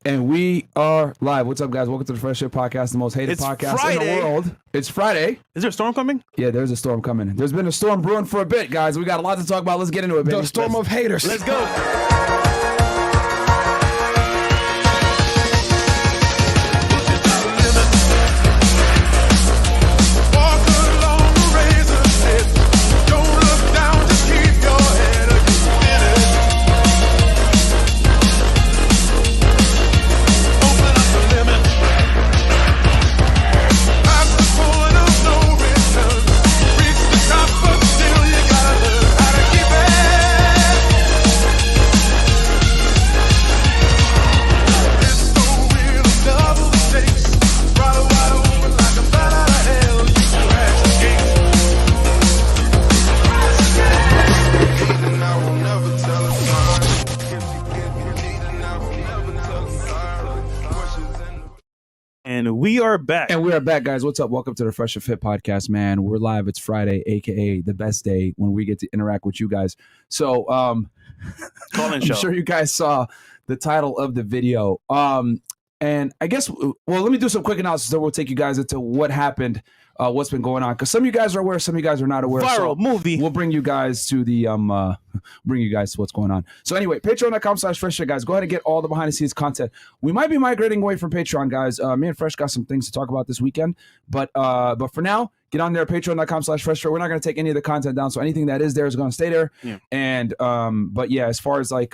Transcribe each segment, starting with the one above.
And we are live. What's up, guys? Welcome to the FreshandFit podcast, the most hated podcast in the world. It's Friday. Is there a storm coming? Yeah, there's a storm coming. There's been a storm brewing for a bit, guys. We got a lot to talk about. Let's get into it, baby. The storm of haters. Let's go. And we are back. And we are back, guys. What's up? Welcome to the FreshandFit podcast, man. We're live. It's Friday, aka the best day when we get to interact with you guys. So, I'm sure you guys saw the title of the video. And I guess, well, let me do some quick analysis, then we'll take you guys into what happened, what's been going on. Because some of you guys are aware, some of you guys are not aware. Viral movie. We'll bring you guys to the, bring you guys to what's going on. So anyway, patreon.com/FreshFit, guys. Go ahead and get all the behind the scenes content. We might be migrating away from Patreon, guys. Me and Fresh got some things to talk about this weekend. But for now, get on there, patreon.com/FreshFit. We're not going to take any of the content down. So anything that is there is going to stay there. Yeah. And, but yeah, as far as like,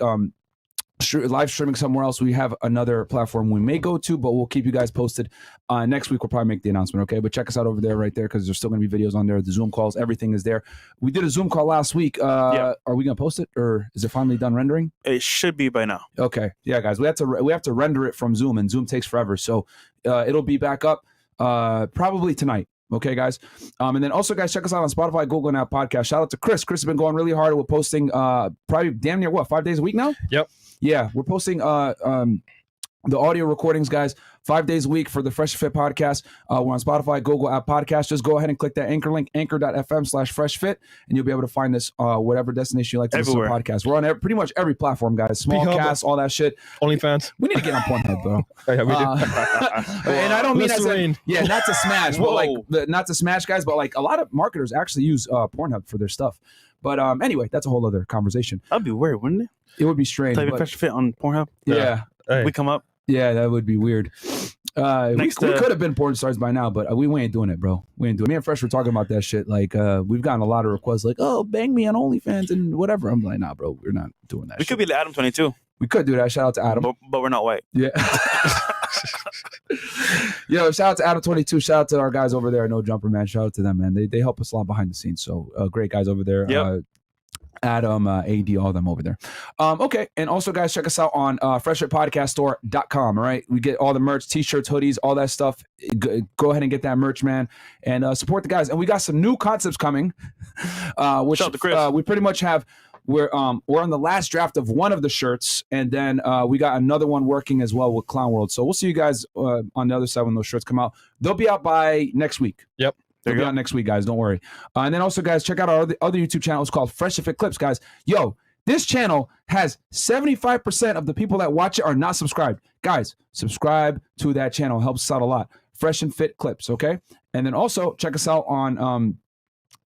live streaming somewhere else, we have another platform we may go to, but we'll keep you guys posted. Next week we'll probably make the announcement, okay? But check us out over there, right there, because there's still gonna be videos on there. The Zoom calls, everything is there. We did a Zoom call last week. Are we gonna post it, or is it finally done rendering? It should be by now. Okay, yeah, guys, we have to render it from Zoom, and Zoom takes forever, so it'll be back up probably tonight. Okay, guys. And then also, guys, check us out on Spotify, Google, and Apple Podcast. Shout out to Chris. Chris has been going really hard. We're posting probably damn near 5 days a week now? Yep. Yeah, we're posting the audio recordings, guys, 5 days a week for the FreshandFit podcast. We're on Spotify, Google, Apple Podcast. Just go ahead and click that anchor link, anchor.fm/freshfit, and you'll be able to find this whatever destination you like to listen to the podcast. We're on pretty much every platform, guys. Small cast, all that shit. OnlyFans. We need to get on Pornhub, bro. Yeah, we do. And I don't mean as not to smash, but like not to smash, guys, but like a lot of marketers actually use Pornhub for their stuff. But anyway, that's a whole other conversation. That'd be weird, wouldn't it? It would be strange. Type FreshandFit on Pornhub. Yeah. Hey. We come up. Yeah, that would be weird. We could have been porn stars by now, but we ain't doing it, bro. We ain't doing it. Me and Fresh were talking about that shit. Like, we've gotten a lot of requests like, oh, bang me on OnlyFans and whatever. I'm like, nah, bro, we're not doing that. We could be the Adam 22. We could do that. Shout out to Adam. But we're not white. Yeah. Yo, shout out to Adam 22. Shout out to our guys over there. No Jumper, man. Shout out to them, man. They help us a lot behind the scenes. So great guys over there. Yep. Adam, AD, all of them over there. Okay. And also, guys, check us out on freshfitpodcaststore.com. All right. We get all the merch, t-shirts, hoodies, all that stuff. Go ahead and get that merch, man. And support the guys. And we got some new concepts coming, which shout out to Chris. We pretty much have. We're on the last draft of one of the shirts, and then we got another one working as well with Clown World. So we'll see you guys on the other side when those shirts come out. They'll be out by next week. Yep. They'll be out next week, guys. Don't worry. And then also, guys, check out our other YouTube channel. It's called FreshandFit Clips, guys. Yo, this channel has 75% of the people that watch it are not subscribed. Guys, subscribe to that channel. It helps us out a lot. FreshandFit Clips, okay? And then also check us out on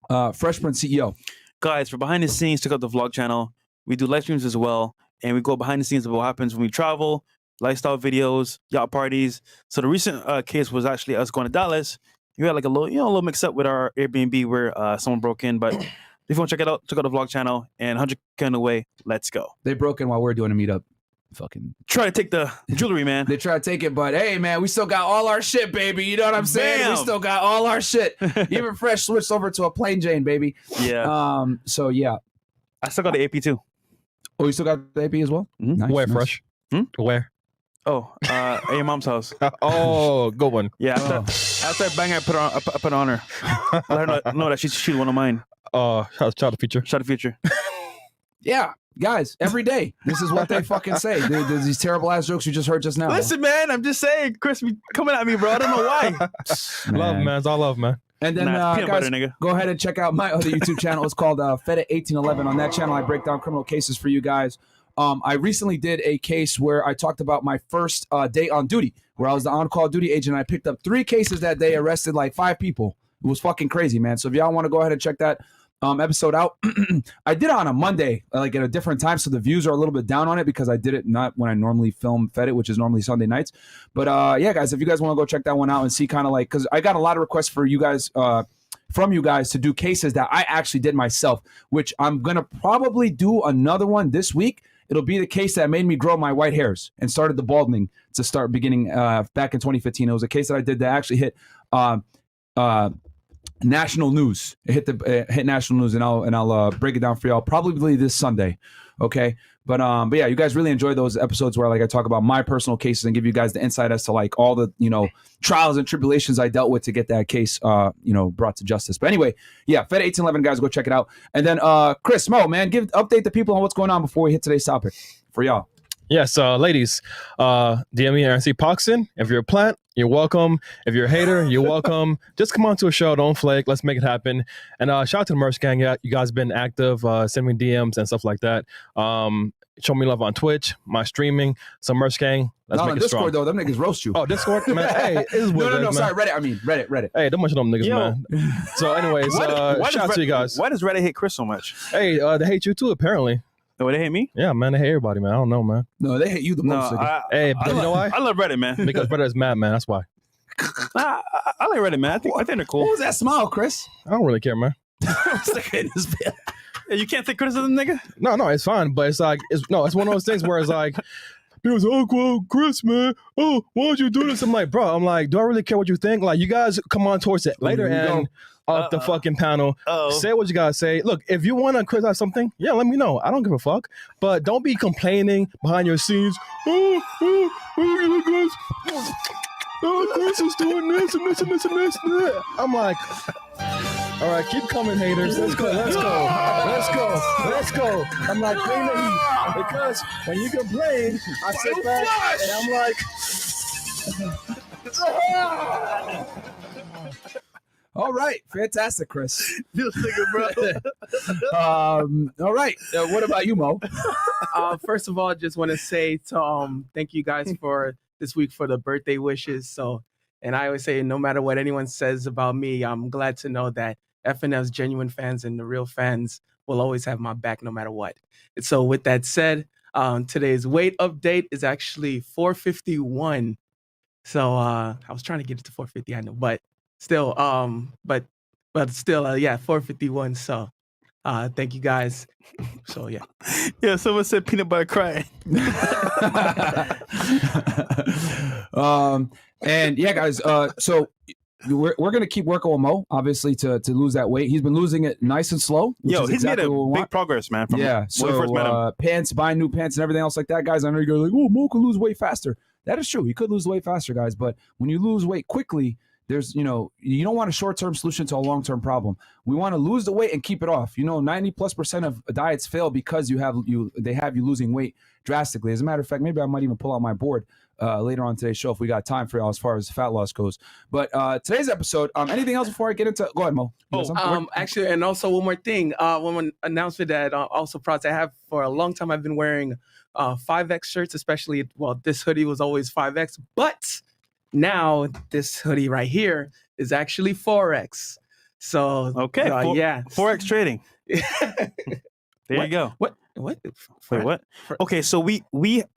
Fresh Print CEO. Guys, for behind the scenes, check out the vlog channel. We do live streams as well, and we go behind the scenes of what happens when we travel, lifestyle videos, yacht parties. So the recent case was actually us going to Dallas. You had like a little mix up with our Airbnb where someone broke in. But if you want to check it out, check out the vlog channel. And 100K on the way. Let's go. They broke in while we're doing a meetup. Fucking try to take the jewelry, man. They try to take it, but hey, man, we still got all our shit, baby. You know what I'm saying? Bam. We still got all our shit. Even Fresh switched over to a plain Jane, baby. Yeah. So yeah, I still got the AP too. Oh, you still got the AP as well? Mm-hmm. Nice, Where, nice. Fresh? Where? Oh, at your mom's house. Oh, good one. Yeah. After I bang, I put it on her. Let her know that she's one of mine. Shout out feature. Shout out feature. Yeah. Guys, every day, this is what they fucking say. There's these terrible ass jokes you just heard just now. Listen, man, I'm just saying, Chris, be coming at me, bro. I don't know why. Love, man. It's all love, man. And then, guys, butter, go ahead and check out my other YouTube channel. It's called Fed at 1811. On that channel, I break down criminal cases for you guys I recently did a case where I talked about my first day on duty, where I was the on-call duty agent. I picked up 3 cases that day, arrested like 5 people. It was fucking crazy, man. So if y'all want to go ahead and check that episode out, I did it on a Monday, like at a different time, so the views are a little bit down on it because I did it not when I normally film Fed It, which is normally Sunday nights. But yeah, guys, if you guys want to go check that one out and see kind of like, because I got a lot of requests for you guys, from you guys to do cases that I actually did myself, which I'm gonna probably do another one this week. It'll be the case that made me grow my white hairs and started the balding to start beginning back in 2015. It was a case that I did that actually hit national news. It hit national news, and I'll break it down for y'all probably this Sunday. Okay, but yeah, you guys really enjoy those episodes where like I talk about my personal cases and give you guys the insight as to like all the trials and tribulations I dealt with to get that case brought to justice. But anyway, yeah, Fed 1811 guys, go check it out. And then Chris Mo, man, update the people on what's going on before we hit today's topic for y'all. Yes, ladies, DM me RNC Poxin. If you're a plant, you're welcome. If you're a hater, you're welcome. Just come on to a show. Don't flake. Let's make it happen. And shout out to the merch gang. You guys been active, sending me DMs and stuff like that. Show me love on Twitch, my streaming, some merch gang. Let's make it Discord, strong. though, them niggas roast you. Oh, Discord? Man, hey, it is what it is, man. Sorry, Reddit. I mean, Reddit. Hey, don't mention them niggas, man. So anyways, shout out to you guys. Why does Reddit hate Chris so much? Hey, they hate you too, apparently. Oh, they hate me? Yeah, man, they hate everybody, man. I don't know, man. No, they hate you the most. Hey, but you know why? I love Reddit, man. Because Reddit is mad, man. That's why. I like Reddit, man. I think they're cool. What was that smile, Chris? I don't really care, man. Yeah, you can't take criticism, nigga? No, it's fine. But it's like, it's one of those things where it's like, people say, oh, well, Chris, man, why don't you do this? I'm like, bro, do I really care what you think? Like, you guys come on towards it later and of the fucking panel. Say what you gotta say. Look, if you want to criticize something, yeah, let me know. I don't give a fuck. But don't be complaining behind your scenes. Chris is doing this and this and this and this and that. I'm like, all right, keep coming, haters. Let's go. I'm like, bring the heat. Because when you complain, I sit back and I'm like, all right, fantastic, Chris. This nigga, bro. All right, what about you, Mo? First of all, I just want to say thank you guys for this week for the birthday wishes. And I always say, no matter what anyone says about me, I'm glad to know that FNF's genuine fans and the real fans will always have my back no matter what. And so with that said, today's weight update is actually 451. So I was trying to get it to 450, I know, but still, yeah, 451. So thank you guys. So yeah. Yeah, someone said peanut butter crying. And yeah, guys, so we're gonna keep working with Mo, obviously, to lose that weight. He's been losing it nice and slow. Yo, he's made a big progress, man. From when we first met him. Pants, buying new pants and everything else like that, guys. I know you're like, oh, Mo could lose weight faster. That is true. He could lose weight faster, guys. But when you lose weight quickly, there's, you don't want a short-term solution to a long-term problem. We want to lose the weight and keep it off. 90+% of diets fail because they have you losing weight drastically. As a matter of fact, maybe I might even pull out my board later on today's show if we got time for y'all as far as fat loss goes. But today's episode, anything else before I get into? Go ahead, Mo. Actually, and also one more thing. One announcement that also products I have for a long time. I've been wearing 5X shirts, especially. Well, this hoodie was always 5X, but now this hoodie right here is actually 4X. So okay, yeah, 4X trading. There you go. What? Wait, what? Okay, so we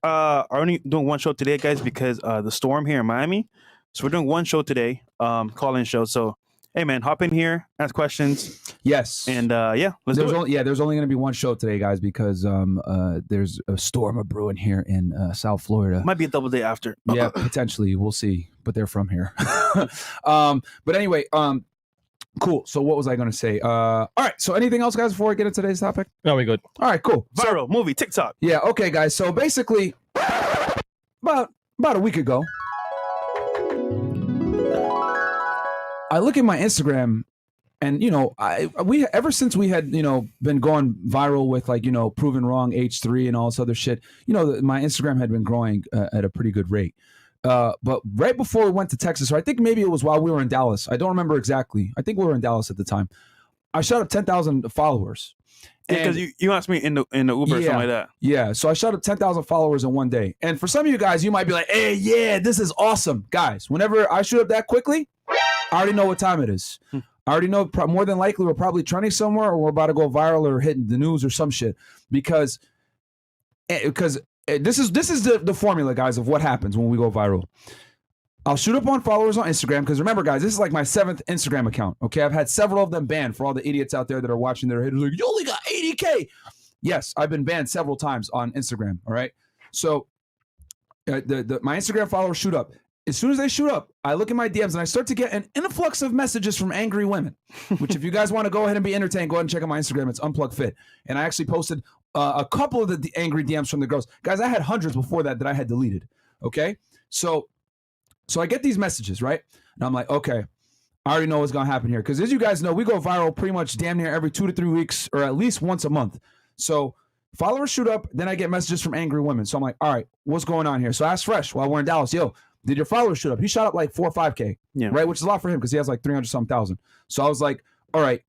are only doing one show today, guys, because the storm here in Miami. So we're doing one show today, call-in show. So hey, man, hop in here, ask questions. Yes, and yeah, let's do it. There's only going to be one show today, guys, because there's a storm brewing here in South Florida. Might be a double day after. Yeah, potentially. We'll see. But they're from here. But anyway, cool. So what was I going to say? All right. So anything else, guys, before we get into today's topic? No, we good. All right, cool. Viral movie, TikTok. Yeah. Okay, guys. So basically, about a week ago, I look at my Instagram, and we ever since we had been going viral with proven wrong H3 and all this other shit. My Instagram had been growing at a pretty good rate. But right before we went to Texas, or I think maybe it was while we were in Dallas. I don't remember exactly. I think we were in Dallas at the time. I shot up 10,000 followers. Because you asked me in the Uber or something like that. Yeah, so I shot up 10,000 followers in one day. And for some of you guys, you might be like, hey, yeah, this is awesome. Guys, whenever I shoot up that quickly, I already know what time it is. I already know more than likely we're probably trending somewhere or we're about to go viral or hitting the news or some shit. Because this is the formula, guys, of what happens when we go viral. I'll shoot up on followers on Instagram because remember, guys, this is like my 7th Instagram account. Okay, I've had several of them banned for all the idiots out there that are watching their haters like, you only got 80K. Yes, I've been banned several times on Instagram. All right, so my Instagram followers shoot up. As soon as they shoot up, I look at my DMs and I start to get an influx of messages from angry women. Which, if you guys want to go ahead and be entertained, go ahead and check out my Instagram. It's UnplugFit, and I actually posted a couple of the angry DMs from the girls. Guys, I had hundreds before that I had deleted. Okay, so I get these messages, right? And I'm like, okay, I already know what's going to happen here. Because as you guys know, we go viral pretty much damn near every 2 to 3 weeks or at least once a month. So followers shoot up, then I get messages from angry women. So I'm like, all right, what's going on here? So I asked Fresh while we're in Dallas, yo, did your followers shoot up? He shot up like 4 or 5K, right? Which is a lot for him because he has like 300-something thousand. So I was like, all right,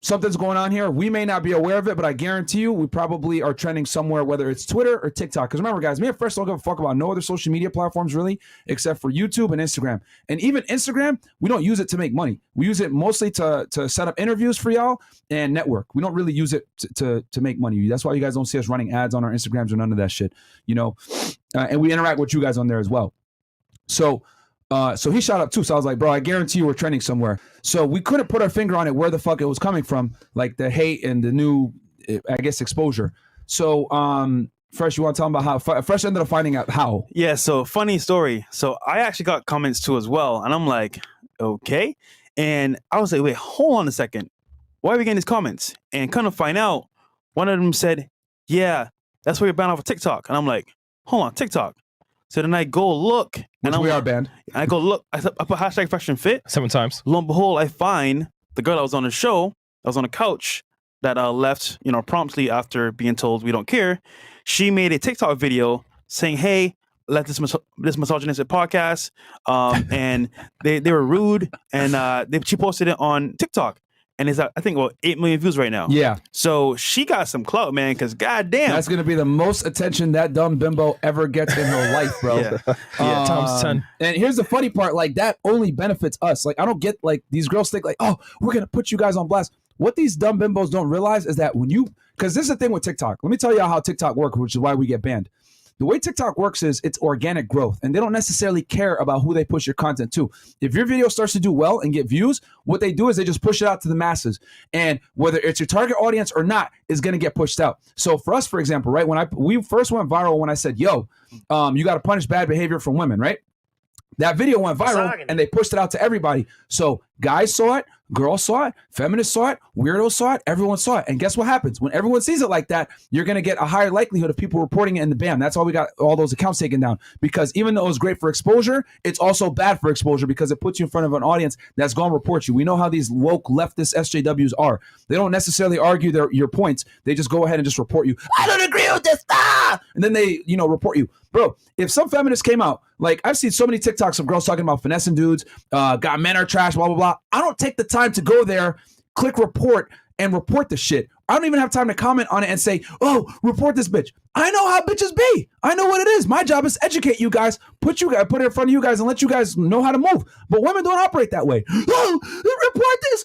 something's going on here. We may not be aware of it, but I guarantee you we probably are trending somewhere, whether it's Twitter or TikTok. Because remember, guys, me and Fresh don't give a fuck about no other social media platforms really, except for YouTube and Instagram. And even Instagram, we don't use it to make money. We use it mostly to set up interviews for y'all and network. We don't really use it to make money. That's why you guys don't see us running ads on our Instagrams or none of that shit, you know. And we interact with you guys on there as well. So he shot up too. So I was like, bro, I guarantee you we're trending somewhere. So we couldn't put our finger on it where the fuck it was coming from, like the hate and the new, I guess, exposure. So Fresh, you want to tell them about how Fresh ended up finding out how? Yeah, so funny story. So I actually got comments too as well. And I'm like, okay. And I was like, wait, hold on a second. Why are we getting these comments? And kind of find out, one of them said, yeah, that's where you're banned off of TikTok. And I'm like, hold on, TikTok. So then I go look. Which we are banned. I go look. I put hashtag FreshandFit 7 times. Lo and behold, I find the girl that was on the show, that was on the couch, that left, promptly after being told we don't care. She made a TikTok video saying, hey, let this misogynistic podcast. And they were rude. And she posted it on TikTok. And it's I think 8 million views right now. Yeah. So she got some clout, man, because goddamn. That's going to be the most attention that dumb bimbo ever gets in her life, bro. Yeah. Times 10. And here's the funny part, like that only benefits us. Like I don't get like these girls think like, oh, we're going to put you guys on blast. What these dumb bimbos don't realize is that because this is the thing with TikTok. Let me tell you how TikTok works, which is why we get banned. The way TikTok works is it's organic growth, and they don't necessarily care about who they push your content to. If your video starts to do well and get views, what they do is they just push it out to the masses. And whether it's your target audience or not, is going to get pushed out. So for us, for example, right, we first went viral when I said, yo, you got to punish bad behavior from women, right? That video went viral and they pushed it out to everybody. So guys saw it, girls saw it, feminists saw it, weirdos saw it, everyone saw it. And guess what happens? When everyone sees it like that, you're going to get a higher likelihood of people reporting it in the bam. That's why we got all those accounts taken down. Because even though it's great for exposure, it's also bad for exposure because it puts you in front of an audience that's going to report you. We know how these woke leftist SJWs are. They don't necessarily argue your points. They just go ahead and just report you. I don't agree with this. And then they, report you. Bro, if some feminists came out, like I've seen so many TikToks of girls talking about finessing dudes, got men are trash, blah, blah, blah. I don't take the time to go there, click report, and report the shit. I don't even have time to comment on it and say, oh, report this bitch. I know how bitches be. I know what it is. My job is educate you guys, put it in front of you guys and let you guys know how to move. But women don't operate that way. Oh, report this.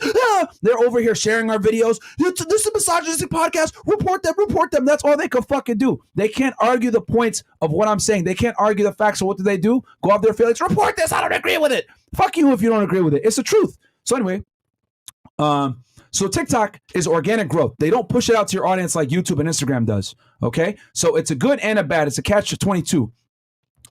They're over here sharing our videos. This is a misogynistic podcast. Report them. That's all they can fucking do. They can't argue the points of what I'm saying. They can't argue the facts. So what do? Go off their feelings. Report this. I don't agree with it. Fuck you if you don't agree with it. It's the truth. So anyway, so TikTok is organic growth. They don't push it out to your audience like YouTube and Instagram does, okay? So it's a good and a bad. It's a catch-22.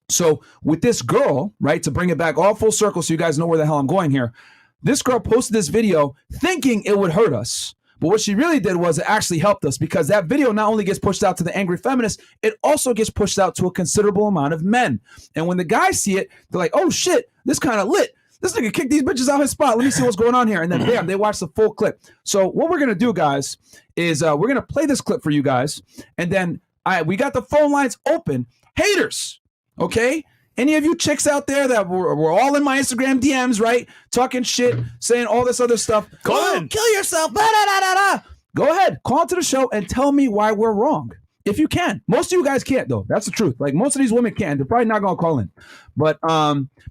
So with this girl, right, to bring it back all full circle so you guys know where the hell I'm going here, this girl posted this video thinking it would hurt us. But what she really did was it actually helped us because that video not only gets pushed out to the angry feminists, it also gets pushed out to a considerable amount of men. And when the guys see it, they're like, oh shit, this kind of lit. This nigga kicked these bitches out his spot. Let me see what's going on here. And then bam, they watch the full clip. So what we're going to do, guys, is we're going to play this clip for you guys. And then we got the phone lines open. Haters, okay? Any of you chicks out there that were all in my Instagram DMs, right? Talking shit, saying all this other stuff. Call in. Kill yourself. Blah, blah, blah, blah, blah. Go ahead. Call into the show and tell me why we're wrong. If you can. Most of you guys can't, though. That's the truth. Like, most of these women can't. They're probably not going to call in. But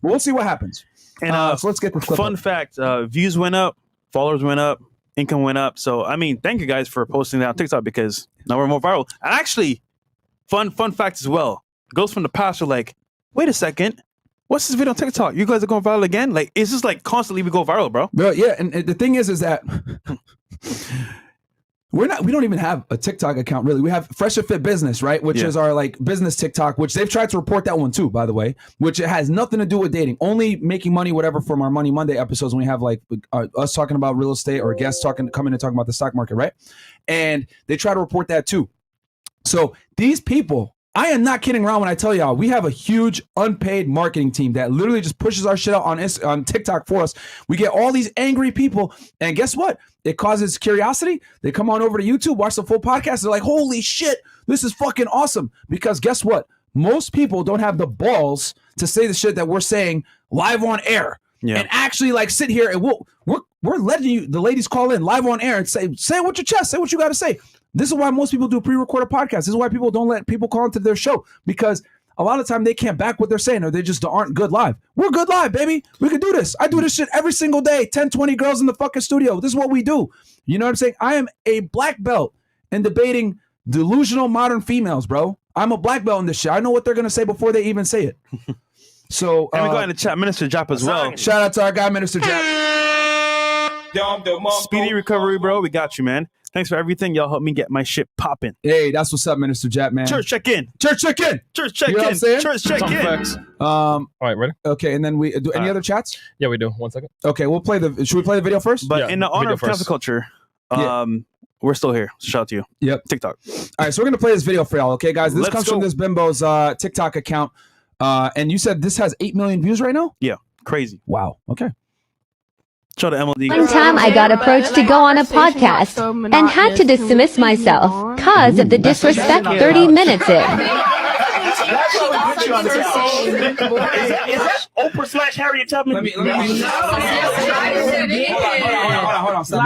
we'll see what happens. And so let's get this clip fun up. fact, views went up, followers went up, income went up. So, I mean, thank you guys for posting that on TikTok because now we're more viral. And actually, fun fact as well. Girls from the past are like, wait a second. What's this video on TikTok? You guys are going viral again? Like, it's just like constantly we go viral, bro. Bro, yeah. And the thing is that we don't even have a TikTok account, really. We have FreshandFit Business, right? Which is our like business TikTok, which they've tried to report that one too, by the way, which it has nothing to do with dating, only making money, whatever, from our Money Monday episodes when we have like us talking about real estate or guests coming and talking about the stock market, right? And they try to report that too. So these people, I am not kidding around when I tell y'all, we have a huge unpaid marketing team that literally just pushes our shit out on TikTok for us. We get all these angry people, and guess what? It causes curiosity. They come on over to YouTube, watch the full podcast. They're like, holy shit, this is fucking awesome. Because guess what? Most people don't have the balls to say the shit that we're saying live on air. Yeah. And actually like sit here and we're letting you, the ladies call in live on air and say it with your chest, say what you got to say. This is why most people do pre-recorded podcasts. This is why people don't let people call into their show, because a lot of the time they can't back what they're saying or they just aren't good live. We're good live, baby. We can do this. I do this shit every single day. 10, 20 girls in the fucking studio. This is what we do. You know what I'm saying? I am a black belt in debating delusional modern females, bro. I'm a black belt in this shit. I know what they're going to say before they even say it. So, and we go in the chat, Minister Jap as well. Shout out to our guy, Minister Jap. Speedy recovery, bro. We got you, man. Thanks for everything. Y'all help me get my shit popping. Hey, that's what's up, Minister Jap, man. Church check in. Church check in. Church check You know what I'm in. saying? Church check in. All right, ready? Okay, and then we do any other chats? Yeah, we do. 1 second. Okay, we'll play should we play the video first? But Yeah, in the honor of video cancel first. culture, we're still here. Shout out to you. Yep. TikTok. All right, so we're gonna play this video for y'all, okay, guys? This Let's comes go. from this bimbo's TikTok account, and you said this has 8 million views right now? Yeah, crazy. Wow. Okay. Shout out to MLD. One time I got approached to go on a podcast and had to dismiss myself cause of the disrespect 30 minutes in. Is that Oprah / Harriet Tubman? Let me hold on. Stop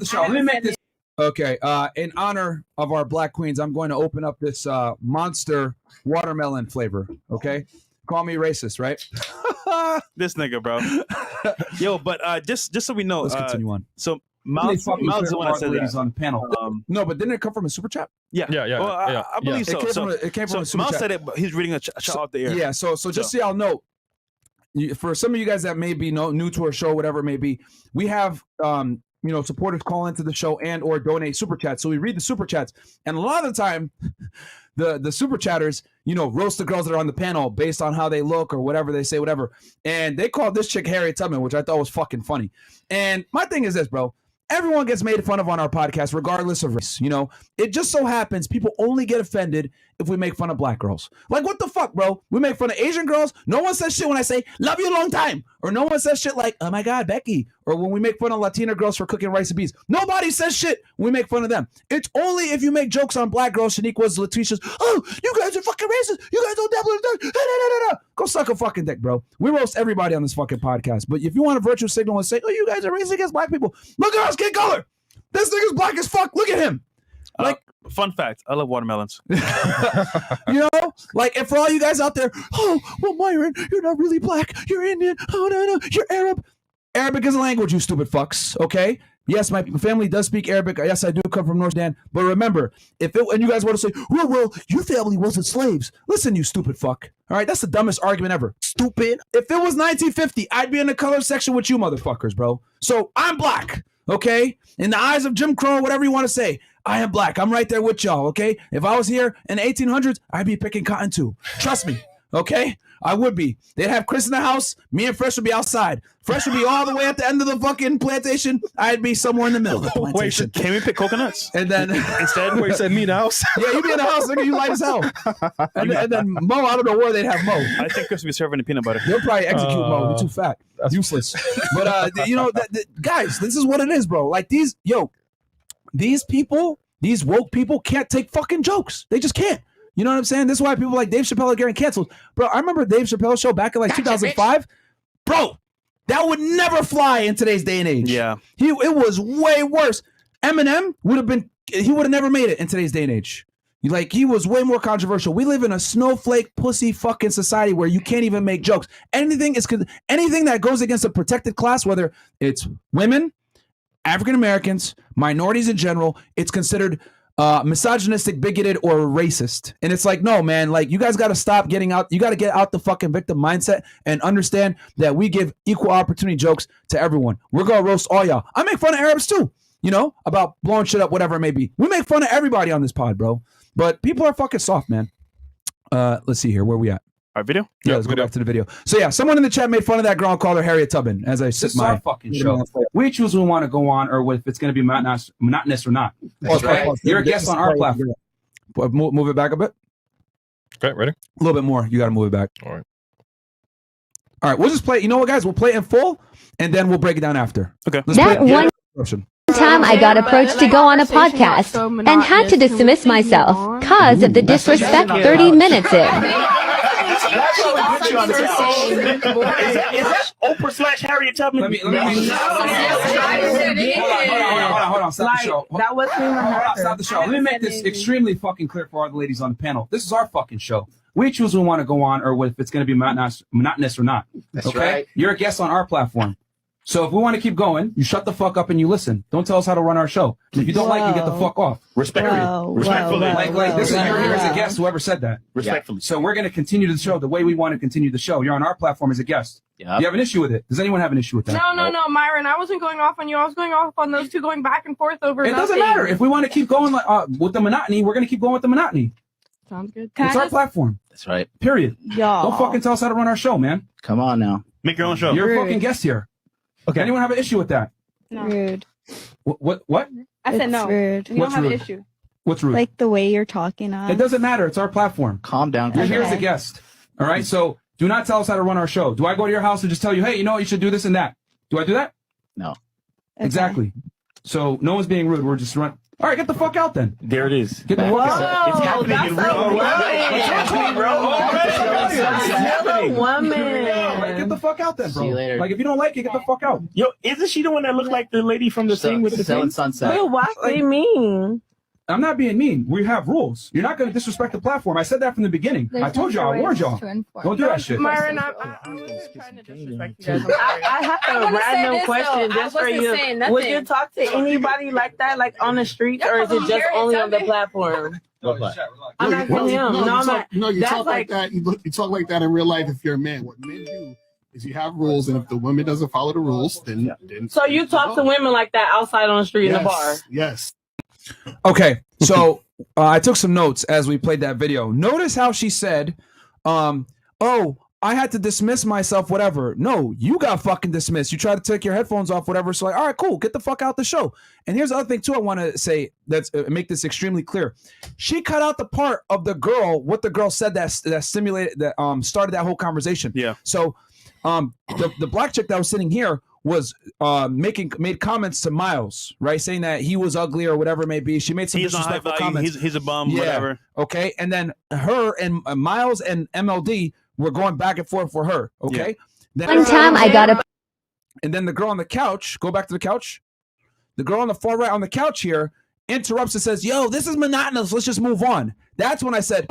the show. Let me make this. Okay. In honor of our black queens, I'm going to open up this monster watermelon flavor. Okay. Call me racist, right? This nigga, bro. Yo, but just so we know, Let's continue on. So Miles is the one that said that. On the panel. No, but didn't it come from a super chat? Yeah. Yeah. Well, I believe so. It came from a super Miles chat. said it, but he's reading a chat out the air. Yeah. So just so y'all know, for some of you guys that may be new to our show, whatever it may be, we have supporters call into the show and or donate super chats. So we read the super chats, and a lot of the time, the super chatters, roast the girls that are on the panel based on how they look or whatever they say, whatever. And they called this chick Harriet Tubman, which I thought was fucking funny. And my thing is this, bro. Everyone gets made fun of on our podcast, regardless of race. It just so happens people only get offended if we make fun of black girls. Like, what the fuck, bro? We make fun of Asian girls. No one says shit when I say, love you a long time. Or no one says shit like, oh my God, Becky. Or when we make fun of Latina girls for cooking rice and beans. Nobody says shit when we make fun of them. It's only if you make jokes on black girls, Shaniqua's, Letitia's, oh, you guys are fucking racist. You guys don't dabble in that. Go suck a fucking dick, bro. We roast everybody on this fucking podcast. But if you want a virtue signal and say, oh, you guys are racist against black people, look at our skin color. This nigga's black as fuck. Look at him. Like, fun fact, I love watermelons. and for all you guys out there, oh, well, Myron, you're not really black. You're Indian. Oh, no, you're Arab. Arabic is a language, you stupid fucks, okay? Yes, my family does speak Arabic. Yes, I do come from North Sudan. But remember, and you guys want to say, well, your family wasn't slaves. Listen, you stupid fuck. All right, that's the dumbest argument ever. Stupid. If it was 1950, I'd be in the color section with you motherfuckers, bro. So I'm black, okay? In the eyes of Jim Crow, whatever you want to say, I am black. I'm right there with y'all, okay? If I was here in the 1800s, I'd be picking cotton too. Trust me, okay? I would be. They'd have Chris in the house. Me and Fresh would be outside. Fresh would be all the way at the end of the fucking plantation. I'd be somewhere in the middle of the plantation. Wait, can we pick coconuts? And then instead, Wait, you said me in the house? Yeah, you be in the house, nigga. You light as hell. And then Mo, I don't know where they'd have Mo. I think Chris would be serving the peanut butter. They'll probably execute Mo. He's too fat. That's useless. But guys, this is what it is, bro. Like these people, these woke people can't take fucking jokes. They just can't. You know what I'm saying? This is why people like Dave Chappelle are getting canceled. Bro, I remember Dave Chappelle's show back in like 2005. Bro, that would never fly in today's day and age. Yeah. It was way worse. Eminem he would have never made it in today's day and age. Like, he was way more controversial. We live in a snowflake pussy fucking society where you can't even make jokes. Anything that goes against a protected class, whether it's women, African Americans, minorities in general, it's considered misogynistic, bigoted, or racist. And it's like, no, man, like, you guys got to stop getting out. You got to get out the fucking victim mindset and understand that we give equal opportunity jokes to everyone. We're going to roast all y'all. I make fun of Arabs too, you know, about blowing shit up, whatever it may be. We make fun of everybody on this pod, bro. But people are fucking soft, man. Let's see here. Where we at? Our video? Yeah, let's go back to the video. So yeah, someone in the chat made fun of that girl and called her Harriet Tubman as I sit my fucking show. We choose when we want to go on or if it's going to be monotonous or not. That's right. You're a guest on our platform. Move it back a bit. Okay, ready? A little bit more. You got to move it back. All right. All right, we'll just play. You know what, guys? We'll play it in full, and then we'll break it down after. Okay. Let's That play it. one time I got approached to go on a podcast and had to dismiss myself cause of the disrespect 30 minutes in. Is that Oprah / Harriet Tubman? Let me hold on. Stop the show. That wasn't even her. Stop the show. Let me make this extremely fucking clear for all the ladies on the panel. This is our fucking show. We choose when we want to go on or if it's going to be monotonous or not. That's right. You're a guest on our platform. So if we want to keep going, you shut the fuck up and you listen. Don't tell us how to run our show. And if you don't like it, get the fuck off. Respectfully. Like this is you're here as a guest, whoever said that. Respectfully. So we're going to continue the show the way we want to continue the show. You're on our platform as a guest. Yep. You have an issue with it? Does anyone have an issue with that? No, Myron. I wasn't going off on you. I was going off on those two going back and forth over. It doesn't matter. If we want to keep going with the monotony, we're going to keep going with the monotony. Sounds good. It's our platform. That's right. Period. Y'all. Don't fucking tell us how to run our show, man. Come on now. Make your own show. You're a fucking guest here. Okay. Anyone have an issue with that? No. Rude. What? I said no. Rude. We don't What's have rude? an issue. What's rude? Like the way you're talking on. It doesn't matter. It's our platform. Calm down. You're here as a Okay. guest. All right. So do not tell us how to run our show. Do I go to your house and just tell you, hey, you know what? You should do this and that? Do I do that? No. Okay. Exactly. So no one's being rude. We're just run. All right. Get the fuck out then. There it is. Get the fuck out. It's happening in real Like, get the fuck out then, bro. See you later. Like if you don't like it, get the fuck out. Yo, isn't she the one that looked like the lady from the thing with the Selling thing? sunset. Why they mean? I'm not being mean. We have rules. You're not going to disrespect the platform. I said that from the beginning. I told y'all. I warned y'all. Don't do that shit. Myron, I wasn't trying to disrespect you guys. I have a random question just for you. Would you talk to anybody like that, like on the streets, or is it just only on the platform? I'm not No, him. No, I'm not. No, you That's talk like that. You talk like that in real life if you're a man. What men do is you have rules, and if the woman doesn't follow the rules, then So you talk to women like that outside on the street in the bar? Yes. Okay, so I took some notes as we played that video. Notice how she said, oh, I had to dismiss myself, whatever. No, you got fucking dismissed. You tried to take your headphones off, whatever. So like, all right, cool, get the fuck out the show. And here's the other thing too I want to say, that's make this extremely clear. She cut out the part of the girl, what the girl said that stimulated, that started that whole conversation. Yeah. So the black chick that was sitting here was made comments to Miles, right, saying that he was ugly or whatever it may be. She made some disrespectful comments. He's a bum, Yeah. whatever. Okay, and then her and Miles and MLD were going back and forth for her. Okay. Yeah. Then, One time I got a and then the girl on the couch, go back to the couch. The girl on the far right on the couch here interrupts and says, yo, this is monotonous. Let's just move on. That's when I said,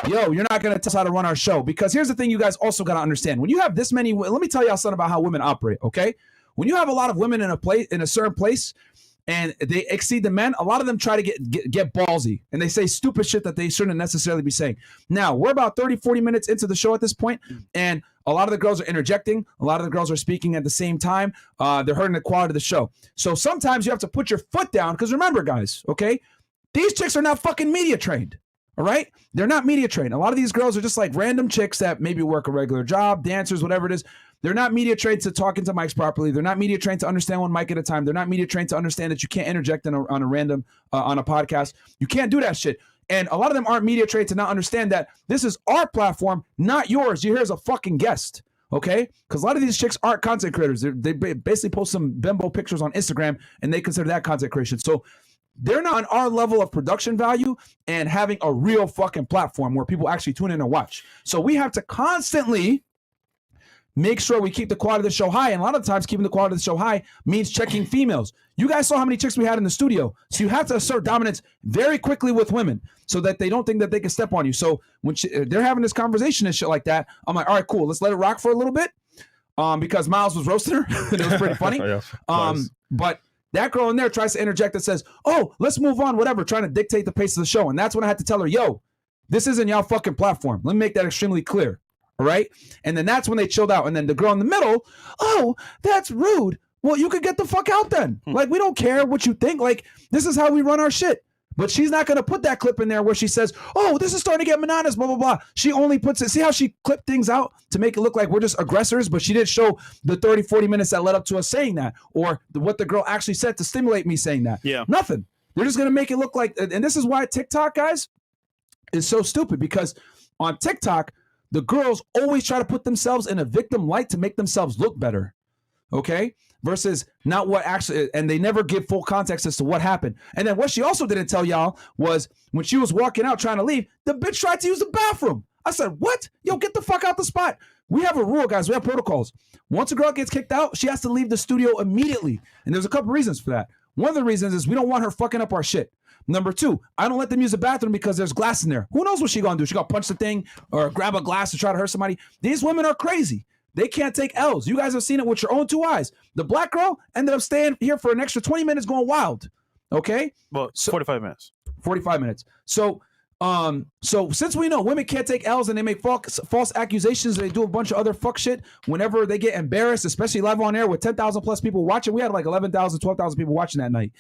yo, you're not going to tell us how to run our show. Because here's the thing you guys also got to understand. When you have this many, let me tell y'all something about how women operate, okay? When you have a lot of women in a certain place and they exceed the men, a lot of them try to get ballsy. And they say stupid shit that they shouldn't necessarily be saying. Now, we're about 30, 40 minutes into the show at this point, and a lot of the girls are interjecting. A lot of the girls are speaking at the same time. They're hurting the quality of the show. So sometimes you have to put your foot down because remember, guys, okay, these chicks are not fucking media trained, all right? They're not media trained. A lot of these girls are just like random chicks that maybe work a regular job, dancers, whatever it is. They're not media trained to talk into mics properly. They're not media trained to understand one mic at a time. They're not media trained to understand that you can't interject on a random on a podcast. You can't do that shit. And a lot of them aren't media trained to not understand that this is our platform, not yours. You're here as a fucking guest, okay? Because a lot of these chicks aren't content creators. They basically post some bimbo pictures on Instagram, and they consider that content creation. So they're not on our level of production value and having a real fucking platform where people actually tune in and watch. So we have to constantly make sure we keep the quality of the show high. And a lot of times keeping the quality of the show high means checking females. You guys saw how many chicks we had in the studio. So you have to assert dominance very quickly with women so that they don't think that they can step on you. So when they're having this conversation and shit like that, I'm like, all right, cool. Let's let it rock for a little bit. Because Miles was roasting her. And it was pretty funny. But that girl in there tries to interject and says, oh, let's move on, whatever, trying to dictate the pace of the show. And that's when I had to tell her, yo, this isn't y'all fucking platform. Let me make that extremely clear. All right. And then that's when they chilled out. And then the girl in the middle, oh, that's rude. Well, you could get the fuck out then. Like, we don't care what you think. Like, this is how we run our shit. But she's not going to put that clip in there where she says, oh, this is starting to get monotonous, blah, blah, blah. She only puts it. See how she clipped things out to make it look like we're just aggressors? But she didn't show the 30, 40 minutes that led up to us saying that or what the girl actually said to stimulate me saying that. Yeah. Nothing. They're just going to make it look like. And this is why TikTok, guys, is so stupid, because on TikTok, the girls always try to put themselves in a victim light to make themselves look better, okay? Versus not what actually, and they never give full context as to what happened. And then what she also didn't tell y'all was when she was walking out trying to leave, the bitch tried to use the bathroom. I said, what? Yo, get the fuck out the spot. We have a rule, guys. We have protocols. Once a girl gets kicked out, she has to leave the studio immediately. And there's a couple reasons for that. One of the reasons is we don't want her fucking up our shit. Number two, I don't let them use the bathroom because there's glass in there. Who knows what she gonna do? She gonna punch the thing or grab a glass to try to hurt somebody. These women are crazy. They can't take L's. You guys have seen it with your own two eyes. The black girl ended up staying here for an extra 20 minutes going wild. Okay? Well, 45 minutes. 45 minutes. So since we know women can't take L's and they make false accusations, they do a bunch of other fuck shit whenever they get embarrassed, especially live on air with 10,000 plus people watching. We had like 11,000, 12,000 people watching that night.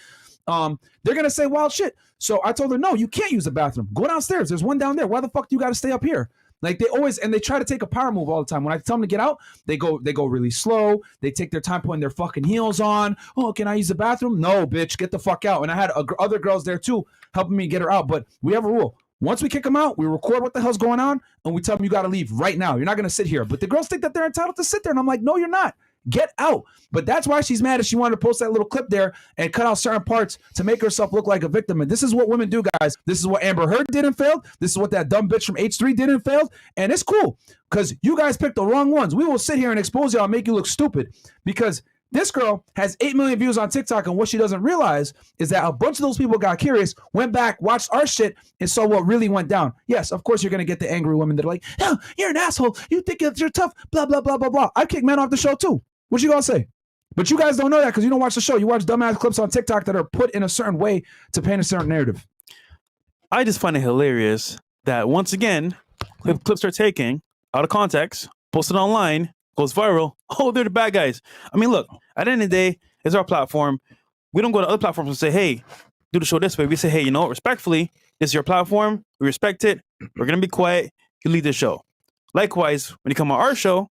They're going to say wild shit. So I told her, no, you can't use the bathroom. Go downstairs. There's one down there. Why the fuck do you got to stay up here? Like they always, and they try to take a power move all the time. When I tell them to get out, they go really slow. They take their time putting their fucking heels on. Oh, can I use the bathroom? No, bitch, get the fuck out. And I had other girls there too, helping me get her out. But we have a rule. Once we kick them out, we record what the hell's going on, and we tell them you got to leave right now. You're not going to sit here. But the girls think that they're entitled to sit there. And I'm like, no, you're not. Get out. But that's why she's mad, if she wanted to post that little clip there and cut out certain parts to make herself look like a victim. And this is what women do, guys. This is what Amber Heard did and failed. This is what that dumb bitch from H3 did and failed. And it's cool because you guys picked the wrong ones. We will sit here and expose y'all and make you look stupid because this girl has 8 million views on TikTok, and what she doesn't realize is that a bunch of those people got curious, went back, watched our shit, and saw what really went down. Yes, of course you're going to get the angry women that are like, oh, you're an asshole. You think you're tough, blah, blah, blah, blah, blah. I kick men off the show too. What you going to say? But you guys don't know that because you don't watch the show. You watch dumbass clips on TikTok that are put in a certain way to paint a certain narrative. I just find it hilarious that once again, clips are taken out of context, posted online, goes viral. Oh, they're the bad guys. I mean, look, at the end of the day, it's our platform. We don't go to other platforms and say, hey, do the show this way. We say, hey, you know what? Respectfully, this is your platform. We respect it. We're going to be quiet. You lead the show. Likewise, when you come on our show,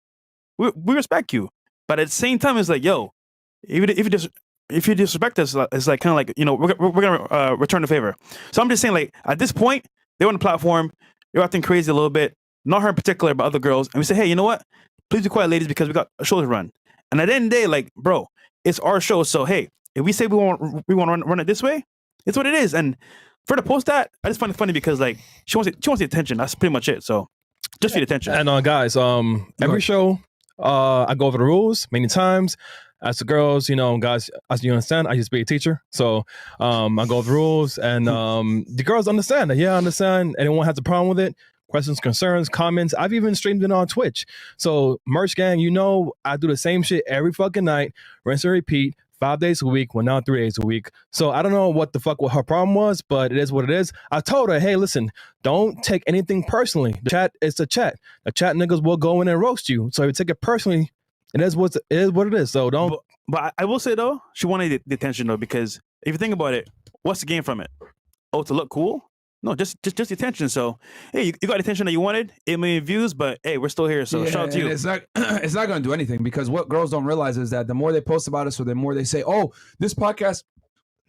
we respect you. But at the same time, it's like, yo, if you disrespect us, it's like kind of like, you know, we're gonna return the favor. So I'm just saying, like, at this point, they're on the platform, they're acting crazy a little bit, not her in particular, but other girls, and we say, hey, you know what? Please be quiet, ladies, because we got a show to run. And at the end of the day, like, bro, it's our show. So hey, if we say we want to run it this way, it's what it is. And for her to post that, I just find it funny because like she wants the attention. That's pretty much it. So just for the attention. And guys, every show. I go over the rules many times. As the girls, you know, guys, as you understand, I used to be a teacher. So I go over the rules and the girls understand that. Yeah, I understand. Anyone has a problem with it. Questions, concerns, comments. I've even streamed it on Twitch. So Merch Gang, you know, I do the same shit every fucking night. Rinse and repeat. 5 days a week, well, now 3 days a week. So I don't know what the fuck what her problem was, but it is what it is. I told her, hey, listen, don't take anything personally. The chat is the chat. The chat niggas will go in and roast you. So if you take it personally, it is what it is. So don't. But I will say though, she wanted the attention though, because if you think about it, what's the gain from it? Oh, to look cool? No, just the attention. So hey, you got the attention that you wanted, 8 million views, but hey, we're still here. So shout out to you. It's not going to do anything because what girls don't realize is that the more they post about us or the more they say, oh, this podcast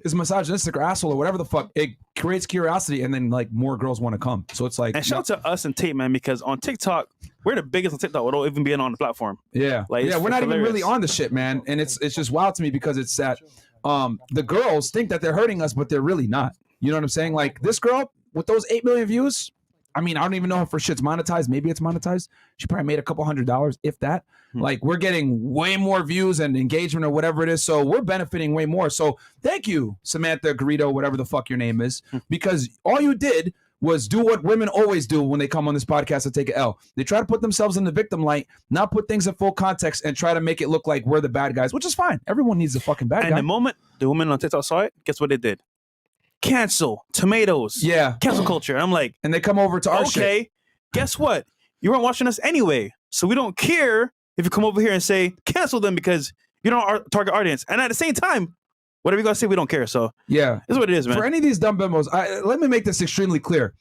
is misogynistic or asshole or whatever the fuck, it creates curiosity and then like more girls want to come. So it's like, and shout out to us and Tate, man, because on TikTok, we're the biggest on TikTok without even being on the platform. Yeah. Like, yeah, we're not even really on the shit, man. And it's just wild to me because it's that the girls think that they're hurting us, but they're really not. You know what I'm saying? Like this girl with those 8 million views. I mean, I don't even know if her shit's monetized. Maybe it's monetized. She probably made a couple $100, if that. Like we're getting way more views and engagement or whatever it is. So we're benefiting way more. So thank you, Samantha Garrido, whatever the fuck your name is, because all you did was do what women always do when they come on this podcast to take an L. They try to put themselves in the victim light, not put things in full context, and try to make it look like we're the bad guys, which is fine. Everyone needs a fucking bad guy. And the moment the women on TikTok saw it, guess what they did? Cancel tomatoes. Yeah. Cancel culture. And I'm like, and they come over to our shit. Okay, guess what? You weren't watching us anyway. So we don't care if you come over here and say cancel them because you don't our target audience. And at the same time, whatever you gotta say, we don't care. So yeah, this is what it is, man. For any of these dumb bimbos, let me make this extremely clear.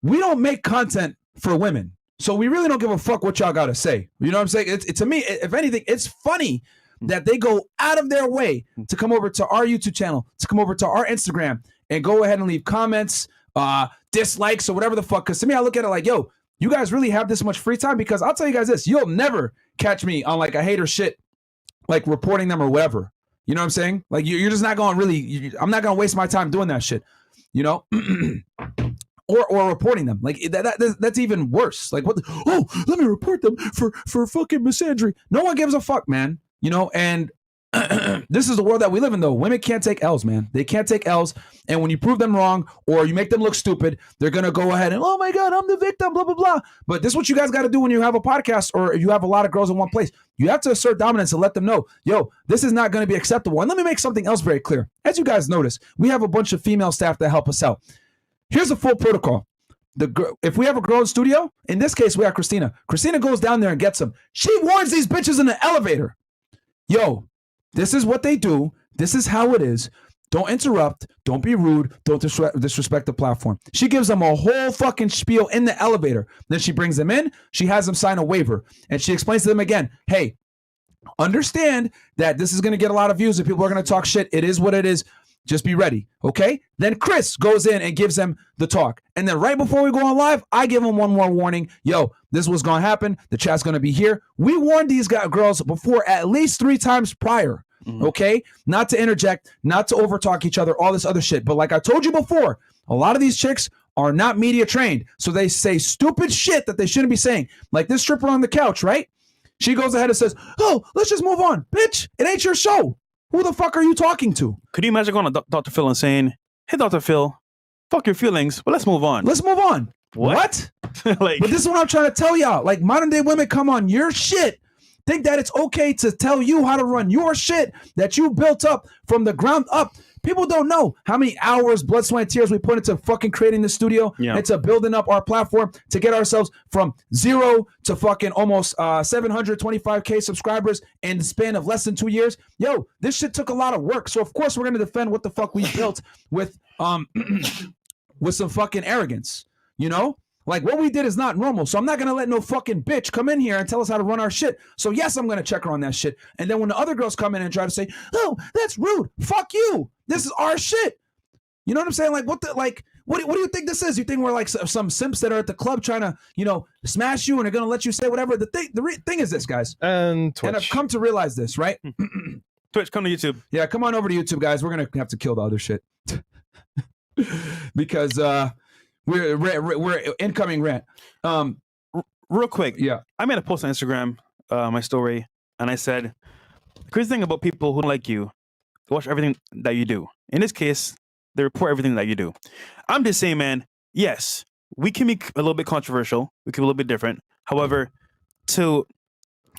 We don't make content for women. So we really don't give a fuck what y'all gotta say. You know what I'm saying? It's to me, if anything, it's funny that they go out of their way to come over to our YouTube channel, to come over to our Instagram, and go ahead and leave comments, dislikes, or whatever the fuck. Because to me, I look at it like, yo, you guys really have this much free time? Because I'll tell you guys this, you'll never catch me on like a hater shit, like reporting them or whatever. You know what I'm saying? Like you're just not going to really, I'm not going to waste my time doing that shit, you know? or reporting them. Like that's even worse. Like let me report them for fucking misandry. No one gives a fuck, man. You know, and this is the world that we live in, though. Women can't take L's, man. They can't take L's. And when you prove them wrong or you make them look stupid, they're going to go ahead and, oh, my God, I'm the victim, blah, blah, blah. But this is what you guys got to do when you have a podcast or if you have a lot of girls in one place. You have to assert dominance and let them know, yo, this is not going to be acceptable. And let me make something else very clear. As you guys notice, we have a bunch of female staff that help us out. Here's a full protocol. If we have a girl in studio, in this case, we have Christina. Christina goes down there and gets them. She warns these bitches in the elevator. Yo, this is what they do. This is how it is. Don't interrupt. Don't be rude. Don't disrespect the platform. She gives them a whole fucking spiel in the elevator. Then she brings them in. She has them sign a waiver. And she explains to them again, hey, understand that this is going to get a lot of views and people are going to talk shit. It is what it is. Just be ready, okay? Then Chris goes in and gives them the talk. And then right before we go on live, I give them one more warning. Yo, this is what's going to happen. The chat's going to be here. We warned these girls before at least 3 times prior, okay? Not to interject, not to overtalk each other, all this other shit. But like I told you before, a lot of these chicks are not media trained. So they say stupid shit that they shouldn't be saying. Like this stripper on the couch, right? She goes ahead and says, oh, let's just move on. Bitch, it ain't your show. Who the fuck are you talking to? Could you imagine going to Dr. Phil and saying, hey, Dr. Phil, fuck your feelings, but let's move on. Let's move on. What? Like, but this is what I'm trying to tell y'all. Like modern day women come on your shit, think that it's okay to tell you how to run your shit that you built up from the ground up. People don't know how many hours, blood, sweat, and tears we put into fucking creating the studio and to building up our platform to get ourselves from 0 to fucking almost 725K subscribers in the span of less than 2 years. Yo, this shit took a lot of work. So of course we're gonna defend what the fuck we built with with some fucking arrogance, you know? Like what we did is not normal. So I'm not going to let no fucking bitch come in here and tell us how to run our shit. So yes, I'm going to check her on that shit. And then when the other girls come in and try to say, oh, that's rude. Fuck you. This is our shit. You know what I'm saying? Like what do you think this is? You think we're like some simps that are at the club trying to, you know, smash you and are going to let you say whatever? The thing is this, guys. And Twitch. And I've come to realize this, right? Twitch, come to YouTube. Yeah, come on over to YouTube, guys. We're going to have to kill the other shit. Because we're incoming rant. Real quick. Yeah. I made a post on Instagram, my story, and I said, the crazy thing about people who don't like you, they watch everything that you do. In this case, they report everything that you do. I'm just saying, man, yes, we can be a little bit controversial. We can be a little bit different. However, to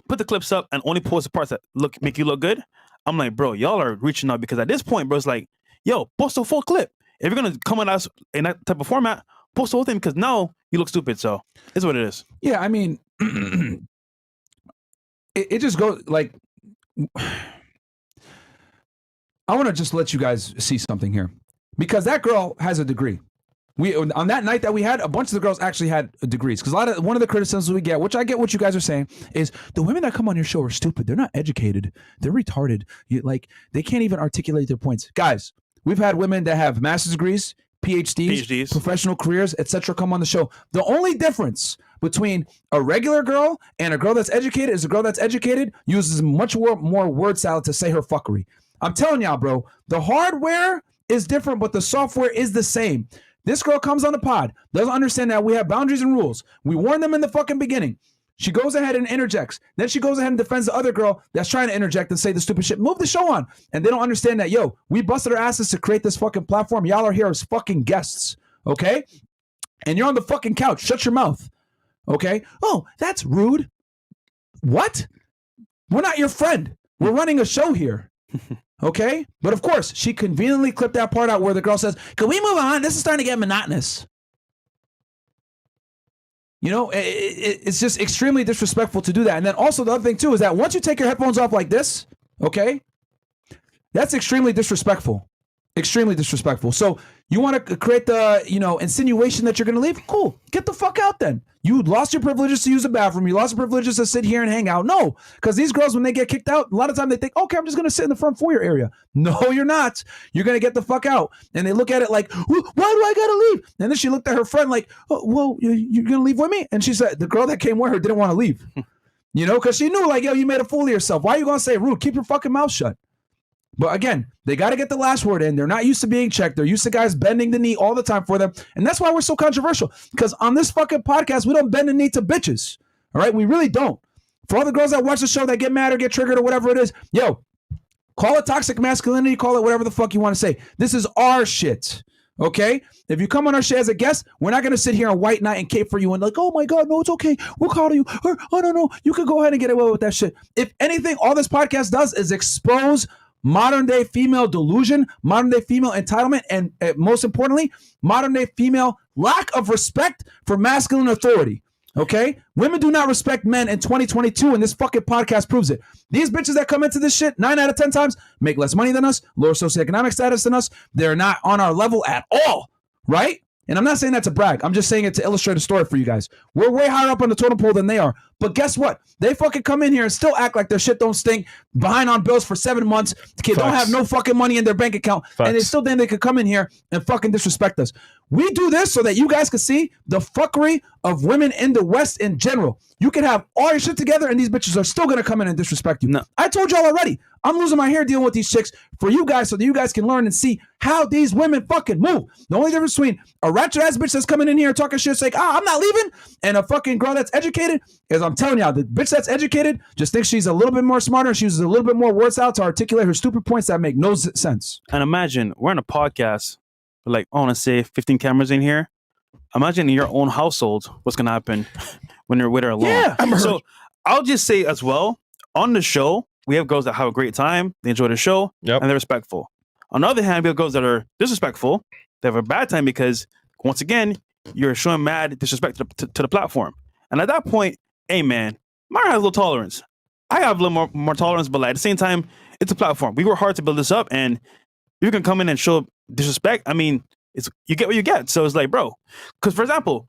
put the clips up and only post the parts that make you look good, I'm like, bro, y'all are reaching out because at this point, bro, it's like, yo, post a full clip. If you're going to come at us in that type of format, post the whole thing because now you look stupid. So it's what it is. Yeah, I mean, it just goes like, I want to just let you guys see something here because that girl has a degree. On that night that we had, a bunch of the girls actually had degrees because one of the criticisms we get, which I get what you guys are saying, is the women that come on your show are stupid. They're not educated. They're retarded. They can't even articulate their points. Guys, we've had women that have master's degrees, PhDs, professional careers, etc. come on the show. The only difference between a regular girl and a girl that's educated is a girl that's educated uses much more word salad to say her fuckery. I'm telling y'all, bro, the hardware is different, but the software is the same. This girl comes on the pod, doesn't understand that we have boundaries and rules. We warn them in the fucking beginning. She goes ahead and interjects. Then she goes ahead and defends the other girl that's trying to interject and say the stupid shit. Move the show on. And they don't understand that, yo, we busted our asses to create this fucking platform. Y'all are here as fucking guests, okay? And you're on the fucking couch. Shut your mouth, okay? Oh, that's rude. What? We're not your friend. We're running a show here, okay? But of course, she conveniently clipped that part out where the girl says, can we move on? This is starting to get monotonous. You know, it's just extremely disrespectful to do that. And then also the other thing too is that once you take your headphones off like this, okay, that's extremely disrespectful. Extremely disrespectful. So you want to create the, you know, insinuation that you're going to leave? Cool. Get the fuck out then. You lost your privileges to use the bathroom. You lost your privileges to sit here and hang out. No, because these girls, when they get kicked out, a lot of time they think, okay, I'm just going to sit in the front foyer area. No, you're not. You're going to get the fuck out. And they look at it like, why do I got to leave? And then she looked at her friend like, oh, well, you're going to leave with me? And she said, the girl that came with her didn't want to leave. You know, because she knew like, yo, you made a fool of yourself. Why are you going to say rude? Keep your fucking mouth shut. But again, they got to get the last word in. They're not used to being checked. They're used to guys bending the knee all the time for them. And that's why we're so controversial. Because on this fucking podcast, we don't bend the knee to bitches. All right? We really don't. For all the girls that watch the show that get mad or get triggered or whatever it is, yo, call it toxic masculinity, call it whatever the fuck you want to say. This is our shit. Okay? If you come on our show as a guest, we're not going to sit here on white knight and cape for you and like, oh my God, no, it's okay. We'll call you. Or, oh, no, you can go ahead and get away with that shit. If anything, all this podcast does is expose modern day female delusion, modern day female entitlement, and most importantly, modern day female lack of respect for masculine authority. Okay? Women do not respect men in 2022, and this fucking podcast proves it. These bitches that come into this shit 9 out of 10 times make less money than us, lower socioeconomic status than us. They're not on our level at all, right? And I'm not saying that to brag. I'm just saying it to illustrate a story for you guys. We're way higher up on the totem pole than they are. But guess what? They fucking come in here and still act like their shit don't stink, behind on bills for 7 months, don't have no fucking money in their bank account, and they still think they could come in here and fucking disrespect us. We do this so that you guys can see the fuckery of women in the West in general. You can have all your shit together and these bitches are still going to come in and disrespect you. No. I told y'all already. I'm losing my hair dealing with these chicks for you guys so that you guys can learn and see how these women fucking move. The only difference between a ratchet ass bitch that's coming in here talking shit like, I'm not leaving, and a fucking girl that's educated is, I'm telling y'all, the bitch that's educated just thinks she's a little bit more smarter and she uses a little bit more words out to articulate her stupid points that make no sense. And imagine we're in a podcast with like, I want to say 15 cameras in here. Imagine in your own household what's going to happen when you're with her alone. Yeah, so I'll just say as well, on the show, we have girls that have a great time, they enjoy the show, and they're respectful. On the other hand, we have girls that are disrespectful, they have a bad time because, once again, you're showing mad disrespect to the platform. And at that point, hey man, Myron has a little tolerance. I have a little more tolerance, but like, at the same time, it's a platform. We work hard to build this up, and you can come in and show disrespect. I mean, you get what you get. So it's like, bro, because for example,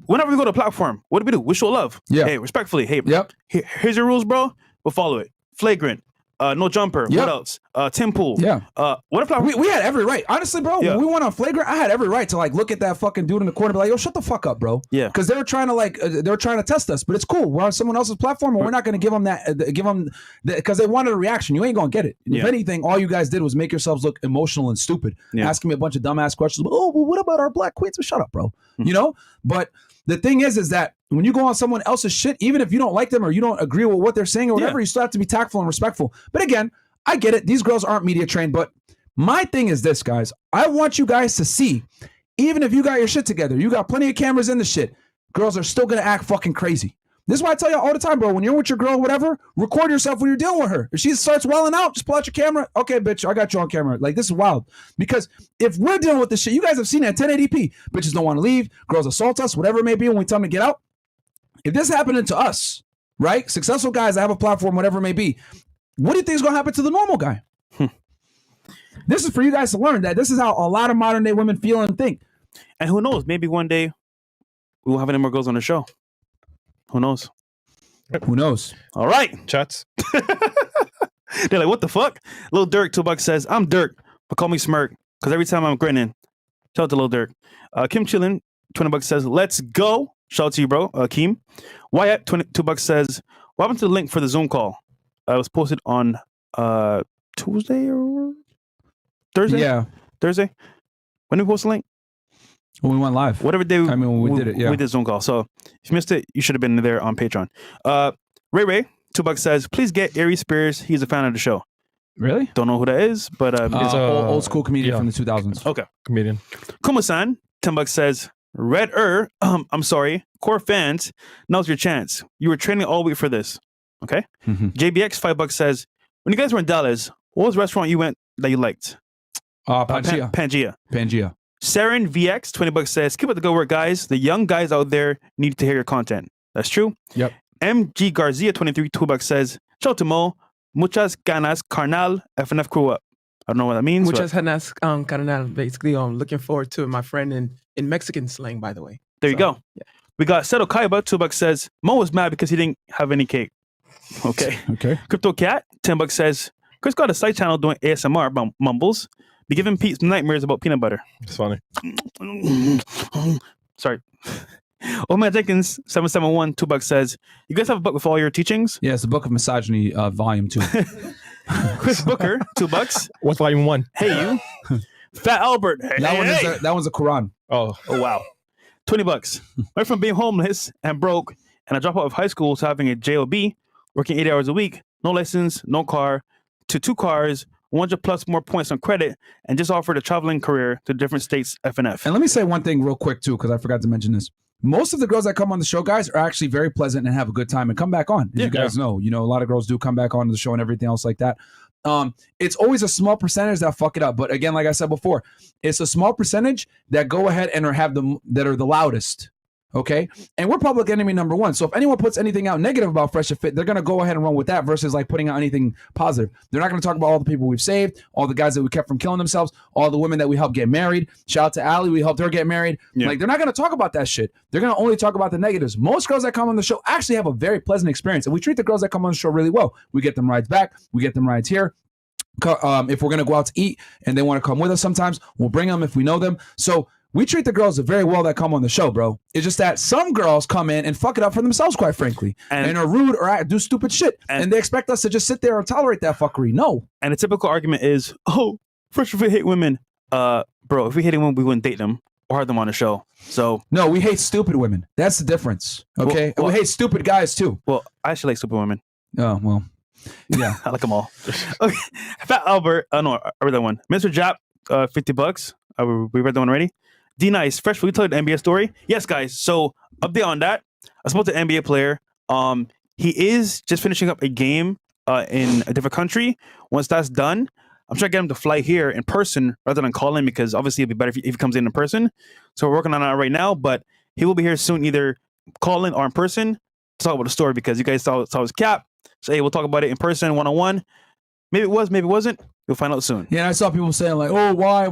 whenever we go to a platform, what do? We show love. Yeah. Hey, respectfully. Hey, here's your rules, bro. We'll follow it. Flagrant. No jumper. What else? Tim pool. Yeah. What if we had every right? Honestly, bro, when we went on flagrant, I had every right to like look at that fucking dude in the corner and be like, yo, shut the fuck up, bro. Yeah. Because they were trying to test us, but it's cool. We're on someone else's platform, and we're not going to give them because they wanted a reaction. You ain't gonna get it. If anything, all you guys did was make yourselves look emotional and stupid, asking me a bunch of dumbass questions. Oh, well, what about our black queens? Well, shut up, bro. You know. But the thing is that when you go on someone else's shit, even if you don't like them or you don't agree with what they're saying or whatever, you still have to be tactful and respectful. But again, I get it. These girls aren't media trained, but my thing is this, guys. I want you guys to see, even if you got your shit together, you got plenty of cameras in the shit, girls are still going to act fucking crazy. This is why I tell you all the time, bro, when you're with your girl, whatever, record yourself when you're dealing with her. If she starts welling out, just pull out your camera. Okay, bitch, I got you on camera. Like, this is wild. Because if we're dealing with this shit, you guys have seen it at 1080p. Bitches don't want to leave. Girls assault us, whatever it may be when we tell them to get out. If this happening to us, right? Successful guys that have a platform, whatever it may be, what do you think is going to happen to the normal guy? This is for you guys to learn that this is how a lot of modern day women feel and think. And who knows? Maybe one day we will have any more girls on the show. Who knows? Who knows? All right. Chats. They're like, what the fuck? Lil Dirk, $2 says, I'm Dirk, but call me Smirk, because every time I'm grinning. Shout out to Lil Dirk. Kim Chillin, $20 says, let's go. Shout out to you, bro. Keem. Wyatt, $22 says, what happened to the link for the Zoom call? It was posted on Tuesday or Thursday. Yeah, Thursday. When did we post the link? when we went live. Whatever day. I mean, when we did it. Yeah, we did Zoom call. So if you missed it, you should have been there on Patreon. Ray $2 says, please get Ari Spears. He's a fan of the show. Really? Don't know who that is, but it's an old school comedian from the 2000s. Okay. Comedian. Kuma-san, $10 says, I'm sorry, core fans, now's your chance. You were training all week for this. Okay. JBX $5 says, when you guys were in Dallas, what was the restaurant you went that you liked? Pangea. Pangea. Saren VX $20 says, keep up the good work, guys. The young guys out there need to hear your content. That's true. Yep. MG Garcia 23 $2 says, Ciao to Mo, muchas ganas, carnal, FNF crew up. I don't know what that means. Muchas ganas, carnal. Basically, looking forward to it, my friend, in Mexican slang, by the way. There you go. Yeah. We got Seto Kaiba, $2 says, Mo was mad because he didn't have any cake. Okay. Okay. Crypto Cat, $10 says, Chris got a side channel doing ASMR about mumbles. Be giving Pete some nightmares about peanut butter. It's funny. Sorry. Oh man, Jenkins 771 $2 says, you guys have a book with all your teachings? Yeah, it's the Book of Misogyny, Volume 2. Chris Booker, $2. What's volume 1? Hey you. Fat Albert. Hey, that one's a Quran. Oh wow. $20. Went from being homeless and broke and I dropped out of high school to having a job, working 8 hours a week, no license, no car, to 2 cars, 100 plus more points on credit, and just offered a traveling career to different states FNF. And let me say one thing real quick too, because I forgot to mention this. Most of the girls that come on the show, guys, are actually very pleasant and have a good time and come back on. As you guys know, a lot of girls do come back on the show and everything else like that. It's always a small percentage that fuck it up. But again, like I said before, it's a small percentage that go ahead and that are the loudest. Okay. And we're public enemy number 1. So if anyone puts anything out negative about FreshandFit, they're going to go ahead and run with that versus like putting out anything positive. They're not going to talk about all the people we've saved, all the guys that we kept from killing themselves, all the women that we helped get married. Shout out to Allie. We helped her get married. Yeah. Like, they're not going to talk about that shit. They're going to only talk about the negatives. Most girls that come on the show actually have a very pleasant experience. And we treat the girls that come on the show really well. We get them rides back. We get them rides here. If we're going to go out to eat and they want to come with us sometimes, we'll bring them if we know them. So we treat the girls very well that come on the show, bro. It's just that some girls come in and fuck it up for themselves, quite frankly, and are rude or do stupid shit. And they expect us to just sit there and tolerate that fuckery. No. And a typical argument is, oh, FreshandFit hate women. Bro, if we hated women, we wouldn't date them or have them on the show. So no, we hate stupid women. That's the difference. Okay. Well, and we hate stupid guys too. Well, I actually like stupid women. Oh, well. Yeah. I like them all. Okay. Fat Albert. No, I read that one. Minister Jap, $50. We read that one already. D Nice, fresh. Will you tell the NBA story? Yes, guys. So update on that. I spoke to an NBA player. He is just finishing up a game in a different country. Once that's done, I'm trying to get him to fly here in person rather than call in, because obviously it'd be better if he comes in person. So we're working on that right now, but he will be here soon, either call in or in person, to talk about the story, because you guys saw his cap. So hey, we'll talk about it in person, one-on-one. Maybe it was, maybe it wasn't. You'll find out soon. Yeah, and I saw people saying like, oh, why?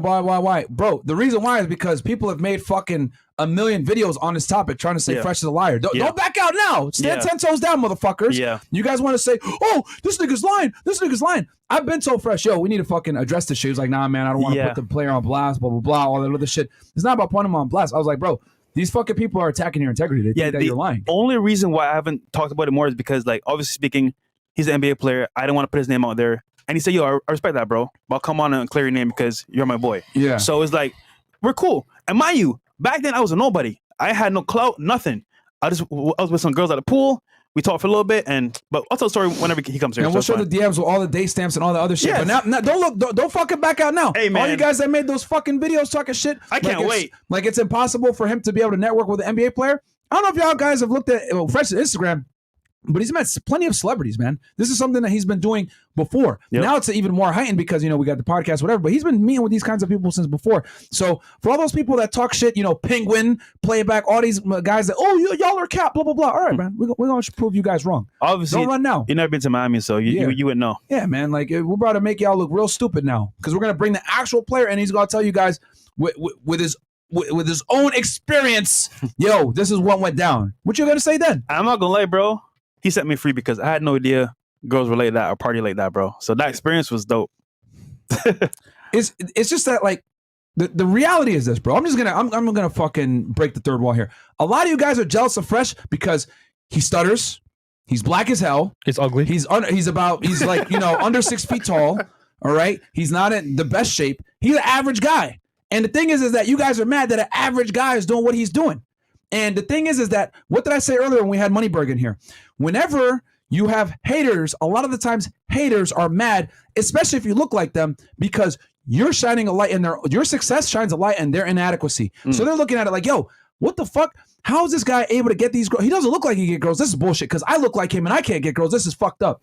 Bro, the reason why is because people have made fucking a million videos on this topic trying to say Fresh is a liar. Don't back out now. Stand 10 toes down, motherfuckers. Yeah. You guys want to say, oh, this nigga's lying. I've been told Fresh, yo, we need to fucking address this shit. He was like, nah, man, I don't want to put the player on blast, blah, blah, blah, all that other shit. It's not about putting him on blast. I was like, bro, these fucking people are attacking your integrity. They think that you're lying. The only reason why I haven't talked about it more is because, like, obviously speaking, he's an NBA player. I don't want to put his name out there. And he said, yo, I respect that, bro. But I'll come on and clear your name because you're my boy. Yeah. So it's like, we're cool. And mind you, back then I was a nobody. I had no clout, nothing. I was with some girls at the pool. We talked for a little bit, but I'll tell the story whenever he comes here. And we'll show the DMs with all the date stamps and all the other shit. Yes. But now don't fucking back out now. Hey, man. All you guys that made those fucking videos talking shit. I can't wait. Like it's impossible for him to be able to network with an NBA player. I don't know if y'all guys have looked at Fresh's Instagram, but he's met plenty of celebrities, man. This is something that he's been doing before. Yep. Now it's even more heightened because, we got the podcast, whatever, but he's been meeting with these kinds of people since before. So for all those people that talk shit, Penguin, Playback, all these guys that, y'all are cap, blah, blah, blah. All right, man, we're going to prove you guys wrong. Obviously, don't run now. You've never been to Miami, so you wouldn't know. Yeah, man, like we're about to make y'all look real stupid now because we're going to bring the actual player and he's going to tell you guys with his own experience, yo, this is what went down. What you going to say then? I'm not going to lie, bro. He set me free because I had no idea girls were like that or party like that, bro. So that experience was dope. It's just that, like, the reality is this, bro. I'm gonna fucking break the third wall here. A lot of you guys are jealous of Fresh because he stutters, he's black as hell, he's ugly, he's like under 6 feet tall. All right. He's not in the best shape. He's an average guy. And the thing is that you guys are mad that an average guy is doing what he's doing. And the thing is that, what did I say earlier when we had Moneyberg in here? Whenever you have haters, a lot of the times haters are mad, especially if you look like them, because you're shining a light in your success shines a light in their inadequacy. So they're looking at it like, yo, what the fuck? How is this guy able to get these girls? He doesn't look like he can get girls. This is bullshit because I look like him and I can't get girls. This is fucked up.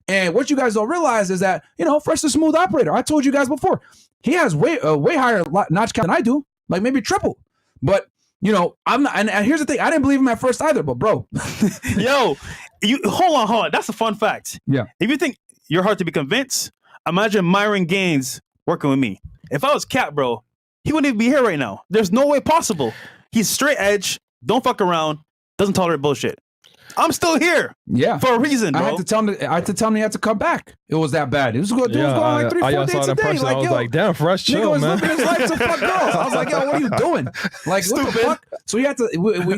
And what you guys don't realize is that, Fresh the Smooth Operator, I told you guys before, he has way higher notch count than I do, like maybe triple. But, I'm not, and here's the thing, I didn't believe him at first either, but bro. Yo, hold on. That's a fun fact. Yeah. If you think you're hard to be convinced, imagine Myron GOES working with me. If I was Cap, bro, he wouldn't even be here right now. There's no way possible. He's straight edge, don't fuck around, doesn't tolerate bullshit. I'm still here. Yeah. For a reason, bro. I had to tell him he had to come back. It was that bad. It was going like 3-4 dates a day. I was like, damn, Fresh, chill, man. Nigga was living his life to fuck girls. I was like, yo, what are you doing? Like, what the fuck? So he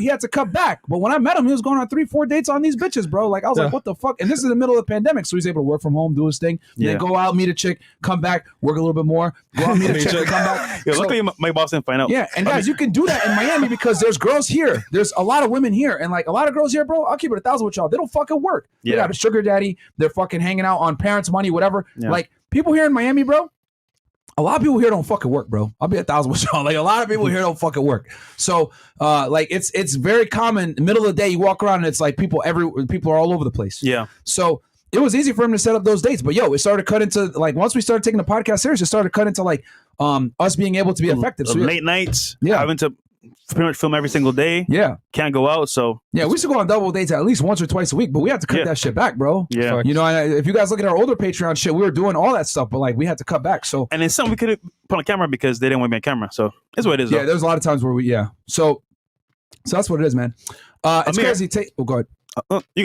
had to come back. But when I met him, he was going on 3-4 dates on these bitches, bro. Like, I was like, what the fuck? And this is the middle of the pandemic, so he's able to work from home, do his thing, then go out, meet a chick, come back, work a little bit more, go out, meet a chick, come back. Yo, luckily my boss didn't find out. Yeah, and guys, you can do that in Miami because there's girls here. There's a lot of women here, and like a lot of girls here, bro. I'll keep it 1,000 with y'all. They don't fucking work. They got a sugar daddy. They're fucking hanging out on parents' money, whatever. Yeah. Like people here in Miami, bro. A lot of people here don't fucking work, bro. I'll be 1,000 with y'all. Like a lot of people here don't fucking work. So, like it's very common. Middle of the day, you walk around and it's like people are all over the place. Yeah. So it was easy for him to set up those dates, but it started to cut into like once we started taking the podcast serious, it started to cut into like us being able to be effective. So late nights, having to pretty much film every single day. Yeah. Can't go out. So yeah, we used to go on double dates at least once or twice a week, but we had to cut that shit back, bro. Yeah. If you guys look at our older Patreon shit, we were doing all that stuff, but like we had to cut back. So and then some we could put on camera because they didn't want to be on camera. So it's what it is. Yeah, there's a lot of times where So that's what it is, man. It's crazy. Go ahead.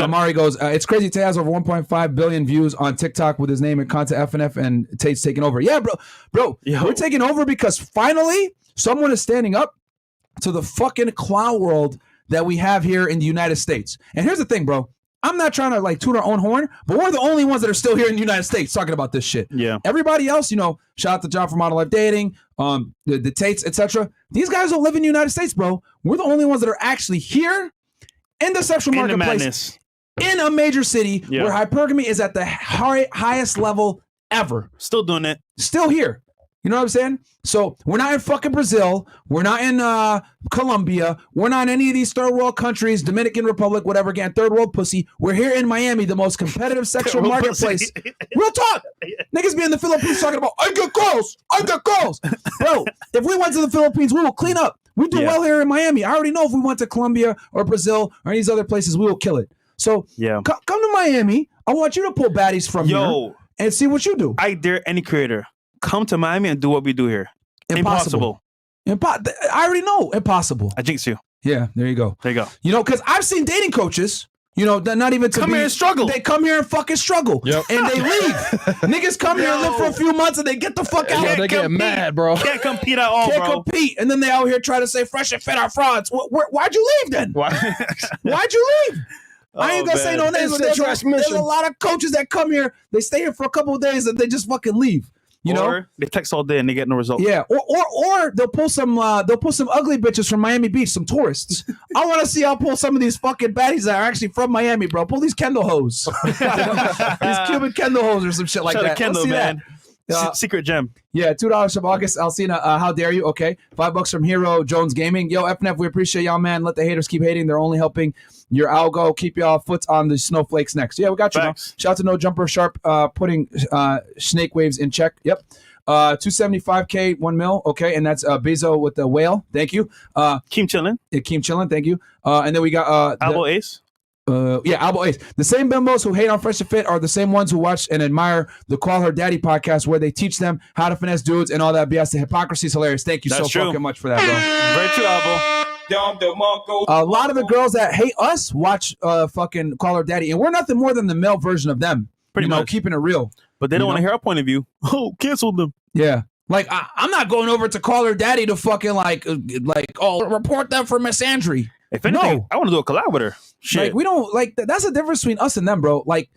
Amari goes, it's crazy. Tay has over 1.5 billion views on TikTok with his name and content FNF, and Tate's taking over. Yeah, bro, we're taking over because finally someone is standing up to the fucking clown world that we have here in the United States. And here's the thing, bro. I'm not trying to like toot our own horn, but we're the only ones that are still here in the United States talking about this shit. Yeah. Everybody else, shout out to John from Model Life Dating, the Tates, etc. These guys don't live in the United States, bro. We're the only ones that are actually here in the sexual marketplace in a major city where hypergamy is at the highest level ever. Still doing it. Still here. You know what I'm saying? So we're not in fucking Brazil. We're not in Colombia. We're not in any of these third world countries, Dominican Republic, whatever, again, third world pussy. We're here in Miami, the most competitive sexual marketplace. Real talk. Niggas be in the Philippines talking about, I get girls. Bro, if we went to the Philippines, we will clean up. We do well here in Miami. I already know if we went to Colombia or Brazil or any of these other places, we will kill it. So come to Miami. I want you to pull baddies from here and see what you do. I dare any creator. Come to Miami and do what we do here. Impossible. I already know. Impossible. I jinx you. Yeah, there you go. There you go. Because I've seen dating coaches, not even to come here and struggle. They come here and fucking struggle. Yep. And they leave. Niggas come here and live for a few months and they get the fuck out. They get mad, bro. Can't compete at all, Can't compete. And then they out here try to say FreshandFit are frauds. Why'd you leave then? Why'd you leave? I ain't gonna say no names, but there's a lot of coaches that come here, they stay here for a couple of days and they just fucking leave. Or they text all day and they get no result. Yeah, or they'll pull some ugly bitches from Miami Beach, some tourists. I want to see how pull some of these fucking baddies that are actually from Miami, bro. Pull these Kendall hoes, these Cuban Kendall hoes or some shit like that. Kendall, man. Secret gem. Yeah, $2 from August Alcina. How dare you? Okay, $5 from Hero Jones Gaming. Yo, FNF, we appreciate y'all, man. Let the haters keep hating. They're only helping your algo. Keep y'all foot on the snowflakes next. Yeah, we got you. Shout out to No Jumper Sharp putting snake waves in check. Yep. 275K 1 mil. Okay, and that's Bezo with the whale. Thank you. Keem chilling. Yeah, Keem chilling. Thank you. And then we got Albo Ace. Albo Ace. The same bimbos who hate on FreshandFit are the same ones who watch and admire the Call Her Daddy podcast where they teach them how to finesse dudes and all that BS. The hypocrisy is hilarious. Thank you fucking much for that, bro. Very true, Albo. A lot of the girls that hate us watch fucking Call Her Daddy, and we're nothing more than the male version of them. Pretty much. Keeping it real. But they don't want to hear our point of view. Oh, cancel them. Yeah. Like, I'm not going over to Call Her Daddy to fucking report them for misandry. If anything, I want to do a collab with her. Shit. Like, we don't, like, that's the difference between us and them, bro. Like,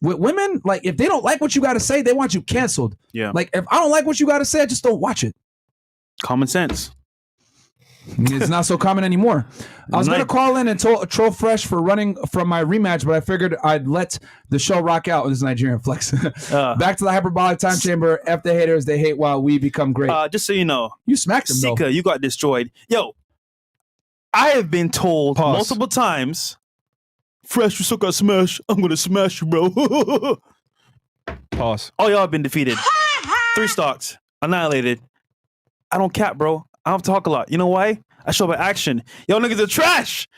With women, like if they don't like what you got to say, they want you canceled. Yeah. Like if I don't like what you got to say, I just don't watch it. Common sense. It's not so common anymore. I was going to call in and troll Fresh for running from my rematch, but I figured I'd let the show rock out with this Nigerian flex. Back to the hyperbolic time chamber. F the haters. They hate while we become great. Just so you know. You smacked them, Sika, you got destroyed. Yo, I have been told multiple times, Fresh, you still got smashed. I'm going to smash you, bro. Pause. All y'all have been defeated. 3 stocks. Annihilated. I don't cap, bro. I don't talk a lot. You know why? I show by action. Y'all niggas are trash.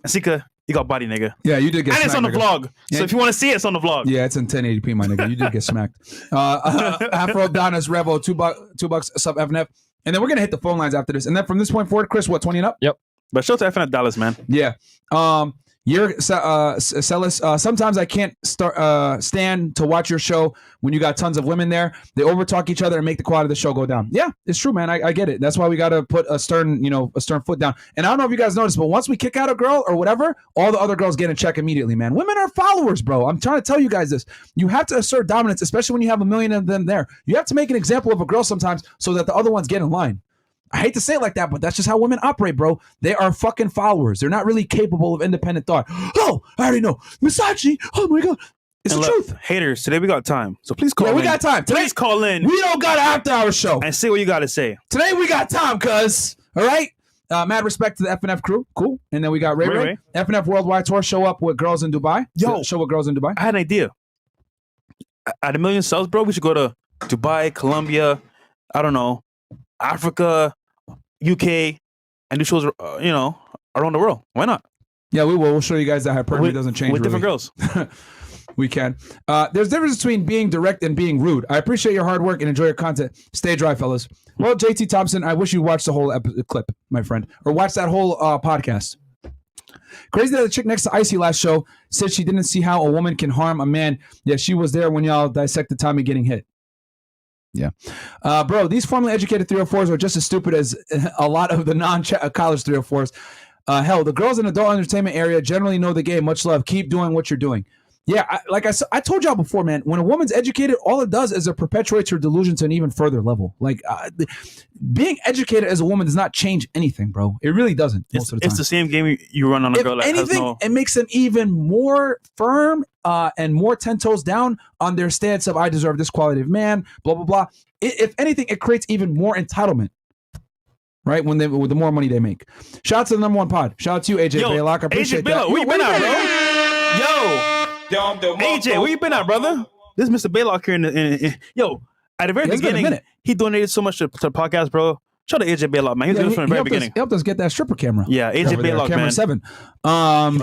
Sika, you got body, nigga. Yeah, you did get smacked. And it's on the vlog. Yeah. So if you want to see it, it's on the vlog. Yeah, it's in 1080p, my nigga. You did get smacked. Afro Donis Revo, $2 sub FNF. And then we're going to hit the phone lines after this. And then from this point forward, Chris, what, 20 and up? Yep. But show to FNF Dallas, man. Yeah. Celis, sometimes I can't stand to watch your show when you got tons of women there. They overtalk each other and make the quality of the show go down. Yeah, it's true, man. I get it. That's why we got to put a stern foot down. And I don't know if you guys noticed, but once we kick out a girl or whatever, all the other girls get in check immediately, man. Women are followers, bro. I'm trying to tell you guys this. You have to assert dominance, especially when you have a million of them there. You have to make an example of a girl sometimes so that the other ones get in line. I hate to say it like that, but that's just how women operate, bro. They are fucking followers. They're not really capable of independent thought. Oh, I already know. Misogyny. Oh my God. It's the truth. Haters, today we got time. So please call in. We got time. Please call in. We don't got an after-hour show. And say what you got to say. Today we got time, cuz. All right? Mad respect to the FNF crew. Cool. And then we got Ray. FNF Worldwide Tour. Show up with girls in Dubai. Show with girls in Dubai. I had an idea. At 1 million subs, bro, we should go to Dubai, Colombia, I don't know, Africa, UK, and do shows, around the world. Why not? Yeah, we will. We'll show you guys that hypertrophy doesn't change with different girls. We can. There's a difference between being direct and being rude. I appreciate your hard work and enjoy your content. Stay dry, fellas. Well, JT Thompson, I wish you watched the whole clip, my friend, or watch that whole podcast. Crazy that the chick next to Icy last show said she didn't see how a woman can harm a man. Yeah, she was there when y'all dissected Tommy getting hit. Yeah. Bro, these formally educated 304s are just as stupid as a lot of the non-college 304s. Hell, the girls in the adult entertainment area generally know the game. Much love. Keep doing what you're doing. Yeah, I told y'all before, man, when a woman's educated, all it does is it perpetuates her delusion to an even further level. Like, being educated as a woman does not change anything, bro. It really doesn't most of the time. It's the same game you run on a girl that has no... It makes them even more firm and more 10 toes down on their stance of I deserve this quality of man, blah, blah, blah. If anything, it creates even more entitlement. Right? With the more money they make. Shout out to the #1 pod. Shout out to you, AJ Baylock. I appreciate that. Where you been at, bro? Yo, AJ, where you been at, brother? This is Mr. Baylock here at the very beginning, he donated so much to the podcast, bro. Shout out to AJ Baylock, man. He was doing it from the very beginning. He helped us get that stripper camera. Yeah, AJ Baylock, camera man. 7.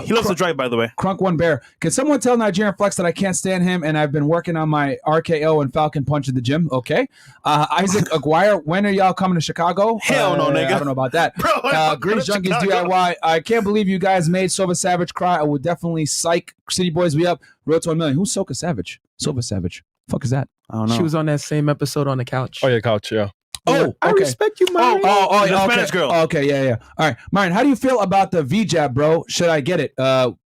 He loves to drive, by the way. Crunk One Bear. Can someone tell Nigerian Flex that I can't stand him and I've been working on my RKO and Falcon Punch at the gym? Okay. Isaac Aguirre, when are y'all coming to Chicago? Hell no, nigga. I don't know about that. Grease Junkies DIY. I can't believe you guys made Silva Savage cry. I would definitely psych City Boys be up. Road to 1 million. Who's Silva Savage? Silva Savage. Fuck is that? I don't know. She was on that same episode on the couch. Oh, yeah, couch, yeah. Oh, okay. I respect you, Myron. Oh, the okay. Spanish girl. Okay, yeah. All right, Myron, how do you feel about the V-jab, bro? Should I get it? No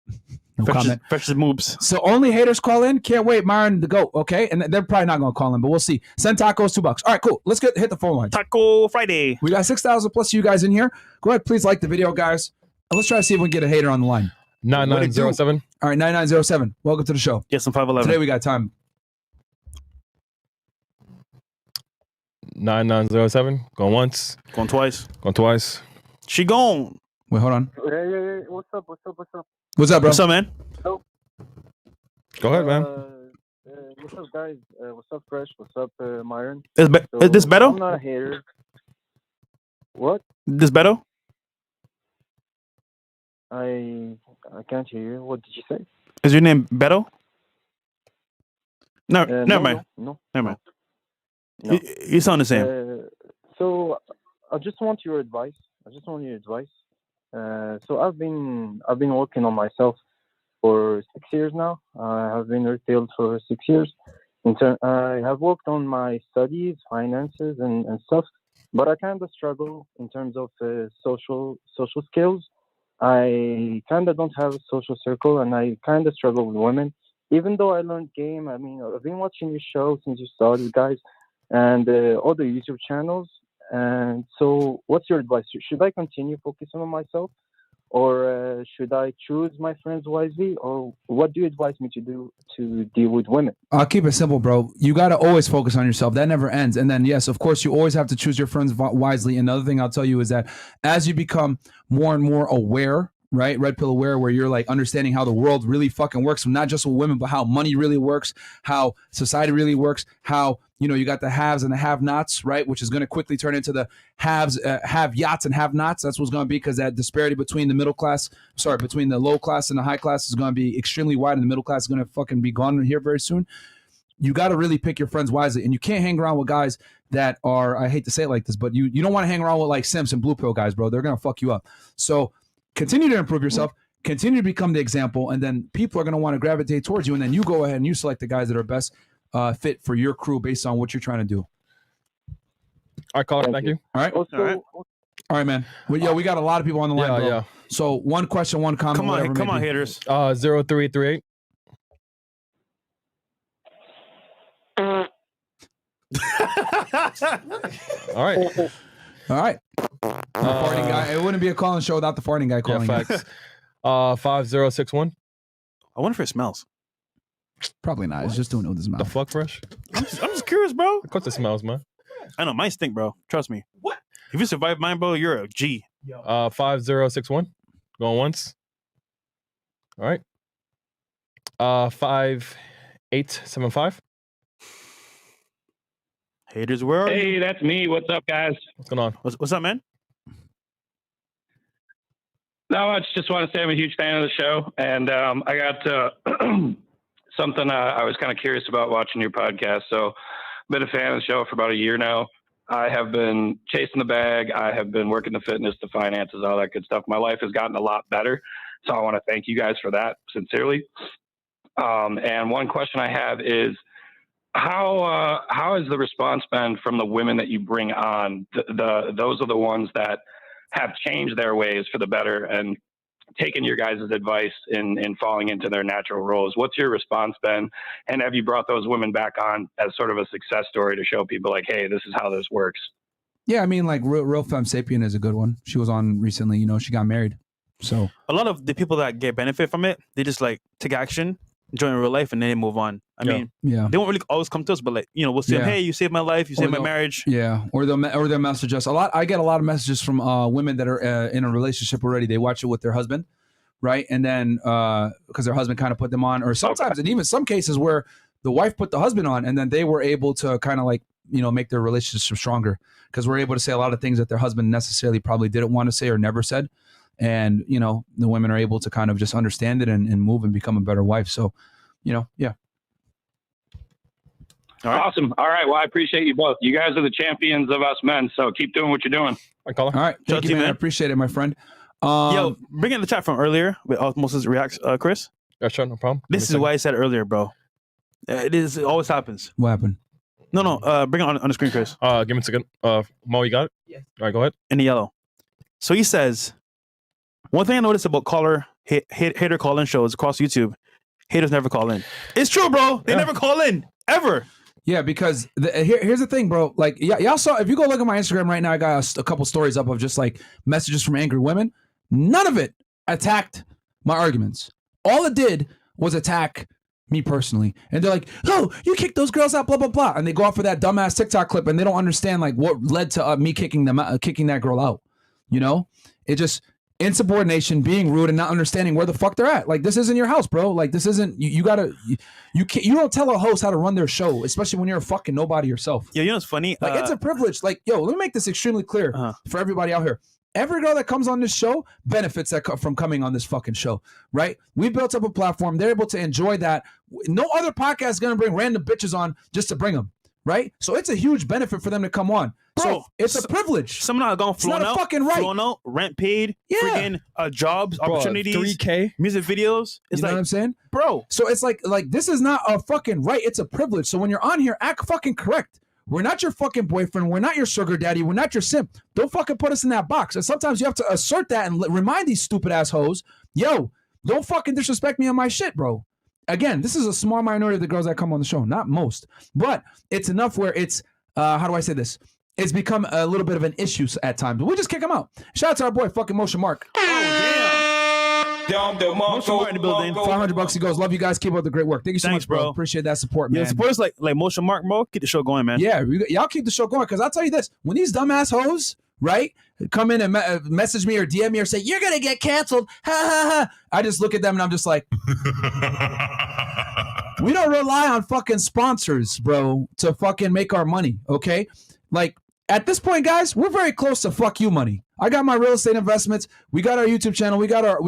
comment. Freshest moves. So only haters call in. Can't wait, Myron the GOAT. Okay, and they're probably not gonna call in, but we'll see. Send tacos $2. All right, cool. Let's hit the phone line. Taco Friday. We got 6,000 plus of you guys in here. Go ahead, please like the video, guys. Let's try to see if we can get a hater on the line. 9907. All right, 9907. Welcome to the show. Yes, I'm 5'11". Today we got time. 9907. Going once. Going twice. Going twice. She gone. Wait, hold on. Hey, what's up? What's up, bro? What's up, man? Hello. Go ahead, man. What's up, guys? What's up, Fresh? What's up, Myron? Is this Beto? I'm not a hater. What? This Beto? I can't hear you. What did you say? Is your name Beto? No, never mind. No. Never mind. No. You sound the same. So I just want your advice. So I've been working on myself for 6 years now. I have been retailed for 6 years. I have worked on my studies, finances, and stuff, but I kind of struggle in terms of social skills. I kind of don't have a social circle, and I kind of struggle with women even though I learned game, I mean, I've been watching your show since you started, guys, and all the YouTube channels. And so, what's your advice? Should I continue focusing on myself, or should I choose my friends wisely, or what do you advise me to do to deal with women? I'll keep it simple, bro. You got to always focus on yourself. That never ends. And then, yes, of course, you always have to choose your friends wisely. Another thing I'll tell you is that as you become more and more aware, right? Red pill aware, where you're like understanding how the world really fucking works, not just with women, but how money really works, how society really works, how, you know, you got the haves and the have-nots, right? Which is going to quickly turn into the haves, have yachts and have-nots. That's what's going to be, because that disparity between the middle class, between the low class and the high class is going to be extremely wide, and the middle class is going to fucking be gone here very soon. You got to really pick your friends wisely, and you can't hang around with guys that are, I hate to say it like this, but you don't want to hang around with like simps and blue pill guys, bro. They're going to fuck you up. So continue to improve yourself, continue to become the example, and then people are going to want to gravitate towards you, and then you go ahead and you select the guys that are best fit for your crew based on what you're trying to do. All right, caller, thank you. All right. Also, All right, man. We got a lot of people on the line, bro. Yeah. So one question, one comment. Come on, haters. 0338. All right. Farting guy. It wouldn't be a calling show without the farting guy calling. Yeah, facts. 5061. I wonder if it smells. Probably not. It's just doing it with his mouth. The fuck, Fresh? I'm just curious, bro. Of course it smells, man. I know mine stink, bro. Trust me. What? If you survive mine, bro, you're a G. 5061. Going once. All right. 5875. Haters, where are you? Hey, that's me. What's up, guys? What's going on? What's up, man? Not much. Just want to say I'm a huge fan of the show, and I got something I was kind of curious about watching your podcast. So, been a fan of the show for about a year now. I have been chasing the bag. I have been working the fitness, the finances, all that good stuff. My life has gotten a lot better, so I want to thank you guys for that sincerely. And one question I have is, how has the response been from the women that you bring on? Those are the ones that have changed their ways for the better and taken your guys' advice in falling into their natural roles. What's your response been? And have you brought those women back on as sort of a success story to show people like, hey, this is how this works? Yeah, I mean, like Real Femme Sapien is a good one. She was on recently, you know, she got married. So a lot of the people that get benefit from it, they just like take action, enjoy real life, and then they move on. I mean, they won't really always come to us, but like, you know, we'll say, hey, you saved my life, you saved my marriage. Yeah, or they'll message us a lot. I get a lot of messages from women that are in a relationship already. They watch it with their husband, right? And then because their husband kind of put them on, or sometimes, and even some cases where the wife put the husband on, and then they were able to kind of like, you know, make their relationship stronger because we're able to say a lot of things that their husband necessarily probably didn't want to say or never said. And, you know, the women are able to kind of just understand it and move and become a better wife. So, you know, yeah. All right. Awesome. All right. Well, I appreciate you both. You guys are the champions of us men. So keep doing what you're doing. All right. Thank you, man. I appreciate it, my friend. Yo, bring in the chat from earlier with Osmosis Reacts, Chris. Yeah, sure. No problem. This is why I said earlier, bro. It always happens. What happened? No. Bring it on the screen, Chris. Give me a second. Mo, you got it? Yes. All right, go ahead. In the yellow. So he says, one thing I noticed about hater call-in shows across YouTube, haters never call in. It's true, bro. They never call in, ever. Yeah, because here's the thing, bro. Like, y'all saw, if you go look at my Instagram right now, I got a couple stories up of just like messages from angry women. None of it attacked my arguments. All it did was attack me personally. And they're like, oh, you kicked those girls out, blah, blah, blah. And they go off for that dumbass TikTok clip and they don't understand like what led to me kicking that girl out. You know, it just insubordination, being rude, and not understanding where the fuck they're at. Like, this isn't your house, bro. Like, this isn't, you don't tell a host how to run their show, especially when you're a fucking nobody yourself. Yeah, you know what's funny? Like, it's a privilege. Like, yo, let me make this extremely clear for everybody out here. Every girl that comes on this show benefits from coming on this fucking show, right? We built up a platform. They're able to enjoy that. No other podcast is going to bring random bitches on just to bring them, right? So it's a huge benefit for them to come on. Bro, so it's a privilege. Some not going flown out. Fucking right. Flown out, rent paid, freaking jobs, bro, opportunities, 3K, music videos. It's you know like, what I'm saying, bro. So it's like this is not a fucking right. It's a privilege. So when you're on here, act fucking correct. We're not your fucking boyfriend. We're not your sugar daddy. We're not your simp. Don't fucking put us in that box. And sometimes you have to assert that and remind these stupid assholes, yo, don't fucking disrespect me on my shit, bro. again, this is a small minority of the girls that come on the show, not most, but it's enough where it's, how do I say this? It's become a little bit of an issue at times. But we just kick him out. Shout out to our boy, fucking Motion Mark. Motion Mark in the building. $500 he goes. Love you guys. Keep up the great work. Thank you so much, bro. Appreciate that support, man. Yeah, support us like Motion Mark, bro. Keep the show going, man. Yeah, y'all keep the show going, because I'll tell you this. When these dumbass hoes, right, come in and message me or DM me or say, you're going to get canceled, ha, ha, ha. I just look at them and I'm just like, we don't rely on fucking sponsors, bro, to fucking make our money, okay? Like, at this point, guys, we're very close to fuck you money. I got my real estate investments. We got our YouTube channel. We got our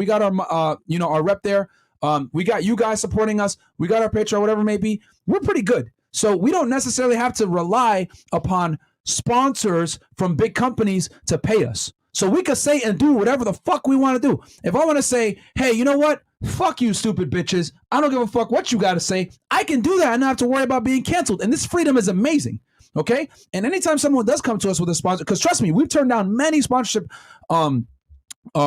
you know, our rep there. We got you guys supporting us. We got our Patreon, whatever it may be. We're pretty good. So we don't necessarily have to rely upon sponsors from big companies to pay us. So we could say and do whatever the fuck we want to do. If I want to say, hey, you know what? Fuck you, stupid bitches. I don't give a fuck what you got to say. I can do that and not have to worry about being canceled. And this freedom is amazing. Okay? And anytime someone does come to us with a sponsor, because trust me, we've turned down many sponsorship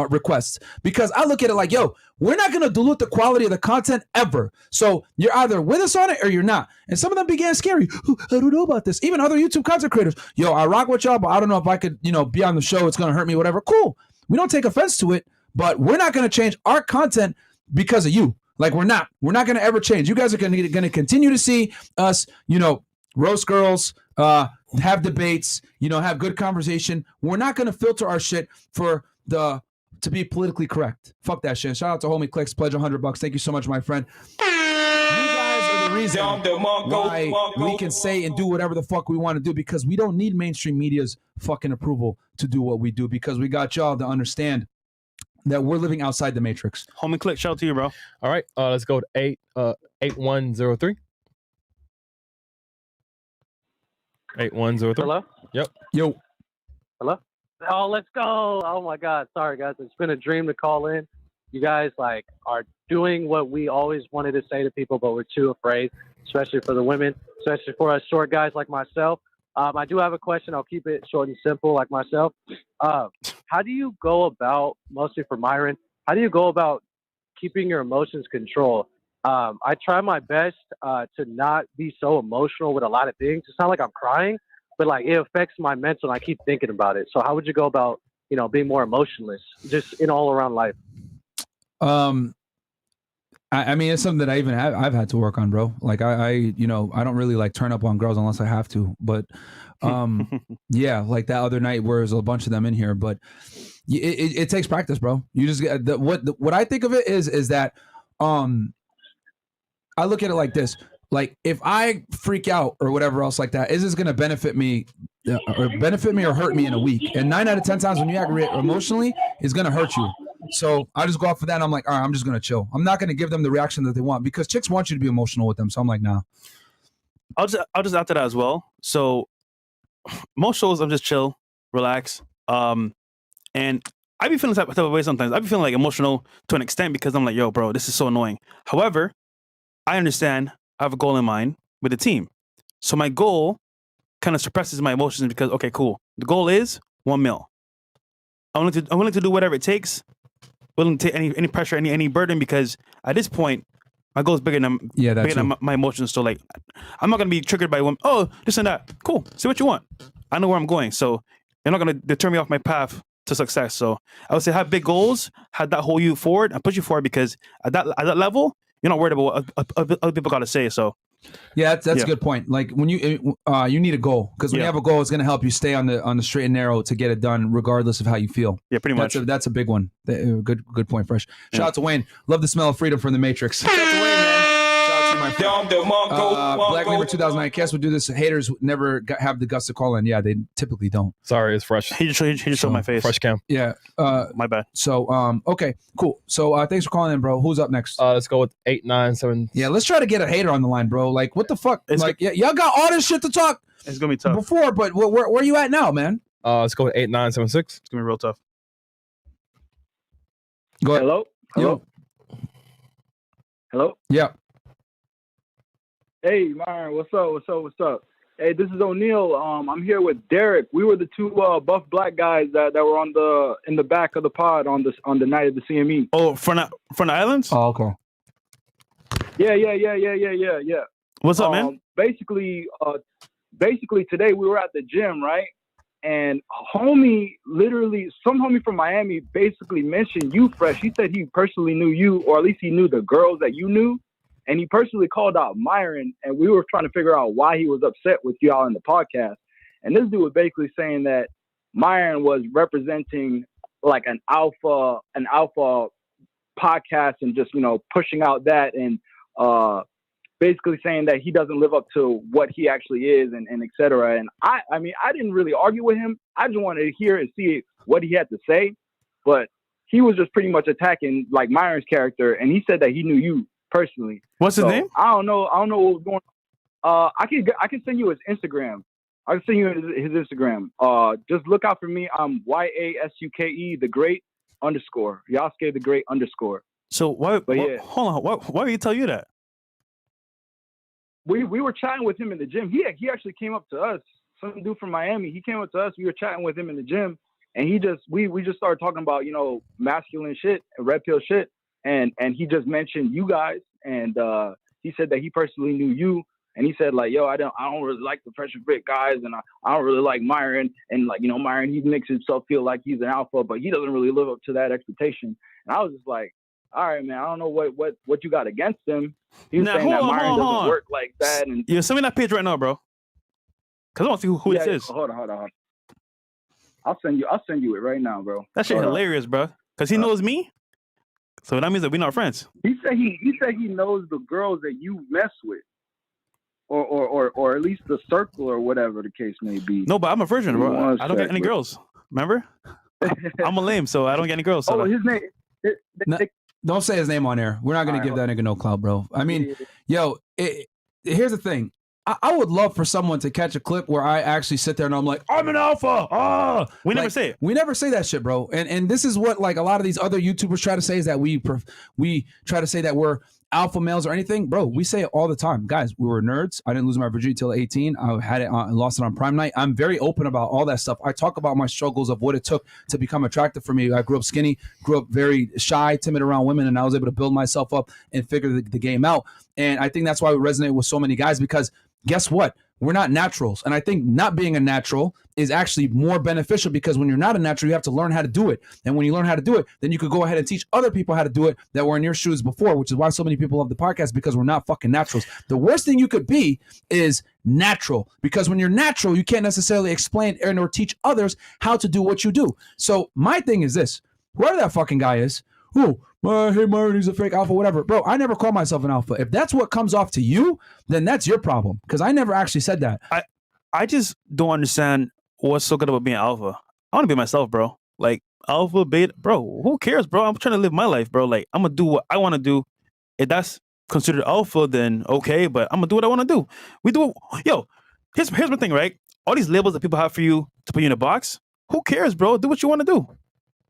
requests, because I look at it like, yo, we're not going to dilute the quality of the content ever. So you're either with us on it or you're not. And some of them began scary. I don't know about this. Even other YouTube content creators. Yo, I rock with y'all, but I don't know if I could, you know, be on the show. It's going to hurt me, whatever. Cool. We don't take offense to it, but we're not going to change our content because of you. Like, we're not going to ever change. You guys are going to continue to see us, you know, roast girls, have debates, you know, have good conversation. We're not going to filter our shit to be politically correct. Fuck that shit. Shout out to Homie Clicks, pledge $100. Thank you so much, my friend. You guys are the reason why we can say and do whatever the fuck we want to do, because we don't need mainstream media's fucking approval to do what we do, because we got y'all to understand that we're living outside the matrix. Homie Click, shout out to you, bro. All right, let's go to 8103. 8103. Hello? Yep. Yo. Hello? Oh, let's go. Oh my God. Sorry guys. It's been a dream to call in. You guys like are doing what we always wanted to say to people, but we're too afraid, especially for the women, especially for us short guys like myself. I do have a question. I'll keep it short and simple like myself. How do you go about, mostly for Myron, how do you go about keeping your emotions control? I try my best to not be so emotional with a lot of things. It's not like I'm crying, but like it affects my mental and I keep thinking about it. So how would you go about, you know, being more emotionless just in all around life? I mean, it's something that I've had to work on, bro. Like you know, I don't really like turn up on girls unless I have to, but yeah, like that other night where there's a bunch of them in here, but it takes practice, bro. You just what I think of it is that I look at it like this. Like, if I freak out or whatever else like that, is this going to benefit me or hurt me in a week? And 9 out of 10 times when you act emotionally, it's going to hurt you. So I just go off of that and I'm like, all right, I'm just going to chill. I'm not going to give them the reaction that they want, because chicks want you to be emotional with them. So I'm like, nah. I'll just add to that as well. So most shows, I'm just chill, relax. And I be feeling type of way sometimes. I be feeling like emotional to an extent, because I'm like, yo, bro, this is so annoying. However, I understand I have a goal in mind with the team. So my goal kind of suppresses my emotions, because, okay, cool. The goal is 1 mil. I'm willing to do whatever it takes, willing to take any pressure, any burden, because at this point, my goal is bigger than my emotions. So like, I'm not going to be triggered by one, oh, this and that. Cool. See what you want. I know where I'm going. So you're not going to deter me off my path to success. So I would say have big goals, have that hold you forward and push you forward, because at that level, you're not worried about what other people got to say. So, yeah, that's a good point. Like, when you need a goal, because when you have a goal, it's going to help you stay on the straight and narrow to get it done, regardless of how you feel. Yeah, pretty much. That's a big one. Good point, Fresh. Shout out to Wayne. Love the smell of freedom from the Matrix. Shout out to Wayne, man. Shout out to my friend. Black Labor 2009. Cass would do this. Haters never have the guts to call in. Yeah, they typically don't. Sorry, it's Fresh. He just showed my face. Fresh cam. Yeah. My bad. So, okay, cool. So, thanks for calling in, bro. Who's up next? Let's go with 897. Yeah, let's try to get a hater on the line, bro. Like, what the fuck? Y'all got all this shit to talk. It's gonna be tough before, but where you at now, man? Let's go with 8976. It's gonna be real tough. Go ahead. Hello. Yeah. Hey, Myron, what's up? Hey, this is O'Neal. I'm here with Derek. We were the two buff black guys that were in the back of the pod on the night of the CME. Oh, from the islands? Oh, okay. Yeah. What's up, man? Basically today we were at the gym, right? And some homie from Miami basically mentioned you, Fresh. He said he personally knew you, or at least he knew the girls that you knew. And he personally called out Myron, and we were trying to figure out why he was upset with y'all in the podcast. And this dude was basically saying that Myron was representing like an alpha podcast and just, pushing out that and basically saying that he doesn't live up to what he actually is and et cetera. And I didn't really argue with him. I just wanted to hear and see what he had to say. But he was just pretty much attacking like Myron's character, and he said that he knew you personally. What's his name? I don't know what was going on. I can send you his Instagram. I can send you his Instagram. Just look out for me. I'm YASUKE the Great _ Yasuke the Great _ So why? Hold on. Why would he tell you that? We were chatting with him in the gym. He actually came up to us. Some dude from Miami. He came up to us. We were chatting with him in the gym, and we just started talking about masculine shit and red pill shit. And he just mentioned you guys, and he said that he personally knew you, and he said like, yo, I don't really like the FreshandFit guys, and I don't really like Myron, and like Myron, he makes himself feel like he's an alpha, but he doesn't really live up to that expectation. And I was just like, all right, man, I don't know what you got against him. He was saying that Myron doesn't work like that, and send me that page right now, bro, because I want to see who this is. Hold on. I'll send you it right now, bro. That shit hilarious, bro, because he knows me. So that means that we're not friends. He said he knows the girls that you mess with, or at least the circle or whatever the case may be. No, but I'm a virgin, bro. I don't get any girls. Remember, I'm a lame, so I don't get any girls. So his name. Don't say his name on air. We're not gonna give that nigga no clout, bro. I mean, here's the thing. I would love for someone to catch a clip where I actually sit there and I'm like, I'm an alpha. We never say it. We never say that shit, bro. And this is what like a lot of these other YouTubers try to say, is that we try to say that we're alpha males or anything. Bro, we say it all the time. Guys, we were nerds. I didn't lose my virginity till 18. I had it lost it on prime night. I'm very open about all that stuff. I talk about my struggles of what it took to become attractive for me. I grew up skinny, grew up very shy, timid around women, and I was able to build myself up and figure the game out. And I think that's why we resonate with so many guys, because guess what? We're not naturals. And I think not being a natural is actually more beneficial, because when you're not a natural, you have to learn how to do it. And when you learn how to do it, then you could go ahead and teach other people how to do it that were in your shoes before, which is why so many people love the podcast, because we're not fucking naturals. The worst thing you could be is natural, because when you're natural, you can't necessarily explain or teach others how to do what you do. So my thing is this: whoever that fucking guy is, hey, Myron, he's a fake alpha, whatever. Bro, I never call myself an alpha. If that's what comes off to you, then that's your problem, because I never actually said that. I just don't understand what's so good about being alpha. I want to be myself, bro. Like, alpha, beta, bro, who cares, bro? I'm trying to live my life, bro. Like, I'm going to do what I want to do. If that's considered alpha, then okay, but I'm going to do what I want to do. We do it. Yo, here's my thing, right? All these labels that people have for you to put you in a box, who cares, bro? Do what you want to do.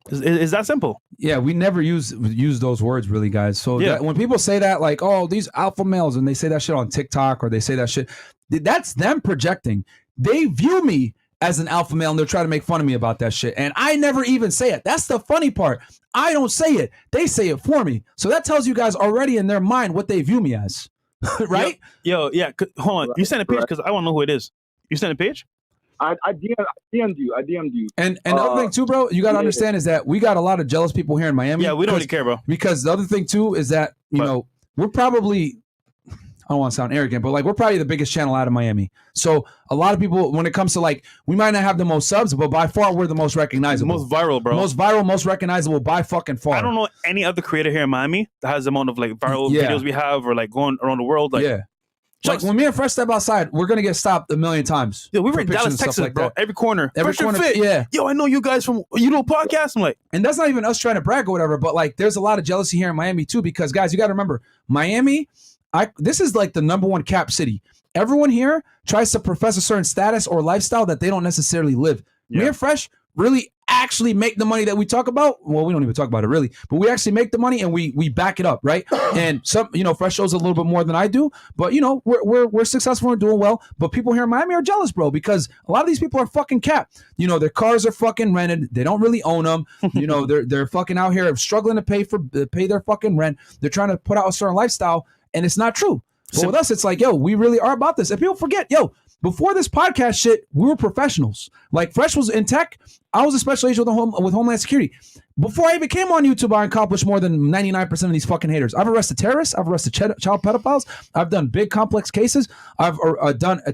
Is that simple? Yeah, we never use those words, really, guys. So when people say that, like, oh, these alpha males, and they say that shit on TikTok, or they say that shit, that's them projecting. They view me as an alpha male, and they're trying to make fun of me about that shit. And I never even say it. That's the funny part. I don't say it. They say it for me. So that tells you guys already in their mind what they view me as, right? Hold on. You send a page because I want to know who it is. You send a page? I DM'd you. And the other thing too, bro, you got to understand is that we got a lot of jealous people here in Miami. Yeah, we don't really care, bro. Because the other thing too is that, you know, we're probably, I don't want to sound arrogant, but like we're probably the biggest channel out of Miami. So a lot of people, when it comes to like, we might not have the most subs, but by far we're the most recognizable. The most viral, bro. Most viral, most recognizable by fucking far. I don't know any other creator here in Miami that has the amount of like viral videos we have, or like going around the world. Like, like when me and Fresh step outside, we're gonna get stopped a million times. Yeah, we were in Dallas, Texas, like bro. Every corner. Yeah. Yo, I know you guys from podcast. I'm like, and that's not even us trying to brag or whatever, but like there's a lot of jealousy here in Miami too, because guys, you got to remember, Miami, this is like the #1 cap city. Everyone here tries to profess a certain status or lifestyle that they don't necessarily live. Me and Fresh really actually make the money that we talk about. Well, we don't even talk about it really, but we actually make the money and we back it up, right? And some, you know, Fresh shows a little bit more than I do, but you know, we're successful and doing well. But people here in Miami are jealous, bro, because a lot of these people are fucking capped. You know, their cars are fucking rented. They don't really own them. You know, they're fucking out here struggling to pay their fucking rent. They're trying to put out a certain lifestyle, and it's not true. But with us, it's like, yo, we really are about this. And people forget, yo, before this podcast shit, we were professionals. Like Fresh was in tech. I was a special agent with Homeland Security. Before I even came on YouTube, I accomplished more than 99% of these fucking haters. I've arrested terrorists. I've arrested child pedophiles. I've done big complex cases. I've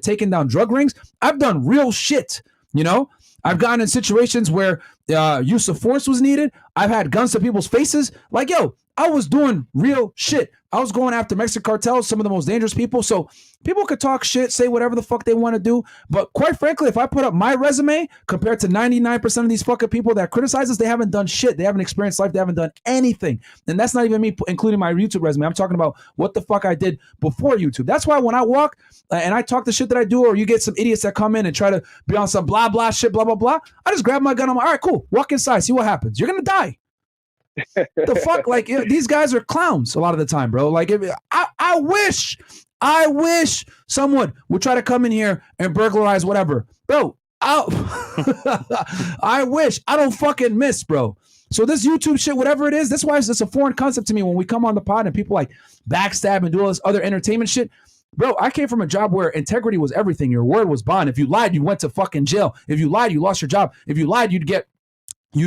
taken down drug rings. I've done real shit, you know? I've gotten in situations where use of force was needed. I've had guns to people's faces. Like, yo, I was doing real shit. I was going after Mexican cartels, some of the most dangerous people. So people could talk shit, say whatever the fuck they want to do. But quite frankly, if I put up my resume compared to 99% of these fucking people that criticize us, they haven't done shit. They haven't experienced life. They haven't done anything. And that's not even me including my YouTube resume. I'm talking about what the fuck I did before YouTube. That's why when I walk and I talk the shit that I do, or you get some idiots that come in and try to be on some blah, blah shit, blah, blah, blah. I just grab my gun. I'm like, all right, cool. Walk inside. See what happens. You're going to die. The fuck, like these guys are clowns a lot of the time, bro. Like, I wish someone would try to come in here and burglarize whatever, bro. I wish. I don't fucking miss, bro. So this YouTube shit, whatever it is, that's why it's a foreign concept to me when we come on the pod and people like backstab and do all this other entertainment shit. Bro, I came from a job where integrity was everything. Your word was bond. If you lied, you went to fucking jail. If you lied, you lost your job. If you lied, you'd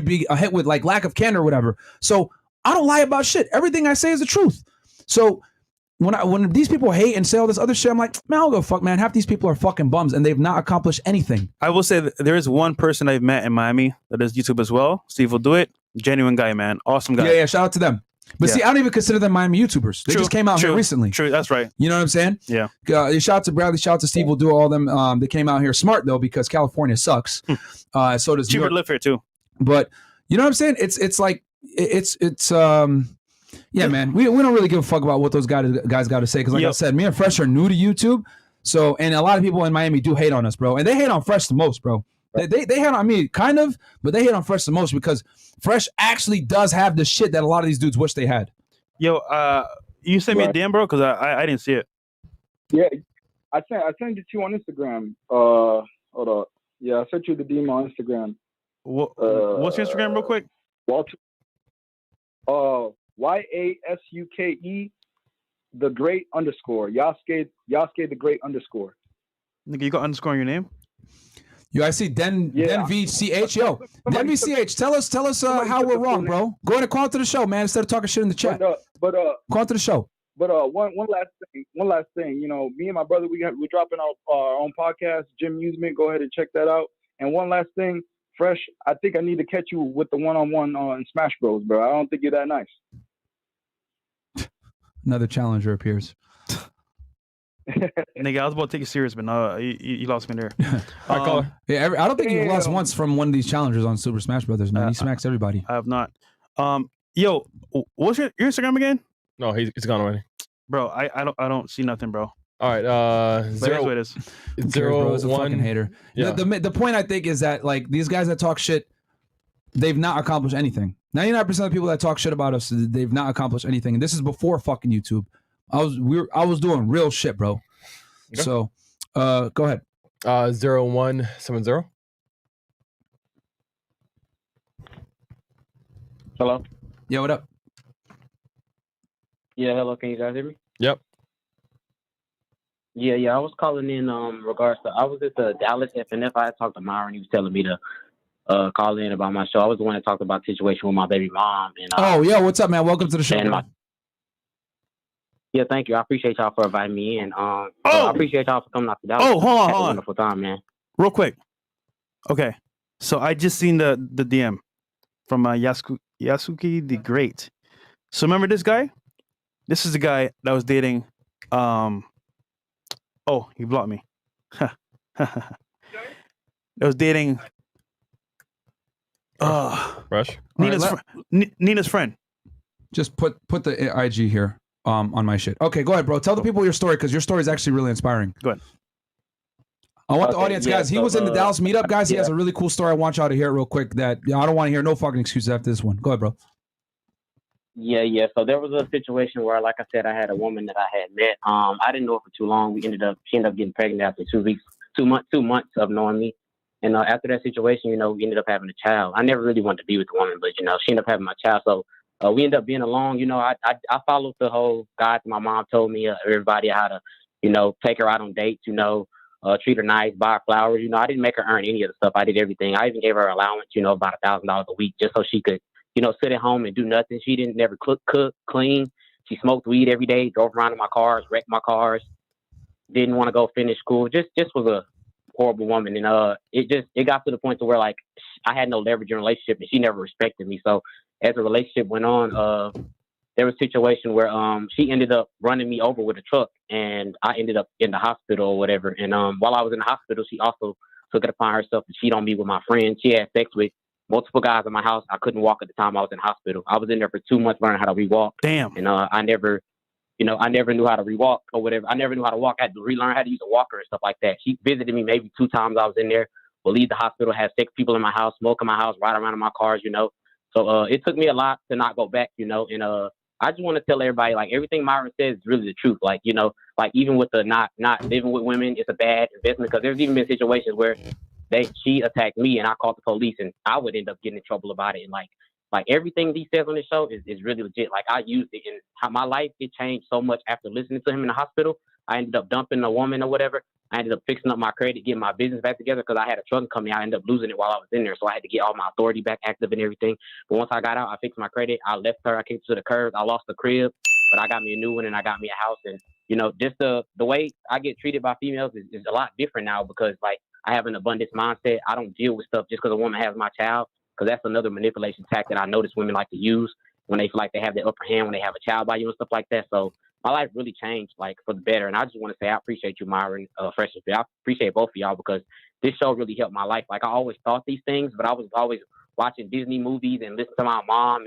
be hit with like lack of candor or whatever. So I don't lie about shit. Everything I say is the truth. So when these people hate and say all this other shit, I'm like, man, I'll go fuck, man. Half these people are fucking bums and they've not accomplished anything. I will say that there is one person I've met in Miami that does YouTube as well. Steve will do it. Genuine guy, man. Awesome guy. Yeah, shout out to them. But see, I don't even consider them Miami YouTubers. They just came out here recently. True, that's right. You know what I'm saying? Yeah. Shout out to Bradley. Shout out to Steve. We'll do all them. They came out here smart though because California sucks. So does cheaper to live here too. But you know what I'm saying? It's like yeah, man. We don't really give a fuck about what those guys got to say because like I said, me and Fresh are new to YouTube. So and a lot of people in Miami do hate on us, bro. And they hate on Fresh the most, bro. They hate on me kind of, but they hate on Fresh the most because Fresh actually does have the shit that a lot of these dudes wish they had. Yo, you sent me a DM, bro, because I didn't see it. Yeah, I sent it to you on Instagram. Hold up. Yeah, I sent you the DM on Instagram. What's your Instagram, real quick? Walter. YASUKE the great underscore. Yasuke the great underscore. Nigga, you got underscore on your name? Yo, I see Den VCH. Yo, Den VCH, tell us how we're wrong, bro. Go ahead and call into the show, man, instead of talking shit in the chat. Call into the show. But one last thing. You know, me and my brother, we're dropping our own podcast, Gym Amusement. Go ahead and check that out. And one last thing, Fresh, I think I need to catch you with the one-on-one on Smash Bros, bro. I don't think you're that nice. Another challenger appears. Nigga, I was about to take you serious, but no, you lost me there. I don't think you lost once from one of these challengers on Super Smash Brothers, man. He smacks everybody. I have not. Yo, what's your Instagram again? No, he's gone already. Bro, I don't see nothing, bro. All right, zero. It is. Bro is a fucking hater. Yeah. The point I think is that like these guys that talk shit, they've not accomplished anything. 99% of the people that talk shit about us, they've not accomplished anything. And this is before fucking YouTube. I was doing real shit, bro. Okay. So, go ahead. 0170. Hello. Yeah, what up? Yeah, hello. Can you guys hear me? Yep. Yeah. I was calling in regards to I was at the Dallas FNF. I talked to Myron. He was telling me to call in about my show. I was the one that talked about the situation with my baby mom. And what's up, man? Welcome to the show. Yeah, thank you. I appreciate y'all for inviting me in. I appreciate y'all for coming out to Dallas. Oh, hold on. Wonderful time, man. Real quick. Okay. So I just seen the DM from Yasuke the Great. So remember this guy? This is the guy that was dating. Oh, he blocked me. That was dating. Rush. Nina's friend. Just put the IG here. On my shit. Okay, go ahead, bro. Tell the people your story because your story is actually really inspiring. Go ahead. I want the audience, guys. He was in the Dallas meetup, guys. He has a really cool story. I want y'all to hear it real quick. That I don't want to hear no fucking excuses after this one. Go ahead, bro. Yeah. So there was a situation where, like I said, I had a woman that I had met. I didn't know her for too long. She ended up getting pregnant after 2 months of knowing me. And after that situation, we ended up having a child. I never really wanted to be with the woman, but she ended up having my child. So we ended up being alone. You know, I followed the whole guides my mom told me, everybody how to, you know, take her out on dates, you know, treat her nice, buy her flowers. You know, I didn't make her earn any of the stuff. I did everything. I even gave her allowance, you know, about $1,000 a week just so she could, you know, sit at home and do nothing. She didn't never cook, clean. She smoked weed every day, drove around in my cars, wrecked my cars, didn't want to go finish school. Just was a horrible woman. And it got to the point to where, like, I had no leverage in a relationship and she never respected me. So as the relationship went on, there was a situation where she ended up running me over with a truck and I ended up in the hospital or whatever. And while I was in the hospital, she also took it upon herself to cheat on me with my friend. She had sex with multiple guys in my house. I couldn't walk at the time I was in hospital. I was in there for 2 months learning how to rewalk. Damn. And I never knew how to rewalk or whatever. I never knew how to walk. I had to relearn how to use a walker and stuff like that. She visited me maybe 2 times I was in there. We'll leave the hospital, have 6 people in my house, smoke in my house, ride around in my cars, you know. So it took me a lot to not go back, you know. And I just want to tell everybody, like, everything Myron says is really the truth. Like, you know, like even with the not living with women, it's a bad investment because there's even been situations where she attacked me and I called the police and I would end up getting in trouble about it. And like everything he says on this show is really legit. Like I used it and how my life, it changed so much after listening to him in the hospital. I ended up dumping a woman or whatever. I ended up fixing up my credit, getting my business back together because I had a trucking company. I ended up losing it while I was in there. So I had to get all my authority back active and everything. But once I got out, I fixed my credit. I left her. I came to the curb. I lost the crib, but I got me a new one and I got me a house. And, you know, just the way I get treated by females is a lot different now because, like, I have an abundance mindset. I don't deal with stuff just because a woman has my child because that's another manipulation tactic I notice women like to use when they feel like they have the upper hand when they have a child by you and stuff like that. So my life really changed, like, for the better. And I just want to say I appreciate you, Myron, FreshandFit. I appreciate both of y'all because this show really helped my life. Like, I always thought these things, but I was always watching Disney movies and listening to my mom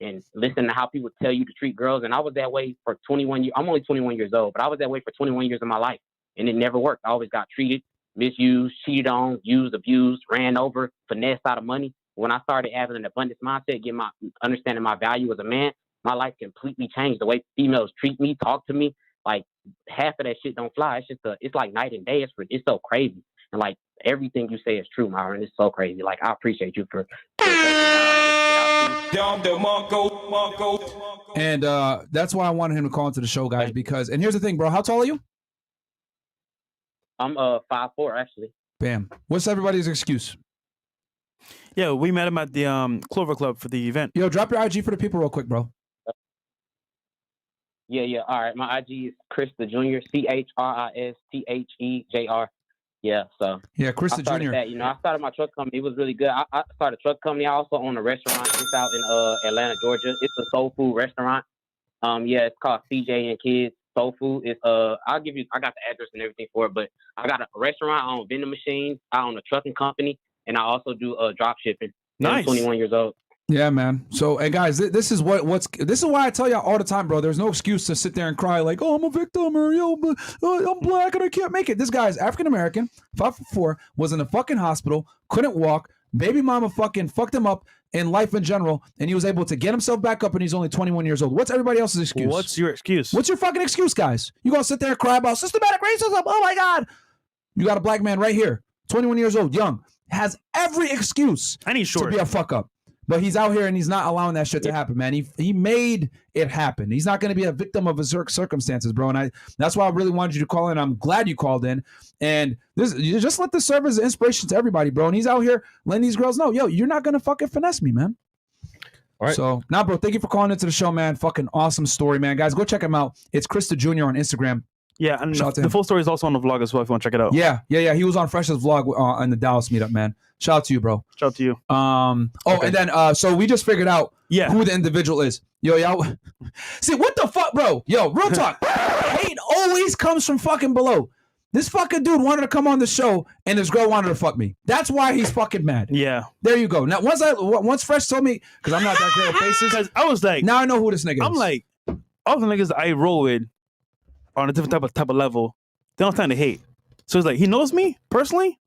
and listening to how people tell you to treat girls. And I was that way for 21 years. I'm only 21 years old, but I was that way for 21 years of my life. And it never worked. I always got treated, misused, cheated on, used, abused, ran over, finessed out of money. When I started having an abundance mindset, understanding my value as a man, my life completely changed. The way females treat me, talk to me, like half of that shit don't fly. It's just it's like night and day. It's so crazy. And like everything you say is true, Myron. It's so crazy. Like I appreciate you for And that's why I wanted him to call into the show, guys, because, and here's the thing, bro. How tall are you? I'm 5'4", actually. Bam. What's everybody's excuse? Yeah, we met him at the Clover Club for the event. Yo, drop your IG for the people real quick, bro. Yeah. All right. My IG is Chris the Jr. CHRISTHEJR. Yeah. So yeah, Chris the Jr. That, you know, I started my truck company. It was really good. I started a truck company. I also own a restaurant just out in Atlanta, Georgia. It's a soul food restaurant. Yeah, it's called CJ and Kids Soul Food. It's I got the address and everything for it, but I got a restaurant. I own vending machines. I own a trucking company, and I also do drop shipping. Nice. I'm 21 years old. Yeah, man. So, and guys, this is why I tell y'all all the time, bro. There's no excuse to sit there and cry like, "Oh, I'm a victim," or "Yo, I'm black and I can't make it." This guy's African American, 5'4", was in a fucking hospital, couldn't walk. Baby mama fucking fucked him up in life in general, and he was able to get himself back up, and he's only 21 years old. What's everybody else's excuse? What's your excuse? What's your fucking excuse, guys? You gonna sit there and cry about systematic racism? Oh my God! You got a black man right here, 21 years old, young, has every excuse to be a fuck up. But he's out here and he's not allowing that shit to happen, man. He made it happen. He's not going to be a victim of his circumstances, bro. And that's why I really wanted you to call in. I'm glad you called in. And you just let this serve as an inspiration to everybody, bro. And he's out here letting these girls know, yo, you're not going to fucking finesse me, man. All right. So, bro, thank you for calling into the show, man. Fucking awesome story, man. Guys, go check him out. It's Chris the Jr. on Instagram. Yeah, and the full story is also on the vlog as well if you want to check it out. Yeah. He was on Fresh's vlog on the Dallas meetup, man. Shout out to you, bro. Shout out to you. Okay. And then so we just figured out who the individual is. Yo, y'all. See, what the fuck, bro? Yo, real talk. Hate always comes from fucking below. This fucking dude wanted to come on the show and this girl wanted to fuck me. That's why he's fucking mad. Yeah. There you go. Now, once Fresh told me, because I'm not that great at faces. Because I was like, now I know who this nigga is. I'm like, all the niggas I roll with on a different type of level, they don't tend to hate. So it's like, he knows me personally.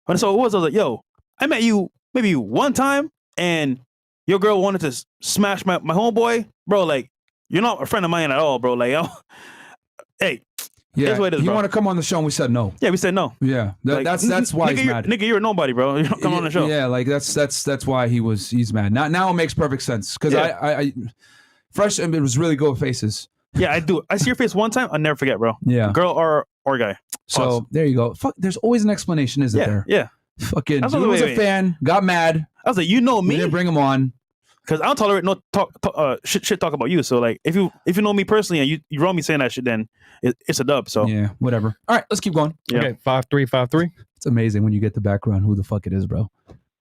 And so I was like, yo, I met you maybe one time and your girl wanted to smash my homeboy. Bro, like, you're not a friend of mine at all, bro. Like, hey, Yeah, Here's what it is, you bro. want to come on the show, and we said no. Yeah, we said no. Yeah, Like, that's why he's nigga, mad. Nigga, you're a nobody, bro. You don't come on the show. Yeah, like that's why he's mad. Now it makes perfect sense because I Fresh, it was really good with faces. Yeah, I do. I see your face one time, I'll never forget, bro. Yeah. Girl or guy. So there you go. Fuck, there's always an explanation, isn't there? Yeah. Fucking That's dude was a fan, got mad. I was like, you know me. We didn't bring him on. Because I don't tolerate no shit talk about you. So like, if you know me personally and you wrong me saying that shit, then it's a dub. So yeah, whatever. All right, let's keep going. Yeah. Okay, 5353. It's amazing when you get the background who the fuck it is, bro.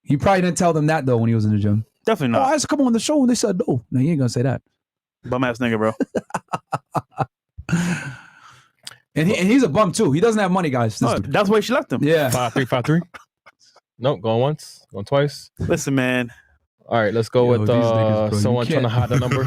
You probably didn't tell them that though when he was in the gym. Definitely not. Oh, I just come on the show and they said no. No, you ain't gonna say that. Bum ass nigga, bro. And he's a bum too. He doesn't have money, guys. No, that's why she left him. Yeah. 5353. Nope, going once, going twice. Listen, man. All right, let's go with these niggas, bro, someone you trying to can't. hide the number.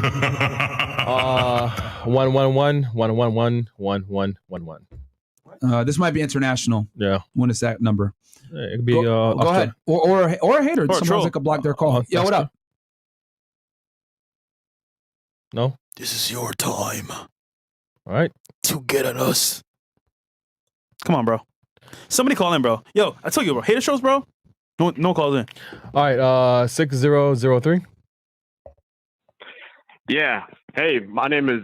111-111-111-111. This might be international. Yeah. When is that number? It could be go ahead. Or a hater. Or a Sometimes troll. they could block their call. Yeah, what up? No. This is your time All right. to get at us. Come on, bro. Somebody call in, bro. Yo, I told you, bro. Hater shows, bro. No calls in. All right. 6003. Yeah. Hey, my name is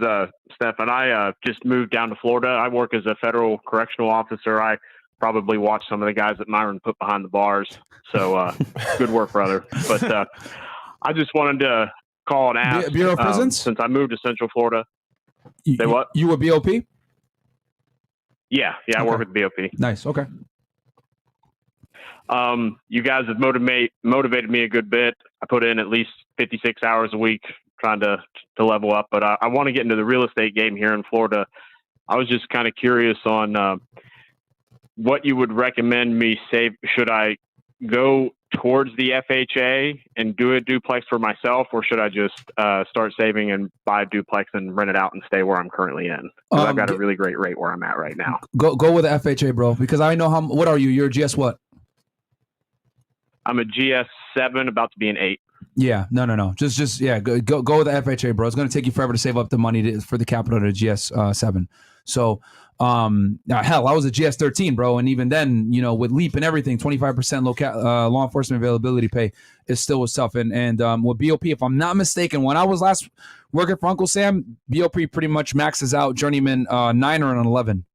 Steph, and I just moved down to Florida. I work as a federal correctional officer. I probably watch some of the guys that Myron put behind the bars. So good work, brother. But I just wanted to call and ask. Bureau of Prisons? Since I moved to Central Florida. Say what? You were BOP? Yeah. I work with BOP. Nice. Okay. You guys have motivated me a good bit. I put in at least 56 hours a week trying to level up, but I want to get into the real estate game here in Florida. I was just kind of curious on what you would recommend me save. Should I go towards the FHA and do a duplex for myself, or should I just start saving and buy a duplex and rent it out and stay where I'm currently in? Because I've got a really great rate where I'm at right now. Go with the FHA, bro, because I know what are you? You're a GS what? I'm a GS7, about to be an 8. Yeah, no. Just yeah, go with the FHA, bro. It's gonna take you forever to save up the money for the capital to GS7. So, hell, I was a GS13, bro, and even then, with Leap and everything, 25% law enforcement availability pay is still was tough. And with BOP, if I'm not mistaken, when I was last working for Uncle Sam, BOP pretty much maxes out journeyman 9 or an 11.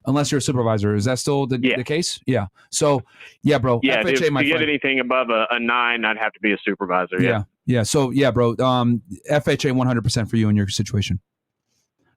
Unless you're a supervisor. Is that still the case? Yeah. So, yeah, bro. Yeah, FHA, to my get friend. anything above a 9, I'd have to be a supervisor. Yeah. So, yeah, bro. FHA 100% for you in your situation.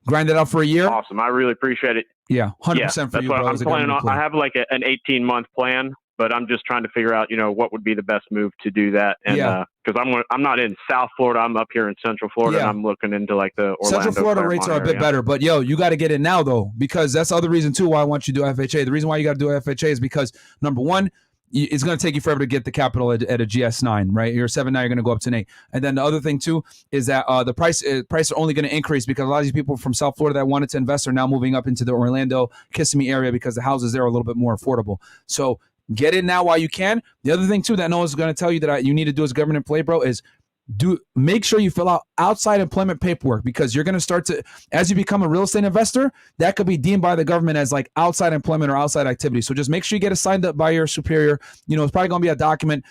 Grind it out for a year. Awesome. I really appreciate it. Yeah, 100% for you, bro. I'm planning on. I have like an 18-month plan, but I'm just trying to figure out, what would be the best move to do that. And because I'm not in South Florida, I'm up here in Central Florida, and I'm looking into like the Orlando, Central Florida Claremont rates are a bit area. better, but you got to get it now though, because that's the other reason too why I want you to do FHA. The reason why you got to do FHA is because number one, it's going to take you forever to get the capital at a GS9, right? You're 7 now, you're going to go up to an 8. And then the other thing too is that the price are only going to increase because a lot of these people from South Florida that wanted to invest are now moving up into the Orlando, Kissimmee area because the houses there are a little bit more affordable. So get it now while you can. The other thing too that Noah's going to tell you that you need to do as government play, bro, is make sure you fill out outside employment paperwork, because you're going to start to, as you become a real estate investor, that could be deemed by the government as like outside employment or outside activity. So just make sure you get it signed up by your superior. It's probably going to be a document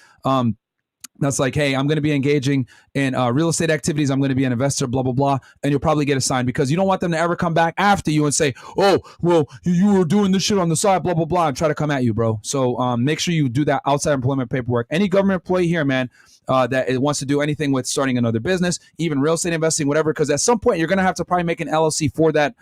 that's like, hey, I'm going to be engaging in real estate activities. I'm going to be an investor, blah, blah, blah. And you'll probably get assigned because you don't want them to ever come back after you and say, oh, well, you were doing this shit on the side, blah, blah, blah, and try to come at you, bro. So make sure you do that outside employment paperwork. Any government employee here, man, that it wants to do anything with starting another business, even real estate investing, whatever, because at some point you're going to have to probably make an LLC for that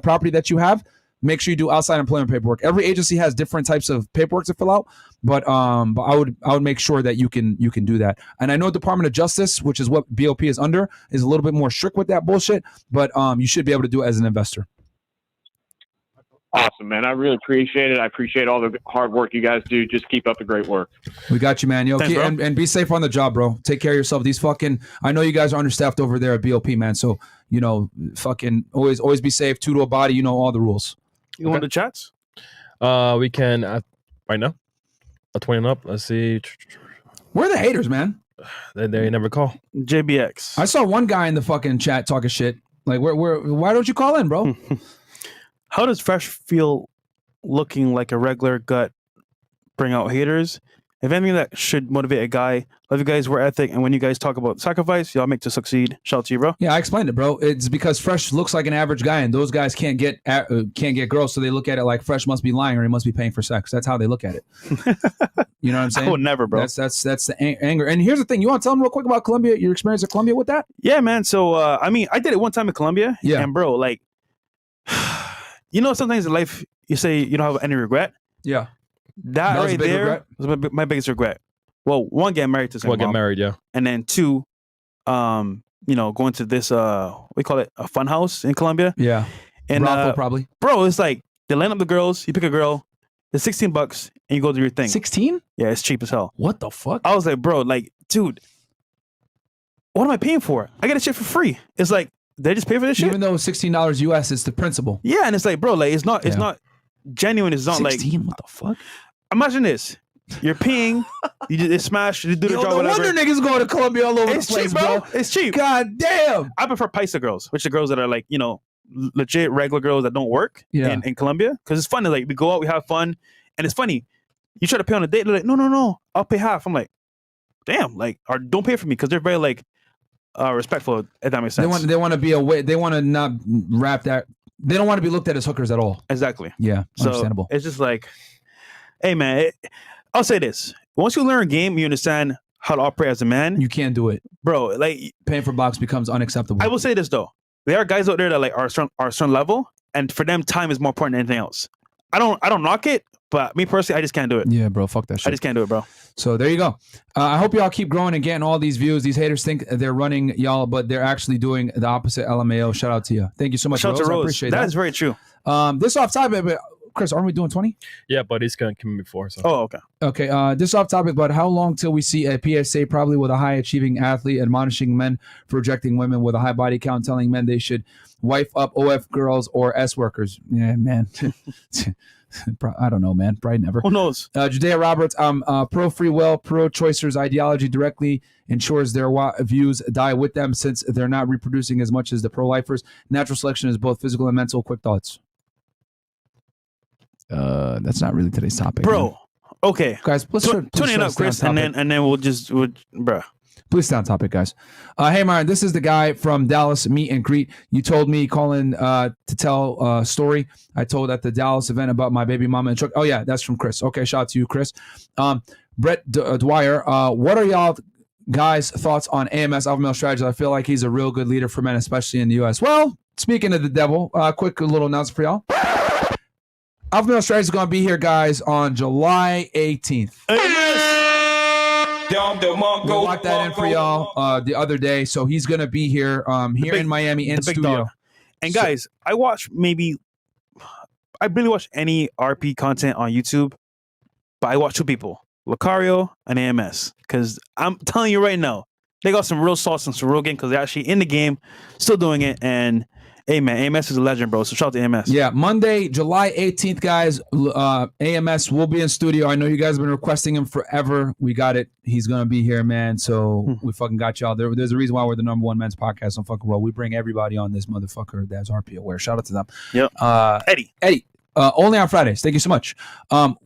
property that you have. Make sure you do outside employment paperwork. Every agency has different types of paperwork to fill out, but I would make sure that you can do that. And I know Department of Justice, which is what BOP is under, is a little bit more strict with that bullshit, but you should be able to do it as an investor. Awesome, man. I really appreciate it. I appreciate all the hard work you guys do. Just keep up the great work. We got you, man. Thanks, bro. And be safe on the job, bro. Take care of yourself. I know you guys are understaffed over there at BOP, man. So, fucking always be safe. 2 to a body. All the rules. You want the chats? We can right now. 20 and up. Let's see. Where are the haters, man? They never call. JBX. I saw one guy in the fucking chat talking shit. Like, why don't you call in, bro? how does Fresh feel looking like a regular gut bring out haters? If anything that should motivate a guy, love you guys, work ethic, and when you guys talk about sacrifice, y'all make to succeed. Shout out to you, bro. Yeah, I explained it, bro. It's because Fresh looks like an average guy, and those guys can't get girls, so they look at it like Fresh must be lying or he must be paying for sex. That's how they look at it. You know what I'm saying? I would never, bro. That's the anger. And here's the thing: you want to tell them real quick about Colombia? Your experience at Colombia with that? Yeah, man. So I mean, I did it one time in Colombia. Yeah, and bro, like, you know, sometimes in life you say you don't have any regret. Yeah, that was right a big there regret? was my biggest regret. Well, one, getting married to someone. Well, get married, yeah. And then two, you know, going to this we call it a fun house in Colombia. Yeah. And brothel, probably. Bro, it's like they line up the girls, you pick a girl, it's $16 and you go do your thing. 16? Yeah, it's cheap as hell. What the fuck? I was like, bro, like, dude, what am I paying for? I get this shit for free. It's like they just pay for this shit. Even though it's $16 US, it's the principal. Yeah, and it's like, bro, like it's not genuine. It's not 16? like What the fuck? Imagine this. You're peeing, you just smash, you do the job, no whatever. wonder niggas going to Colombia all over It's the place, cheap, bro. It's cheap. God damn. I prefer paisa girls, which are girls that are like, you know, legit regular girls that don't work in Colombia. Because it's funny, like we go out, we have fun, and it's funny. You try to pay on a date, they're like, no, I'll pay half. I'm like, damn, like, or don't pay for me, because they're very like respectful, if that makes sense. They want to be away. They want to not wrap that. They don't want to be looked at as hookers at all. Exactly. Yeah, So understandable. it's just like, hey man, I'll say this. Once you learn a game, you understand how to operate as a man. You can't do it, bro. Like paying for box becomes unacceptable. I will say this though: there are guys out there that like are a certain level, and for them, time is more important than anything else. I don't knock it, but me personally, I just can't do it. Yeah, bro, fuck that shit. I just can't do it, bro. So there you go. I hope y'all keep growing and getting all these views. These haters think they're running y'all, but they're actually doing the opposite. LMAO. Shout out to you. Thank you so much, Shout out Rose. to I Rose. appreciate That that. is very true. This off topic, but Chris, aren't we doing 20? Yeah, but he's gonna come before. So. Oh, okay. Okay, this off topic, but how long till we see a PSA, probably with a high achieving athlete, admonishing men for rejecting women with a high body count, telling men they should wife up OF girls or S workers? Yeah, man. I don't know, man. Probably never. Who knows? Judea Roberts, pro free will, pro choicers ideology directly ensures their views die with them since they're not reproducing as much as the pro lifers. Natural selection is both physical and mental. Quick thoughts. That's not really today's topic, bro. Man. Okay, guys, let's tune in up, Chris, and then we'll bro. Please stay on topic, guys. Hey, Myron, this is the guy from Dallas meet and greet. You told me calling to tell a story. I told at the Dallas event about my baby mama and truck. Oh yeah, that's from Chris. Okay, shout out to you, Chris. Brett Dwyer, what are y'all guys' thoughts on AMS alpha male strategy? I feel like he's a real good leader for men, especially in the U.S. Well, speaking of the devil, quick little announcement for y'all. Alpha Male Strategy is going to be here, guys, on July 18th. We locked that in for y'all the other day, so he's going to be here in Miami in studio. Dog. And guys, I barely watch any RP content on YouTube, but I watch two people, Lucario and AMS, because I'm telling you right now, they got some real sauce and some real game because they're actually in the game, still doing it, and hey man, AMS is a legend, bro. So shout out to AMS. Yeah, Monday, July 18th, guys. AMS will be in studio. I know you guys have been requesting him forever. We got it. He's gonna be here, man. So we fucking got y'all. There's a reason why we're the #1 men's podcast on fucking world. We bring everybody on this motherfucker that's RP aware. Shout out to them. Yep. Eddie. Only on Fridays. Thank you so much.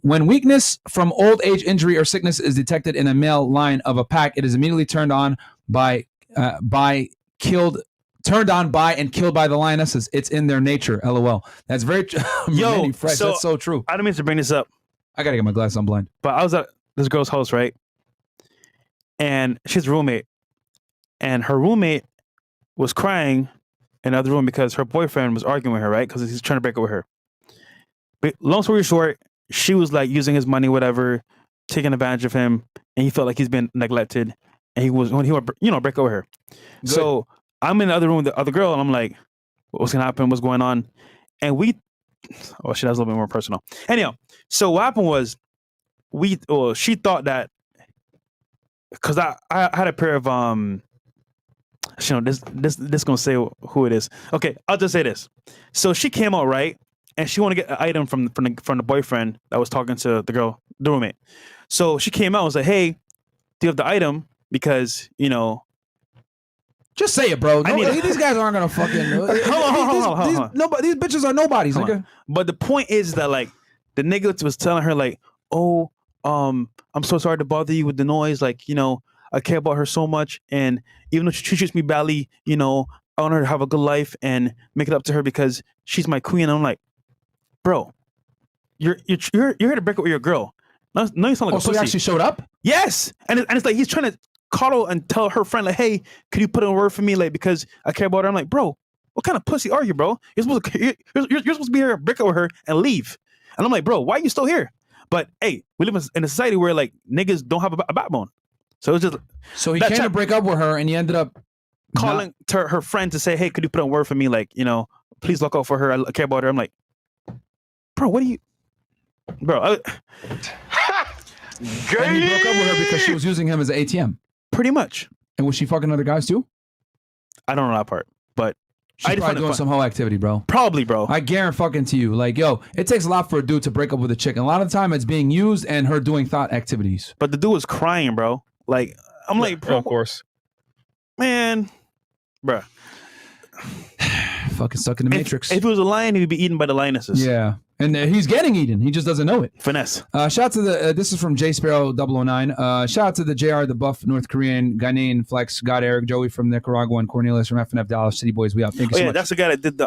When weakness from old age, injury, or sickness is detected in a male line of a pack, it is immediately turned on by and killed by the lionesses. It's in their nature. LOL. That's very fresh. So, that's so true. I don't mean to bring this up. I gotta get my glasses on blind. But I was at this girl's house, right? And she's a roommate. And her roommate was crying in the other room because her boyfriend was arguing with her, right? Because he's trying to break up with her. But long story short, she was like using his money, whatever, taking advantage of him, and he felt like he's been neglected. And he would, break up with her. Good. So I'm in the other room with the other girl, and I'm like, what's gonna happen? What's going on? And shit, that's a little bit more personal. Anyhow, so what happened was she thought that because I had a pair of this gonna say who it is. Okay, I'll just say this. So she came out, right? And she wanted to get an item from the boyfriend that was talking to the girl, the roommate. So she came out and was like, hey, do you have the item? Because, Just say it, bro. I need These guys aren't gonna fucking. Hold on. These bitches are nobodies. Nigga. But the point is that like the nigga was telling her like, oh, I'm so sorry to bother you with the noise. Like, you know, I care about her so much, and even though she treats me badly, you know, I want her to have a good life and make it up to her because she's my queen. And I'm like, bro, you're here to break up with your girl. No, you sound like a pussy. So he actually showed up? Yes, and it's like he's trying to coddle and tell her friend like, hey, could you put in a word for me, like, because I care about her. I'm like, bro, what kind of pussy are you, bro? You're supposed to be here, break up with her, and leave. And I'm like, bro, why are you still here? But hey, we live in a society where like niggas don't have a backbone. So it's just he came to break up with her, and he ended up calling to her friend to say, hey, could you put in a word for me, like, you know, please look out for her. I care about her. I'm like, bro, what are you, bro? And he broke up with her because she was using him as an ATM. Pretty much. And was she fucking other guys too? I don't know that part, but she's probably doing some whole activity, bro. Probably, bro. I guarantee fucking to you. Like, yo, it takes a lot for a dude to break up with a chick. And a lot of the time it's being used and her doing thought activities. But the dude was crying, bro. Like, I'm like, bro. Of course. Man, bro. Fucking stuck in the Matrix. If he was a lion, he would be eaten by the lionesses. Yeah. And he's getting eaten. He just doesn't know it. Finesse. Shout out to the, this is from J Sparrow 009. Shout out to the JR, the buff North Korean, Ghanaian, Flex, God Eric, Joey from Nicaragua, and Cornelius from FNF Dallas City Boys. We out. Thank you so much. That's the guy that did the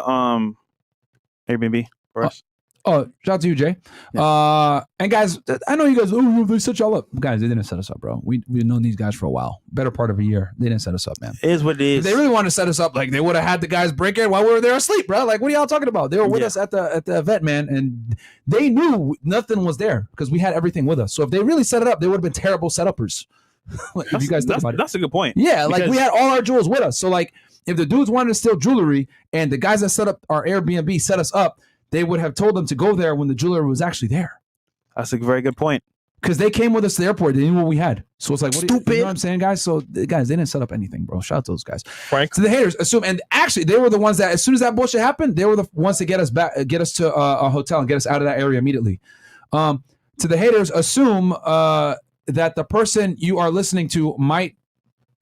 Airbnb for us. Oh, shout out to you, Jay. Yeah. And guys, I know you guys, they set y'all up. Guys, they didn't set us up, bro. We've known these guys for a while. Better part of a year. They didn't set us up, man. It is what it is. If they really wanted to set us up, like, they would have had the guys break it while we were there asleep, bro. Like, what are y'all talking about? They were with us at the event, man, and they knew nothing was there because we had everything with us. So if they really set it up, they would have been terrible setuppers. If you guys think about it. That's a good point. Yeah, like, we had all our jewels with us. So, like, if the dudes wanted to steal jewelry and the guys that set up our Airbnb set us up, they would have told them to go there when the jeweler was actually there. That's a very good point. Because they came with us to the airport. They knew what we had. So it's like, what stupid. You know what I'm saying, guys? So, guys, they didn't set up anything, bro. Shout out to those guys. Frank. To the haters, assume, and actually, they were the ones that, as soon as that bullshit happened, they were the ones to get us back, get us to a hotel and get us out of that area immediately. To the haters, assume that the person you are listening to might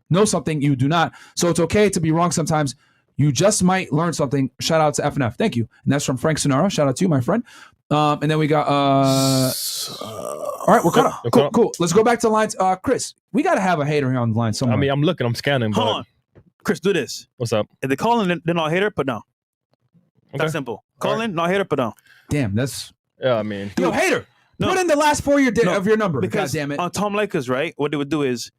know something you do not. So it's okay to be wrong sometimes. You just might learn something. Shout out to FNF. Thank you. And that's from Frank Sonaro. Shout out to you, my friend. And then we got all right, we're caught up. Cool. Let's go back to lines. Chris, we gotta have a hater here on the line somewhere. I mean, I'm looking, I'm scanning. Hold on. Chris, do this. What's up? If they call in, they're not a hater, put down. That's simple. Call in, not a hater, put down. Damn, that's I mean, yo, hater. Put in the last 4 of your number. Because God damn it. On Tom Likas, right? What they would do is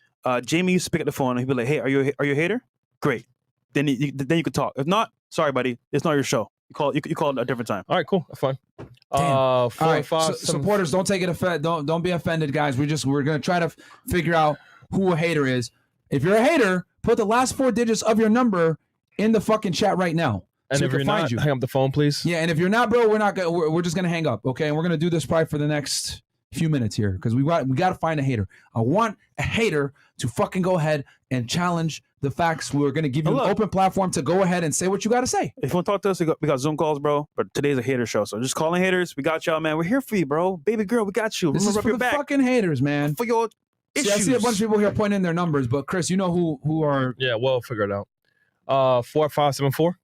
Jamie used to pick up the phone and he'd be like, hey, are you a hater? Great. Then you could talk. If not, sorry, buddy, it's not your show. You call it a different time. All right, cool. That's fine. 4 All right, and 5. supporters, don't take it offended. Don't be offended, guys. We're gonna try to figure out who a hater is. If you're a hater, put the last 4 digits of your number in the fucking chat right now. And so if we you're can find not, you. hang up the phone, please. Yeah, and if you're not, bro, we're just gonna hang up, okay? And we're gonna do this probably for the next few minutes here because we got to find a hater. I want a hater to fucking go ahead and challenge the facts. We're gonna give you an open platform to go ahead and say what you got to say. If you want to talk to us, we got Zoom calls, bro. But today's a hater show, so just calling haters. We got y'all, man. We're here for you, bro. Baby girl, we got you. This is for the fucking haters, man. For your issues. See, I see a bunch of people here pointing in their numbers, but Chris, you know who are? Yeah, we'll figure it out. 4574.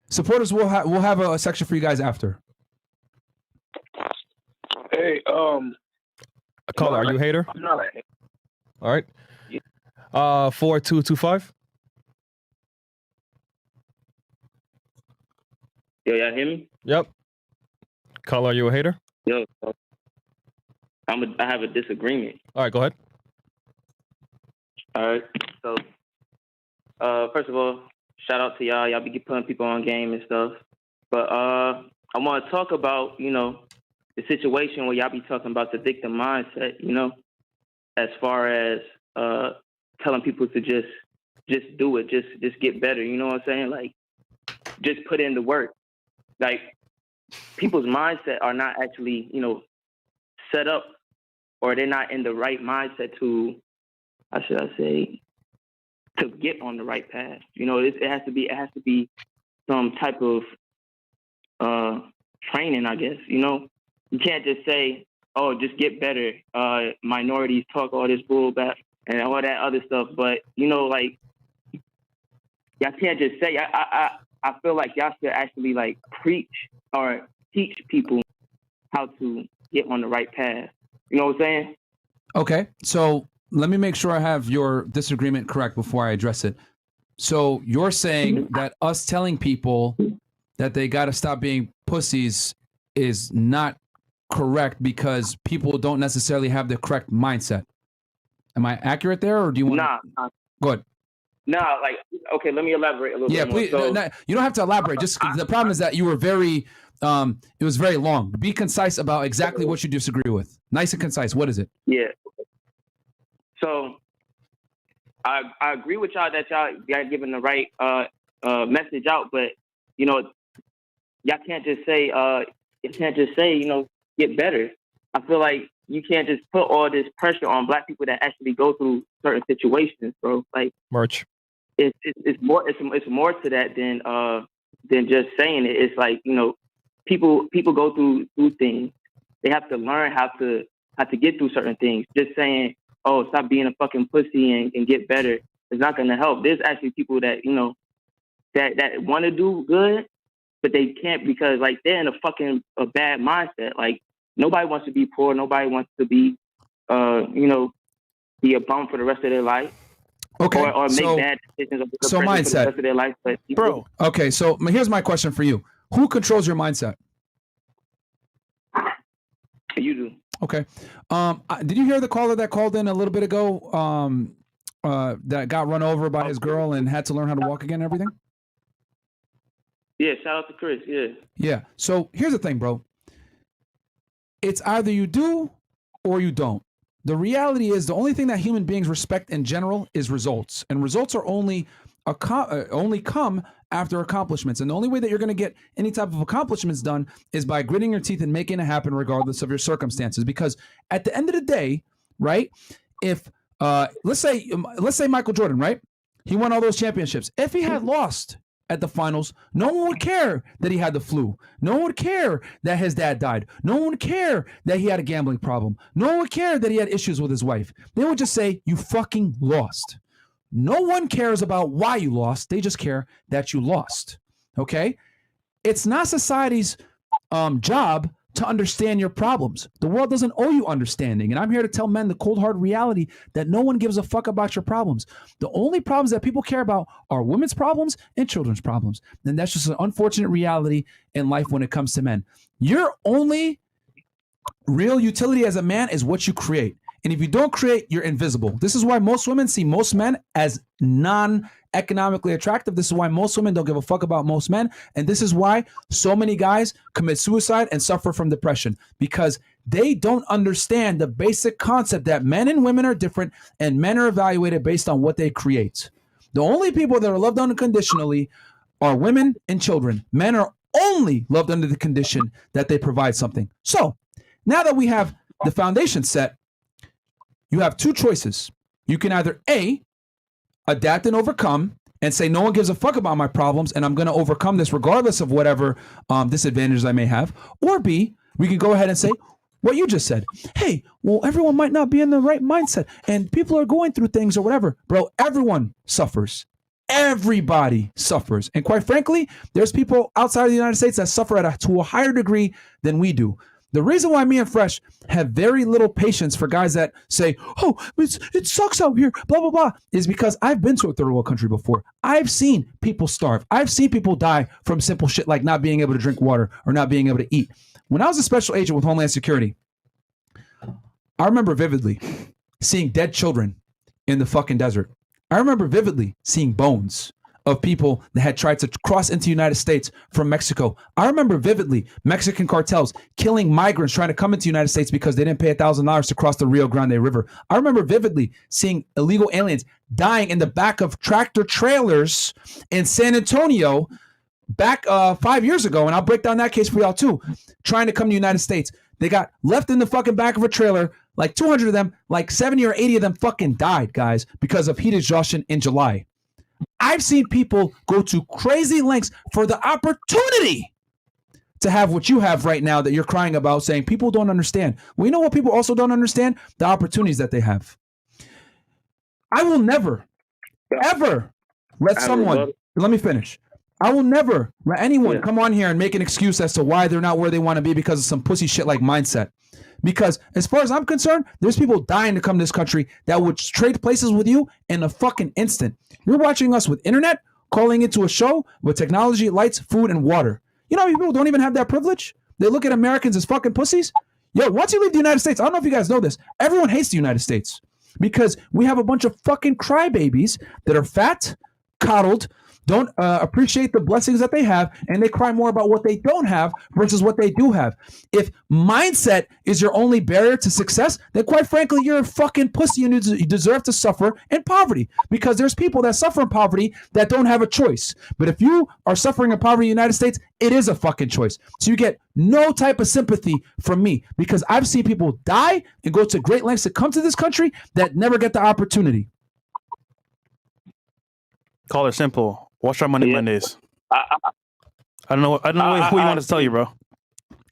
Supporters we'll have a section for you guys after. Hey, Caller, are you a hater? I'm not a hater. All right. 4225. Yo, y'all hear me? Yep. Caller, are you a hater? Yo, I have a disagreement. All right, go ahead. All right. So, first of all, shout out to y'all. Y'all be putting people on game and stuff. But I want to talk about, the situation where y'all be talking about the victim mindset, as far as telling people to just do it, just get better. You know what I'm saying? Like, just put in the work. Like, people's mindset are not actually, set up, or they're not in the right mindset to, how should I say, to get on the right path. It has to be some type of training, I guess. You can't just say, oh, just get better. Minorities talk all this bull back and all that other stuff. But, y'all can't just say. I feel like y'all should actually like preach or teach people how to get on the right path. You know what I'm saying? Okay, so let me make sure I have your disagreement correct before I address it. So you're saying that us telling people that they got to stop being pussies is not correct because people don't necessarily have the correct mindset. Am I accurate there, or do you want? Nah. Go ahead. Nah, like, okay, let me elaborate a little Yeah, bit more. please. So, You don't have to elaborate. Just the problem is that you were very, it was very long. Be concise about exactly what you disagree with. Nice and concise. What is it? yeah. So I agree with y'all that y'all giving the right message out, but you know, y'all can't just say get better. I feel like you can't just put all this pressure on Black people that actually go through certain situations, bro. Like Merch. It's more to that than just saying it. It's like, you know, people go through things. They have to learn how to get through certain things. Just saying, oh, stop being a fucking pussy and get better is not going to help. There's actually people that, you know, that want to do good, but they can't because like they're in a bad mindset. Like nobody wants to be poor. Nobody wants to be, you know, be a bum for the rest of their life. Okay, or make bad decisions of so for the mindset. rest of their life. But Bro. Okay, so here's my question for you. Who controls your mindset? You do. Okay. Did you hear the caller that called in a little bit ago that got run over by his girl and had to learn how to walk again and everything? Yeah, shout out to Chris. Yeah. Yeah. So here's the thing, bro. It's either you do or you don't. The reality is the only thing that human beings respect in general is results. And results are only come after accomplishments. And the only way that you're going to get any type of accomplishments done is by gritting your teeth and making it happen regardless of your circumstances. Because at the end of the day, right, if let's say Michael Jordan, right? He won all those championships. If he had lost at the finals, no one would care that he had the flu. No one would care that his dad died. No one would care that he had a gambling problem. No one would care that he had issues with his wife. They would just say, you fucking lost. No one cares about why you lost. They just care that you lost. Okay? It's not society's job to understand your problems. The world doesn't owe you understanding. And I'm here to tell men the cold hard reality that no one gives a fuck about your problems. The only problems that people care about are women's problems and children's problems. And that's just an unfortunate reality in life when it comes to men. Your only real utility as a man is what you create. And if you don't create, you're invisible. This is why most women see most men as non-economically attractive. This is why most women don't give a fuck about most men. And this is why so many guys commit suicide and suffer from depression, because they don't understand the basic concept that men and women are different and men are evaluated based on what they create. The only people that are loved unconditionally are women and children. Men are only loved under the condition that they provide something. So now that we have the foundation set, you have two choices. You can either A, adapt and overcome and say, no one gives a fuck about my problems and I'm going to overcome this regardless of whatever disadvantages I may have. Or B, we can go ahead and say what you just said. Hey, well, everyone might not be in the right mindset and people are going through things or whatever. Bro, everyone suffers. Everybody suffers. And quite frankly, there's people outside of the United States that suffer to a higher degree than we do. The reason why me and Fresh have very little patience for guys that say, oh, it sucks out here, blah, blah, blah, is because I've been to a third world country before. I've seen people starve. I've seen people die from simple shit like not being able to drink water or not being able to eat. When I was a special agent with Homeland Security, I remember vividly seeing dead children in the fucking desert. I remember vividly seeing bones of people that had tried to cross into the United States from Mexico. I remember vividly Mexican cartels killing migrants trying to come into the United States because they didn't pay $1,000 to cross the Rio Grande River. I remember vividly seeing illegal aliens dying in the back of tractor trailers in San Antonio back 5 years ago. And I'll break down that case for y'all too. Trying to come to the United States. They got left in the fucking back of a trailer, like 200 of them, like 70 or 80 of them fucking died, guys, because of heat exhaustion in July. I've seen people go to crazy lengths for the opportunity to have what you have right now that you're crying about, saying people don't understand. Well, you know what people also don't understand? The opportunities that they have. I will never, ever let someone Let me finish. I will never let anyone come on here and make an excuse as to why they're not where they want to be because of some pussy shit like mindset. Because as far as I'm concerned, there's people dying to come to this country that would trade places with you in a fucking instant. You're watching us with internet, calling into a show with technology, lights, food, and water. You know, people don't even have that privilege. They look at Americans as fucking pussies. Yo, once you leave the United States, I don't know if you guys know this, everyone hates the United States because we have a bunch of fucking crybabies that are fat, coddled, don't appreciate the blessings that they have, and they cry more about what they don't have versus what they do have. If mindset is your only barrier to success, then quite frankly, you're a fucking pussy and you deserve to suffer in poverty because there's people that suffer in poverty that don't have a choice. But if you are suffering in poverty in the United States, it is a fucking choice. So you get no type of sympathy from me because I've seen people die and go to great lengths to come to this country that never get the opportunity. Call her simple. Watch our Money Mondays. I don't know who you want to tell you, bro.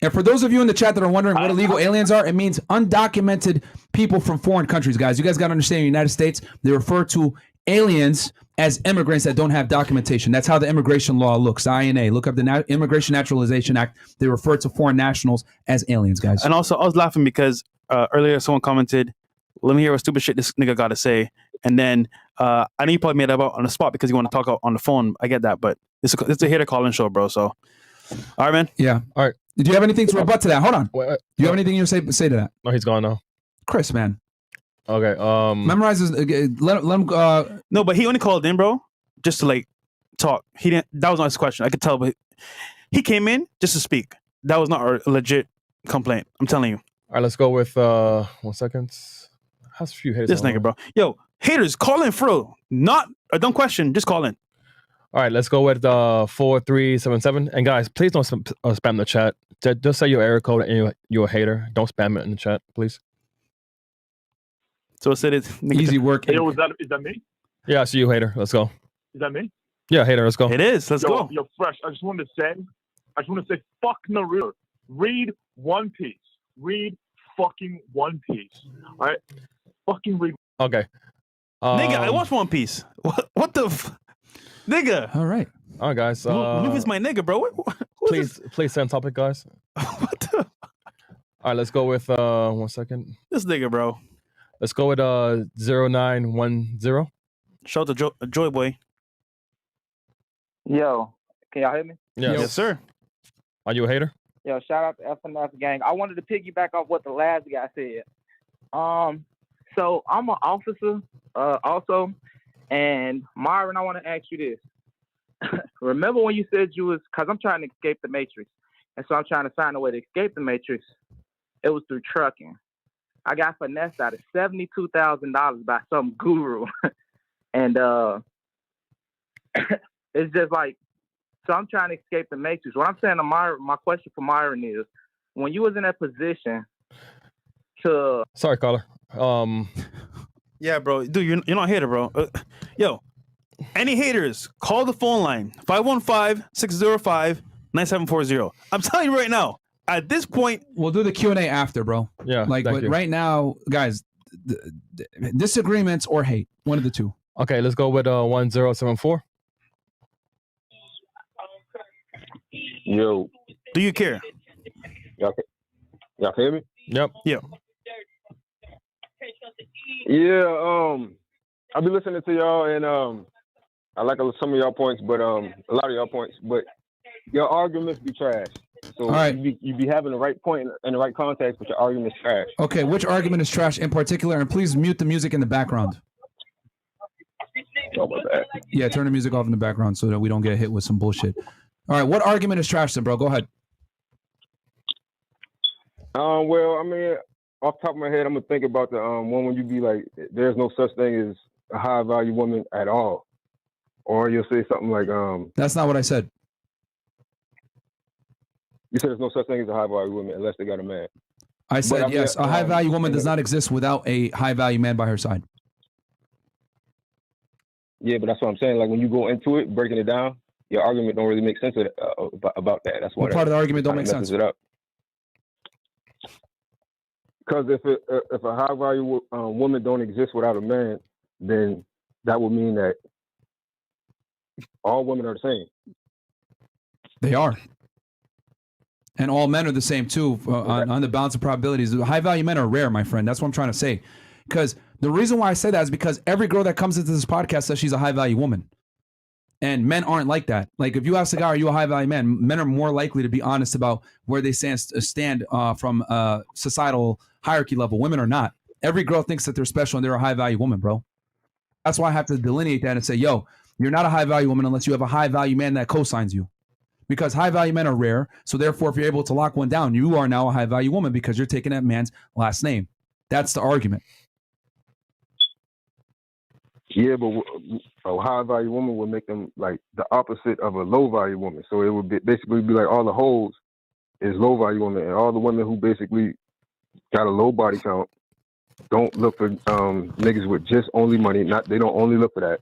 And for those of you in the chat that are wondering what illegal aliens are, it means undocumented people from foreign countries, guys. You guys got to understand, in the United States, they refer to aliens as immigrants that don't have documentation. That's how the immigration law looks. INA. Look up the Immigration Naturalization Act. They refer to foreign nationals as aliens, guys. And also, I was laughing because earlier someone commented, let me hear what stupid shit this nigga got to say. And then I know you probably made that up on the spot because you want to talk on the phone. I get that, but it's a hater calling show, bro. So, all right, man. Yeah. All right. Do you have anything to rebut to that? Hold on. Do you have anything you say to that? No, he's gone now. Chris, man. Okay. Memorize his. Let him. No, but he only called in, bro, just to like talk. He didn't. That was not his question. I could tell, but he came in just to speak. That was not a legit complaint. I'm telling you. All right, let's go with 1 second. Has a few haters. This nigga, bro. Yo, haters, call in through. Not a dumb question. Just call in. All right, let's go with 4377. And guys, please don't spam the chat. Just say your error code and you're a hater. Don't spam it in the chat, please. So it is easy work. Hey, yo, is that me? Yeah, I see you, hater. Let's go. Is that me? Yeah, hater. Let's go. It is. Let's go. Yo, Fresh. I just wanted to say, fuck Naruto. Read One Piece. Read fucking One Piece. All right. Fucking read. Okay. Nigga, I watched One Piece. What the nigga? All right. All right, guys. Luffy's my nigga, bro. Please send topic, guys. What the? All right, let's go with 1 second. This nigga, bro. Let's go with 0910. Shout out to Joy Boy. Yo, can y'all hear me? Yes, sir. Are you a hater? Yo, shout out to FNF gang. I wanted to piggyback off what the last guy said. So I'm an officer also, and Myron, I want to ask you this. Remember when you said you was, because I'm trying to escape the Matrix, and so I'm trying to find a way to escape the Matrix. It was through trucking. I got finessed out of $72,000 by some guru, and it's just like, so I'm trying to escape the Matrix. What I'm saying to Myron, my question for Myron is, when you was in that position to... Sorry, caller. Yeah, bro. Dude, you're not a hater, bro. Yo, any haters, call the phone line. 515-605-9740. I'm telling you right now, at this point... We'll do the Q&A after, bro. Yeah, but right now, guys, disagreements or hate. One of the two. Okay, let's go with 1074. Yo. Do you care? Y'all hear me? Yep. Yeah. Yeah, I've been listening to y'all, and I like some of y'all points, but a lot of y'all points, but your arguments be trash. So all right. you be having the right point and the right context, but your argument's trash. Okay, which argument is trash in particular? And please mute the music in the background. Oh, my bad. Yeah, turn the music off in the background so that we don't get hit with some bullshit. All right, what argument is trash then, bro? Go ahead. Well, I mean, off the top of my head, I'm gonna think about the one when you be like, "There's no such thing as a high value woman at all," or you'll say something like, That's not what I said. You said there's no such thing as a high value woman unless they got a man. I said yes. A high value woman does not exist without a high value man by her side. Yeah, but that's what I'm saying. Like when you go into it, breaking it down, your argument don't really make sense about that. That's what part of the argument don't make sense? It up. Because if a high value woman don't exist without a man, then that would mean that all women are the same. They are. And all men are the same too on the balance of probabilities. High value men are rare, my friend. That's what I'm trying to say. Because the reason why I say that is because every girl that comes into this podcast says she's a high value woman. And men aren't like that. Like if you ask a guy, are you a high value man? Men are more likely to be honest about where they stand from societal hierarchy level. Women are not. Every girl thinks that they're special and they're a high value woman, bro. That's why I have to delineate that and say, yo, you're not a high value woman unless you have a high value man that co-signs you. Because high value men are rare. So therefore, if you're able to lock one down, you are now a high value woman because you're taking that man's last name. That's the argument. Yeah, but a high value woman would make them like the opposite of a low value woman. So it would basically be like all the hoes is low value women, and all the women who basically got a low body count don't look for niggas with just only money. They don't only look for that.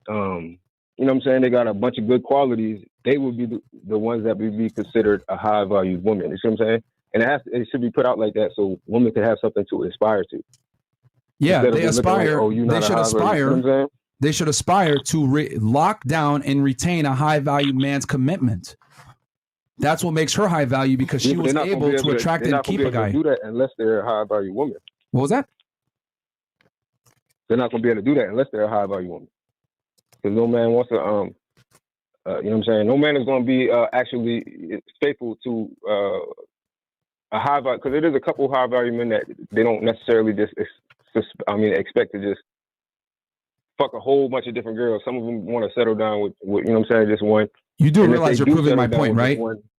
You know what I'm saying? They got a bunch of good qualities. They would be the ones that would be considered a high value woman. You see what I'm saying? And it should be put out like that so women can have something to aspire to. Yeah, they aspire. Like, They should aspire to lock down and retain a high value man's commitment. That's what makes her high value because she was able to attract and keep a guy. Do that unless they're a high value woman. What was that? They're not going to be able to do that unless they're a high value woman. Because no man wants to, you know what I'm saying? No man is going to be actually faithful to a high value, because it is a couple of high value men that they don't necessarily expect to just fuck a whole bunch of different girls. Some of them want to settle down with you know what I'm saying, just one. You do realize you're proving my point, right?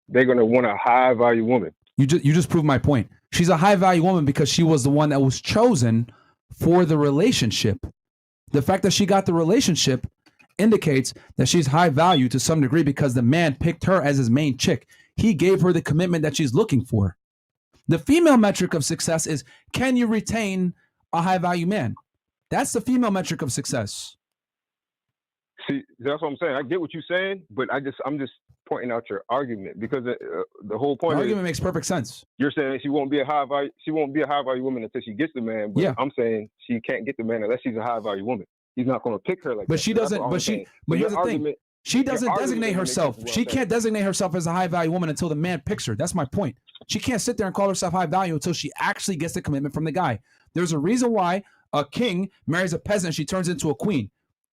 They're going to want a high value woman. You just proved my point. She's a high value woman because she was the one that was chosen for the relationship. The fact that she got the relationship indicates that she's high value to some degree because the man picked her as his main chick. He gave her the commitment that she's looking for. The female metric of success is, can you retain a high value man? That's the female metric of success. See, that's what I'm saying. I get what you're saying, but I'm just pointing out your argument because the whole point. The argument makes perfect sense. You're saying she won't be a high value woman until she gets the man. But yeah. I'm saying she can't get the man unless she's a high value woman. He's not going to pick her like that. But she doesn't. But here's the thing. She doesn't designate herself. She can't designate herself as a high value woman until the man picks her. That's my point. She can't sit there and call herself high value until she actually gets the commitment from the guy. There's a reason why a king marries a peasant. She turns into a queen.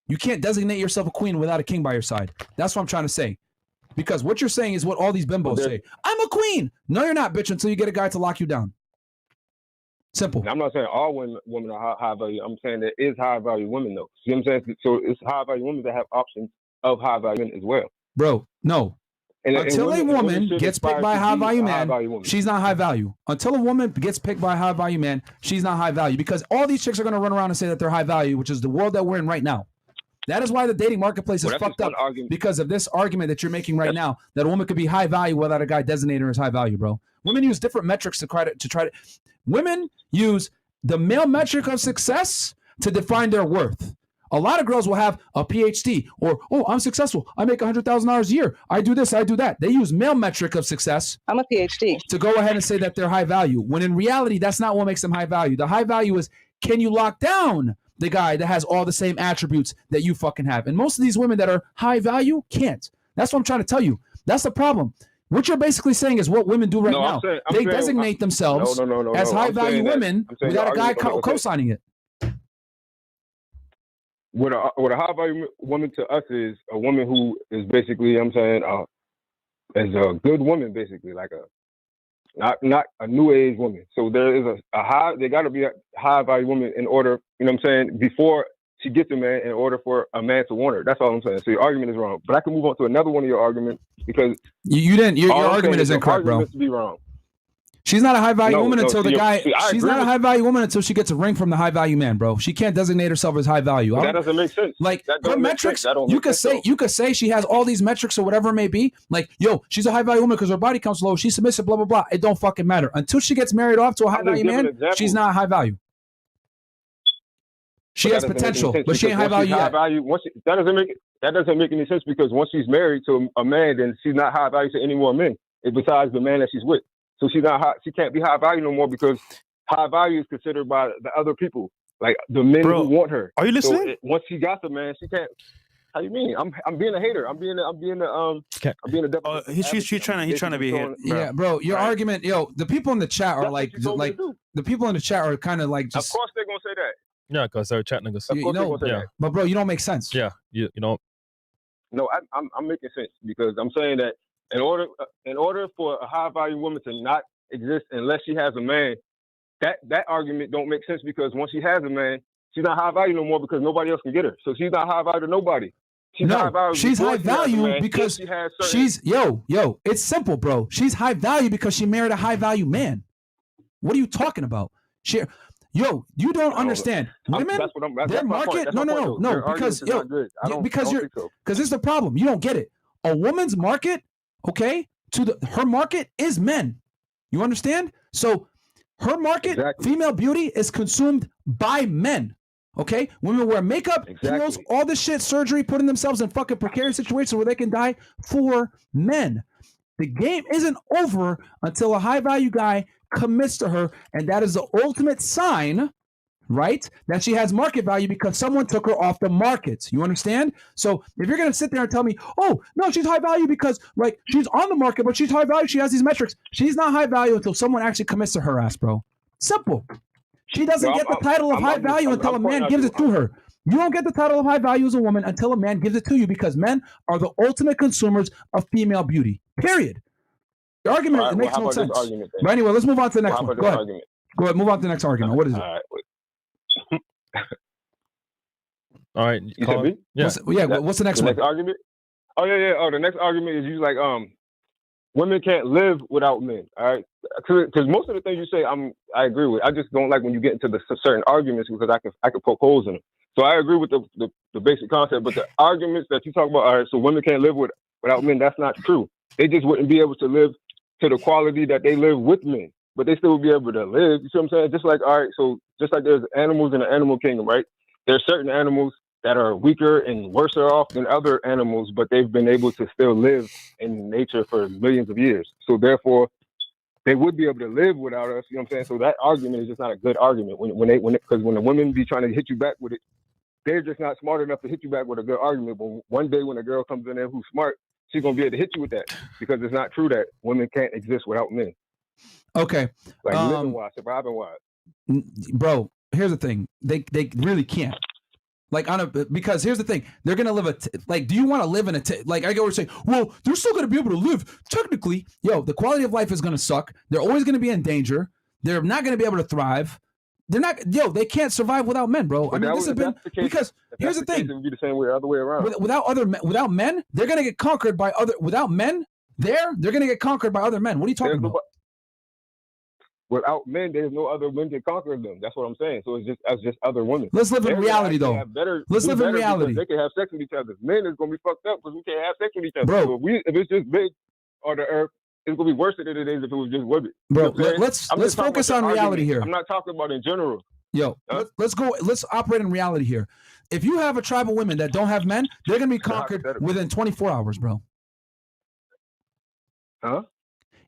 You can't designate yourself a queen without a king by your side. That's what I'm trying to say. Because what you're saying is what all these bimbos say. I'm a queen. No, you're not, bitch, until you get a guy to lock you down. Simple. I'm not saying all women are high value. I'm saying there is high value women, though. See what I'm saying? So it's high value women that have options of high value men as well. Bro, no. Until a woman gets picked by a high value man, she's not high value. Until a woman gets picked by a high value man, she's not high value. Because all these chicks are going to run around and say that they're high value, which is the world that we're in right now. That is why the dating marketplace is fucked up because of this argument that you're making right now that a woman could be high value without a guy designating her as high value, bro. Women use different metrics to try to. Women use the male metric of success to define their worth. A lot of girls will have a PhD or, oh, I'm successful. I make $100,000 a year. I do this, I do that. They use male metric of success. I'm a PhD. To go ahead and say that they're high value. When in reality, that's not what makes them high value. The high value is, can you lock down the guy that has all the same attributes that you fucking have? And most of these women that are high value can't. That's what I'm trying to tell you. That's the problem. What you're basically saying is what women do right now. They designate themselves as high value women without a guy co-signing it. What a high value woman to us is a woman who is basically, I'm saying, is a good woman, basically, like not a new age woman. So there is they got to be a high value woman in order, you know what I'm saying, before she gets a man, in order for a man to want her. That's all I'm saying. So your argument is wrong. But I can move on to another one of your arguments because you didn't. Your argument is incorrect, bro. To be wrong. She's not a high value woman until the guy. She's not a high value woman until she gets a ring from the high value man, bro. She can't designate herself as high value. That doesn't make sense. Like her metrics, you could say she has all these metrics or whatever it may be. Like, yo, she's a high value woman because her body count's low. She's submissive, blah blah blah. It don't fucking matter until she gets married off to a high value man. She's not high value. She has potential, but she ain't high value yet. That doesn't make any sense because once she's married to a man, then she's not high value to any more men besides the man that she's with. So she's not high, she can't be high value no more because high value is considered by the other people, like the men who want her. Are you listening? So once she got the man, she can't. How you mean? I'm being a hater. I'm being a devil. He's trying to be a hater. Yeah, bro. Your argument, the people in the chat are the people in the chat are kind of like just. Of course they're gonna say that. Yeah, because they're chat niggas. But bro, you don't make sense. Yeah, you know. No, I'm making sense because I'm saying that in order for a high value woman to not exist unless she has a man, that argument don't make sense because once she has a man, she's not high value no more because nobody else can get her. So she's not high value to nobody. She's high value because she's it's simple, bro. She's high value because she married a high value man. What are you talking about? You don't understand. Women, their market. No. Because this is the problem. You don't get it. A woman's market, okay, her market is men. You understand? So her market, female beauty, is consumed by men. Okay, women wear makeup, heels, all this shit, surgery, putting themselves in fucking precarious situations where they can die for men. The game isn't over until a high value guy commits to her, and that is the ultimate sign, right, that she has market value because someone took her off the market. You understand? So if you're gonna sit there and tell me, oh no, she's high value because like she's on the market, but she's high value, she has these metrics. She's not high value until someone actually commits to her ass, bro. Simple. She doesn't get the title of high value until a man gives it to her. You don't get the title of high value as a woman until a man gives it to you because men are the ultimate consumers of female beauty. Period. The argument makes no sense. But anyway, let's move on to the next one. Go ahead. Go ahead. Move on to the next argument. What is it? All right. You said me? Yeah. What's the next one? Next argument? Oh yeah. Oh, the next argument is you like women can't live without men. All right, because most of the things you say, I agree with. I just don't like when you get into the certain arguments because I can poke holes in them. So I agree with the basic concept, but the arguments that you talk about, all right, so women can't live without men. That's not true. They just wouldn't be able to live to the quality that they live with men, but they still would be able to live. You see what I'm saying? Just like, all right, so just like there's animals in the animal kingdom, right? There's certain animals that are weaker and worse off than other animals, but they've been able to still live in nature for millions of years. So therefore, they would be able to live without us. You know what I'm saying? So that argument is just not a good argument. Because when the women be trying to hit you back with it, they're just not smart enough to hit you back with a good argument. But one day when a girl comes in there who's smart, she's gonna be able to hit you with that because it's not true that women can't exist without men. Okay. Like living wise, surviving wise. Bro, here's the thing. They really can't. Like because here's the thing, they're gonna live do you want to live in like I go say, well, they're still gonna be able to live. Technically, the quality of life is gonna suck. They're always gonna be in danger. They're not gonna be able to thrive. They're not. They can't survive without men, bro. I mean, this has been because here's the thing. It would be the same way, other way around. Without men, they're gonna get conquered by other. Without men, they're gonna get conquered by other men. What are you talking about? Without men, there's no other men to conquer them. That's what I'm saying. So it's just other women. Let's live in reality, though. Let's live in reality. They can have sex with each other. Men is gonna be fucked up because we can't have sex with each other. Bro, so if it's just big or the earth, it's gonna be worse than it is if it was just women. Bro, let's focus on reality here. I'm not talking about in general. Let's operate in reality here. If you have a tribe of women that don't have men, they're gonna be conquered within 24 hours, bro. Huh?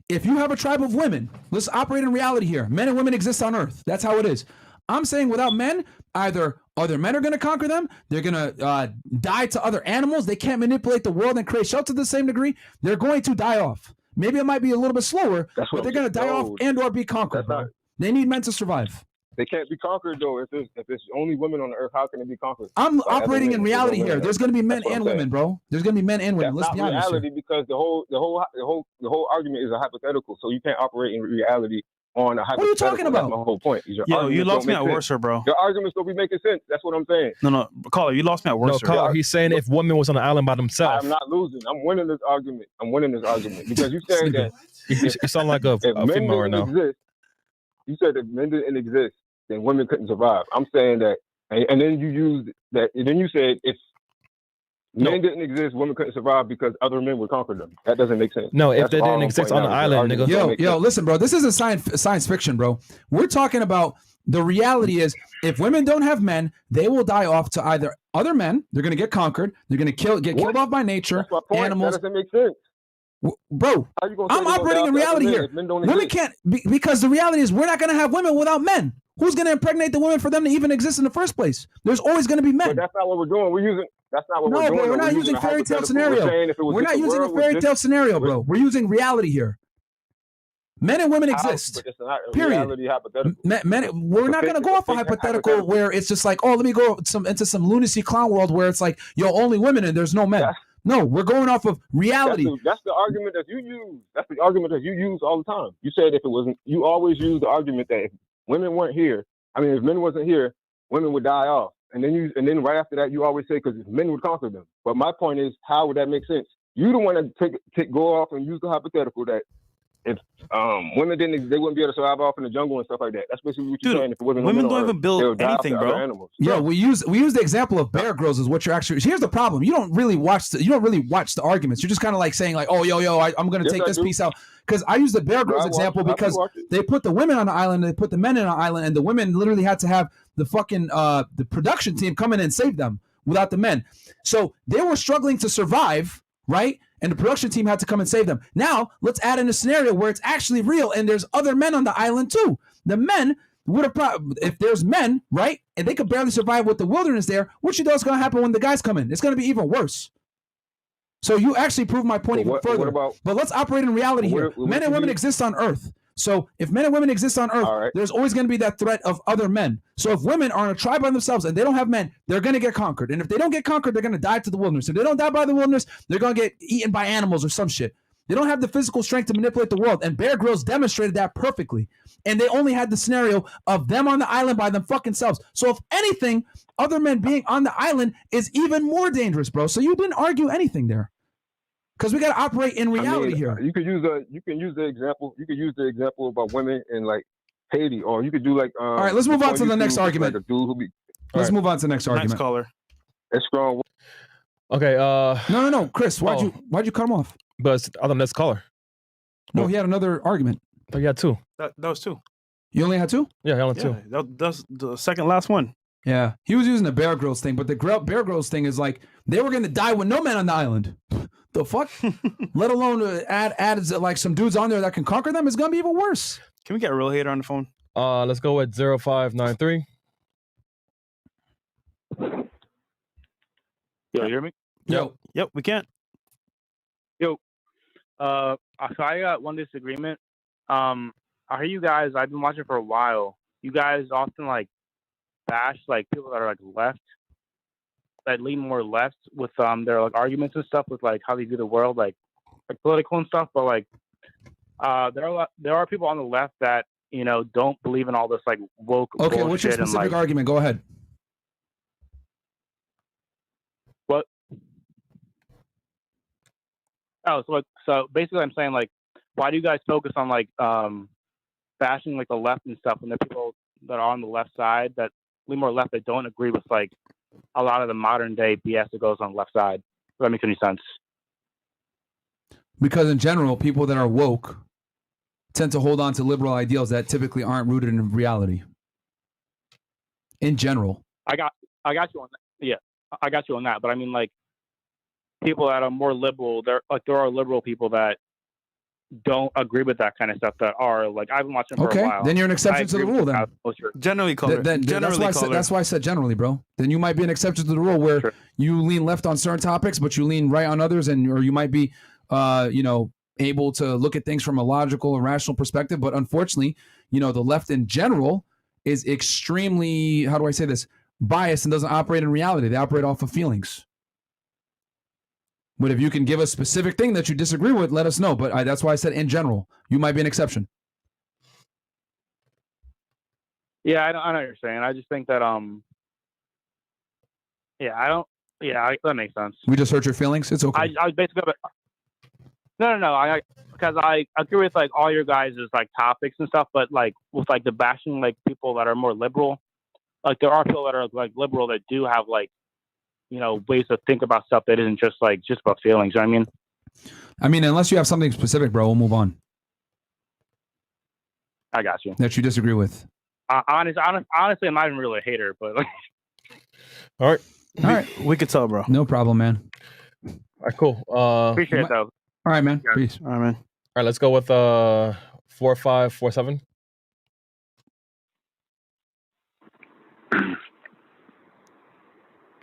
If you have a tribe of women, let's operate in reality here. Men and women exist on Earth. That's how it is. I'm saying without men, either other men are going to conquer them, they're going to die to other animals, they can't manipulate the world and create shelter to the same degree, they're going to die off. Maybe it might be a little bit slower, but they're going to die off and or be conquered. They need men to survive. They can't be conquered, though. If it's only women on the Earth, how can it be conquered? I'm operating in reality here. There's going to be men and women, bro. There's going to be men and women. Let's be honest. That's not reality because the whole argument is a hypothetical. So you can't operate in reality on a hypothetical. What are you talking about? That's my whole point. Yo, you lost me at worser, bro. Your arguments don't be making sense. That's what I'm saying. No, caller, you lost me at worser. No, caller, he's saying if women was on the island by themselves. I'm not losing. I'm winning this argument. Because you saying that you sound like a female right now. You said if men didn't exist, then women couldn't survive. I'm saying that, and then you used that. And then you said if men didn't exist, women couldn't survive because other men would conquer them. That doesn't make sense. No, if they didn't exist on the island, nigga. Yo, listen, bro. This isn't science fiction, bro. We're talking about the reality is if women don't have men, they will die off to either other men. They're gonna get conquered. They're gonna get killed off by nature. That's my point. Animals. That doesn't make sense. Bro, I'm operating in reality here. Women can't because the reality is we're not gonna have women without men. Who's going to impregnate the women for them to even exist in the first place? There's always going to be men. But that's not what we're doing. We're using That's not what No, we're doing. bro, we're though. not using a fairy tale hypothetical. We're scenario. saying if it was We're just not the using a world was fairy just- tale scenario, bro. We're using reality here. Men and women exist. But it's not a Period. reality hypothetical. We're not going to go off a hypothetical where it's just like, oh, let me go into some lunacy clown world where it's like, yo, only women and there's no men. No, we're going off of reality. That's the argument that you use. That's the argument that you use all the time. You said if it wasn't, you always use the argument that if women weren't here, if men wasn't here, women would die off. And then right after that, you always say because men would conquer them. But my point is, how would that make sense? You the one that go off and use the hypothetical that if women they wouldn't be able to survive off in the jungle and stuff like that. That's basically what you're saying. If it wasn't women no men don't on even Earth, build they would die off anything, to bro. other animals. Yeah, we use the example of Bear Grylls is what you're actually. Here's the problem: you don't really watch the arguments. You're just kind of like saying like, oh, I'm going to take this piece out because I use the Bear Grylls example because they put the women on the island, they put the men on the island, and the women literally had to have the fucking the production team come in and save them without the men. So they were struggling to survive, right? And the production team had to come and save them. Now, let's add in a scenario where it's actually real and there's other men on the island too. The men would have if there's men, right? And they could barely survive with the wilderness there, what you know is going to happen when the guys come in? It's going to be even worse. So you actually proved my point even further. But let's operate in reality here. Men and women exist on Earth. So if men and women exist on Earth, there's always going to be that threat of other men. So if women are in a tribe by themselves and they don't have men, they're going to get conquered. And if they don't get conquered, they're going to die to the wilderness. If they don't die by the wilderness, they're going to get eaten by animals or some shit. They don't have the physical strength to manipulate the world. And Bear Grylls demonstrated that perfectly. And they only had the scenario of them on the island by them fucking selves. So if anything, other men being on the island is even more dangerous, bro. So you didn't argue anything there. Because we got to operate in reality here. You can use the example about women in like Haiti, or you could do like. All right, let's move on to the next argument. Like a dude who be. Let's move on to the next argument. Next caller. It's strong. Okay. No, Chris. Why'd you cut him off? But it's the next caller. No, he had another argument. Oh, you had two. That was two. You only had two? Yeah, I only two. That's the second last one. Yeah, he was using the Bear Grylls thing, but the Bear Grylls thing is like they were going to die with no men on the island. The fuck? Let alone add like some dudes on there that can conquer them. It's going to be even worse. Can we get a real hater on the phone? Let's go with 0593. Yo, you hear me? Yep, we can. Yo, so I got one disagreement. I hear you guys. I've been watching for a while. You guys often like bash like people that are like left, that lean more left with their like arguments and stuff with like how they view the world, like political and stuff. But like there are people on the left that don't believe in all this like woke. Okay, what's your specific and, like, argument? Go ahead. What? Oh, so basically, I'm saying like, why do you guys focus on like bashing like the left and stuff when there are people that are on the left side that lean more left that don't agree with like a lot of the modern day BS that goes on the left side? If that makes any sense. Because in general, people that are woke tend to hold on to liberal ideals that typically aren't rooted in reality. In general. I got you on that. Yeah, I got you on that. But I mean, like, people that are more liberal, there are liberal people that don't agree with that kind of stuff that are like, I've been watching for a while. Then you're an exception to the rule then. Generally, That's why I said generally, bro. Then you might be an exception to the rule where you lean left on certain topics, but you lean right on others, or you might be, able to look at things from a logical and rational perspective. But unfortunately, the left in general is extremely, how do I say this, biased and doesn't operate in reality. They operate off of feelings. But if you can give a specific thing that you disagree with, let us know. But that's why I said in general, you might be an exception. Yeah, I know what you're saying. I just think that that makes sense. We just hurt your feelings. It's okay. I was basically because I agree with like all your guys' like topics and stuff, but like with like the bashing like people that are more liberal, like there are people that are like liberal that do have like ways to think about stuff that isn't just about feelings. You know what I mean, unless you have something specific, bro, we'll move on. I got you. That you disagree with. Honestly, I'm not even really a hater, but like. All right. We could tell, bro. No problem, man. All right, cool. Appreciate it, though. All right, man. Peace. All right, man. All right, let's go with 4547.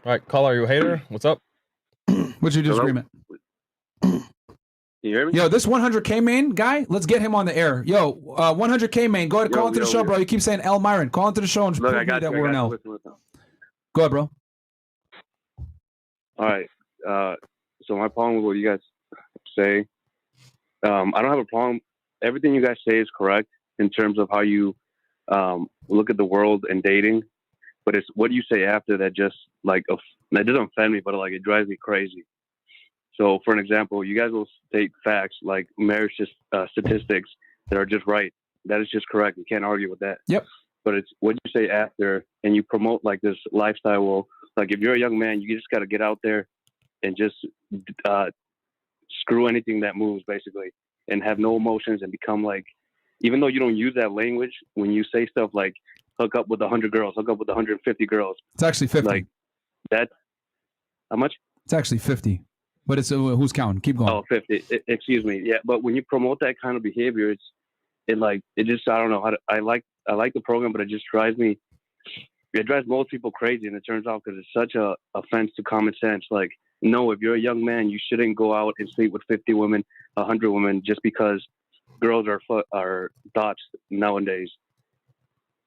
All right, caller, you a hater? What's up? What's your disagreement? Can you hear me? Yo, this 100K main guy, let's get him on the air. Yo, 100K main, go ahead, call into the show, bro. You keep saying L Myron. Call into the show and Look, prove I got me that you, we're I an got L. you. Listen. Go ahead, bro. All right. So my problem with what you guys say, I don't have a problem. Everything you guys say is correct in terms of how you look at the world and dating. But it's what you say after that just like that doesn't offend me, but like it drives me crazy. So, for an example, you guys will state facts like marriage statistics that are just right. That is just correct. You can't argue with that. Yep. But it's what you say after, and you promote like this lifestyle. Well, like if you're a young man, you just got to get out there and just screw anything that moves, basically, and have no emotions and become like, even though you don't use that language, when you say stuff like hook up with 100 girls, hook up with 150 girls. It's actually 50. Like that. How much? It's actually 50. But it's who's counting? Keep going. Oh, 50. Excuse me. Yeah, but when you promote that kind of behavior, it just I don't know how to. I like the program, but it just drives me. It drives most people crazy, and it turns out because it's such a offense to common sense. Like, no, if you're a young man, you shouldn't go out and sleep with 50 women, 100 women, just because girls are thoughts nowadays.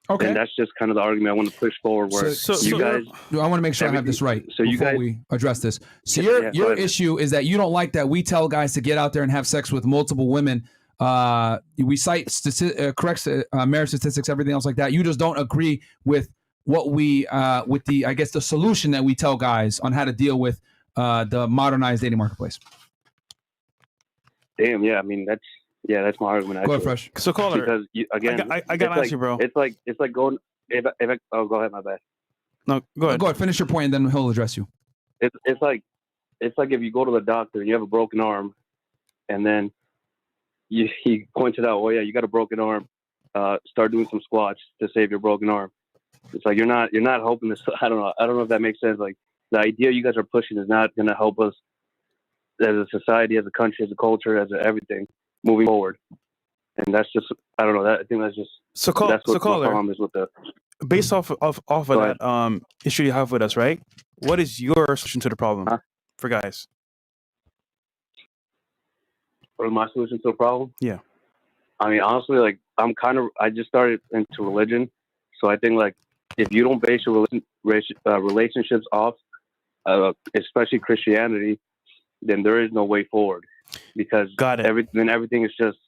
Okay. And that's just kind of the argument I want to push forward. Where you guys, I want to make sure I have this right so you before guys, we address this. So Yeah, your issue is that you don't like that we tell guys to get out there and have sex with multiple women. We cite correct marriage statistics, everything else like that. You just don't agree with what we with the I guess the solution that we tell guys on how to deal with the modernized dating marketplace. Damn, yeah. I mean that's my argument. Go ahead, Fresh. So caller, because again, I gotta ask you, bro. It's like going. Oh, go ahead. My bad. No, go ahead. Go ahead. Finish your point, and then he'll address you. It's like if you go to the doctor and you have a broken arm, and then he pointed out, oh yeah, you got a broken arm. Start doing some squats to save your broken arm. It's like you're not helping this. I don't know if that makes sense. Like the idea you guys are pushing is not going to help us as a society, as a country, as a culture, as everything moving forward. And that's just I don't know. I think that's just that's what my problem is with the. Based off of that issue you have with us, right? What is your solution to the problem for guys? What is my solution to the problem? Yeah. I mean, honestly, like I just started into religion, so I think like if you don't base your relationships off, especially Christianity, then there is no way forward. Because everything is just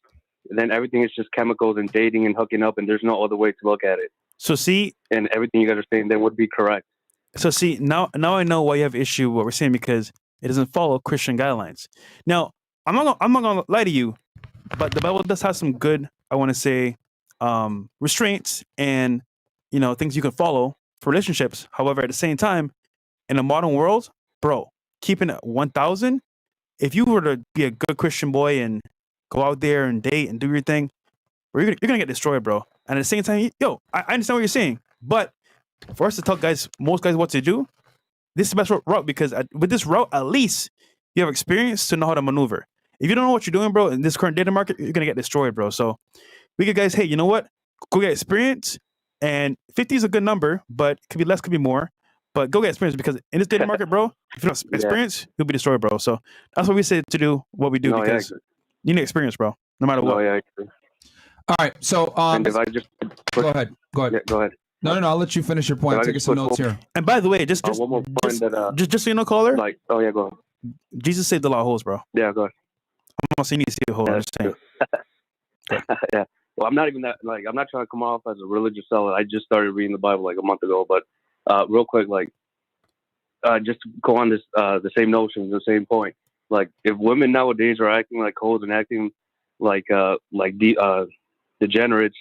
chemicals and dating and hooking up, and there's no other way to look at it. So see, and everything you guys are saying then would be correct. So see, now I know why you have issue with what we're saying, because it doesn't follow Christian guidelines. Now, I'm not gonna lie to you, but the Bible does have some good, I want to say, restraints and things you can follow for relationships. However, at the same time, in a modern world, bro, keeping it 1,000. If you were to be a good Christian boy and go out there and date and do your thing, you're gonna get destroyed, bro. And at the same time, I understand what you're saying, but for us to tell most guys what to do, this is the best route, because with this route, at least you have experience to know how to maneuver. If you don't know what you're doing, bro, in this current dating market, you're gonna get destroyed, bro. So we get guys, hey, you know what? Go get experience, and 50 is a good number, but it could be less, could be more. But go get experience, because in this dating market, bro, if you don't have experience, you'll be destroyed, bro. So that's what we say to do what we do, because you need experience, bro, no matter what. Yeah, I agree. All right, so and if I just go ahead. Yeah, go ahead. No, I'll let you finish your point. I'm taking some notes here. And by the way, just one more point just so you know, caller. Like, oh yeah, go ahead. Jesus saved a lot of hoes, bro. Yeah, go ahead. I'm not saying you need to see a hole. I'm just saying. Yeah. Well, I'm not even that. Like, I'm not trying to come off as a religious seller. I just started reading the Bible like a month ago. But real quick, like, just to go on this, the same notion, the same point. Like, if women nowadays are acting like hoes and acting like degenerates,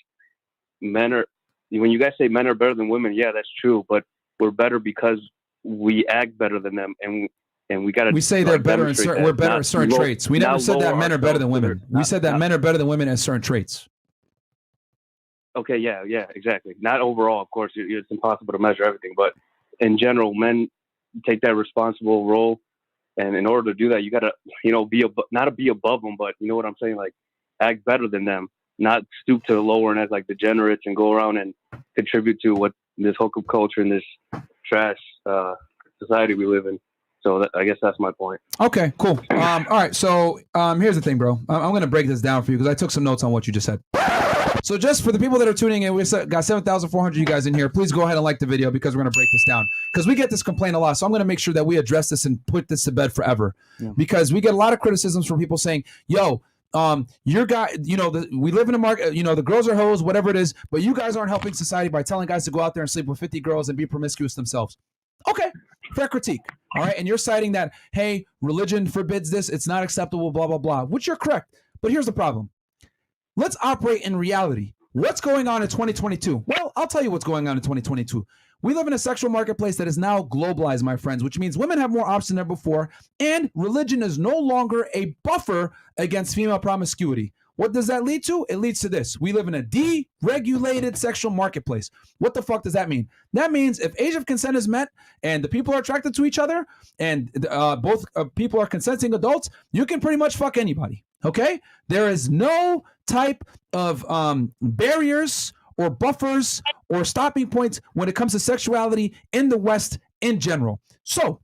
men are. When you guys say men are better than women, yeah, that's true. But we're better because we act better than them, and we got to. We say they're better in we're better at certain traits. We never said that men are better than women. We said that men are better than women at certain traits. Okay, yeah, exactly. Not overall, of course. It's impossible to measure everything, but in general, men take that responsible role, and in order to do that, you got to, not be above them, but you know what I'm saying, like act better than them, not stoop to the lower and act like degenerates and go around and contribute to what this hookup culture and this trash society we live in. So I guess that's my point. Okay, cool. All right, so here's the thing, bro. I'm going to break this down for you because I took some notes on what you just said. So just for the people that are tuning in, we've got 7,400 you guys in here. Please go ahead and like the video because we're going to break this down. Because we get this complaint a lot, so I'm going to make sure that we address this and put this to bed forever. Yeah. Because we get a lot of criticisms from people saying, yo, your guy, we live in a market, the girls are hoes, whatever it is, but you guys aren't helping society by telling guys to go out there and sleep with 50 girls and be promiscuous themselves. Okay, fair critique. All right, and you're citing that, hey, religion forbids this, it's not acceptable, blah, blah, blah, which you're correct. But here's the problem. Let's operate in reality. What's going on in 2022? Well, I'll tell you what's going on in 2022. We live in a sexual marketplace that is now globalized, my friends, which means women have more options than before, and religion is no longer a buffer against female promiscuity. What does that lead to? It leads to this. We live in a deregulated sexual marketplace. What the fuck does that mean? That means if age of consent is met and the people are attracted to each other and both people are consenting adults, you can pretty much fuck anybody, okay? There is no type of barriers or buffers or stopping points when it comes to sexuality in the West in general. So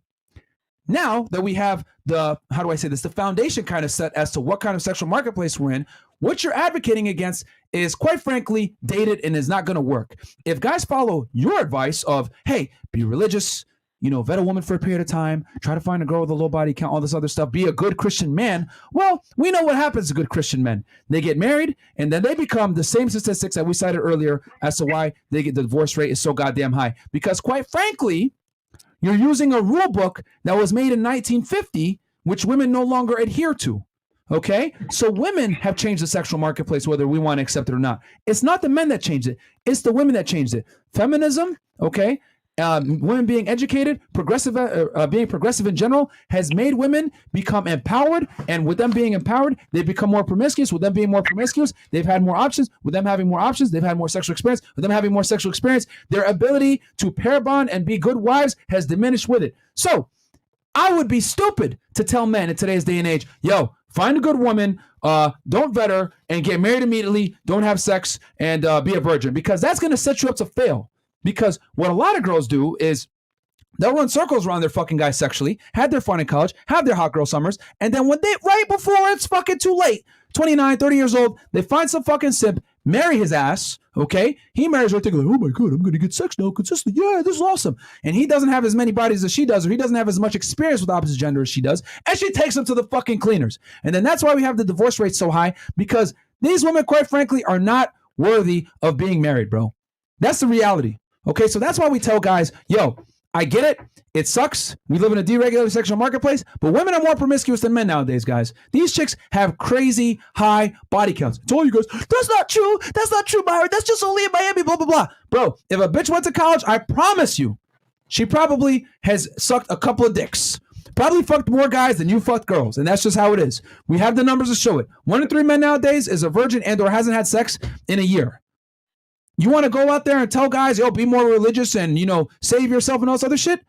now that we have the foundation kind of set as to what kind of sexual marketplace we're in, what you're advocating against is, quite frankly, dated and is not going to work. If guys follow your advice of, hey, be religious, vet a woman for a period of time, try to find a girl with a low body count, all this other stuff, be a good Christian man, well, we know what happens to good Christian men. They get married, and then they become the same statistics that we cited earlier as to why the divorce rate is so goddamn high. Because, quite frankly, you're using a rule book that was made in 1950, which women no longer adhere to. Okay? So women have changed the sexual marketplace, whether we want to accept it or not. It's not the men that changed it. It's the women that changed it. Feminism, okay? Women being educated, being progressive in general, has made women become empowered. And with them being empowered, they become more promiscuous. With them being more promiscuous, they've had more options. With them having more options, they've had more sexual experience. With them having more sexual experience, their ability to pair bond and be good wives has diminished with it. So I would be stupid to tell men in today's day and age, yo, find a good woman, don't vet her, and get married immediately, don't have sex, and be a virgin. Because that's going to set you up to fail. Because what a lot of girls do is they'll run circles around their fucking guys sexually, had their fun in college, have their hot girl summers, and then when right before it's fucking too late, 29, 30 years old, they find some fucking simp, marry his ass, okay? He marries her thinking, like, oh my God, I'm going to get sex now consistently. Yeah, this is awesome. And he doesn't have as many bodies as she does, or he doesn't have as much experience with the opposite gender as she does, and she takes him to the fucking cleaners. And then that's why we have the divorce rate so high, because these women, quite frankly, are not worthy of being married, bro. That's the reality. Okay, so that's why we tell guys, yo, I get it. It sucks. We live in a deregulated sexual marketplace, but women are more promiscuous than men nowadays, guys. These chicks have crazy high body counts. It's all you guys, that's not true. That's not true, Myron. That's just only in Miami, blah, blah, blah. Bro, if a bitch went to college, I promise you, she probably has sucked a couple of dicks. Probably fucked more guys than you fucked girls, and that's just how it is. We have the numbers to show it. 1 in 3 men nowadays is a virgin and or hasn't had sex in a year. You want to go out there and tell guys, yo, be more religious and, save yourself and all this other shit?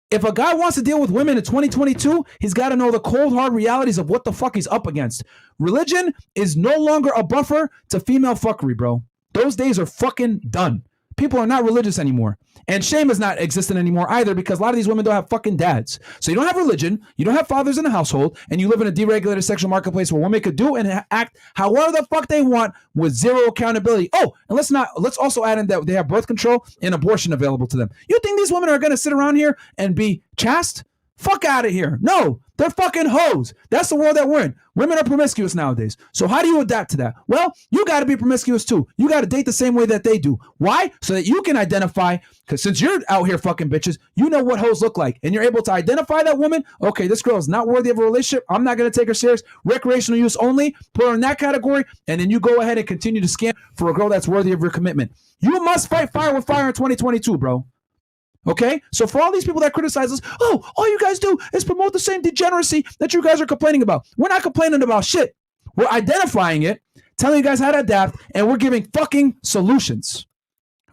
If a guy wants to deal with women in 2022, he's got to know the cold, hard realities of what the fuck he's up against. Religion is no longer a buffer to female fuckery, bro. Those days are fucking done. People are not religious anymore. And shame is not existent anymore either, because a lot of these women don't have fucking dads. So you don't have religion, you don't have fathers in the household, and you live in a deregulated sexual marketplace where women could do and act however the fuck they want with zero accountability. Oh, and let's also add in that they have birth control and abortion available to them. You think these women are going to sit around here and be chaste? Fuck out of here. No, they're fucking hoes. That's the world that we're in. Women are promiscuous nowadays. So how do you adapt to that? Well, you got to be promiscuous too. You got to date the same way that they do. Why? So that you can identify, because since you're out here fucking bitches, you know what hoes look like. And you're able to identify that woman. Okay, this girl is not worthy of a relationship. I'm not going to take her serious. Recreational use only. Put her in that category. And then you go ahead and continue to scam for a girl that's worthy of your commitment. You must fight fire with fire in 2022, bro. Okay, so for all these people that criticize us, oh, all you guys do is promote the same degeneracy that you guys are complaining about. We're not complaining about shit. We're identifying it, telling you guys how to adapt, and we're giving fucking solutions.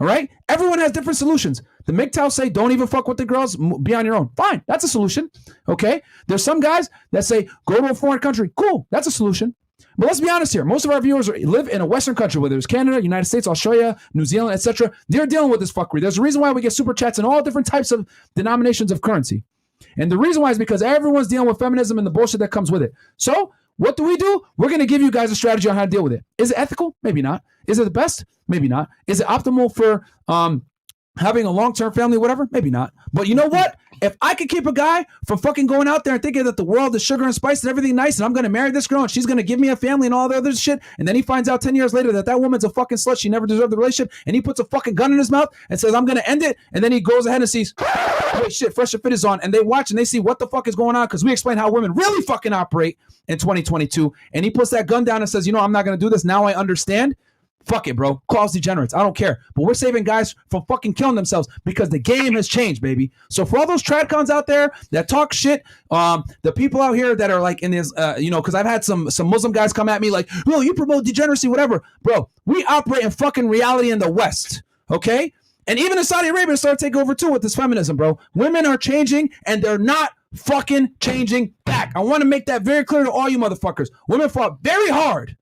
All right? Everyone has different solutions. The MGTOWs say don't even fuck with the girls, be on your own. Fine, that's a solution. Okay? There's some guys that say go to a foreign country. Cool, that's a solution. But let's be honest here. Most of our viewers live in a Western country, whether it's Canada, United States, Australia, New Zealand, etc. They're dealing with this fuckery. There's a reason why we get super chats in all different types of denominations of currency. And the reason why is because everyone's dealing with feminism and the bullshit that comes with it. So what do? We're going to give you guys a strategy on how to deal with it. Is it ethical? Maybe not. Is it the best? Maybe not. Is it optimal for having a long-term family, whatever? Maybe not. But you know what? If I could keep a guy from fucking going out there and thinking that the world is sugar and spice and everything nice, and I'm going to marry this girl and she's going to give me a family and all the other shit, and then he finds out 10 years later that woman's a fucking slut, she never deserved the relationship, and he puts a fucking gun in his mouth and says, I'm going to end it, and then he goes ahead and sees, wait, shit, FreshandFit is on, and they watch and they see what the fuck is going on, because we explain how women really fucking operate in 2022, and he puts that gun down and says, you know, I'm not going to do this, now I understand. Fuck it, bro. Call us degenerates. I don't care. But we're saving guys from fucking killing themselves because the game has changed, baby. So for all those tradcons out there that talk shit, the people out here that are like in this, because I've had some Muslim guys come at me like, oh, you promote degeneracy, whatever. Bro, we operate in fucking reality in the West, okay? And even in Saudi Arabia, started to take over too with this feminism, bro. Women are changing and they're not fucking changing back. I want to make that very clear to all you motherfuckers. Women fought very hard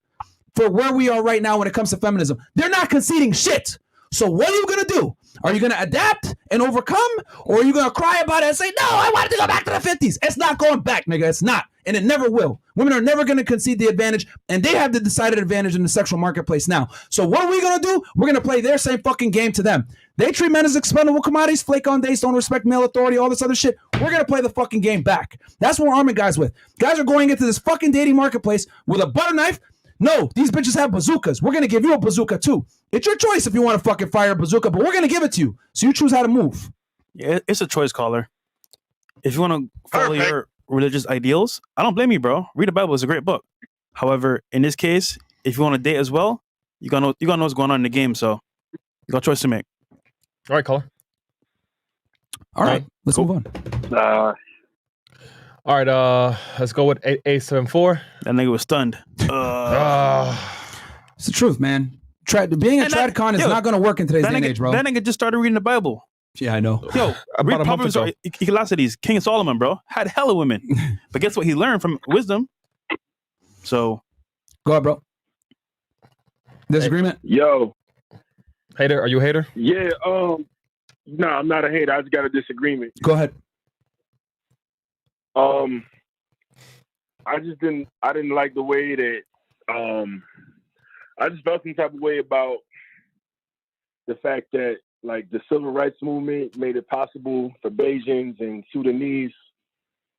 for where we are right now when it comes to feminism. They're not conceding shit. So what are you going to do? Are you going to adapt and overcome? Or are you going to cry about it and say, no, I wanted to go back to the 50s. It's not going back, nigga. It's not. And it never will. Women are never going to concede the advantage, and they have the decided advantage in the sexual marketplace now. So what are we going to do? We're going to play their same fucking game to them. They treat men as expendable commodities, flake on days, don't respect male authority, all this other shit. We're going to play the fucking game back. That's what we're arming guys with. Guys are going into this fucking dating marketplace with a butter knife. No, these bitches have bazookas. We're going to give you a bazooka too. It's your choice if you want to fucking fire a bazooka, but we're going to give it to you. So you choose how to move. Yeah, it's a choice, caller. If you want to follow your religious ideals, I don't blame you, bro. Read the Bible. It's a great book. However, in this case, if you want to date as well, you gotta know what's going on in the game. So you got a choice to make. All right, caller. All right, let's move on. All right, let's go with 874. That nigga was stunned. It's the truth, man. Being a tradcon is not going to work in today's day and age, bro. That nigga just started reading the Bible. Yeah, I know. Yo, read Proverbs or Ecclesiastes. King Solomon, bro, had hella women. But guess what? He learned from wisdom. So, go ahead, bro. Disagreement? Yo. Hater? Are you a hater? Yeah, no, I'm not a hater. I just got a disagreement. Go ahead. I didn't like the way that I just felt some type of way about the fact that like the civil rights movement made it possible for Bajans and Sudanese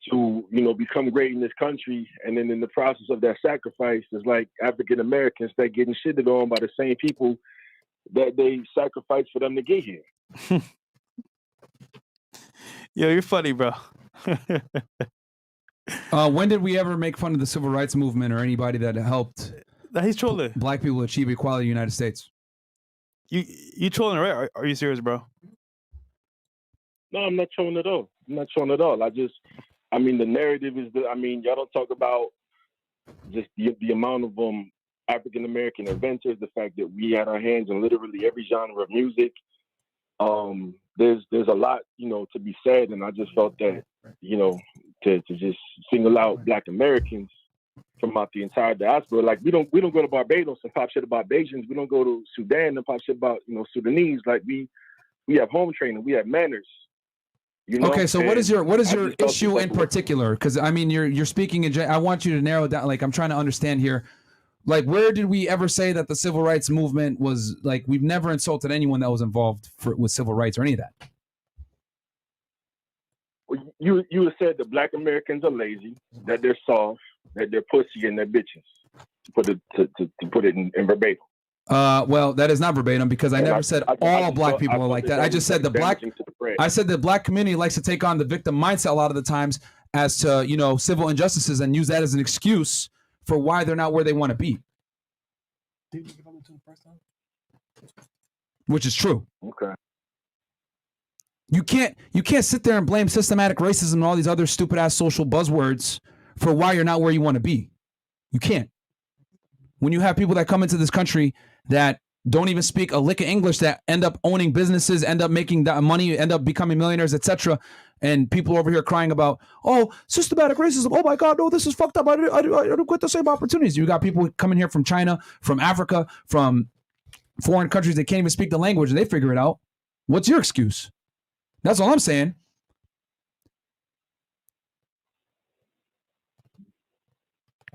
to, become great in this country, and then in the process of that sacrifice, it's like African Americans that getting shitted on by the same people that they sacrificed for them to get here. Yo, you're funny, bro. When did we ever make fun of the civil rights movement or anybody that helped he's trolling black people achieve equality in the United States? You trolling, right? Are you serious, bro? No, I'm not trolling at all. The narrative is y'all don't talk about just the amount of African American inventors, the fact that we had our hands in literally every genre of music. There's a lot, to be said, and I just felt that, to just single out Black Americans from out the entire diaspora. Like we don't go to Barbados and pop shit about Bajans. We don't go to Sudan and pop shit about Sudanese. Like we have home training, we have manners. Okay, so what is your issue in particular? Because you're speaking in. I want you to narrow it down. Like I'm trying to understand here. Like where did we ever say that the civil rights movement was like? We've never insulted anyone that was involved with civil rights or any of that. Well, you said that Black Americans are lazy, that they're soft, that they're pussy, and they're bitches. To put it in verbatim. Well, that is not verbatim because I never said all black people are like that. I just said I said the black community likes to take on the victim mindset a lot of the times as to civil injustices and use that as an excuse for why they're not where they want to be. Which is true. Okay. You can't sit there and blame systematic racism and all these other stupid ass social buzzwords for why you're not where you want to be. You can't. When you have people that come into this country that don't even speak a lick of English that end up owning businesses, end up making that money, end up becoming millionaires, etc. And people over here crying about, oh, systematic racism. Oh my God, no, this is fucked up. I don't get the same opportunities. You got people coming here from China, from Africa, from foreign countries that can't even speak the language and they figure it out. What's your excuse? That's all I'm saying.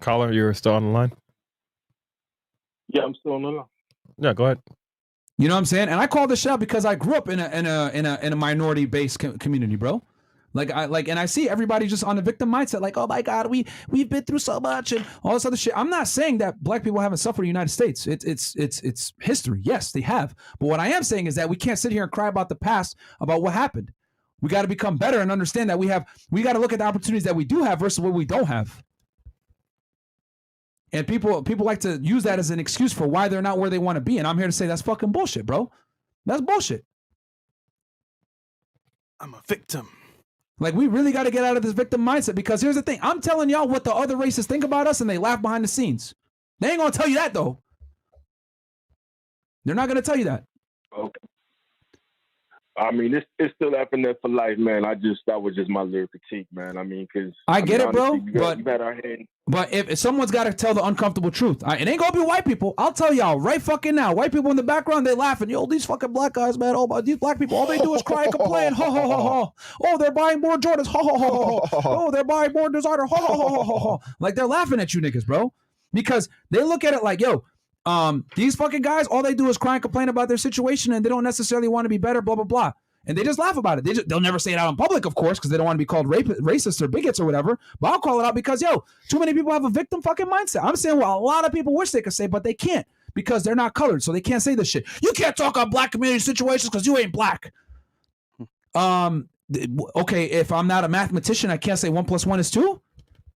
Caller, you're still on the line? Yeah, I'm still on the line. Yeah, go ahead. You know what I'm saying? And I call this shit out because I grew up in a minority based community, bro. And I see everybody just on the victim mindset, like, oh my God, we've been through so much and all this other shit. I'm not saying that black people haven't suffered in the United States. It's history. Yes, they have. But what I am saying is that we can't sit here and cry about the past, about what happened. We got to become better and understand that we got to look at the opportunities that we do have versus what we don't have. And people like to use that as an excuse for why they're not where they want to be. And I'm here to say that's fucking bullshit, bro. That's bullshit. I'm a victim. Like, we really got to get out of this victim mindset, because here's the thing. I'm telling y'all what the other races think about us, and they laugh behind the scenes. They ain't going to tell you that, though. They're not going to tell you that. Okay. I mean, it's still happening for life, man. That was just my little critique, man. I mean, because I get it, bro. But if someone's got to tell the uncomfortable truth, it ain't gonna be white people. I'll tell y'all right fucking now. White people in the background, they laughing. Yo, these fucking black guys, man. Oh, these black people, all they do is cry and complain. Ho ho ho ho. Oh, they're buying more Jordans. Ho ho ho ho. Oh, they're buying more designer. Ho ho ho ho ho. Like, they're laughing at you niggas, bro, because they look at it like, yo, these fucking guys, all they do is cry and complain about their situation, and they don't necessarily want to be better. Blah blah blah. And they just laugh about it. They'll never say it out in public, of course, because they don't want to be called racists or bigots or whatever. But I'll call it out because, yo, too many people have a victim fucking mindset. I'm saying what a lot of people wish they could say, but they can't because they're not colored, so they can't say this shit. You can't talk on black community situations because you ain't black. Okay, if I'm not a mathematician, I can't say 1 + 1 is 2?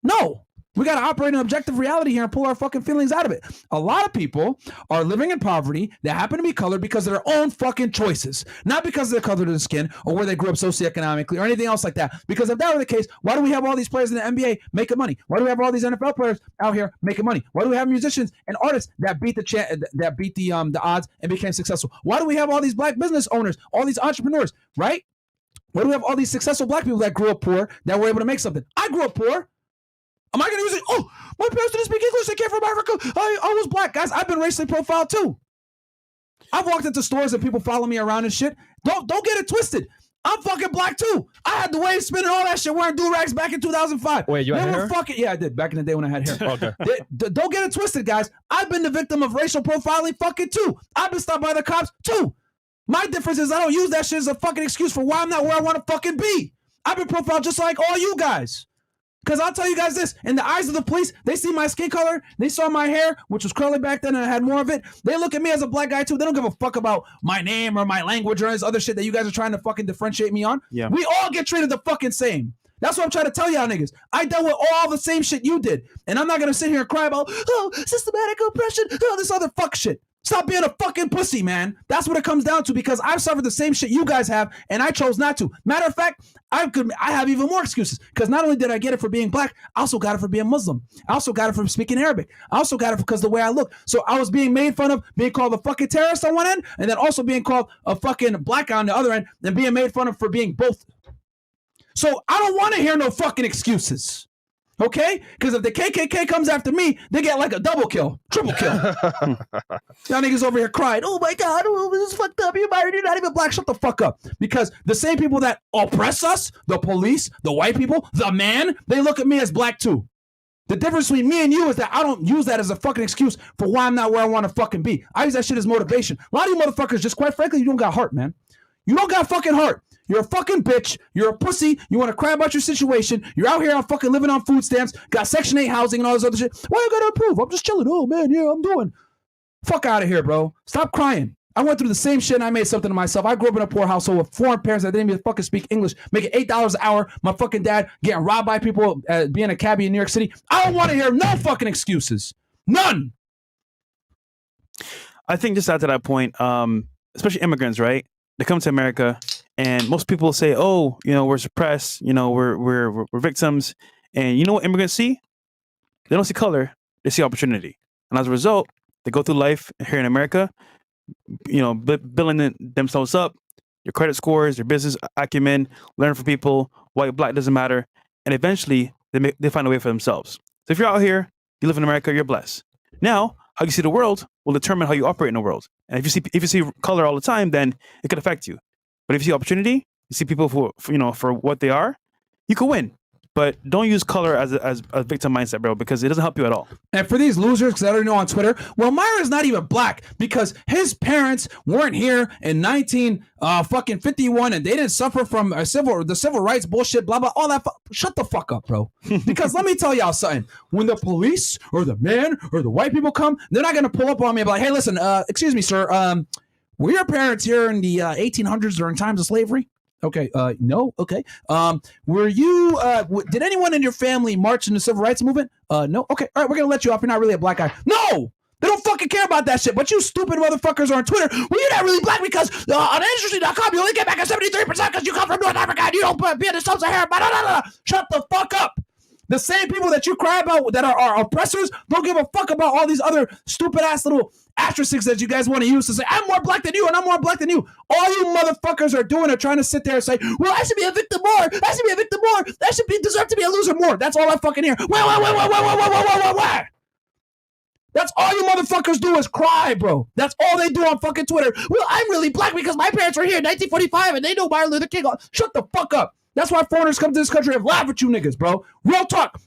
No. We got to operate in objective reality here and pull our fucking feelings out of it. A lot of people are living in poverty that happen to be colored because of their own fucking choices, not because of their color of their skin or where they grew up socioeconomically or anything else like that. Because if that were the case, why do we have all these players in the NBA making money? Why do we have all these NFL players out here making money? Why do we have musicians and artists that beat the odds and became successful? Why do we have all these black business owners, all these entrepreneurs, right? Why do we have all these successful black people that grew up poor that were able to make something? I grew up poor. Am I going to use it? Oh, my parents didn't speak English. They came from Africa. I was black. Guys, I've been racially profiled too. I've walked into stores and people follow me around and shit. Don't get it twisted. I'm fucking black too. I had the wave spinning, all that shit, wearing do-rags back in 2005. Wait, you had hair? Yeah, I did. Back in the day when I had hair. Okay. Don't get it twisted, guys. I've been the victim of racial profiling fucking too. I've been stopped by the cops too. My difference is I don't use that shit as a fucking excuse for why I'm not where I want to fucking be. I've been profiled just like all you guys. Because I'll tell you guys this, in the eyes of the police, they see my skin color, they saw my hair, which was curly back then and I had more of it. They look at me as a black guy too. They don't give a fuck about my name or my language or this other shit that you guys are trying to fucking differentiate me on. Yeah. We all get treated the fucking same. That's what I'm trying to tell y'all niggas. I dealt with all the same shit you did. And I'm not going to sit here and cry about, oh, systematic oppression, oh, this other fuck shit. Stop being a fucking pussy, man. That's what it comes down to, because I've suffered the same shit you guys have, and I chose not to. Matter of fact, I have even more excuses, because not only did I get it for being black, I also got it for being Muslim. I also got it for speaking Arabic. I also got it because of the way I look. So I was being made fun of, being called a fucking terrorist on one end, and then also being called a fucking black guy on the other end, and being made fun of for being both. So I don't want to hear no fucking excuses. Okay? Because if the KKK comes after me, they get like a double kill, triple kill. Y'all niggas over here crying, oh my God, oh, this is fucked up. You're not even black. Shut the fuck up. Because the same people that oppress us, the police, the white people, the man, they look at me as black too. The difference between me and you is that I don't use that as a fucking excuse for why I'm not where I want to fucking be. I use that shit as motivation. A lot of you motherfuckers, just quite frankly, you don't got heart, man. You don't got fucking heart. You're a fucking bitch. You're a pussy. You want to cry about your situation. You're out here fucking living on food stamps. Got Section 8 housing and all this other shit. Why you gotta improve? I'm just chilling. Oh, man, yeah, I'm doing. Fuck out of here, bro. Stop crying. I went through the same shit and I made something to myself. I grew up in a poor household with foreign parents that didn't even fucking speak English, making $8 an hour. My fucking dad getting robbed by people, being a cabbie in New York City. I don't want to hear no fucking excuses. None. I think just add to that point, especially immigrants, right? They come to America, and most people say, "Oh, you know, we're suppressed. You know, we're victims." And you know what immigrants see? They don't see color; they see opportunity. And as a result, they go through life here in America, building themselves up, your credit scores, your business acumen, learn from people, white, black, doesn't matter. And eventually they find a way for themselves. So if you're out here, you live in America, you're blessed. Now, how you see the world will determine how you operate in the world. And if you see color all the time, then it could affect you. But if you see opportunity, you see people for what they are, you can win. But don't use color as a victim mindset, bro, because it doesn't help you at all. And for these losers, because I don't know on Twitter, well, Myron's not even black because his parents weren't here in 1951 and they didn't suffer from the civil rights bullshit, blah, blah, all that. Shut the fuck up, bro. Because let me tell y'all something. When the police or the men or the white people come, they're not going to pull up on me and be like, hey, listen, excuse me, sir, were your parents here in the 1800s during times of slavery? Okay, no, okay. Were you, did anyone in your family march in the civil rights movement? No, okay, all right, we're gonna let you off. You're not really a black guy. No! They don't fucking care about that shit, but you stupid motherfuckers on Twitter, well, you're not really black because on Ancestry.com you only get back at 73% because you come from North Africa and you don't be in the sub-Saharan, blah, blah, blah. Shut the fuck up! The same people that you cry about that are oppressors don't give a fuck about all these other stupid ass little asterisks that you guys want to use to say, I'm more black than you and I'm more black than you. All you motherfuckers are doing are trying to sit there and say, well, I should be a victim more. I should be a victim more. I should deserve to be a loser more. That's all I fucking hear. Why? That's all you motherfuckers do is cry, bro. That's all they do on fucking Twitter. Well, I'm really black because my parents were here in 1945 and they know Martin Luther King. Shut the fuck up. That's why foreigners come to this country and laugh at you niggas, bro. Real talk.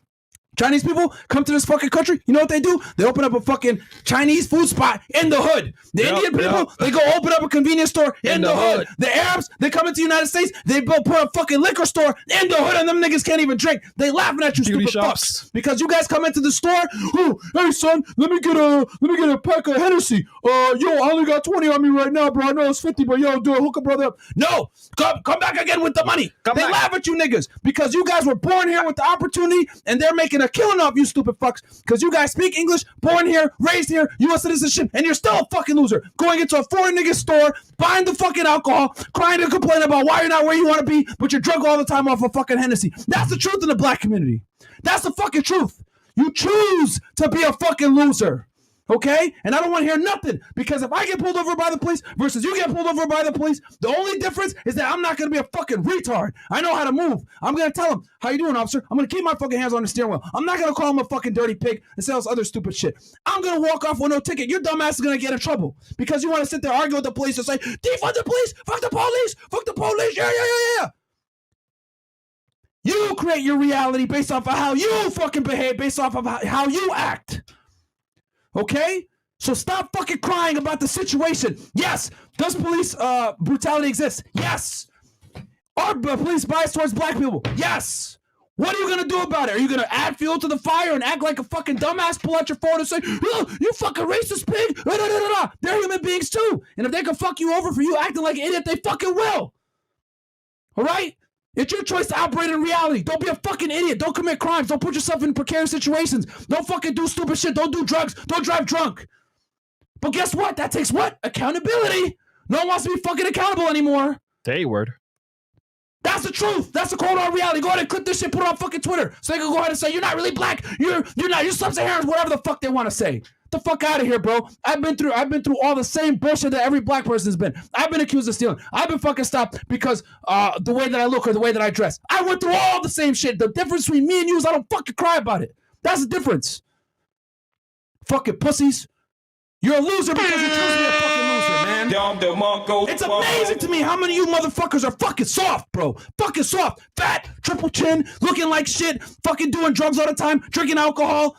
Chinese people come to this fucking country. You know what they do? They open up a fucking Chinese food spot in the hood. The Indian people, they go open up a convenience store in the hood. The Arabs, they come into the United States, they put a fucking liquor store in the hood, and them niggas can't even drink. They laughing at you, stupid fucks. Because you guys come into the store, oh, hey son, let me get a pack of Hennessy. Yo, I only got 20 on me right now, bro. I know it's 50, but yo, do it, hook a brother up. No, come back again with the money. They laugh at you niggas because you guys were born here with the opportunity, and they're making a killing off you stupid fucks because you guys speak English, born here, raised here, U.S. citizenship, and you're still a fucking loser. Going into a foreign nigga store, buying the fucking alcohol, crying and complaining about why you're not where you want to be, but you're drunk all the time off of fucking Hennessy. That's the truth in the black community. That's the fucking truth. You choose to be a fucking loser. Okay? And I don't want to hear nothing because if I get pulled over by the police versus you get pulled over by the police, the only difference is that I'm not going to be a fucking retard. I know how to move. I'm going to tell him, how you doing, officer? I'm going to keep my fucking hands on the steering wheel. I'm not going to call him a fucking dirty pig and say all this other stupid shit. I'm going to walk off with no ticket. Your dumb ass is going to get in trouble because you want to sit there arguing with the police and say, defund the police, fuck the police, yeah. You create your reality based off of how you fucking behave, based off of how you act. Okay? So stop fucking crying about the situation. Yes. Does police brutality exist? Yes. Are police biased towards black people? Yes. What are you going to do about it? Are you going to add fuel to the fire and act like a fucking dumbass, pull out your phone and say, oh, you fucking racist pig? They're human beings too. And if they can fuck you over for you acting like an idiot, they fucking will. All right? It's your choice to operate in reality. Don't be a fucking idiot. Don't commit crimes. Don't put yourself in precarious situations. Don't fucking do stupid shit. Don't do drugs. Don't drive drunk. But guess what? That takes what? Accountability. No one wants to be fucking accountable anymore. Day word. That's the truth. That's the cold hard reality. Go ahead and clip this shit, put it on fucking Twitter. So they can go ahead and say, you're not really black. You're sub-Saharans, whatever the fuck they want to say. The fuck out of here, bro. I've been through all the same bullshit that every black person's been. I've been accused of stealing. I've been fucking stopped because the way that I look or the way that I dress. I went through all the same shit. The difference between me and you is I don't fucking cry about it. That's the difference. Fucking pussies. You're a loser because you choose to be a fucking loser, man. It's amazing to me how many of you motherfuckers are fucking soft, bro. Fucking soft. Fat, triple chin, looking like shit, fucking doing drugs all the time, drinking alcohol.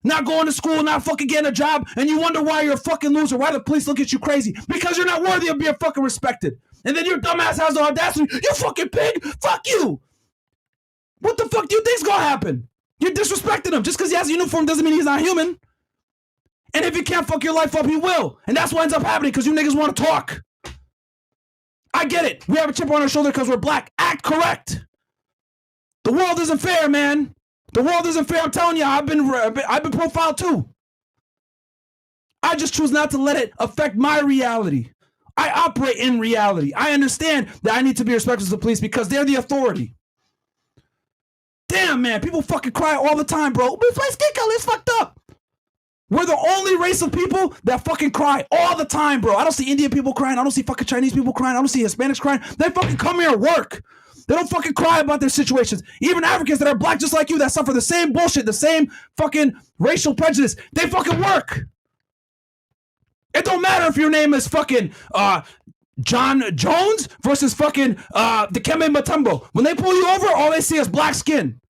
Not going to school, not fucking getting a job, and you wonder why you're a fucking loser, why the police look at you crazy. Because you're not worthy of being fucking respected. And then your dumbass has the audacity, you fucking pig, fuck you. What the fuck do you think's gonna happen? You're disrespecting him. Just because he has a uniform doesn't mean he's not human. And if he can't fuck your life up, he will. And that's what ends up happening because you niggas want to talk. I get it. We have a chip on our shoulder because we're black. Act correct. The world isn't fair, man. The world isn't fair. I'm telling you, I've been profiled too. I just choose not to let it affect my reality. I operate in reality. I understand that I need to be respectful to the police because they're the authority. Damn, man, people fucking cry all the time, bro. My skin color is fucked up. We're the only race of people that fucking cry all the time, bro. I don't see Indian people crying. I don't see fucking Chinese people crying. I don't see Hispanics crying. They fucking come here and work. They don't fucking cry about their situations. Even Africans that are black just like you that suffer the same bullshit, the same fucking racial prejudice, they fucking work. It don't matter if your name is fucking John Jones versus fucking Dikembe Mutombo. When they pull you over, all they see is black skin.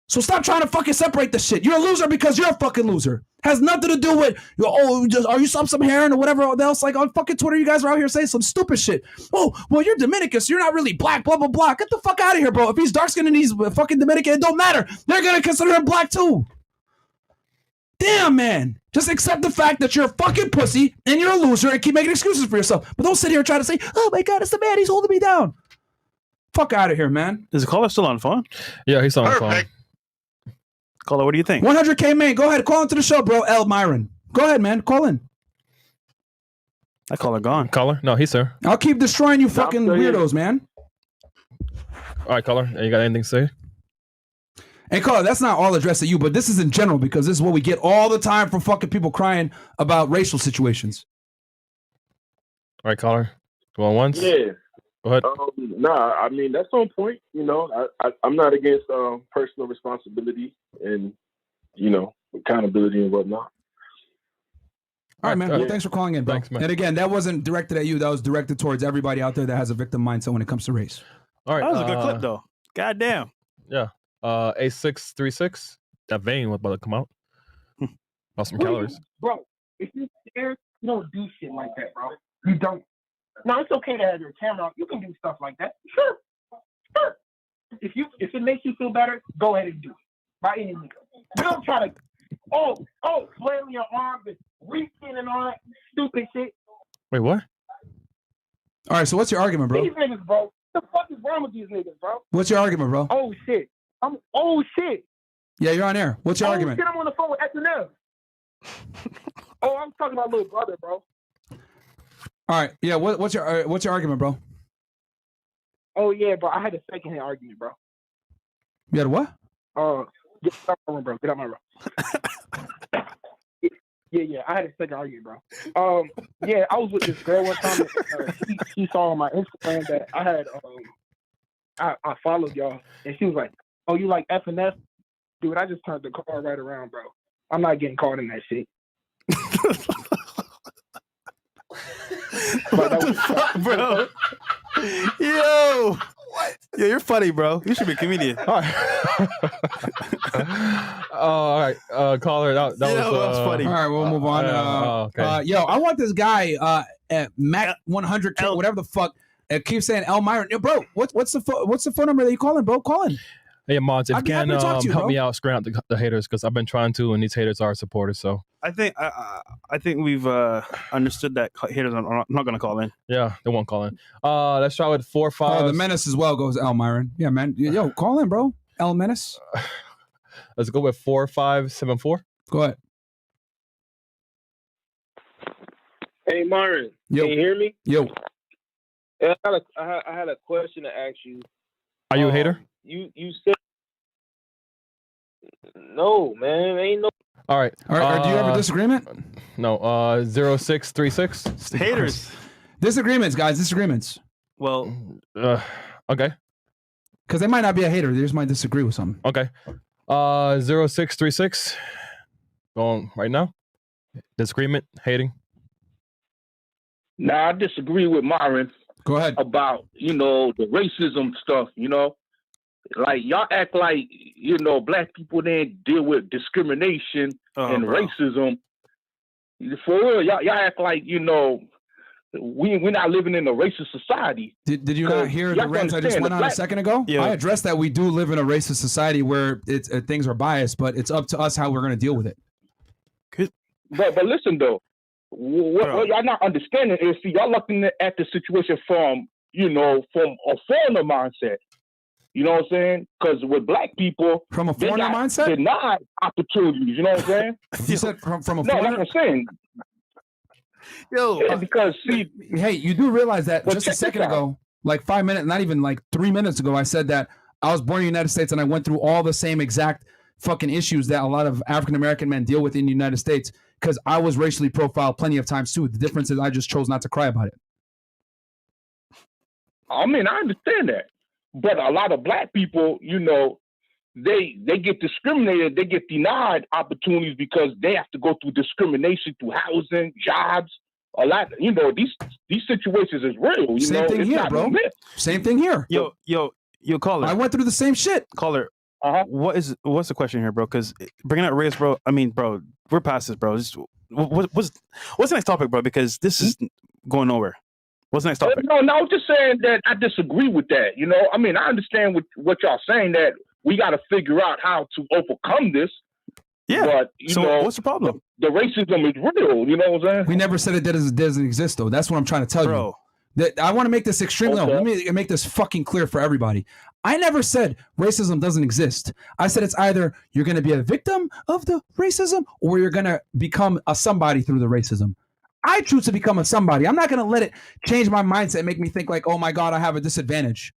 So stop trying to fucking separate this shit. You're a loser because you're a fucking loser. Has nothing to do with, are you some heroin or whatever else? Like on fucking Twitter, you guys are out here saying some stupid shit. Oh, well, you're Dominican, so you're not really black, blah, blah, blah. Get the fuck out of here, bro. If he's dark skinned and he's fucking Dominican, it don't matter. They're going to consider him black too. Damn, man. Just accept the fact that you're a fucking pussy and you're a loser and keep making excuses for yourself. But don't sit here and try to say, oh my God, it's the man. He's holding me down. Fuck out of here, man. Is the caller still on the phone? Yeah, he's on the phone. Caller, what do you think? 100K, man. Go ahead. Call into the show, bro. L. Myron. Go ahead, man. Call in. That caller gone. Caller? No, he's there. I'll keep destroying you fucking weirdos, man. All right, caller. You got anything to say? Hey, caller, that's not all addressed at you, but this is in general because this is what we get all the time from fucking people crying about racial situations. All right, caller. Going once? Yeah. Go ahead. Nah, I mean, that's on point. You know, I'm not against personal responsibility and, you know, accountability and whatnot. All right, man. Well, thanks for calling in, bro. Thanks, man. And again, that wasn't directed at you. That was directed towards everybody out there that has a victim mindset when it comes to race. All right. That was a good clip, though. God Yeah. A636. That vein was about to come out. Lost some calories. Bro, if you're scared, you don't do shit like that, bro. You don't. No, it's okay to have your camera on. You can do stuff like that. Sure. If it makes you feel better, go ahead and do it. By any means. Don't try to flail your arm and reaching and all that stupid shit. Wait, what? All right, so what's your argument, bro? These niggas, bro. What the fuck is wrong with these niggas, bro? What's your argument, bro? Oh shit. Shit. Yeah, you're on air. What's your argument? Shit, I'm on the phone with SNL. I'm talking about little brother, bro. All right. Yeah. What's your argument, bro? Oh yeah, bro. I had a second-hand argument, bro. You had a what? Get out my room, bro. Get out my room. Yeah. I had a second argument, bro. Yeah, I was with this girl one time. She saw on my Instagram that I had I followed y'all, and she was like, "Oh, you like FNF?" Dude, I just turned the car right around, bro. I'm not getting caught in that shit. What the fuck, bro? Yo. What? Yo, you're funny, bro. You should be a comedian. All right. All right. Caller, that was funny. All right, we'll move on. Okay. Yo, I want this guy at Mac 100, whatever the fuck, keeps saying L Myron. Yo, bro, what's the phone number that you calling, bro? Call in. Hey, Mons, if you can talk to you, help bro. me out, screen out the haters, because I've been trying to, and these haters are supporters. So I think we've understood that haters are not going to call in. Yeah, they won't call in. Let's try with 4-5. Oh, the menace as well goes L Myron. Yeah, man. Yo, call in, bro. L menace. Let's go with 4574. Go ahead. Hey, Myron. Yo. Can you hear me? Yo. Yeah, I had a question to ask you. Are you a hater? You said no, man. Ain't no. All right. Do you have a disagreement? No. 0636. Haters. Disagreements, guys. Disagreements. Well. Okay. Because they might not be a hater. They just might disagree with something. Okay. 0636. Going right now. Disagreement. Hating. Nah, I disagree with Myron. Go ahead. About, the racism stuff, Like, y'all act like, black people didn't deal with discrimination and racism. For real, y'all act like, we're not living in a racist society. Did you not hear the rant I just went on a second ago? Yeah. I addressed that we do live in a racist society where things are biased, but it's up to us how we're going to deal with it. But listen, though. What y'all not understanding is, see, y'all looking at the situation from a foreigner mindset. You know what I'm saying? Because with black people, from a foreigner mindset, denied opportunities. You know what I'm saying? You said from a no, foreigner. that's what I'm saying. Yo, because see, hey, you do realize that just a second ago, like 5 minutes, not even like 3 minutes ago, I said that I was born in the United States and I went through all the same exact fucking issues that a lot of African American men deal with in the United States, because I was racially profiled plenty of times too. The difference is I just chose not to cry about it. I mean, I understand that, but a lot of black people, you know, they get discriminated, they get denied opportunities because they have to go through discrimination through housing, jobs. A lot, you know, these situations is real. You Same know, thing it's here, not bro. no myth. Same thing here. Yo, caller. I went through the same shit. Caller. What's the question here, bro? Because bringing up race, bro. I mean, bro, we're past this, bro. What's the next topic, bro? Because this is going nowhere. What's the next topic? No, I'm just saying that I disagree with that. You know, I mean, I understand what y'all saying, that we got to figure out how to overcome this. Yeah. But you So know, what's the problem? The racism is real. You know what I'm saying? We never said it doesn't exist, though. That's what I'm trying to tell you. That I want to make this extremely. Okay. Let me make this fucking clear for everybody. I never said racism doesn't exist. I said it's either you're going to be a victim of the racism or you're going to become a somebody through the racism. I choose to become a somebody. I'm not going to let it change my mindset and make me think like, oh my God, I have a disadvantage.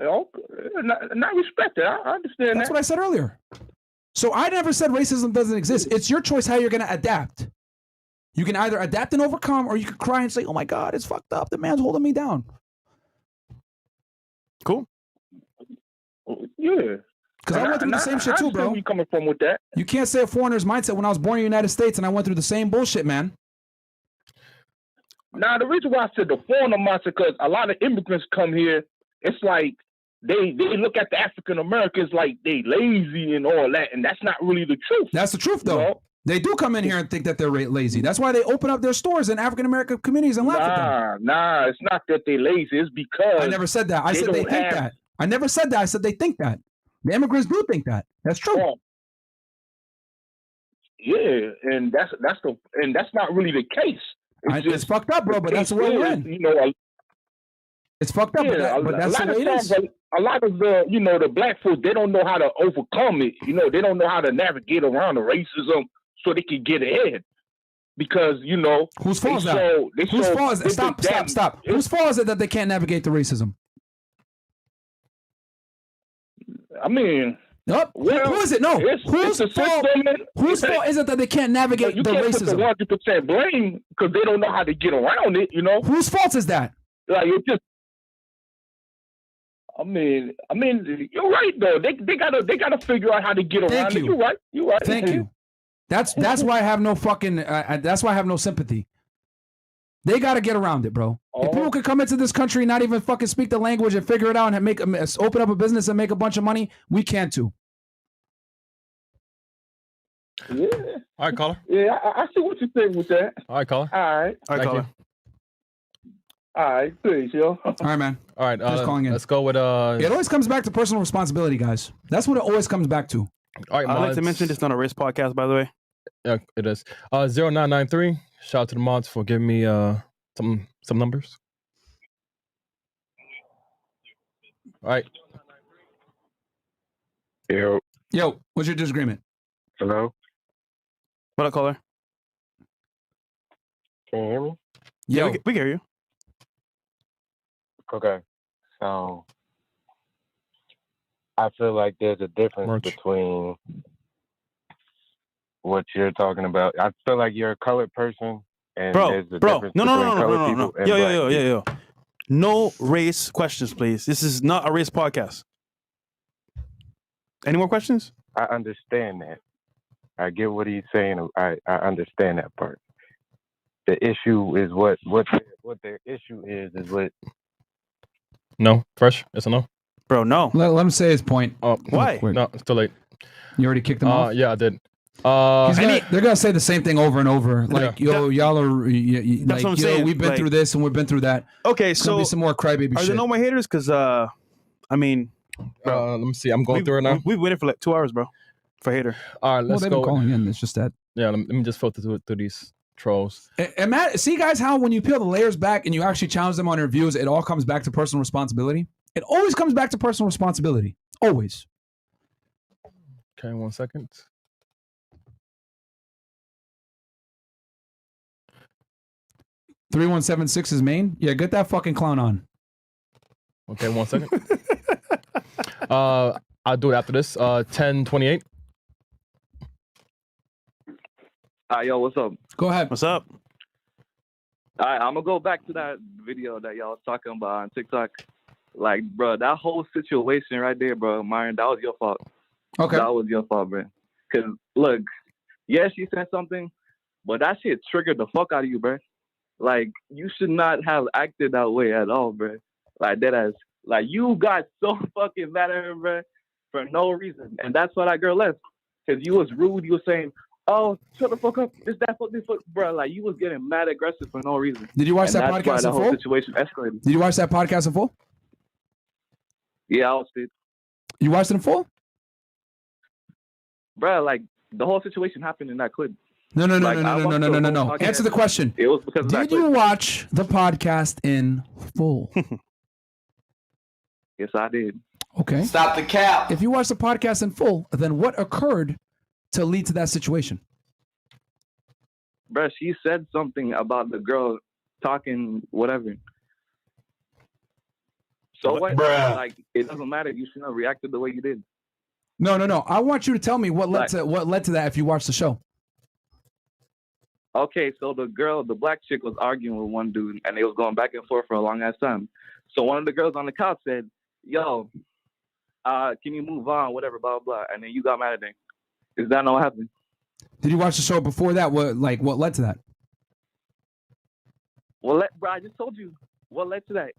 Okay. And I respect it. I understand That's that. what I said earlier. So I never said racism doesn't exist. It's your choice how you're going to adapt. You can either adapt and overcome, or you can cry and say, oh my God, it's fucked up. The man's holding me down. Cool. Yeah. Because I went through the same shit too, bro. Where you coming from with that? You can't say a foreigner's mindset when I was born in the United States and I went through the same bullshit, man. Now, the reason why I said the foreigner mindset, because a lot of immigrants come here, it's like they look at the African Americans like they lazy and all that, and that's not really the truth. That's the truth, though. You know? They do come in here and think that they're lazy. That's why they open up their stores in African American communities and laugh at them. Nah, it's not that they lazy. It's because I never said that. I said they think that. I never said that. I said they think that. The immigrants do think that. That's true. Oh. Yeah, and that's not really the case. It's fucked up, bro. But that's the way we're in. You know, it's fucked up, but that's the way it is. A lot of the, you know, the black folks, they don't know how to overcome it. You know, they don't know how to navigate around the racism so they can get ahead. Because, you know, whose fault is that? Whose fault is it? Stop. Whose fault is it that they can't navigate the racism? I mean, who is it? No, whose fault? Whose fault is it that they can't navigate the racism? You can't put the 100% blame because they don't know how to get around it. You know, whose fault is that? Like it's just. I mean, you're right though. They gotta figure out how to get around it. You're right. Thank you. That's why I have no fucking. That's why I have no sympathy. They got to get around it, bro. If people could come into this country and not even fucking speak the language and figure it out and open up a business and make a bunch of money, we can too. Yeah. All right, caller. Yeah, I see what you're saying with that. All right, caller. All right. Thank you. All right, please, yo. All right, man. All right, Just calling in. Let's go with It always comes back to personal responsibility, guys. That's what it always comes back to. All right, I'd like to mention this is not a race podcast, by the way. Yeah, it is. 0993. Shout out to the mods for giving me some numbers. All right. Yo, what's your disagreement? Hello. What up, caller? Can you hear me? Yeah, we can hear you. Okay. So I feel like there's a difference between what you're talking about. I feel like you're a colored person, and there's a difference between colored people and black people. Yo. No race questions, please. This is not a race podcast. Any more questions? I understand that. I get what he's saying. I understand that part. The issue is what their issue is what. No, Fresh. It's a no. Bro, no. Let him say his point. Oh, why? No, it's too late. You already kicked him off? Yeah, I did. They're gonna say the same thing over and over. Like, y'all are. That's what I'm saying. We've been through this and we've been through that. Okay, It's gonna be some more crybaby are shit. there no more haters? Because I mean, let me see. I'm going through it now. We've waited for like 2 hours, bro, for hater. All right, let's they've go. been calling in. It's just that. Yeah, let me just filter through these trolls. And Matt, see, guys, how when you peel the layers back and you actually challenge them on their views, it all comes back to personal responsibility. It always comes back to personal responsibility. Always. Okay, 1 second. $3176 is main. Yeah, get that fucking clown on. Okay, 1 second. I'll do it after this. 10:28. Yo, what's up? Go ahead. What's up? All right, I'm gonna go back to that video that y'all was talking about on TikTok. Like, bro, that whole situation right there, bro, Myron, that was your fault. Okay. That was your fault, bro. Cause look, yeah, she said something, but that shit triggered the fuck out of you, bro. Like, you should not have acted that way at all, bro. Like, that as like you got so fucking mad at her, bro, for no reason, and that's why that girl left. Cause you was rude. You was saying, "Oh, shut the fuck up! This, that, fuck this, fuck," bro. Like, you was getting mad aggressive for no reason. Did you watch And that that's why podcast the in whole full? situation escalated. Did you watch that podcast in full? Yeah, I was it. You watched it in full? Bro, like the whole situation happened in that clip. No. Like, I watched the whole podcast. Answer the question. It was because of that Did clip. you watch the podcast in full? Yes, I did. Okay. Stop the cap. If you watched the podcast in full, then what occurred to lead to that situation? Bro, she said something about the girl talking whatever. So what? Bruh. Like, it doesn't matter. You shouldn't have reacted the way you did. No. I want you to tell me what led Like- to that if you watched the show. Okay, so the black chick was arguing with one dude, and they was going back and forth for a long ass time. So one of the girls on the couch said, "Yo, can you move on? Whatever, blah blah." And then you got mad at them. Is that not what happened? Did you watch the show before that? What led to that? Well, bro, I just told you what led to that.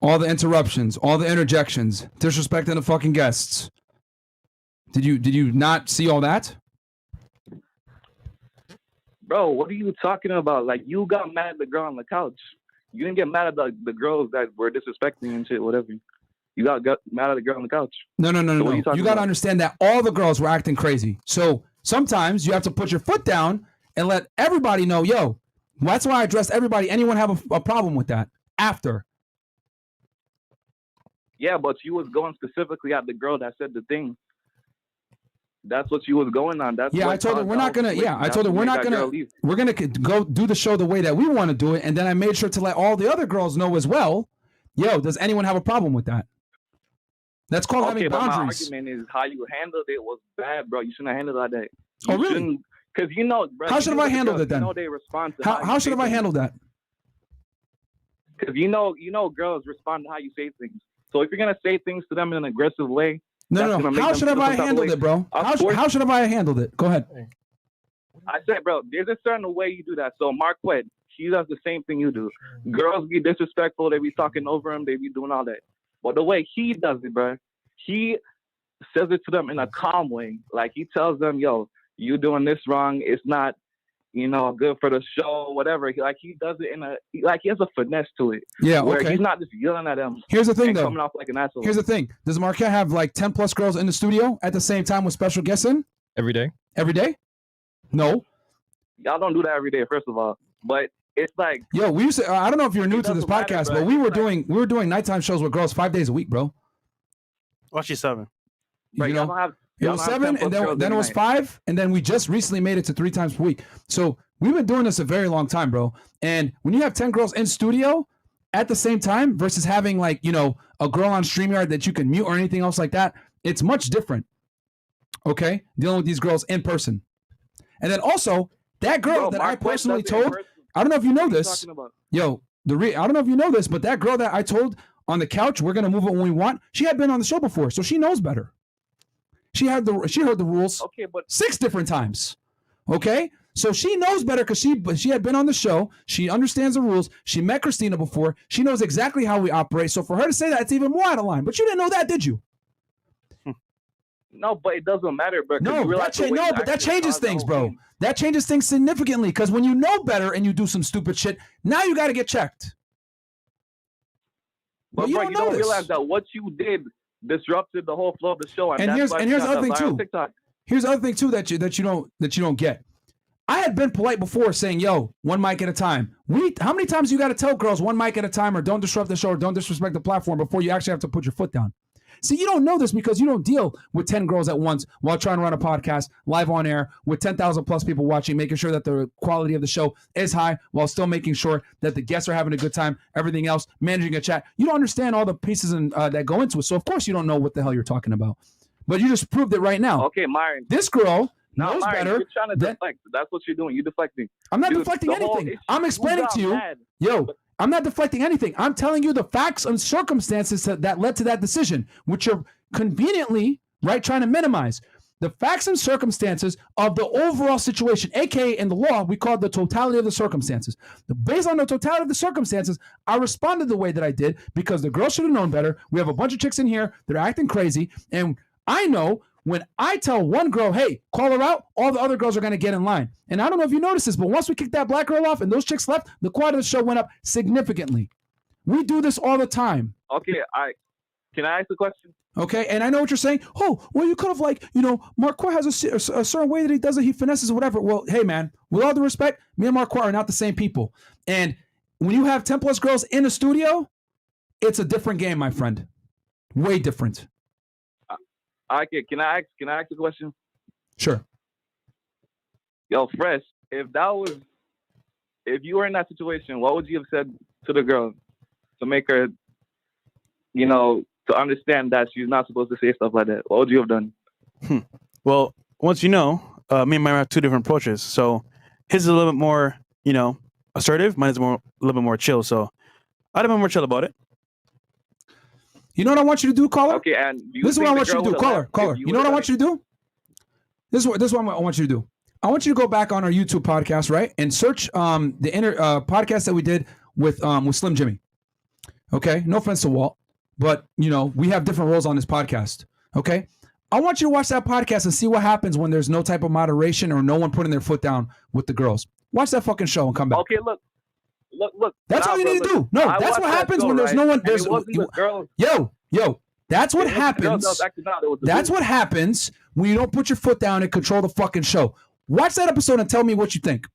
All the interruptions, all the interjections, disrespecting the fucking guests. Did you not see all that? Bro, what are you talking about? Like, you got mad at the girl on the couch. You didn't get mad at the girls that were disrespecting and shit, whatever. You got mad at the girl on the couch. No. So what are you You talking got to about? understand that all the girls were acting crazy. So sometimes you have to put your foot down and let everybody know, yo, that's why I addressed everybody. Anyone have a problem with that after? Yeah, but you was going specifically at the girl that said the thing. That's what you was going on. That's Yeah, what I told her caused we're the not whole gonna. situation. Yeah, I That's told her what we're made not that girl gonna. leave. We're gonna go do the show the way that we want to do it, and then I made sure to let all the other girls know as well. Yo, does anyone have a problem with that? That's called Okay, having but my boundaries. argument is how you handled it was bad, bro. You shouldn't have handled it like that. Oh, really? Because you know, bro. How you should have know I the handled girls, it then? You know they respond to How should have I handled that? Because you know, girls respond to how you say things. So if you're gonna say things to them in an aggressive way, that's No. gonna make How them should feel have I some type of handled way. it, bro? Of course, How should have I handled it? Go ahead. I said, bro, there's a certain way you do that. So Marquette, she does the same thing you do. Girls be disrespectful. They be talking over him. They be doing all that. But the way he does it, bro, he says it to them in a calm way. Like, he tells them, yo, you doing this wrong. It's not, good for the show, whatever. He does it in he has a finesse to it. Yeah, where okay. he's not just yelling at them. Here's the thing, and though. coming off like an asshole. Here's the thing. Does Marquette have like 10 plus girls in the studio at the same time with special guests in? Every day. Every day? No. Y'all don't do that every day, first of all. But it's like, Yo, we used to. I don't know if you're new to this doesn't matter, podcast, bro. but we were doing nighttime shows with girls 5 days a week, bro. Well, she's 7. bro, You y'all know, don't have. It y'all was don't have 7, 10 and plus girls then it every was night. 5, and then we just recently made it to 3 times per week. So we've been doing this a very long time, bro. And when you have 10 girls in studio at the same time versus having like, a girl on StreamYard that you can mute or anything else like that, it's much different. Okay? Dealing with these girls in person. And then also, that girl Bro, that I Marquette personally does it in told, person. I don't know if you know What are you this. talking about? Yo, I don't know if you know this, but that girl that I told on the couch, we're gonna move it when we want. She had been on the show before, so she knows better. She heard the rules Okay, but 6 different times. Okay, so she knows better because she had been on the show. She understands the rules. She met Christina before. She knows exactly how we operate. So for her to say that, it's even more out of line. But you didn't know that, did you? no, but it doesn't matter, bro. 'cause No, you realize the way you but that actually changes caused the things, whole bro. thing. That changes things significantly because when you know better and you do some stupid shit, now you got to get checked. But you bro, don't you know don't this. realize that what you did disrupted the whole flow of the show, And that's here's why and she here's the got other thing that viral too. TikTok. Here's the other thing too that you don't get. I had been polite before saying, yo, one mic at a time. How many times you got to tell girls one mic at a time or don't disrupt the show or don't disrespect the platform before you actually have to put your foot down? See, you don't know this because you don't deal with 10 girls at once while trying to run a podcast live on air with 10,000 plus people watching, making sure that the quality of the show is high while still making sure that the guests are having a good time, everything else, managing a chat. You don't understand all the pieces that go into it. So, of course, you don't know what the hell you're talking about. But you just proved it right now. Okay, Myron. This girl knows Myron, better. You're trying to deflect. That's what you're doing. You're deflecting. I'm not Dude, deflecting the whole anything. issue- I'm explaining to you. Yo, I'm not deflecting anything. I'm telling you the facts and circumstances that led to that decision, which you're conveniently, right, trying to minimize. The facts and circumstances of the overall situation, aka in the law, we call it the totality of the circumstances. Based on the totality of the circumstances, I responded the way that I did because the girl should have known better. We have a bunch of chicks in here, they're acting crazy, and I know when I tell one girl, hey, call her out, all the other girls are going to get in line. And I don't know if you noticed this, but once we kicked that black girl off and those chicks left, the quality of the show went up significantly. We do this all the time. Okay, can I ask a question? Okay, and I know what you're saying. Oh, well, you could have Marquette has a certain way that he does it. He finesses or whatever. Well, hey, man, with all due respect, me and Marquette are not the same people. And when you have 10 plus girls in a studio, it's a different game, my friend. Way different. Okay, can I ask a question? Sure. Yo, Fresh, if you were in that situation, what would you have said to the girl to make her, to understand that she's not supposed to say stuff like that? What would you have done? Well, once me and Myron have two different approaches. So his is a little bit more, assertive. Mine is a little bit more chill. So I'd have been more chill about it. You know what I want you to do, caller? Okay, and this is what I want you to do, caller. You know what I want you to do? This is what I want you to do. I want you to go back on our YouTube podcast, right, and search the podcast that we did with Slim Jimmy. Okay, no offense to Walt, but we have different roles on this podcast. Okay, I want you to watch that podcast and see what happens when there's no type of moderation or no one putting their foot down with the girls. Watch that fucking show and come back. Okay, look. That's all you need to do. No, that's what happens when there's no one. There's yo. That's what happens. That's what happens when you don't put your foot down and control the fucking show. Watch that episode and tell me what you think.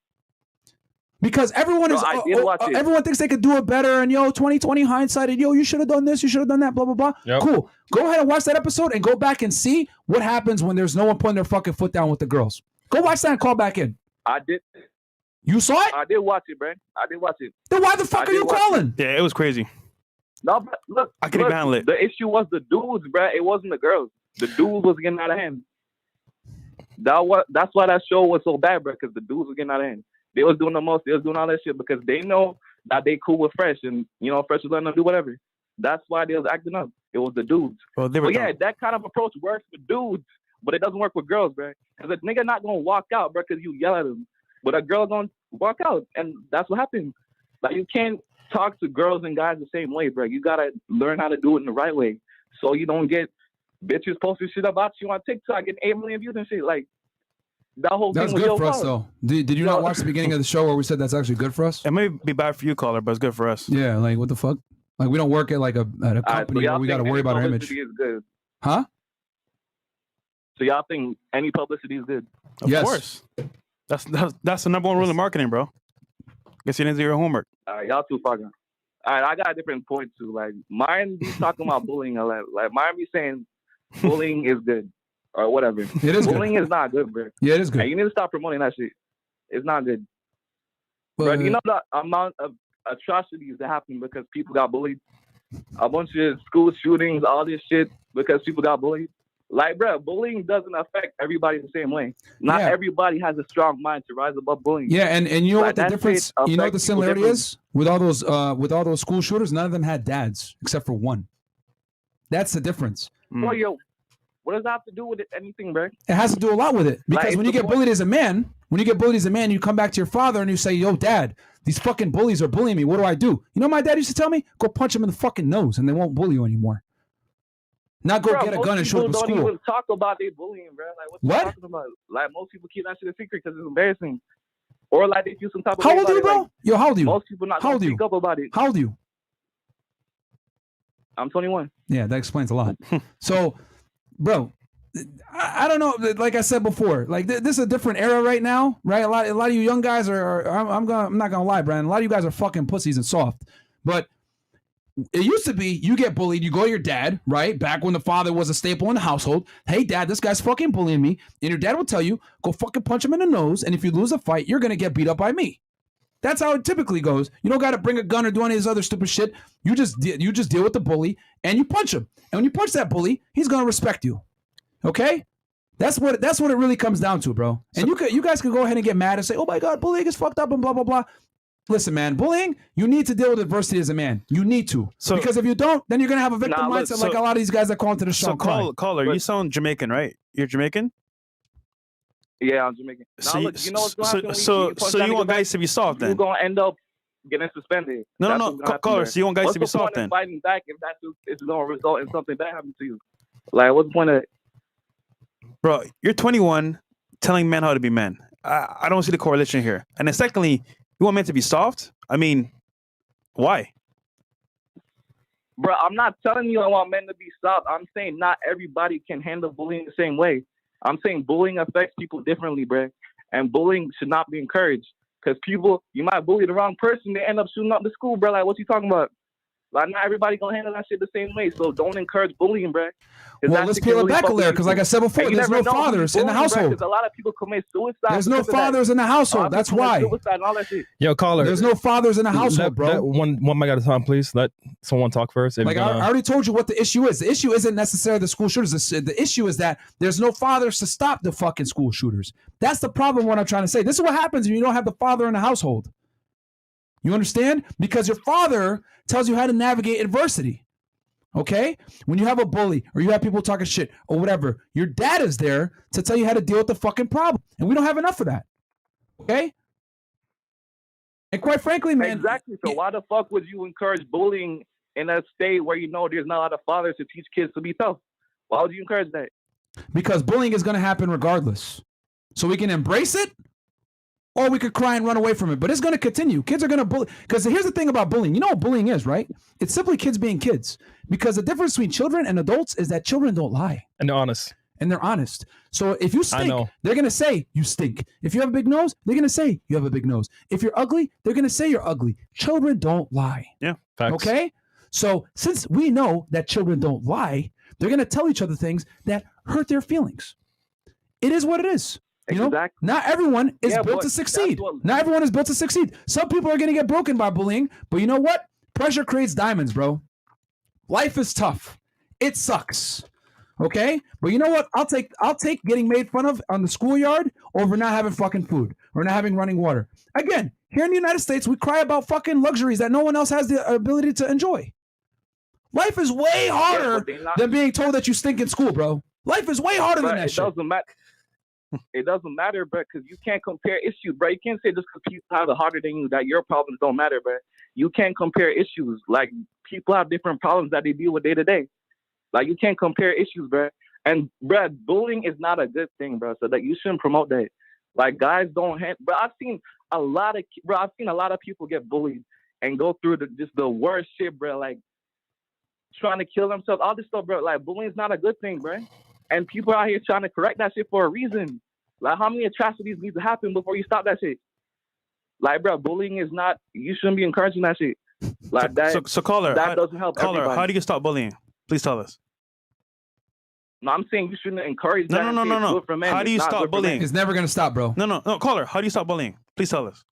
Because everyone everyone thinks they could do it better, and 2020 hindsight, and you should have done this, you should have done that, blah blah blah. Yep. Cool. Go ahead and watch that episode and go back and see what happens when there's no one putting their fucking foot down with the girls. Go watch that and call back in. I did. You saw it? I did watch it, man. I did watch it. Then why the fuck are you calling? Yeah, it was crazy. No, but look, I couldn't handle it. The issue was the dudes, bro. It wasn't the girls. The dudes was getting out of hand. That's why that show was so bad, bro. Because the dudes was getting out of hand. They was doing the most. They was doing all that shit because they know that they cool with Fresh, and Fresh was letting them do whatever. That's why they was acting up. It was the dudes. Well, that kind of approach works for dudes, but it doesn't work with girls, bro. Because a nigga not gonna walk out, bro, because you yell at him. But a girl gonna walk out, and that's what happens. Like, you can't talk to girls and guys the same way, bro. You gotta learn how to do it in the right way, so you don't get bitches posting shit about you on TikTok, getting 8 million views and shit. Like, that whole that's thing. Good for us, though. Did you not watch the beginning of the show where we said that's actually good for us? It may be bad for you, caller, but it's good for us. Yeah, like what the fuck? Like, we don't work at a company where we got to worry about our image. Is good. Huh? So y'all think any publicity is good? Of course. That's the number one rule in marketing, bro. Guess you didn't do your homework. All right, y'all too fucking. All right, I got a different point too. Like, Myron be talking about bullying a lot. Like, Myron be saying bullying is good or whatever. It is bullying good. Is not good, bro. Yeah, it is good. And you need to stop promoting that shit. It's not good. But, bro, you know the amount of atrocities that happen because people got bullied? A bunch of school shootings, all this shit because people got bullied. Like, bro, bullying doesn't affect everybody the same way. Not everybody has a strong mind to rise above bullying. Yeah, and you know what the difference? You know what the similarity is with all those school shooters? None of them had dads except for one. That's the difference. Well, yo, what does that have to do with anything, bro? It has to do a lot with it because when you get bullied as a man, you come back to your father and you say, "Yo, dad, these fucking bullies are bullying me. What do I do?" You know what my dad used to tell me? Go punch them in the fucking nose, and they won't bully you anymore. Not go get a gun and shoot up a school. Don't even talk about their bullying, bro. Like, what you talking about? Like, most people keep that shit a secret because it's embarrassing. Or like they feel some type of. How old are you, bro? Yo, how old are you? Most people not gonna speak up about it. How old are you? I'm 21. Yeah, that explains a lot. So, bro, I don't know. Like I said before, like this is a different era right now, right? A lot of you young guys are I'm not gonna lie, Brandon. A lot of you guys are fucking pussies and soft. But it used to be you get bullied, you go to your dad, right? Back when the father was a staple in the household. Hey, dad, this guy's fucking bullying me. And your dad will tell you, go fucking punch him in the nose. And if you lose a fight, you're going to get beat up by me. That's how it typically goes. You don't got to bring a gun or do any of this other stupid shit. You just deal with the bully and you punch him. And when you punch that bully, he's going to respect you. Okay? That's what it really comes down to, bro. And you guys can go ahead and get mad and say, oh my God, bullying is fucked up and blah, blah, blah. Listen, man, bullying, you need to deal with adversity as a man. You need to. Because if you don't, then you're going to have a victim mindset like a lot of these guys that call into the show. So, caller, you sound Jamaican, right? You're Jamaican? Yeah, I'm Jamaican. So, now, look, you know what's going to happen so you want guys to be soft then? You're going to end up getting suspended. No, caller, so you want guys to be soft then? What's the point of fighting back if it's going to result in something bad happening to you? Like, what's the point of it? Bro, you're 21 telling men how to be men. I don't see the correlation here. And then secondly, you want men to be soft? I mean, why? Bro, I'm not telling you I want men to be soft. I'm saying not everybody can handle bullying the same way. I'm saying bullying affects people differently, bro. And bullying should not be encouraged. Because people, you might bully the wrong person, they end up shooting up the school, bro. Like, what you talking about? Like, not everybody gonna handle that shit the same way. So don't encourage bullying, bro. Well, let's peel it back a layer, because like I said before, there's no fathers in the household. Because a lot of people commit suicide. There's no fathers in the household. That's why. Suicide and all that shit. Yo, caller. There's no fathers in the household, bro. One mic at a time, please. Let someone talk first. Like I already told you what the issue is. The issue isn't necessarily the school shooters. The issue is that there's no fathers to stop the fucking school shooters. That's the problem. What I'm trying to say. This is what happens when you don't have the father in the household. You understand? Because your father tells you how to navigate adversity. Okay? When you have a bully or you have people talking shit or whatever, your dad is there to tell you how to deal with the fucking problem. And we don't have enough of that. Okay? And quite frankly, man. Exactly. So why the fuck would you encourage bullying in a state where you know there's not a lot of fathers to teach kids to be tough? Why would you encourage that? Because bullying is going to happen regardless. So we can embrace it, or we could cry and run away from it. But it's going to continue. Kids are going to bully. Because here's the thing about bullying. You know what bullying is, right? It's simply kids being kids. Because the difference between children and adults is that children don't lie. And they're honest. And they're honest. So if you stink, they're going to say you stink. If you have a big nose, they're going to say you have a big nose. If you're ugly, they're going to say you're ugly. Children don't lie. Yeah. Facts. Okay? So since we know that children don't lie, they're going to tell each other things that hurt their feelings. It is what it is. You know, not everyone is built to succeed. Not everyone is built to succeed. Some people are going to get broken by bullying, but you know what? Pressure creates diamonds, bro. Life is tough. It sucks. Okay? But you know what? I'll take getting made fun of on the schoolyard over not having fucking food or not having running water. Again, here in the United States, we cry about fucking luxuries that no one else has the ability to enjoy. Life is way harder than being told that you stink in school, bro. Life is way harder than that shit. It doesn't matter, bro, because you can't compare issues, bro. You can't say just because people have it harder than you that your problems don't matter, bro. You can't compare issues. Like, people have different problems that they deal with day to day. Like, you can't compare issues, bro. And, bro, bullying is not a good thing, bro. So that you shouldn't promote that. Like, guys don't have, bro. I've seen a lot of people get bullied and go through just the worst shit, bro. Like, trying to kill themselves, all this stuff, bro. Like, bullying is not a good thing, bro. And people out here trying to correct that shit for a reason. Like, how many atrocities need to happen before you stop that shit? Like, bro, bullying is not, you shouldn't be encouraging that shit. Like, So caller, that doesn't help everybody. How do you stop bullying? Please tell us. No, I'm saying you shouldn't encourage that. No. How do you stop bullying? It's never going to stop, bro. No, caller, how do you stop bullying? Please tell us.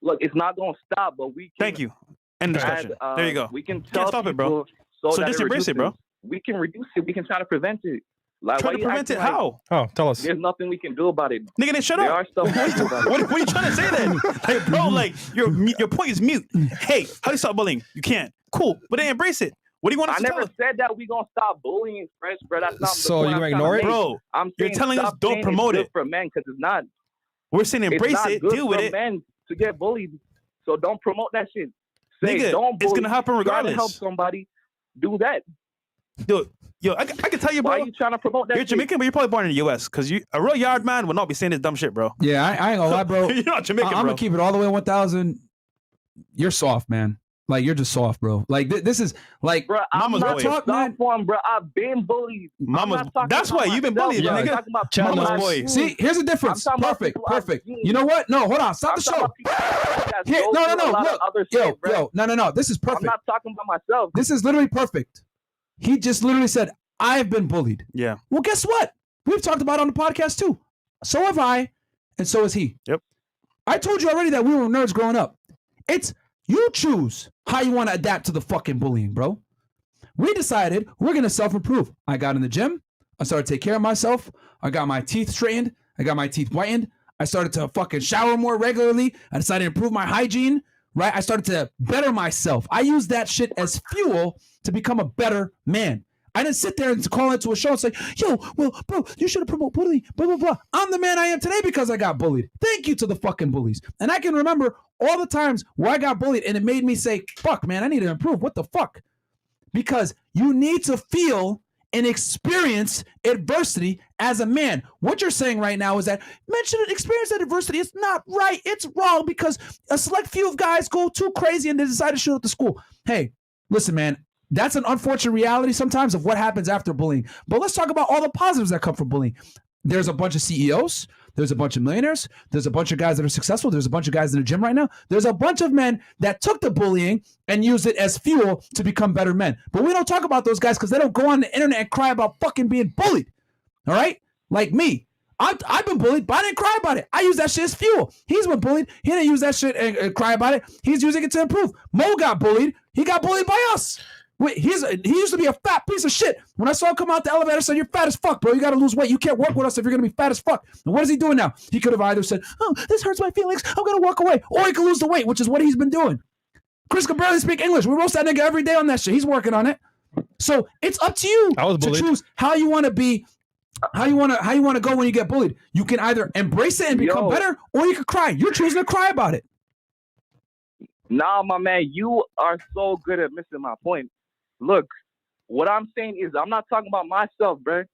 Look, it's not going to stop, but we can. Thank you. End discussion. There you go. We can Can't stop it, bro. So just embrace it, bro. We can reduce it. We can try to prevent it. Like, try to prevent it? How? Oh, tell us. There's nothing we can do about it. Nigga, then shut up. There are stuff what are you trying to say then? Like, bro, like, your point is mute. Hey, how do you stop bullying? You can't. Cool, but then embrace it. What do you want us to tell us? I never said that we gonna stop bullying, fresh, bro. That's not. So you're gonna ignore it, bro? You're telling us don't promote it for men because it's not. We're saying embrace it, deal with it. Men to get bullied, so don't promote that shit. Say Nigga, don't bully. it's gonna happen regardless. Try to help somebody. Do that. Yo, I can tell you, bro. Why are you trying to promote that? You're Jamaican, but you're probably born in the U.S. because a real yard man would not be saying this dumb shit, bro. Yeah, I ain't gonna lie, bro. You're not Jamaican, I'm gonna keep it all the way 1,000. You're soft, man. Like, you're just soft, bro. Like, this is like, bro, I'm Mama's not boy. the soft one, bro. I've been bullied. Mama's. I'm not talking That's about why you've been myself, bullied, bro. I'm nigga. talking about Mama's people boy. I've See, seen. here's the difference. I'm talking about Perfect, people I've perfect. seen. You know what? No, hold on. Stop I'm the talking show. about people that Here, go no, through a lot look, of other yo, shit, bro. no. This is perfect. I'm not talking about myself. This is literally perfect. He just literally said, I've been bullied. Yeah. Well, guess what? We've talked about it on the podcast too. So have I, and so has he. Yep. I told you already that we were nerds growing up. It's you choose how you want to adapt to the fucking bullying, bro. We decided we're going to self-improve. I got in the gym. I started to take care of myself. I got my teeth straightened. I got my teeth whitened. I started to fucking shower more regularly. I decided to improve my hygiene, right? I started to better myself. I used that shit as fuel to become a better man. I didn't sit there and call into a show and say, yo, well, bro, you should have promoted bullying, blah, blah, blah. I'm the man I am today because I got bullied. Thank you to the fucking bullies. And I can remember all the times where I got bullied and it made me say, fuck, man, I need to improve. What the fuck? Because you need to feel and experience adversity as a man. What you're saying right now is that men shouldn't experience that adversity. It's not right. It's wrong because a select few of guys go too crazy and they decide to shoot up the school. Hey, listen, man, that's an unfortunate reality sometimes of what happens after bullying. But let's talk about all the positives that come from bullying. There's a bunch of CEOs. There's a bunch of millionaires. There's a bunch of guys that are successful. There's a bunch of guys in the gym right now. There's a bunch of men that took the bullying and used it as fuel to become better men. But we don't talk about those guys because they don't go on the internet and cry about fucking being bullied. All right? Like me. I've been bullied, but I didn't cry about it. I use that shit as fuel. He's been bullied. He didn't use that shit and cry about it. He's using it to improve. Mo got bullied. He got bullied by us. Wait, he used to be a fat piece of shit. When I saw him come out the elevator, I said, you're fat as fuck, bro. You got to lose weight. You can't work with us if you're going to be fat as fuck. And what is he doing now? He could have either said, oh, this hurts my feelings. I'm going to walk away. Or he could lose the weight, which is what he's been doing. Chris can barely speak English. We roast that nigga every day on that shit. He's working on it. So it's up to you to choose how you want to be, how you want to go when you get bullied. You can either embrace it and become better, or you can cry. You're choosing to cry about it. Nah, my man, you are so good at missing my point. Look, what I'm saying is I'm not talking about myself, bro.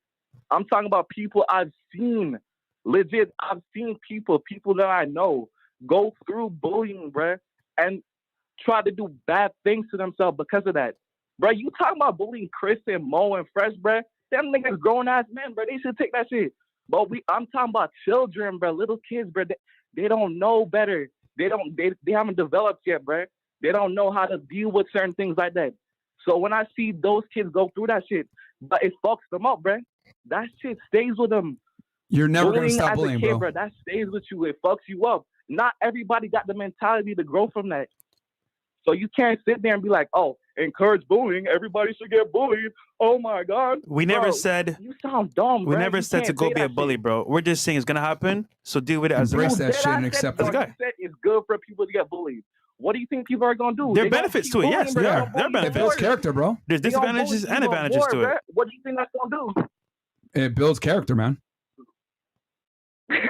I'm talking about people I've seen. Legit, I've seen people that I know go through bullying, bro, and try to do bad things to themselves because of that. Bro, you talking about bullying Chris and Mo and Fresh, bro? Them niggas grown-ass men, bro. They should take that shit. But I'm talking about children, bro, little kids, bro. They don't know better. They haven't developed yet, bro. They don't know how to deal with certain things like that. So when I see those kids go through that shit, but it fucks them up, bro. That shit stays with them. You're never going to stop as bullying, a kid, bro. That stays with you. It fucks you up. Not everybody got the mentality to grow from that. So you can't sit there and be like, oh, encourage bullying. Everybody should get bullied. Oh my God. We never said. You sound dumb, We bro. never You said to can't go say be a that bully, shit. bro. We're just saying it's gonna happen. So deal with it as Embrace a that shit and accept it. You said it's good for people to get bullied. What do you think people are gonna do? There are They gonna benefits keep to it. bullying, Yes, bro. there They are. gonna There are bully you benefits. It builds more. character, bro. There's They gonna disadvantages bully and you advantages more, to bro. it. What do you think that's gonna do? It builds character, man. I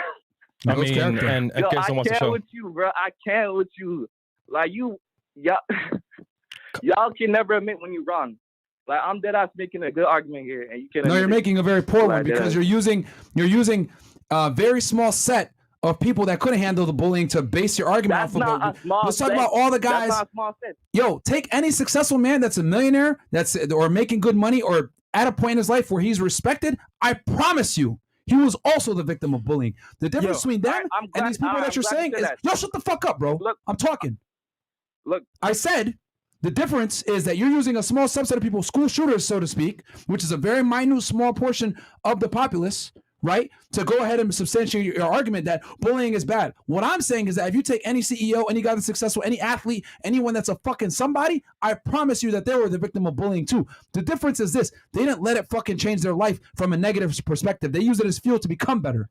Builds mean, character. and Yo, Kirsten I wants to can't show. with you, bro. I can't with you. Like y'all can never admit when you're wrong. Like I'm dead ass making a good argument here, and you can't. No, admit you're it. making a very poor one Like, because you're using a very small set of people that couldn't handle the bullying to base your argument That's off of. not a small Let's talk set. about all the That's guys. not a small set. Yo, take any successful man that's a millionaire, or making good money, or at a point in his life where he's respected. I promise you, he was also the victim of bullying. The difference between them and these people that you're saying is, yo, shut the fuck up, bro. Look, I'm talking. Look, I said the difference is that you're using a small subset of people, school shooters, so to speak, which is a very minute, small portion of the populace, right? To go ahead and substantiate your argument that bullying is bad. What I'm saying is that if you take any CEO, any guy that's successful, any athlete, anyone that's a fucking somebody, I promise you that they were the victim of bullying too. The difference is this: they didn't let it fucking change their life from a negative perspective. They use it as fuel to become better.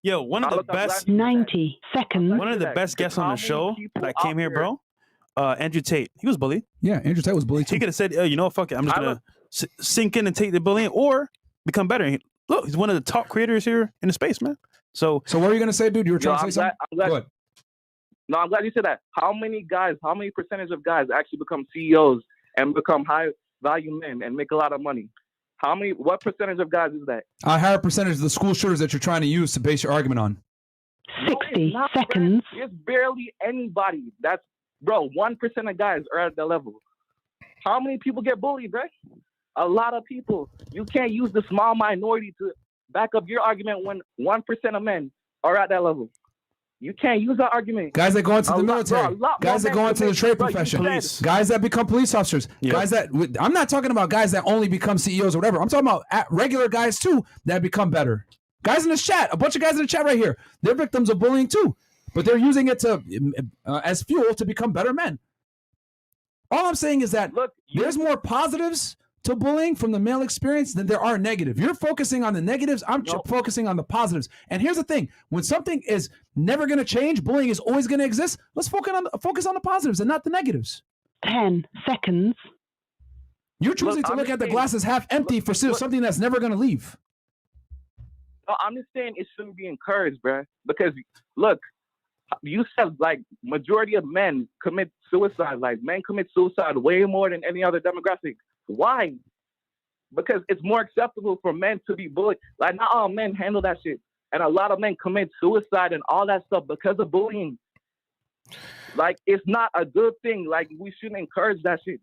Yo, one of the best 90 seconds. One of the best guests on the show that came here, bro. Andrew Tate. He was bullied. Yeah, Andrew Tate was bullied too. He could have said, you know, fuck it. I'm just going to sink in and take the bullying or become better. Look, he's one of the top creators here in the space, man. So what were you going to say, dude? You were trying to say something? Go ahead. No, I'm glad you said that. How many percentage of guys actually become CEOs and become high value men and make a lot of money? What percentage of guys is that? A higher percentage of the school shooters that you're trying to use to base your argument on. 60 seconds. It's barely anybody. That's bro, 1% of guys are at that level. How many people get bullied, bro? A lot of people. You can't use the small minority to back up your argument when 1% of men are at that level. You can't use that argument. Guys that go into the A lot- military, bro, a lot guys more that go men into the commit- trade bro, you profession, said- guys that become police officers, guys that I'm not talking about guys that only become CEOs or whatever. I'm talking about regular guys too that become better. Guys in this chat, a bunch of guys in the chat right here, they're victims of bullying too, but they're using it to as fuel to become better men. All I'm saying is that there's more positives to bullying from the male experience than there are negative. You're focusing on the negatives. I'm focusing on the positives. And here's the thing: when something is never going to change, bullying is always going to exist. Let's focus on the positives and not the negatives. 10 seconds. You're choosing to look at the glass as half empty for something that's never going to leave. No, I'm just saying it shouldn't be encouraged, bro. Because look, you said like majority of men commit suicide. Like men commit suicide way more than any other demographic. Why? Because it's more acceptable for men to be bullied. Like not all men handle that shit, and a lot of men commit suicide and all that stuff because of bullying. Like it's not a good thing. Like we shouldn't encourage that shit.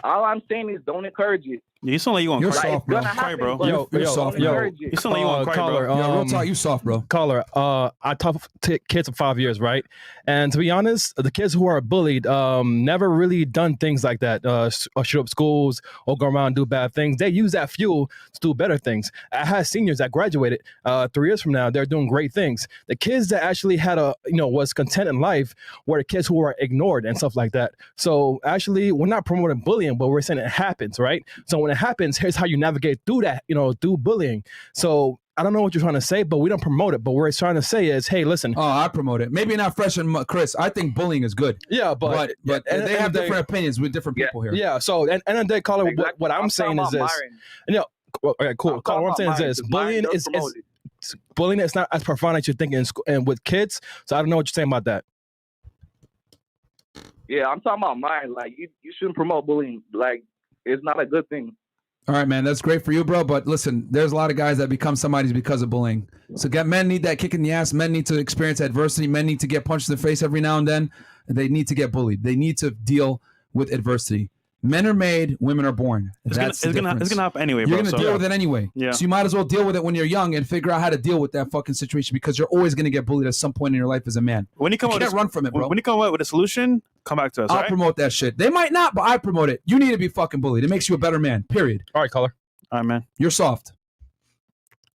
All I'm saying is don't encourage it. You sound like you want to You're cry. soft, bro. Cry, bro. You're soft, bro. You sound like you want to cry, caller, bro. Real talk, you soft, bro. Caller, I taught kids for 5 years, right? And to be honest, the kids who are bullied never really done things like that, or shoot up schools or go around and do bad things. They use that fuel to do better things. I had seniors that graduated 3 years from now. They're doing great things. The kids that actually had was content in life were the kids who were ignored and stuff like that. So actually, we're not promoting bullying, but we're saying it happens, right? So when it happens, here's how you navigate through that, through bullying. So I don't know what you're trying to say, but we don't promote it. But what we're trying to say is, hey, listen. Oh, I promote it. Maybe not Fresh and Chris. I think bullying is good. Yeah, but they have different opinions with different people here. Yeah. So and then they call it what I'm saying is this. Okay, cool. Caller, what I'm saying is this: bullying is bullying is not as profound as you're thinking and with kids. So I don't know what you're saying about that. Yeah, I'm talking about mine. Like you shouldn't promote bullying. Like it's not a good thing. All right, man, that's great for you, bro. But listen, there's a lot of guys that become somebody's because of bullying. So men need that kick in the ass. Men need to experience adversity. Men need to get punched in the face every now and then. They need to get bullied. They need to deal with adversity. Men are made, women are born. It's gonna happen anyway, bro. You're gonna deal with it anyway. Yeah. So you might as well deal with it when you're young and figure out how to deal with that fucking situation because you're always gonna get bullied at some point in your life as a man. When you can't run from it, bro. When you come up with a solution, come back to us. I'll all right? promote that shit. They might not, but I promote it. You need to be fucking bullied. It makes you a better man. Period. All right, caller. All right, man. You're soft.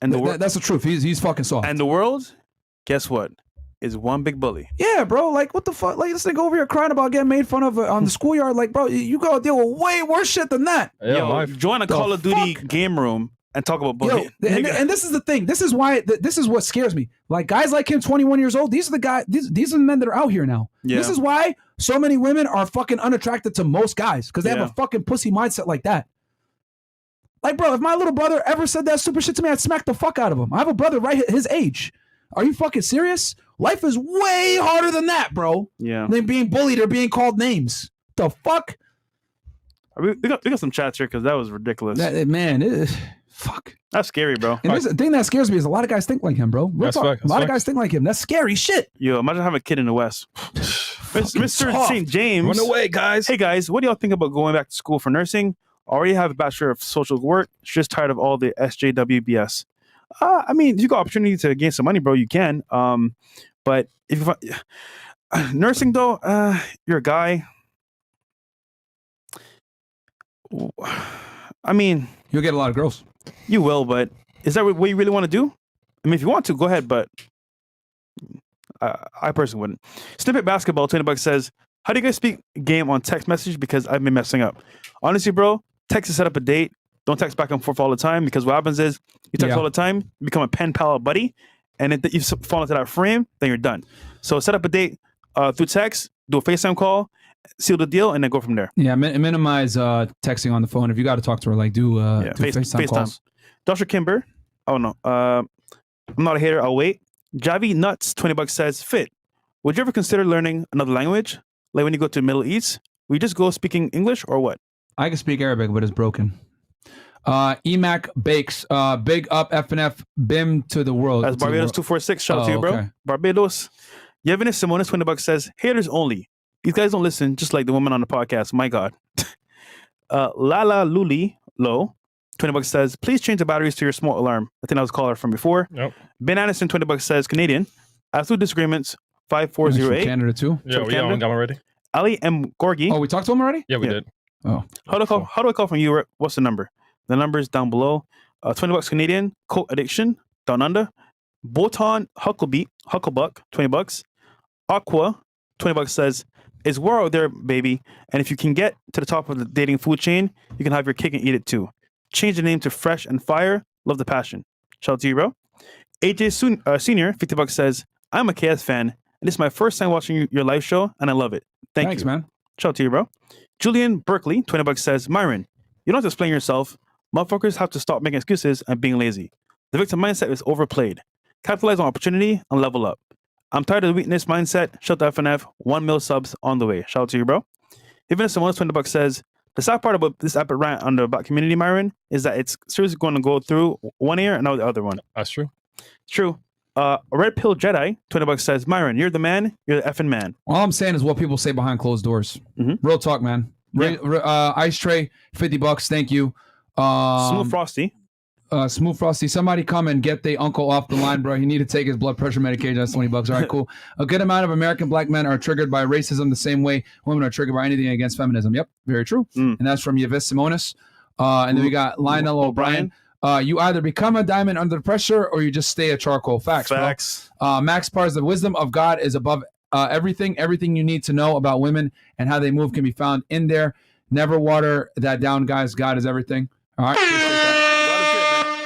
And that's the truth. He's fucking soft. And the world, guess what? Is one big bully. Yeah, bro. Like, what the fuck? Like, this nigga over here crying about getting made fun of on the schoolyard. Like, bro, you gotta deal with way worse shit than that. Yo, join a Call of Duty game room and talk about bullying. And this is the thing. This is why. This is what scares me. Like, guys like him, 21 years old. These are the guys. These are the men that are out here now. Yeah. This is why so many women are fucking unattracted to most guys because they have Yeah. a fucking pussy mindset like that. Like, bro, if my little brother ever said that stupid shit to me, I'd smack the fuck out of him. I have a brother right his age. Are you fucking serious? Life is way harder than that, bro. Yeah. Than being bullied or being called names. The fuck? We got some chats here because that was ridiculous. Fuck. That's scary, bro. And the thing that scares me is a lot of guys think like him, bro. Real talk. A lot of guys think like him. That's scary shit. Yo, imagine having a kid in the West. Mr. soft. St. James. Run away, guys. Hey, guys, what do y'all think about going back to school for nursing? Already have a Bachelor of Social Work. Just tired of all the SJW BS. I mean, if you got opportunity to gain some money, bro, you can. But if you nursing, though, you're a guy. I mean, you'll get a lot of girls. You will, but is that what you really want to do? I mean, if you want to, go ahead, but I personally wouldn't. Snippet Basketball, $20 says, how do you guys speak game on text message? Because I've been messing up. Honestly, bro, text to set up a date. Don't text back and forth all the time because what happens is you text all the time, you become a pen pal buddy, and if you fall into that frame, then you're done. So set up a date through text, do a FaceTime call, seal the deal, and then go from there. Yeah, minimize texting on the phone. If you got to talk to her, like do FaceTime calls. Dr. Kimber, oh no, I'm not a hater, I'll wait. Javi Nuts, $20 says, Fit, would you ever consider learning another language? Like when you go to the Middle East, will you just go speaking English or what? I can speak Arabic, but it's broken. Emac Bakes, big up FNF BIM to the world. That's Barbados 246. Shout out to you, bro. Okay. Barbados. Yevin Simonis, $20 says, haters only. These guys don't listen, just like the woman on the podcast. My God. Lala Luli Low, $20 says, please change the batteries to your small alarm. I think that was a caller from before. Yep. Ben Anderson, $20 says, Canadian. Absolute Disagreements, 5408. Canada too. Yeah, we got one already. Ali M. Gorgie. Oh, we talked to him already? Yeah, we did. Oh. How do I call from you? What's the number? The number is down below. $20 Canadian. Coke Addiction, down under. Botan Hucklebuck, $20. Aqua, $20 says, it's war out there, baby. And if you can get to the top of the dating food chain, you can have your cake and eat it too. Change the name to Fresh and Fire. Love the passion. Shout out to you, bro. AJ Senior, $50 says, I'm a KS fan, and this is my first time watching your live show, and I love it. Thanks, man. Shout out to you, bro. Julian Berkeley, $20 says, Myron, you don't have to explain yourself. Motherfuckers have to stop making excuses and being lazy. The victim mindset is overplayed. Capitalize on opportunity and level up. I'm tired of the weakness mindset. Shout out to FNF. 1 mil subs on the way. Shout out to you, bro. Even someone else $20 says, the sad part about this epic rant on the black community, Myron, is that it's seriously going to go through one ear and out the other one. That's true. It's true. Red Pill Jedi, $20 says, Myron, you're the man. You're the effing man. All I'm saying is what people say behind closed doors. Real talk, man. Ice Tray, $50. Thank you. Smooth Frosty. Smooth Frosty. Somebody come and get the uncle off the line, bro. He need to take his blood pressure medication. That's $20. All right, cool. A good amount of American black men are triggered by racism the same way women are triggered by anything against feminism. Yep, very true. And that's from Yves Simonis. And then we got Lionel O'Brien. You either become a diamond under pressure or you just stay a charcoal. Facts. Bro. Max Pars, the wisdom of God is above everything. Everything you need to know about women and how they move can be found in there. Never water that down, guys. God is everything. All right.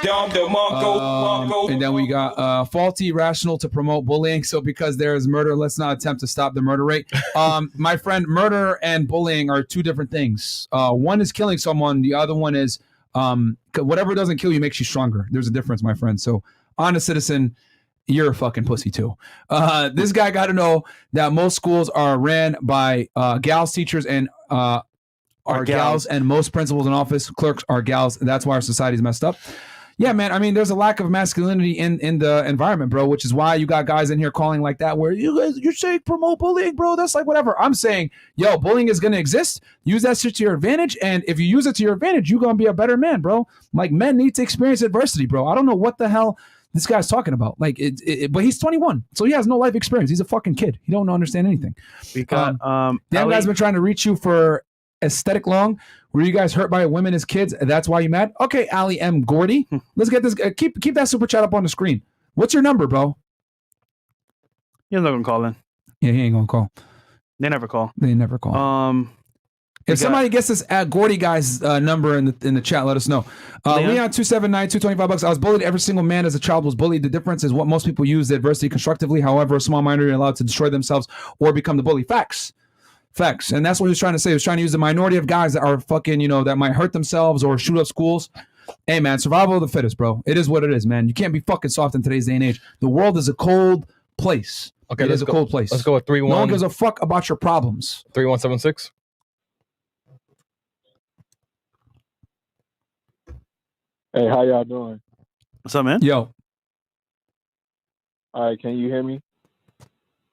And then we got faulty, rational to promote bullying. So because there is murder, let's not attempt to stop the murder rate. My friend, murder and bullying are two different things. One is killing someone. The other one is whatever doesn't kill you makes you stronger. There's a difference, my friend. So honest citizen, you're a fucking pussy too. This guy got to know that most schools are ran by gals teachers and are gals, and most principals and office clerks are gals. And that's why our society's messed up. Yeah, man. I mean, there's a lack of masculinity in the environment, bro, which is why you got guys in here calling like that, where you're saying promote bullying, bro. That's like whatever. I'm saying, yo, bullying is going to exist. Use that shit to your advantage. And if you use it to your advantage, you're going to be a better man, bro. Like, men need to experience adversity, bro. I don't know what the hell this guy's talking about. Like, but he's 21, so he has no life experience. He's a fucking kid. He don't understand anything. We got, damn guy's been trying to reach you for aesthetic long. Were you guys hurt by women as kids? That's why you mad? Okay, Ali M. Gordy. Let's get this. Keep that super chat up on the screen. What's your number, bro? He's not gonna call in. Yeah, he ain't gonna call. They never call. They never call. If somebody gets this Gordy guy's number in the chat, let us know. Leon 279, $225. I was bullied. Every single man as a child was bullied. The difference is what most people use the adversity constructively. However, a small minority are allowed to destroy themselves or become the bully. Facts. And that's what he was trying to say. He was trying to use the minority of guys that are fucking, that might hurt themselves or shoot up schools. Hey, man, survival of the fittest, bro. It is what it is, man. You can't be fucking soft in today's day and age. The world is a cold place. Okay, it is a cold place. Let's go with 3-1. No one gives a fuck about your problems. 3176. Hey, how y'all doing? What's up, man? Yo. All right, can you hear me?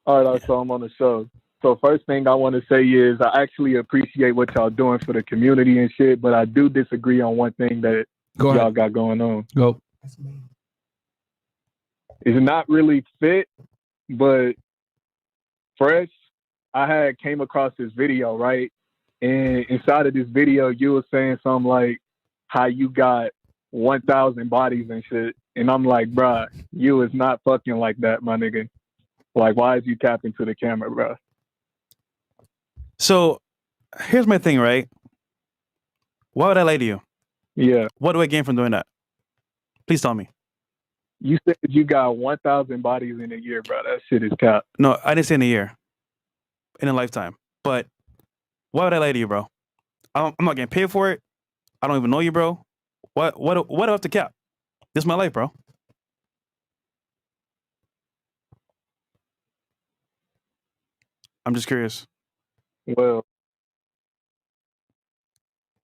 All right, so I'm on the show. So first thing I want to say is I actually appreciate what y'all doing for the community and shit, but I do disagree on one thing that y'all got going on. Go. It's not really fit, but Fresh, I came across this video, right? And inside of this video, you were saying something like how you got 1,000 bodies and shit. And I'm like, bruh, you is not fucking like that, my nigga. Like, why is you tapping to the camera, bruh? So here's my thing, right? Why would I lie to you? Yeah. What do I gain from doing that? Please tell me. You said you got 1,000 bodies in a year, bro. That shit is cap. No, I didn't say in a year. In a lifetime. But why would I lie to you, bro? I'm not getting paid for it. I don't even know you, bro. What do I have to cap? This is my life, bro. I'm just curious. Well,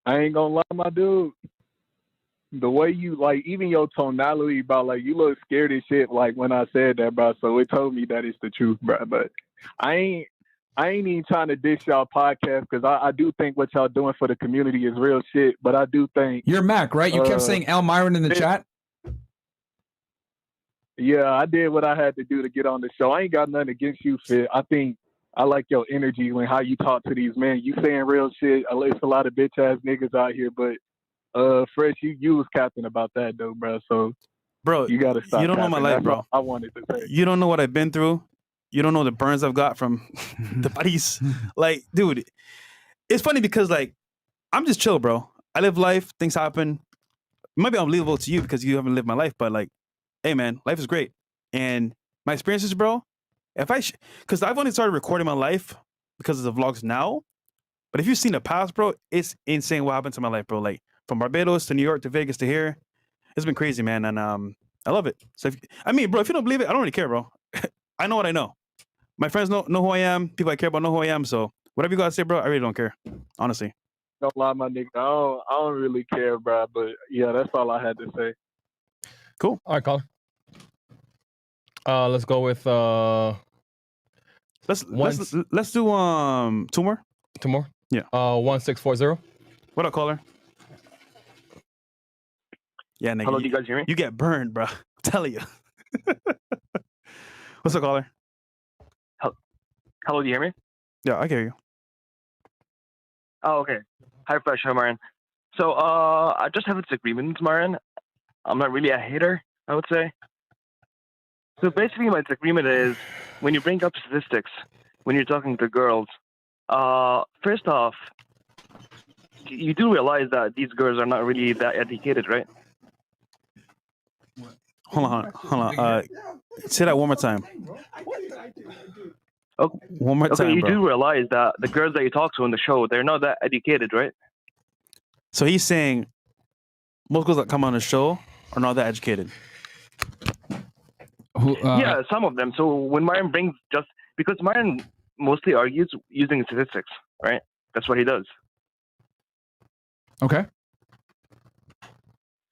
I ain't gonna lie, my dude. The way you, like, even your tonality about, like, you look scared as shit, like, when I said that, bro. So it told me that it's the truth, bro. But I I ain't even trying to dish y'all podcast because I do think what y'all doing for the community is real shit. But I do think You're Mac, right? You kept saying Al Myron in the chat. Yeah, I did what I had to do to get on the show. I ain't got nothing against you, Fit. I think I like your energy when how you talk to these men. You saying real shit. It's a lot of bitch ass niggas out here, but Fresh, you was capping about that though, bro. So bro, you gotta stop. You don't know my capping. life, That's bro. all I wanted to say. You don't know what I've been through. You don't know the burns I've got from the baddies. Like, dude, it's funny because like I'm just chill, bro. I live life. Things happen. It might be unbelievable to you because you haven't lived my life, but like, hey man, life is great. And my experiences, bro, because I've only started recording my life because of the vlogs now. But if you've seen the past, bro, it's insane what happened to my life, bro. Like from Barbados to New York to Vegas to here, it's been crazy, man. And I love it. So bro, if you don't believe it, I don't really care, bro. I know what I know. My friends know who I am. People I care about know who I am. So whatever you gotta say, bro, I really don't care, honestly. Don't lie, my nigga. I don't really care, bro. But yeah, that's all I had to say. Cool. All right, caller. Let's go with let's do two more. Two more. Yeah. 1640. What up, caller? Yeah, nigga. Hello, do you guys hear me? You get burned, bro. I'm telling you. What's up, caller? Hello, do you hear me? Yeah, I hear you. Oh, okay. Hi, Fresh. Hi, Myron. So, I just have a disagreement with Myron. I'm not really a hater, I would say. So basically, my disagreement is when you bring up statistics, when you're talking to girls, first off, you do realize that these girls are not really that educated, right? Hold on. Say that one more time. Okay. One more time, you bro. do realize that the girls that you talk to on the show, they're not that educated, right? So he's saying most girls that come on the show are not that educated. Yeah, some of them. So when Myron brings because Myron mostly argues using statistics, right? That's what he does. Okay.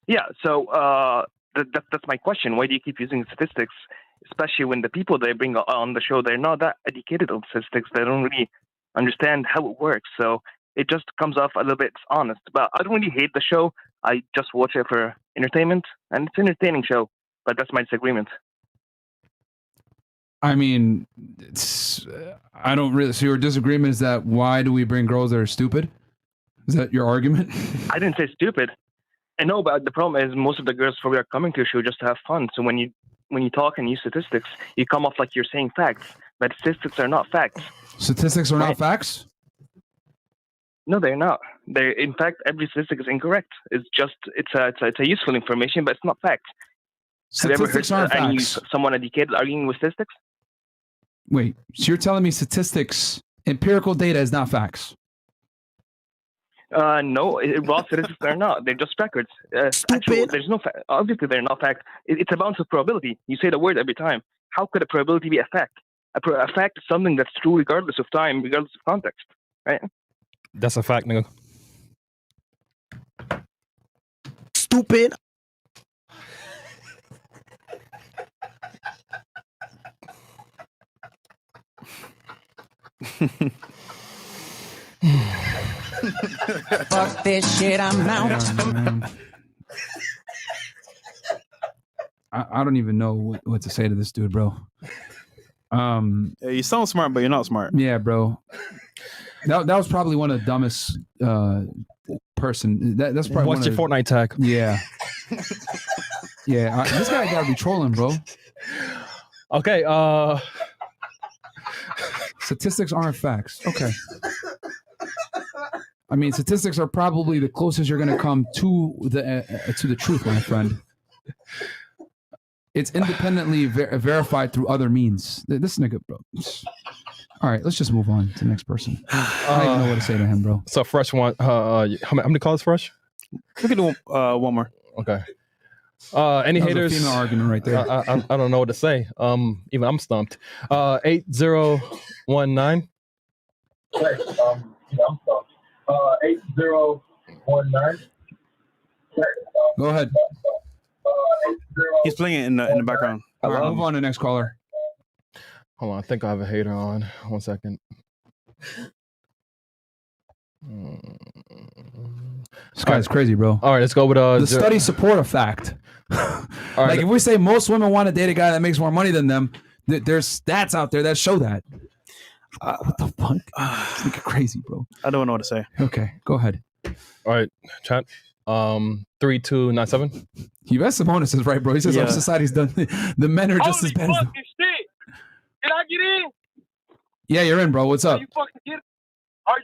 Yeah. So that's my question. Why do you keep using statistics, especially when the people they bring on the show they're not that educated on statistics? They don't really understand how it works. So it just comes off a little bit honest. But I don't really hate the show. I just watch it for entertainment, and it's an entertaining show. But that's my disagreement. I mean, I don't really. So your disagreement is that why do we bring girls that are stupid? Is that your argument? I didn't say stupid. I know, but the problem is most of the girls probably are coming to a show just to have fun. So when you talk and use statistics, you come off like you're saying facts, but statistics are not facts. Statistics are not facts? No, they're not. In fact, every statistic is incorrect. It's a useful information, but it's not fact. Statistics aren't Have you ever heard facts. someone educated arguing with statistics? Wait, so you're telling me statistics, empirical data is not facts? No, raw statistics are not. They're just records. Actually, there's no fact. Obviously, they're not fact. It's a bounce of probability. You say the word every time. How could a probability be a fact? A fact is something that's true regardless of time, regardless of context, right? That's a fact, nigga. Stupid. Fuck this shit, I'm out. I don't even know what to say to this dude, bro. Yeah, you sound smart, but you're not smart. Yeah, bro. That was probably one of the dumbest person. That's probably What's your Fortnite tag? Yeah. Yeah, this guy gotta be trolling, bro. Okay. Statistics aren't facts. Okay. I mean, statistics are probably the closest you're gonna come to the truth, my friend. It's independently verified through other means. This nigga, bro. All right, let's just move on to the next person. I don't even know what to say to him, bro. So Fresh one. How many calls, Fresh? We can do one more. Okay. Any That was a haters? female argument right there. I don't know what to say. Even I'm stumped. 8019. I'm stumped. 8019. Go ahead. He's playing it in the background. All right, move on to the next caller. Hold on, I think I have a hater on. 1 second. This guy's crazy, bro. All right, let's go with the studies support a fact. Like if we say most women want to date a guy that makes more money than them, there's stats out there that show that. What the fuck? It's like crazy, bro. I don't know what to say. Okay, go ahead. All right, chat. 3297. You bet Simonis is right, bro. He says our society's done. The men are just as bad. As shit! Can I get in? Yeah, you're in, bro. What's up? Are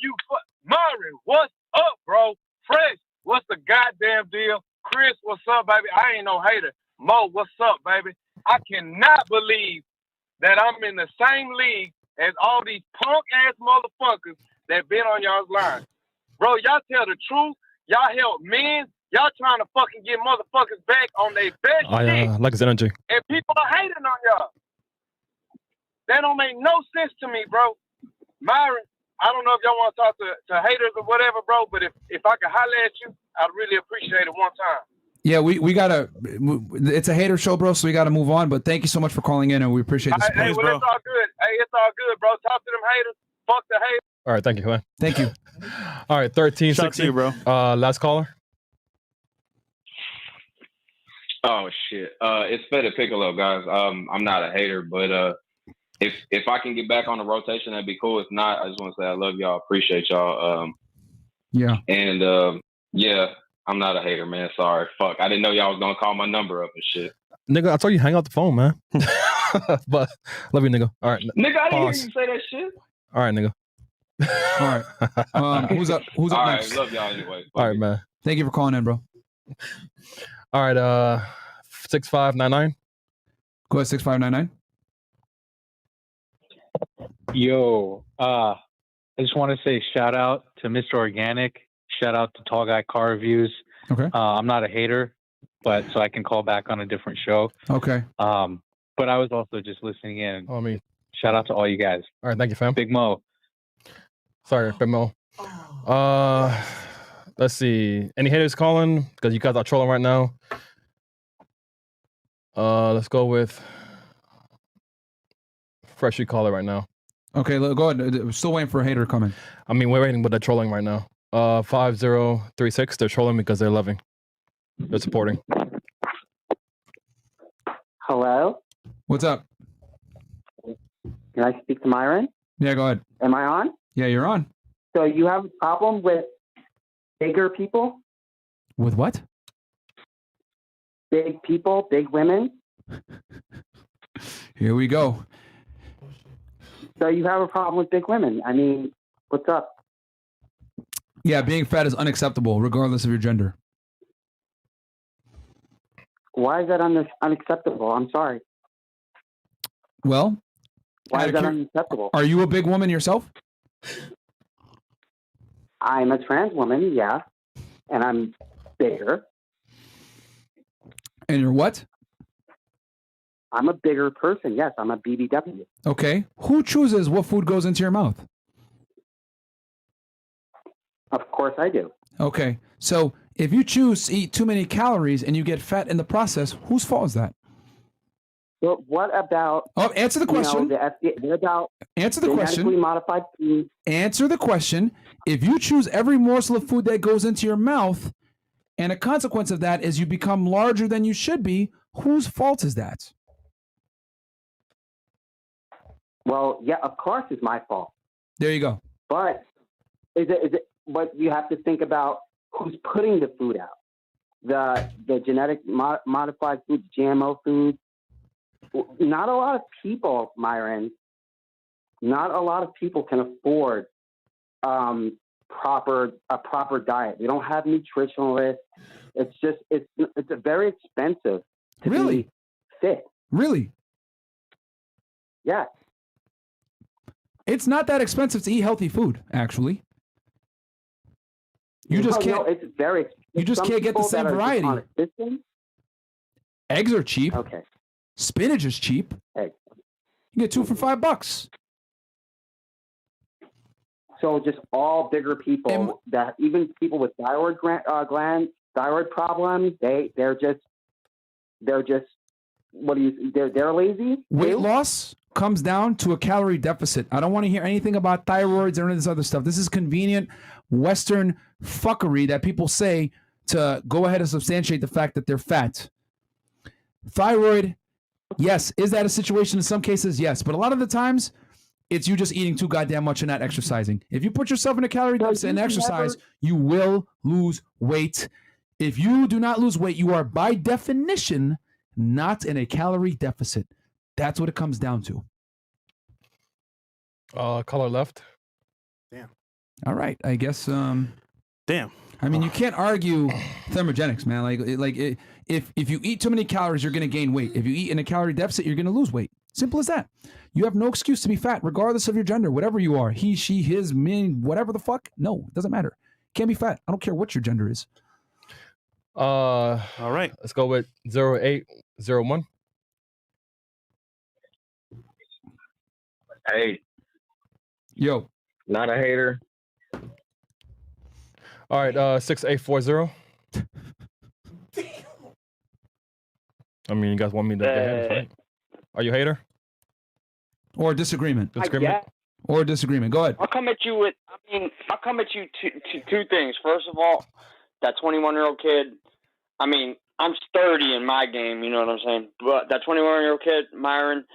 you Myron? What's up, bro? Fresh, what's the goddamn deal? Chris, what's up, baby? I ain't no hater. Mo, what's up, baby? I cannot believe that I'm in the same league as all these punk ass motherfuckers that been on y'all's line. Bro, y'all tell the truth. Y'all help men. Y'all trying to fucking get motherfuckers back on their best shit. I like his energy. And people are hating on y'all. That don't make no sense to me, bro. Myron, I don't know if y'all want to talk to haters or whatever, bro, but if I could holler at you, I'd really appreciate it one time. Yeah, we gotta. It's a hater show, bro. So we gotta move on. But thank you so much for calling in, and we appreciate the support, Hey, well, bro. it's all good. Hey, it's all good, bro. Talk to them haters. Fuck the haters. All right, thank you, man. Thank you. All right, 1360. Shout out to you, bro. Last caller. Oh shit! It's Feta Piccolo, guys. I'm not a hater, but if I can get back on the rotation, that'd be cool. If not, I just want to say I love y'all, appreciate y'all. Yeah. And yeah, I'm not a hater, man. Sorry, fuck. I didn't know y'all was gonna call my number up and shit. Nigga, I told you hang out the phone, man. But love you, nigga. All right. Nigga, I didn't Pause. hear you say that shit. All right, nigga. All right. Who's up? Who's up All next? right, love y'all anyway. All right, man. Thank you for calling in, bro. All right, 6599. Go ahead, 6599. Yo, I just want to say shout out to Mr. Organic. Shout out to Tall Guy Car Reviews. Okay. I'm not a hater, but so I can call back on a different show. Okay. But I was also just listening in. Oh, me. Shout out to all you guys. All right, thank you, fam. Big Mo. Sorry, Big Mo. Let's see. Any haters calling? Because you guys are trolling right now. Let's go with freshly caller right now. Okay, go ahead. We're still waiting for a hater coming. I mean, we're waiting, but they're trolling right now. 5036. They're trolling because they're loving. They're supporting. Hello? What's up? Can I speak to Myron? Yeah, go ahead. Am I on? Yeah, you're on. So you have a problem with bigger people? With what? Big people, big women? Here we go. So you have a problem with big women. I mean, what's up? Yeah, being fat is unacceptable, regardless of your gender. Why is that unacceptable? I'm sorry. Well, Why is that unacceptable? Are you a big woman yourself? I'm a trans woman, yeah. And I'm bigger. And you're what? I'm a bigger person, yes. I'm a BBW. Okay. Who chooses what food goes into your mouth? Of course I do. Okay. So if you choose to eat too many calories and you get fat in the process, whose fault is that? But what about... Oh, answer the question. What about answer the question. genetically modified food? Answer the question. If you choose every morsel of food that goes into your mouth, and a consequence of that is you become larger than you should be, whose fault is that? Well, yeah, of course it's my fault. There you go. But but you have to think about who's putting the food out. The genetic modified food, GMO food. Not a lot of people, Myron, not a lot of people can afford a proper diet. We don't have nutritionalists. It's just it's very expensive to be fit. Really? Yeah. It's not that expensive to eat healthy food, actually. You just can't. No, it's very expensive. You just can't get the same variety. Eggs are cheap. Okay. Spinach is cheap. Eggs. You get 2 for $5. So just all bigger people that even people with thyroid problems, they're just what do you? They're lazy. Weight loss comes down to a calorie deficit. I don't want to hear anything about thyroids or any of this other stuff. This is convenient Western fuckery that people say to go ahead and substantiate the fact that they're fat. Thyroid, yes. Is that a situation in some cases? Yes. But a lot of the times, it's you just eating too goddamn much and not exercising. If you put yourself in a calorie deficit and exercise, you will lose weight. If you do not lose weight, you are by definition not in a calorie deficit. That's what it comes down to. Color left. Damn. All right. I guess. Damn. I mean, you can't argue thermogenics, man. If you eat too many calories, you're going to gain weight. If you eat in a calorie deficit, you're going to lose weight. Simple as that. You have no excuse to be fat, regardless of your gender, whatever you are. He, she, his, me, whatever the fuck. No, it doesn't matter. Can't be fat. I don't care what your gender is. All right. Let's go with 0801. Hey. Yo. Not a hater. All right, 6840. I mean, you guys want me to go ahead, right? Are you a hater? Or disagreement? Disagreement? Or disagreement. Go ahead. I'll come at you with, I'll come at you to two things. First of all, that 21-year-old kid, I mean, I'm sturdy in my game, you know what I'm saying? But that 21-year-old kid, Myron,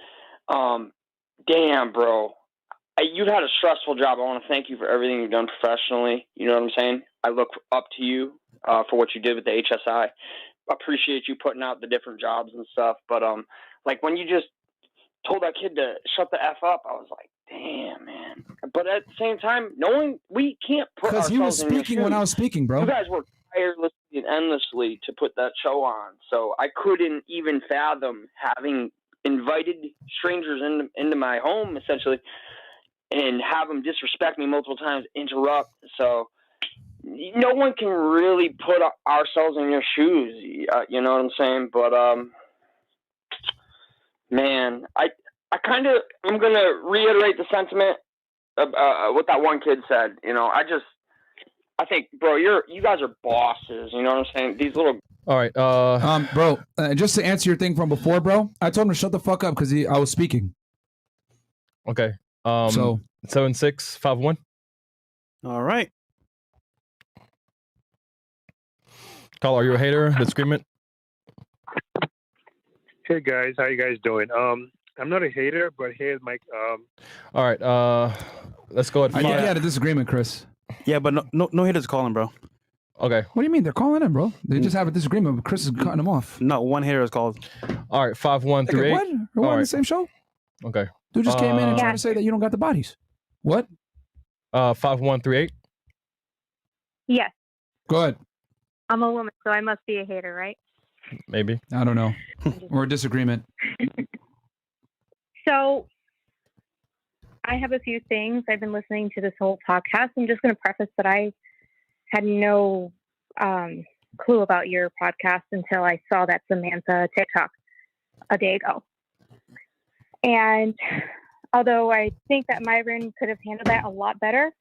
damn, bro. You've had a stressful job. I want to thank you for everything you've done professionally. You know what I'm saying? I look up to you for what you did with the HSI. Appreciate you putting out the different jobs and stuff. But like when you just told that kid to shut the F up, I was like, damn, man. But at the same time, knowing we can't put Because ourselves he was in your speaking when I was speaking, bro. You guys worked tirelessly and endlessly to put that show on. So I couldn't even fathom having invited strangers into my home, essentially, and have them disrespect me multiple times, interrupt. So no one can really put ourselves in your shoes. You know what I'm saying? But, man, I'm going to reiterate the sentiment of what that one kid said. You know, I think, bro, you guys are bosses. You know what I'm saying? These little. All right. Bro, just to answer your thing from before, bro, I told him to shut the fuck up because I was speaking. Okay. So 7651. All right. Call, are you a hater? Disagreement? Hey guys, how you guys doing? I'm not a hater, but here's my All right. Let's go at I think you had a disagreement, Chris. Yeah, but no haters calling, bro. Okay. What do you mean? They're calling in, bro. They just have a disagreement, but Chris is cutting them off. No, one hater is called. All right, 5138. What? We're on the same show? Okay. Dude just came in and tried to say that you don't got the bodies. What? 5138. Yes, Go ahead. I'm a woman, so I must be a hater, right? Maybe. I don't know. Or a disagreement. So I have a few things. I've been listening to this whole podcast. I'm just going to preface that I had no clue about your podcast until I saw that Samantha TikTok a day ago. And although I think that Myron could have handled that a lot better,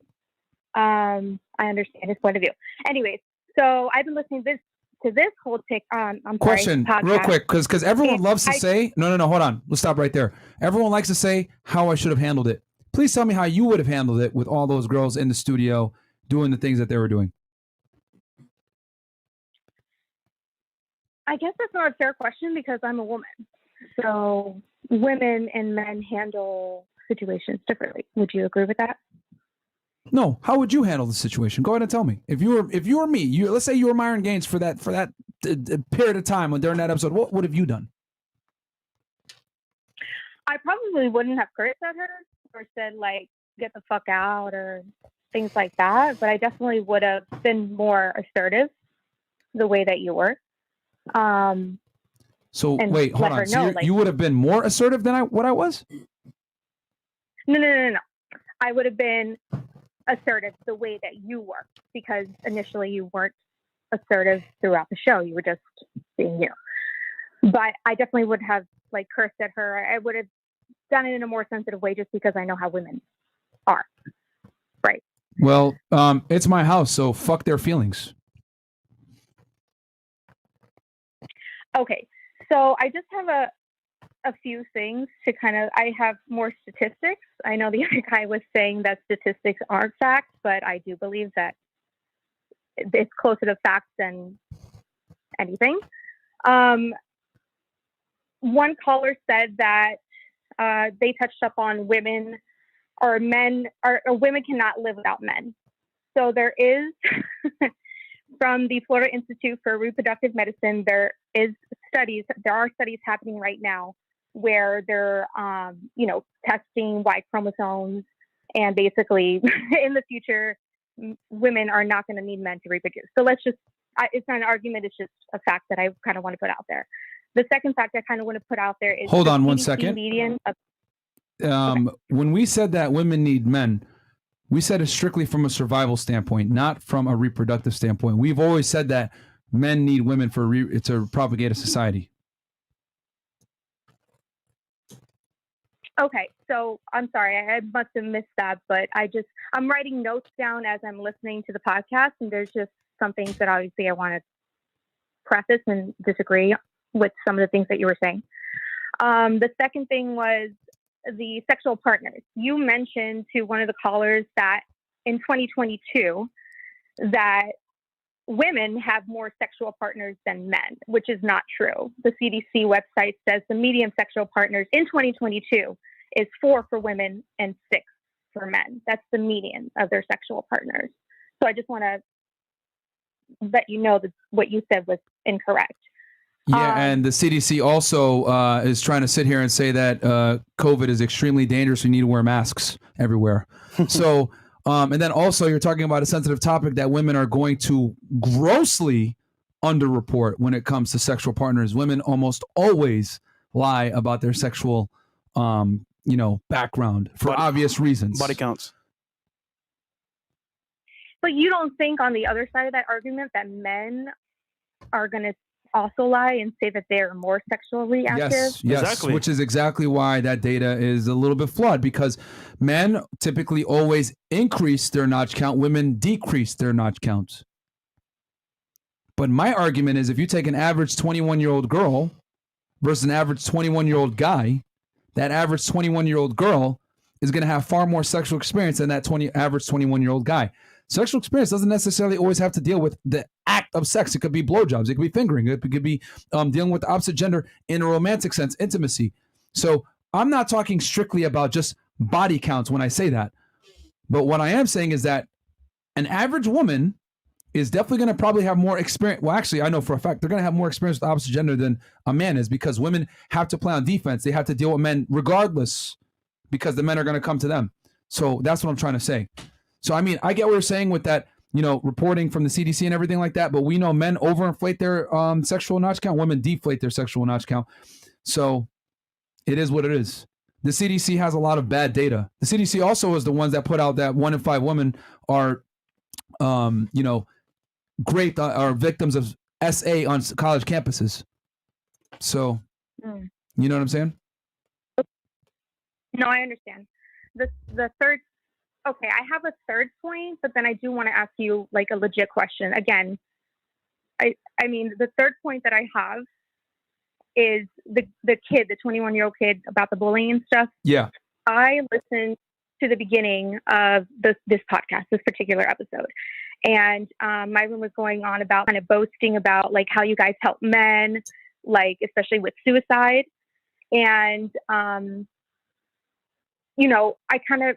I understand his point of view. Anyways, so I've been listening to this whole Question, podcast. real quick, because everyone And loves to say, no, hold on. Let's stop right there. Everyone likes to say how I should have handled it. Please tell me how you would have handled it with all those girls in the studio doing the things that they were doing. I guess that's not a fair question because I'm a woman. So women and men handle situations differently. Would you agree with that? No, how would you handle the situation? Go ahead and tell me. If you were me, let's say you were Myron GOES for that period of time during that episode, what would have you done? I probably wouldn't have cursed at her or said like get the fuck out or things like that, but I definitely would have been more assertive the way that you were. So and wait, hold let her on. So know, like- you would have been more assertive than what I was? No. I would have been assertive the way that you were because initially you weren't assertive throughout the show. You were just being you. But I definitely would have like cursed at her. I would have done it in a more sensitive way just because I know how women are. Right. Well, it's my house, so fuck their feelings. Okay. So I just have a few things to I have more statistics. I know the other guy was saying that statistics aren't facts, but I do believe that it's closer to facts than anything. One caller said that they touched up on women or men, or women cannot live without men. So there is, from the Florida Institute for Reproductive Medicine, there are studies happening right now where they're, testing Y chromosomes, and basically in the future, women are not going to need men to reproduce. So it's not an argument, it's just a fact that I kind of want to put out there. The second fact I kind of want to put out there is Hold on one CDC second. median of, When we said that women need men, we said it strictly from a survival standpoint, not from a reproductive standpoint. We've always said that men need women to propagate a society. Okay, so I'm sorry, I must have missed that, but I'm writing notes down as I'm listening to the podcast, and there's just some things that obviously I want to preface and disagree with some of the things that you were saying. The second thing was the sexual partners. You mentioned to one of the callers that in 2022 that women have more sexual partners than men, which is not true. The CDC website says the median sexual partners in 2022 is 4 for women and 6 for men. That's the median of their sexual partners. So I just want to let you know that what you said was incorrect. Yeah, and the CDC also is trying to sit here and say that COVID is extremely dangerous. We need to wear masks everywhere. So, and then also you're talking about a sensitive topic that women are going to grossly underreport when it comes to sexual partners. Women almost always lie about their sexual, background for obvious reasons. Body counts. But you don't think on the other side of that argument that men are going to also lie and say that they're more sexually active? Yes, Exactly. which is exactly why that data is a little bit flawed, because men typically always increase their notch count, women decrease their notch counts. But my argument is if you take an average 21-year-old girl versus an average 21-year-old guy, that average 21-year-old girl is going to have far more sexual experience than that average 21-year-old guy. Sexual experience doesn't necessarily always have to deal with the act of sex. It could be blowjobs. It could be fingering. It could be dealing with the opposite gender in a romantic sense, intimacy. So I'm not talking strictly about just body counts when I say that. But what I am saying is that an average woman is definitely going to probably have more experience. Well, actually, I know for a fact they're going to have more experience with the opposite gender than a man is, because women have to play on defense. They have to deal with men regardless, because the men are going to come to them. So that's what I'm trying to say. So, I mean, I get what you're saying with that, reporting from the CDC and everything like that, but we know men overinflate their sexual notch count. Women deflate their sexual notch count. So it is what it is. The CDC has a lot of bad data. The CDC also is the ones that put out that 1 in 5 women are, are victims of SA on college campuses. So, you know what I'm saying? No, I understand. The third, okay, I have a third point, but then I do want to ask you like a legit question. Again, I mean, the third point that I have is the 21-year-old kid about the bullying and stuff. Yeah. I listened to the beginning of this podcast, this particular episode. And Myron was going on about kind of boasting about like how you guys help men, like especially with suicide. And, I kind of,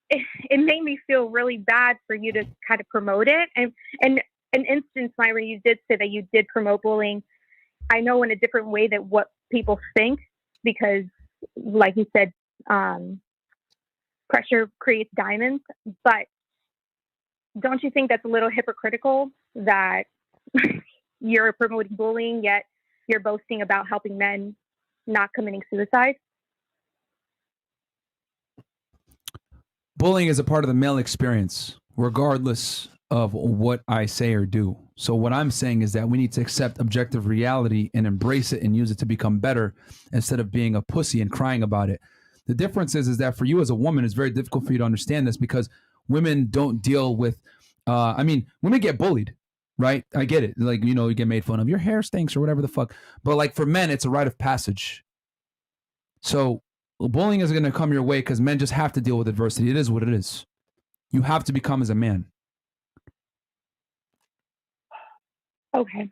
it made me feel really bad for you to kind of promote it. And an instance, Myron, you did say that you did promote bullying. I know in a different way than what people think, because like you said, pressure creates diamonds. But don't you think that's a little hypocritical that you're promoting bullying, yet you're boasting about helping men not committing suicide? Bullying is a part of the male experience, regardless of what I say or do. So what I'm saying is that we need to accept objective reality and embrace it and use it to become better, instead of being a pussy and crying about it. The difference is that for you as a woman, it's very difficult for you to understand this, because women don't deal with, women get bullied, right? I get it. Like, you get made fun of, your hair stinks or whatever the fuck. But like for men, it's a rite of passage. So bullying is going to come your way because men just have to deal with adversity. It is what it is. You have to become as a man. Okay.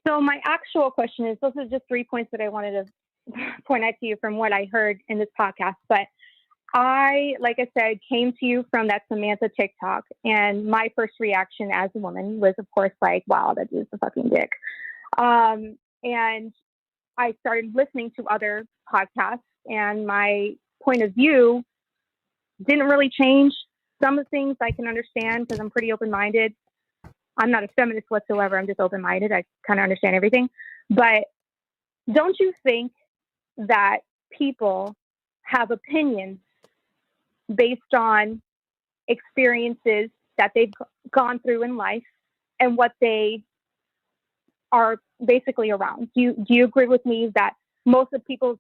So my actual question is, those are just 3 points that I wanted to point out to you from what I heard in this podcast. But I, like I said, came to you from that Samantha TikTok. And my first reaction as a woman was, of course, like, wow, that dude's a fucking dick. And I started listening to other podcasts, and my point of view didn't really change. Some of the things I can understand because I'm pretty open-minded. I'm not a feminist whatsoever. I'm just open-minded. I kind of understand everything. But don't you think that people have opinions based on experiences that they've gone through in life and what they are basically around? Do you agree with me that most of people's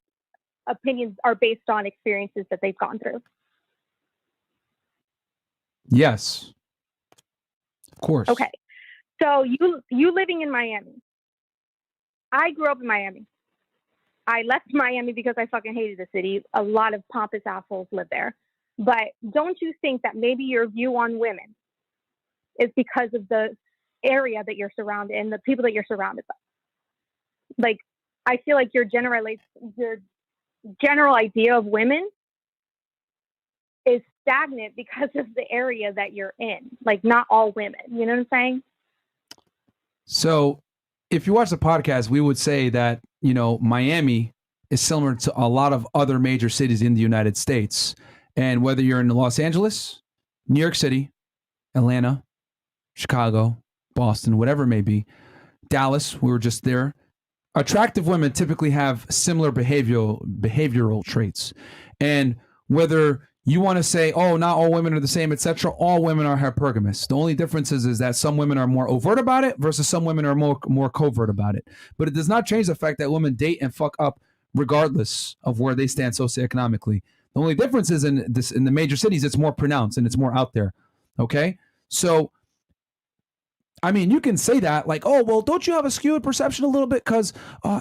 opinions are based on experiences that they've gone through? Yes. Of course. Okay. So you living in Miami. I grew up in Miami. I left Miami because I fucking hated the city. A lot of pompous assholes live there. But don't you think that maybe your view on women is because of the area that you're surrounded in, the people that you're surrounded by? Like, I feel like your general idea of women is stagnant because of the area that you're in. Like, not all women. You know what I'm saying? So if you watch the podcast, we would say that, Miami is similar to a lot of other major cities in the United States. And whether you're in Los Angeles, New York City, Atlanta, Chicago, Boston, whatever it may be, Dallas, we were just there. Attractive women typically have similar behavioral traits. And whether you want to say, oh, not all women are the same, etc., all women are hypergamous. The only difference is that some women are more overt about it versus some women are more covert about it. But it does not change the fact that women date and fuck up regardless of where they stand socioeconomically. The only difference is in the major cities, it's more pronounced and it's more out there. Okay? So, I mean, you can say that like, oh, well, don't you have a skewed perception a little bit because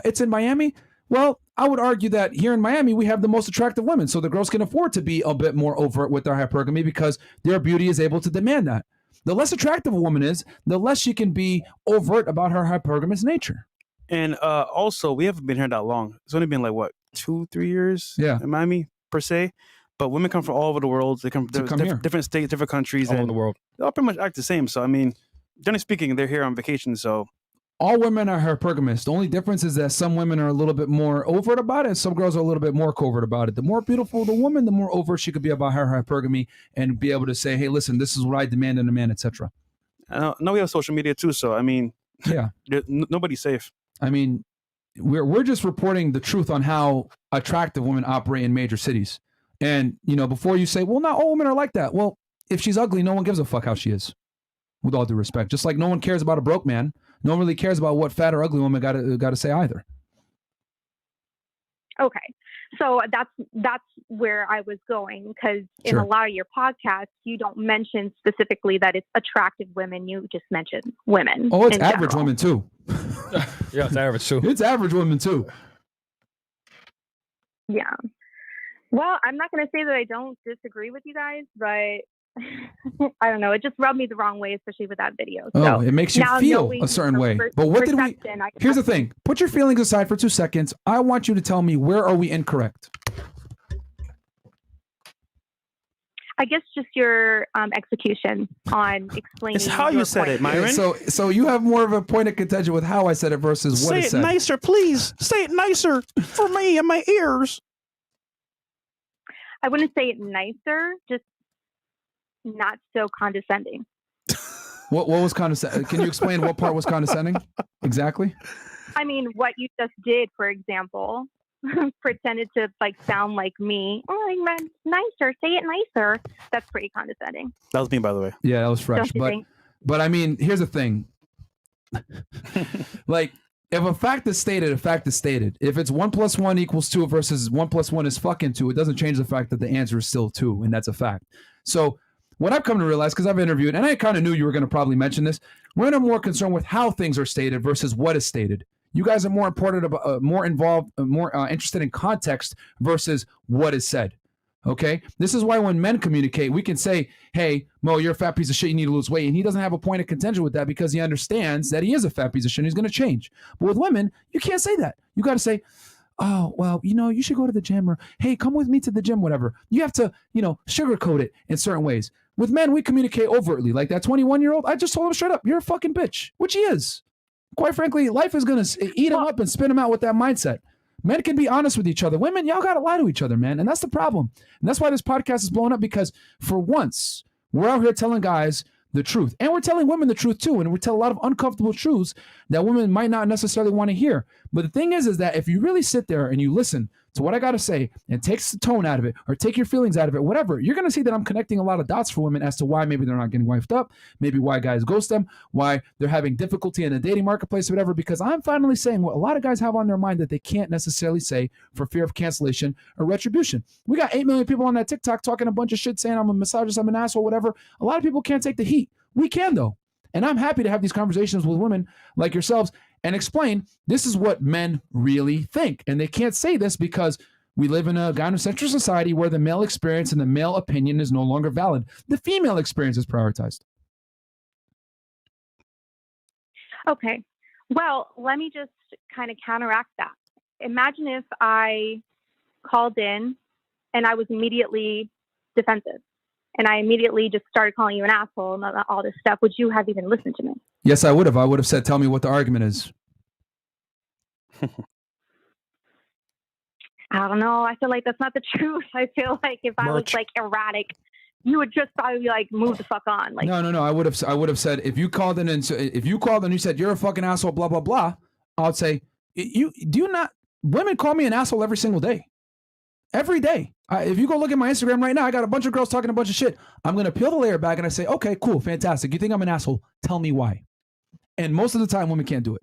it's in Miami? Well, I would argue that here in Miami, we have the most attractive women. So the girls can afford to be a bit more overt with their hypergamy because their beauty is able to demand that. The less attractive a woman is, the less she can be overt about her hypergamous nature. And also, we haven't been here that long. It's only been like, what, 2-3 years in Miami, per se. But women come from all over the world. They come from different states, different countries. All over the world. They all pretty much act the same. So, I mean, generally speaking, they're here on vacation, so... All women are hypergamous. The only difference is that some women are a little bit more overt about it, and some girls are a little bit more covert about it. The more beautiful the woman, the more overt she could be about her hypergamy and be able to say, hey, listen, this is what I demand in a man, etc. Now we have social media too, so I mean, nobody's safe. I mean, we're just reporting the truth on how attractive women operate in major cities. And, before you say, well, not all women are like that. Well, if she's ugly, no one gives a fuck how she is, with all due respect. Just like no one cares about a broke man. No one really cares about what fat or ugly woman got to say either. Okay. So that's where I was going, because in a lot of your podcasts, you don't mention specifically that it's attractive women. You just mention women. Oh, it's average women too. Yeah, it's average too. It's average women too. Yeah. Well, I'm not going to say that I don't disagree with you guys, but I don't know. It just rubbed me the wrong way, especially with that video. So it makes you feel a certain way. But what did we... Here's the thing. Put your feelings aside for 2 seconds. I want you to tell me, where are we incorrect? I guess just your execution on explaining. It's how you said it, Myron. So you have more of a point of contention with how I said it versus what it said. Say it nicer, please. Say it nicer for me and my ears. I wouldn't say it nicer, just not so condescending. What was condescending? Can you explain what part was condescending exactly? I mean, what you just did, for example, pretended to sound like me. Oh, nicer. Say it nicer. That's pretty condescending. That was me, by the way. Yeah, that was fresh. But I mean, here's the thing. If a fact is stated, a fact is stated. If it's 1 + 1 = 2 versus 1 + 1 is fucking 2, it doesn't change the fact that the answer is still 2, and that's a fact. So what I've come to realize, because I've interviewed, and I kind of knew you were going to probably mention this, women are more concerned with how things are stated versus what is stated. You guys are more important about, more involved, more interested in context versus what is said. Okay, this is why when men communicate, we can say, "Hey, Mo, you're a fat piece of shit. You need to lose weight," and he doesn't have a point of contention with that because he understands that he is a fat piece of shit. And he's going to change. But with women, you can't say that. You got to say, "Oh, well, you should go to the gym," or "Hey, come with me to the gym," whatever. You have to, sugarcoat it in certain ways. With men, we communicate overtly. Like that 21-year-old, I just told him straight up, "You're a fucking bitch," which he is. Quite frankly, life is going to eat him up and spin him out with that mindset. Men can be honest with each other. Women, y'all got to lie to each other, man. And that's the problem. And that's why this podcast is blowing up, because for once, we're out here telling guys the truth. And we're telling women the truth too. And we tell a lot of uncomfortable truths that women might not necessarily want to hear. But the thing is that if you really sit there and you listen to what I got to say and take the tone out of it or take your feelings out of it, whatever, you're going to see that I'm connecting a lot of dots for women as to why maybe they're not getting wifed up, maybe why guys ghost them, why they're having difficulty in the dating marketplace or whatever, because I'm finally saying what a lot of guys have on their mind that they can't necessarily say for fear of cancellation or retribution. We got 8 million people on that TikTok talking a bunch of shit saying I'm a misogynist, I'm an asshole, whatever. A lot of people can't take the heat. We can, though. And I'm happy to have these conversations with women like yourselves and explain this is what men really think. And they can't say this because we live in a gynocentric society where the male experience and the male opinion is no longer valid. The female experience is prioritized. Okay. Well, let me just kind of counteract that. Imagine if I called in and I was immediately defensive and I immediately just started calling you an asshole and all this stuff. Would you have even listened to me? Yes, I would have. I would have said, tell me what the argument is. I don't know. I feel like that's not the truth. I feel like if I was like erratic, you would just probably like move the fuck on. Like No. I would have said, if you called in and you said you're a fucking asshole, blah blah blah, I would say, women call me an asshole every single day. Every day. If you go look at my Instagram right now, I got a bunch of girls talking a bunch of shit. I'm going to peel the layer back and I say, okay, cool, fantastic. You think I'm an asshole? Tell me why. And most of the time, women can't do it.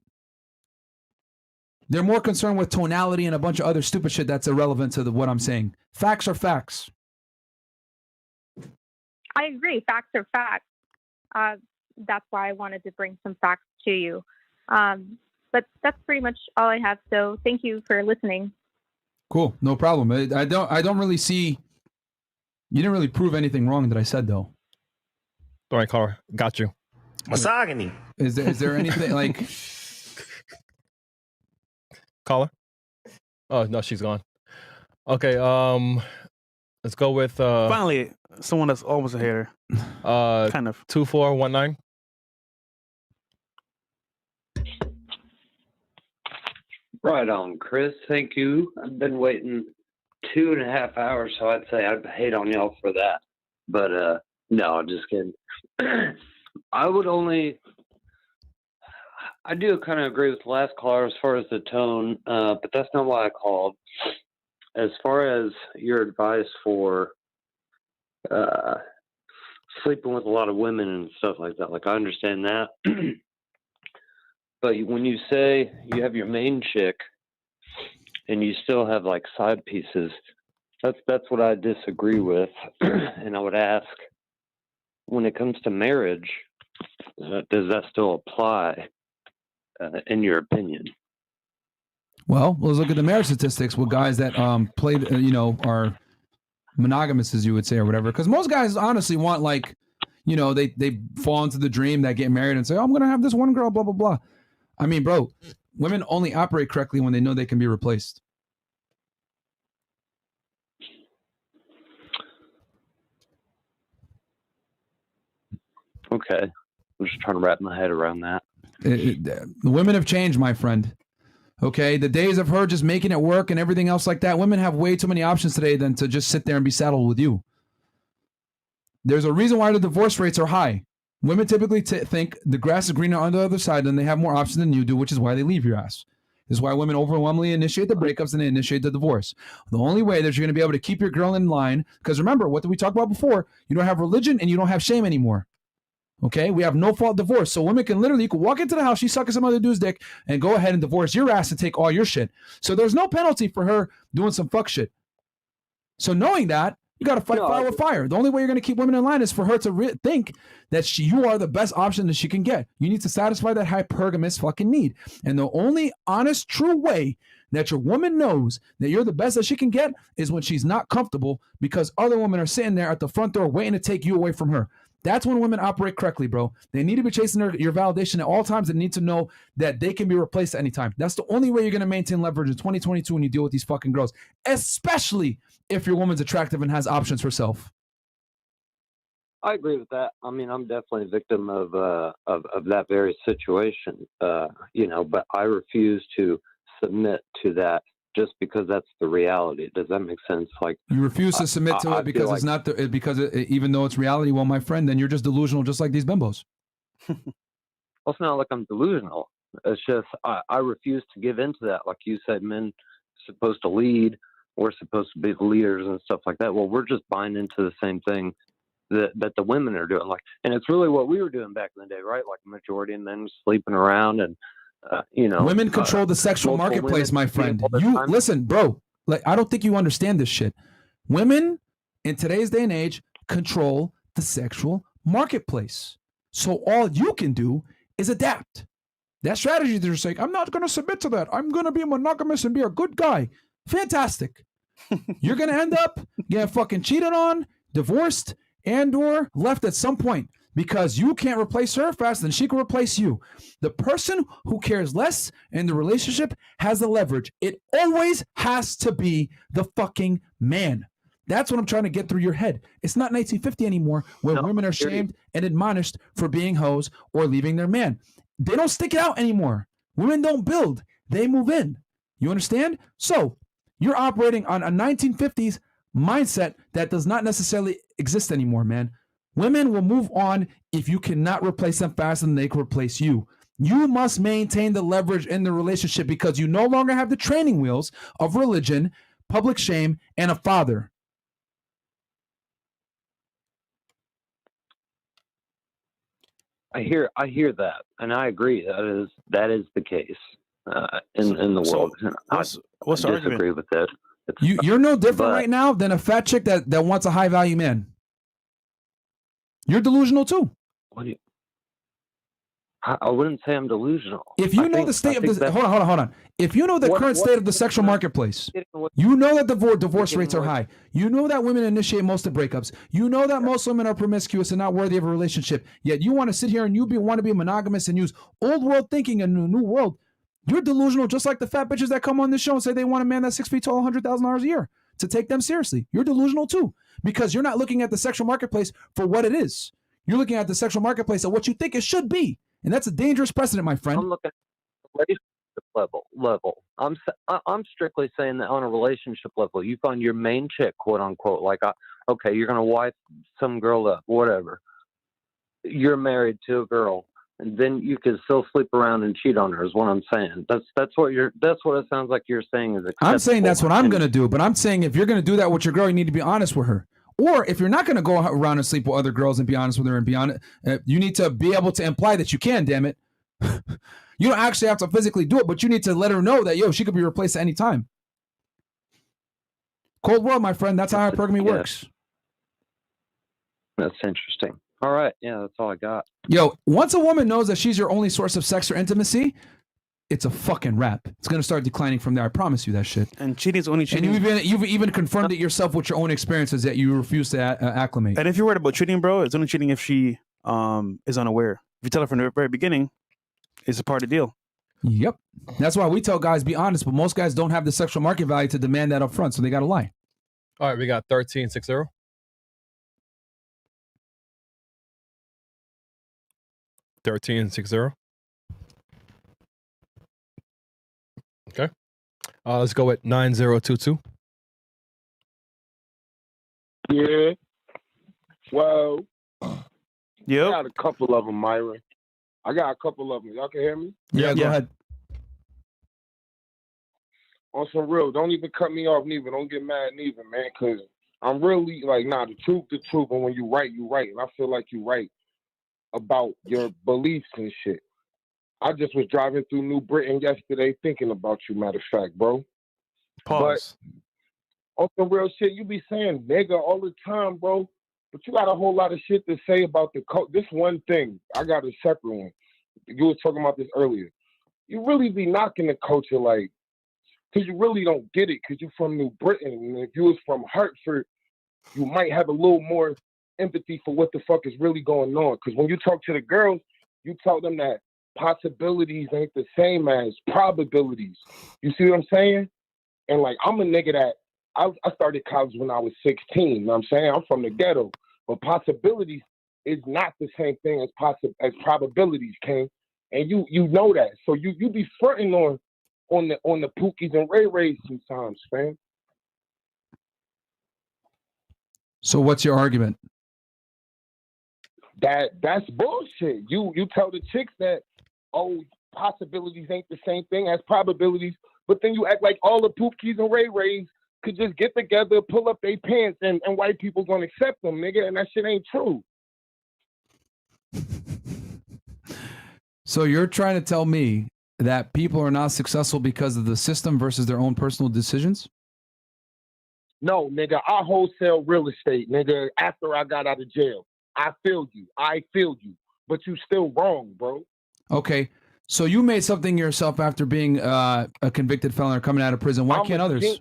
They're more concerned with tonality and a bunch of other stupid shit that's irrelevant to what I'm saying. Facts are facts. I agree. Facts are facts. That's why I wanted to bring some facts to you. But that's pretty much all I have. So thank you for listening. Cool. No problem. I don't really see. You didn't really prove anything wrong that I said, though. All right, Carl. Got you. Misogyny. Is there anything like... Caller? Oh, no, she's gone. Okay, let's go with... Finally, someone that's almost a hater. Kind of. 2419. Right on, Chris. Thank you. I've been waiting 2.5 hours, so I'd say I'd hate on y'all for that. But no, just kidding. I do kind of agree with the last caller as far as the tone, but that's not why I called. As far as your advice for sleeping with a lot of women and stuff like that, like I understand that. But when you say you have your main chick and you still have like side pieces, that's what I disagree with. And I would ask, when it comes to marriage, does that still apply in your opinion? Well, let's look at the marriage statistics with guys that play, are monogamous, as you would say, or whatever. Because most guys honestly want they fall into the dream that get married and say, oh, I'm going to have this one girl, blah, blah, blah. I mean, bro, women only operate correctly when they know they can be replaced. Okay. I'm just trying to wrap my head around that. The women have changed, my friend. Okay, the days of her just making it work and everything else like that. Women have way too many options today than to just sit there and be saddled with you. There's a reason why the divorce rates are high. Women typically think the grass is greener on the other side and they have more options than you do, which is why they leave your ass. This is why women overwhelmingly initiate the breakups and they initiate the divorce. The only way that you're going to be able to keep your girl in line, because remember, what did we talk about before? You don't have religion and you don't have shame anymore. Okay, we have no fault divorce. So women can literally, you can walk into the house, she's sucking some other dude's dick, and go ahead and divorce your ass and take all your shit. So there's no penalty for her doing some fuck shit. So knowing that, You got to fight fire with fire. The only way you're going to keep women in line is for her to think that you are the best option that she can get. You need to satisfy that hypergamous fucking need. And the only honest, true way that your woman knows that you're the best that she can get is when she's not comfortable because other women are sitting there at the front door waiting to take you away from her. That's when women operate correctly, bro. They need to be chasing your validation at all times. They need to know that they can be replaced at any time. That's the only way you're going to maintain leverage in 2022 when you deal with these fucking girls, especially if your woman's attractive and has options herself. I agree with that. I mean, I'm definitely a victim of that very situation, you know, but I refuse to submit to that just because that's the reality. Does that make sense? Like, you refuse to submit to it because it's not even though it's reality. Well, my friend, then you're just delusional, just like these bimbos. Well, it's not like I'm delusional. It's just I refuse to give into that. Like you said, men are supposed to lead. We're supposed to be the leaders and stuff like that. Well, we're just buying into the same thing that the women are doing. Like, and it's really what we were doing back in the day, right? Like, a majority of men sleeping around and you know, women control the sexual marketplace, my friend. You listen, bro. Like, I don't think you understand this shit. Women in today's day and age control the sexual marketplace. So all you can do is adapt. That strategy that you're saying, I'm not going to submit to that. I'm going to be monogamous and be a good guy. Fantastic. You're going to end up getting fucking cheated on, divorced, and or left at some point. Because you can't replace her faster than she can replace you. The person who cares less in the relationship has the leverage. It always has to be the fucking man. That's what I'm trying to get through your head. It's not 1950 anymore where women are shamed and admonished for being hoes or leaving their man. They don't stick it out anymore. Women don't build. They move in. You understand? So you're operating on a 1950s mindset that does not necessarily exist anymore, man. Women will move on if you cannot replace them faster than they can replace you. You must maintain the leverage in the relationship because you no longer have the training wheels of religion, public shame, and a father. I hear that, and I agree. That is the case in the world. I disagree with that. You're no different right now than a fat chick that wants a high value man. You're delusional too. What do you? I wouldn't say I'm delusional. If you know the state of the hold on. If you know the current state of the sexual marketplace, you know that the divorce rates are high. You know that women initiate most of breakups. You know that most women are promiscuous and not worthy of a relationship. Yet you want to sit here and want to be monogamous and use old world thinking in a new world. You're delusional, just like the fat bitches that come on this show and say they want a man that's 6 feet tall, $100,000 a year to take them seriously. You're delusional too, because you're not looking at the sexual marketplace for what it is. You're looking at the sexual marketplace at what you think it should be. And that's a dangerous precedent, my friend. I'm looking at the relationship level. I'm strictly saying that on a relationship level, you find your main chick, quote unquote, like, okay, you're going to wife some girl up, whatever. You're married to a girl, and then you can still sleep around and cheat on her, is what I'm saying. That's what it sounds like you're saying is acceptable. I'm saying that's what I'm going to do, but I'm saying if you're going to do that with your girl, you need to be honest with her. Or if you're not going to go around and sleep with other girls and be honest with her and be honest, you need to be able to imply that you can, damn it. You don't actually have to physically do it, but you need to let her know that, she could be replaced at any time. Cold world, my friend. That's how hypergamy works. That's interesting. All right. Yeah, that's all I got. Once a woman knows that she's your only source of sex or intimacy, it's a fucking wrap. It's going to start declining from there. I promise you that shit. And cheating is only cheating. And you've even confirmed it yourself with your own experiences that you refuse to acclimate. And if you're worried about cheating, bro, it's only cheating if she is unaware. If you tell her from the very beginning, it's a part of the deal. Yep. That's why we tell guys be honest, but most guys don't have the sexual market value to demand that up front, so they got to lie. All right, we got 1360. 1360. Okay. Let's go with 9022. Yeah. Well, yep. I got a couple of them, Myron. I got a couple of them. Y'all can hear me? Yeah, go ahead. On some real, don't even cut me off neither. Don't get mad neither, man, because I'm really like, the truth. And when you right, you right. And I feel like you right about your beliefs and shit. I just was driving through New Britain yesterday thinking about you, matter of fact, bro. Pause. on some real shit, you be saying nigga all the time, bro. But you got a whole lot of shit to say about the this one thing. I got a separate one. You were talking about this earlier. You really be knocking the culture like, because you really don't get it because you're from New Britain. And if you was from Hartford, you might have a little more empathy for what the fuck is really going on. Because when you talk to the girls, you tell them that possibilities ain't the same as probabilities. You see what I'm saying? And like, I'm a nigga that I started college when I was 16. You know what I'm saying? I'm from the ghetto. But possibilities is not the same thing as probabilities, King. And you know that. So you be fronting on the Pookies and Ray Rays sometimes, fam. So what's your argument? That's bullshit. You tell the chicks that, oh, possibilities ain't the same thing as probabilities, but then you act like all the Pookies and Ray Rays could just get together, pull up their pants, and white people gonna accept them, nigga, and that shit ain't true. So you're trying to tell me that people are not successful because of the system versus their own personal decisions? No, nigga, I wholesale real estate, nigga, after I got out of jail. I feel you, but you still wrong, bro. Okay, so you made something yourself after being a convicted felon or coming out of prison. Why can't others?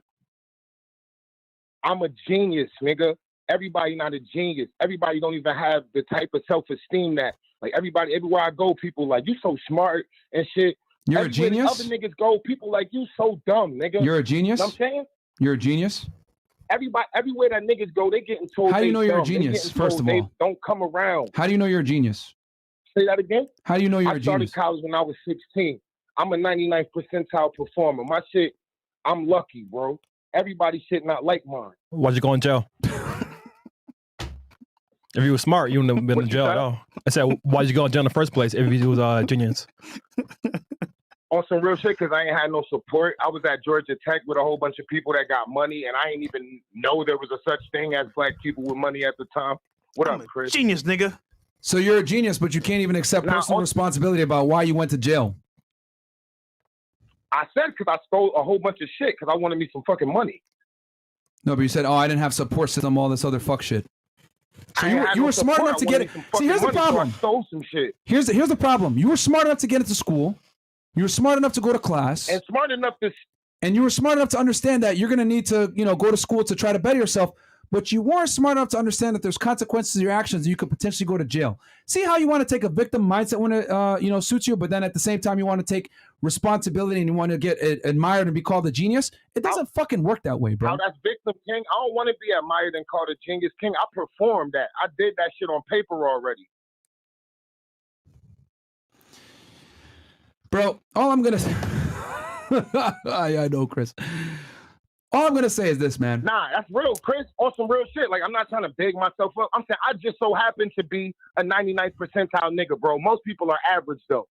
I'm a genius, nigga. Everybody not a genius. Everybody don't even have the type of self-esteem that, like, everybody, everywhere I go, people like, you so smart and shit. You're a genius? Other niggas go, people like, you so dumb, nigga. You're a genius? You know what I'm saying? You're a genius? Everybody, everywhere that niggas go, they getting told. How do you know you're a dumb. genius, first of They all? don't come around. How do you know you're a genius? Say that again? How do you know you're a started genius? college when I was 16. I'm a 99th percentile performer. My shit, I'm lucky, bro. Everybody's shit not like mine. Why'd you go in jail? If you were smart, you wouldn't have been in jail at all. I said, why'd you go in jail in the first place if you was a genius? On some real shit, because I ain't had no support. I was at Georgia Tech with a whole bunch of people that got money, and I ain't even know there was a such thing as black people with money at the time. What up, Chris? Genius, nigga. So you're a genius, but you can't even accept personal responsibility about why you went to jail. I said because I stole a whole bunch of shit because I wanted me some fucking money. No, but you said, oh, I didn't have support system, all this other fuck shit. So you were smart enough to get it. See, here's the problem. So I stole some shit. Here's the problem. You were smart enough to get into school. You were smart enough to go to class. And smart enough to... And you were smart enough to understand that you're going to need to, go to school to try to better yourself. But you weren't smart enough to understand that there's consequences to your actions and you could potentially go to jail. See how you want to take a victim mindset when it suits you, but then at the same time you want to take responsibility and you want to get admired and be called a genius? It doesn't fucking work that way, bro. How that's victim king. I don't want to be admired and called a genius king. I performed that. I did that shit on paper already. Bro, all I'm gonna say, I know, Chris. All I'm gonna say is this, man. Nah, that's real, Chris. On some real shit. Like, I'm not trying to big myself up. I'm saying I just so happen to be a 99th percentile nigga, bro. Most people are average, though.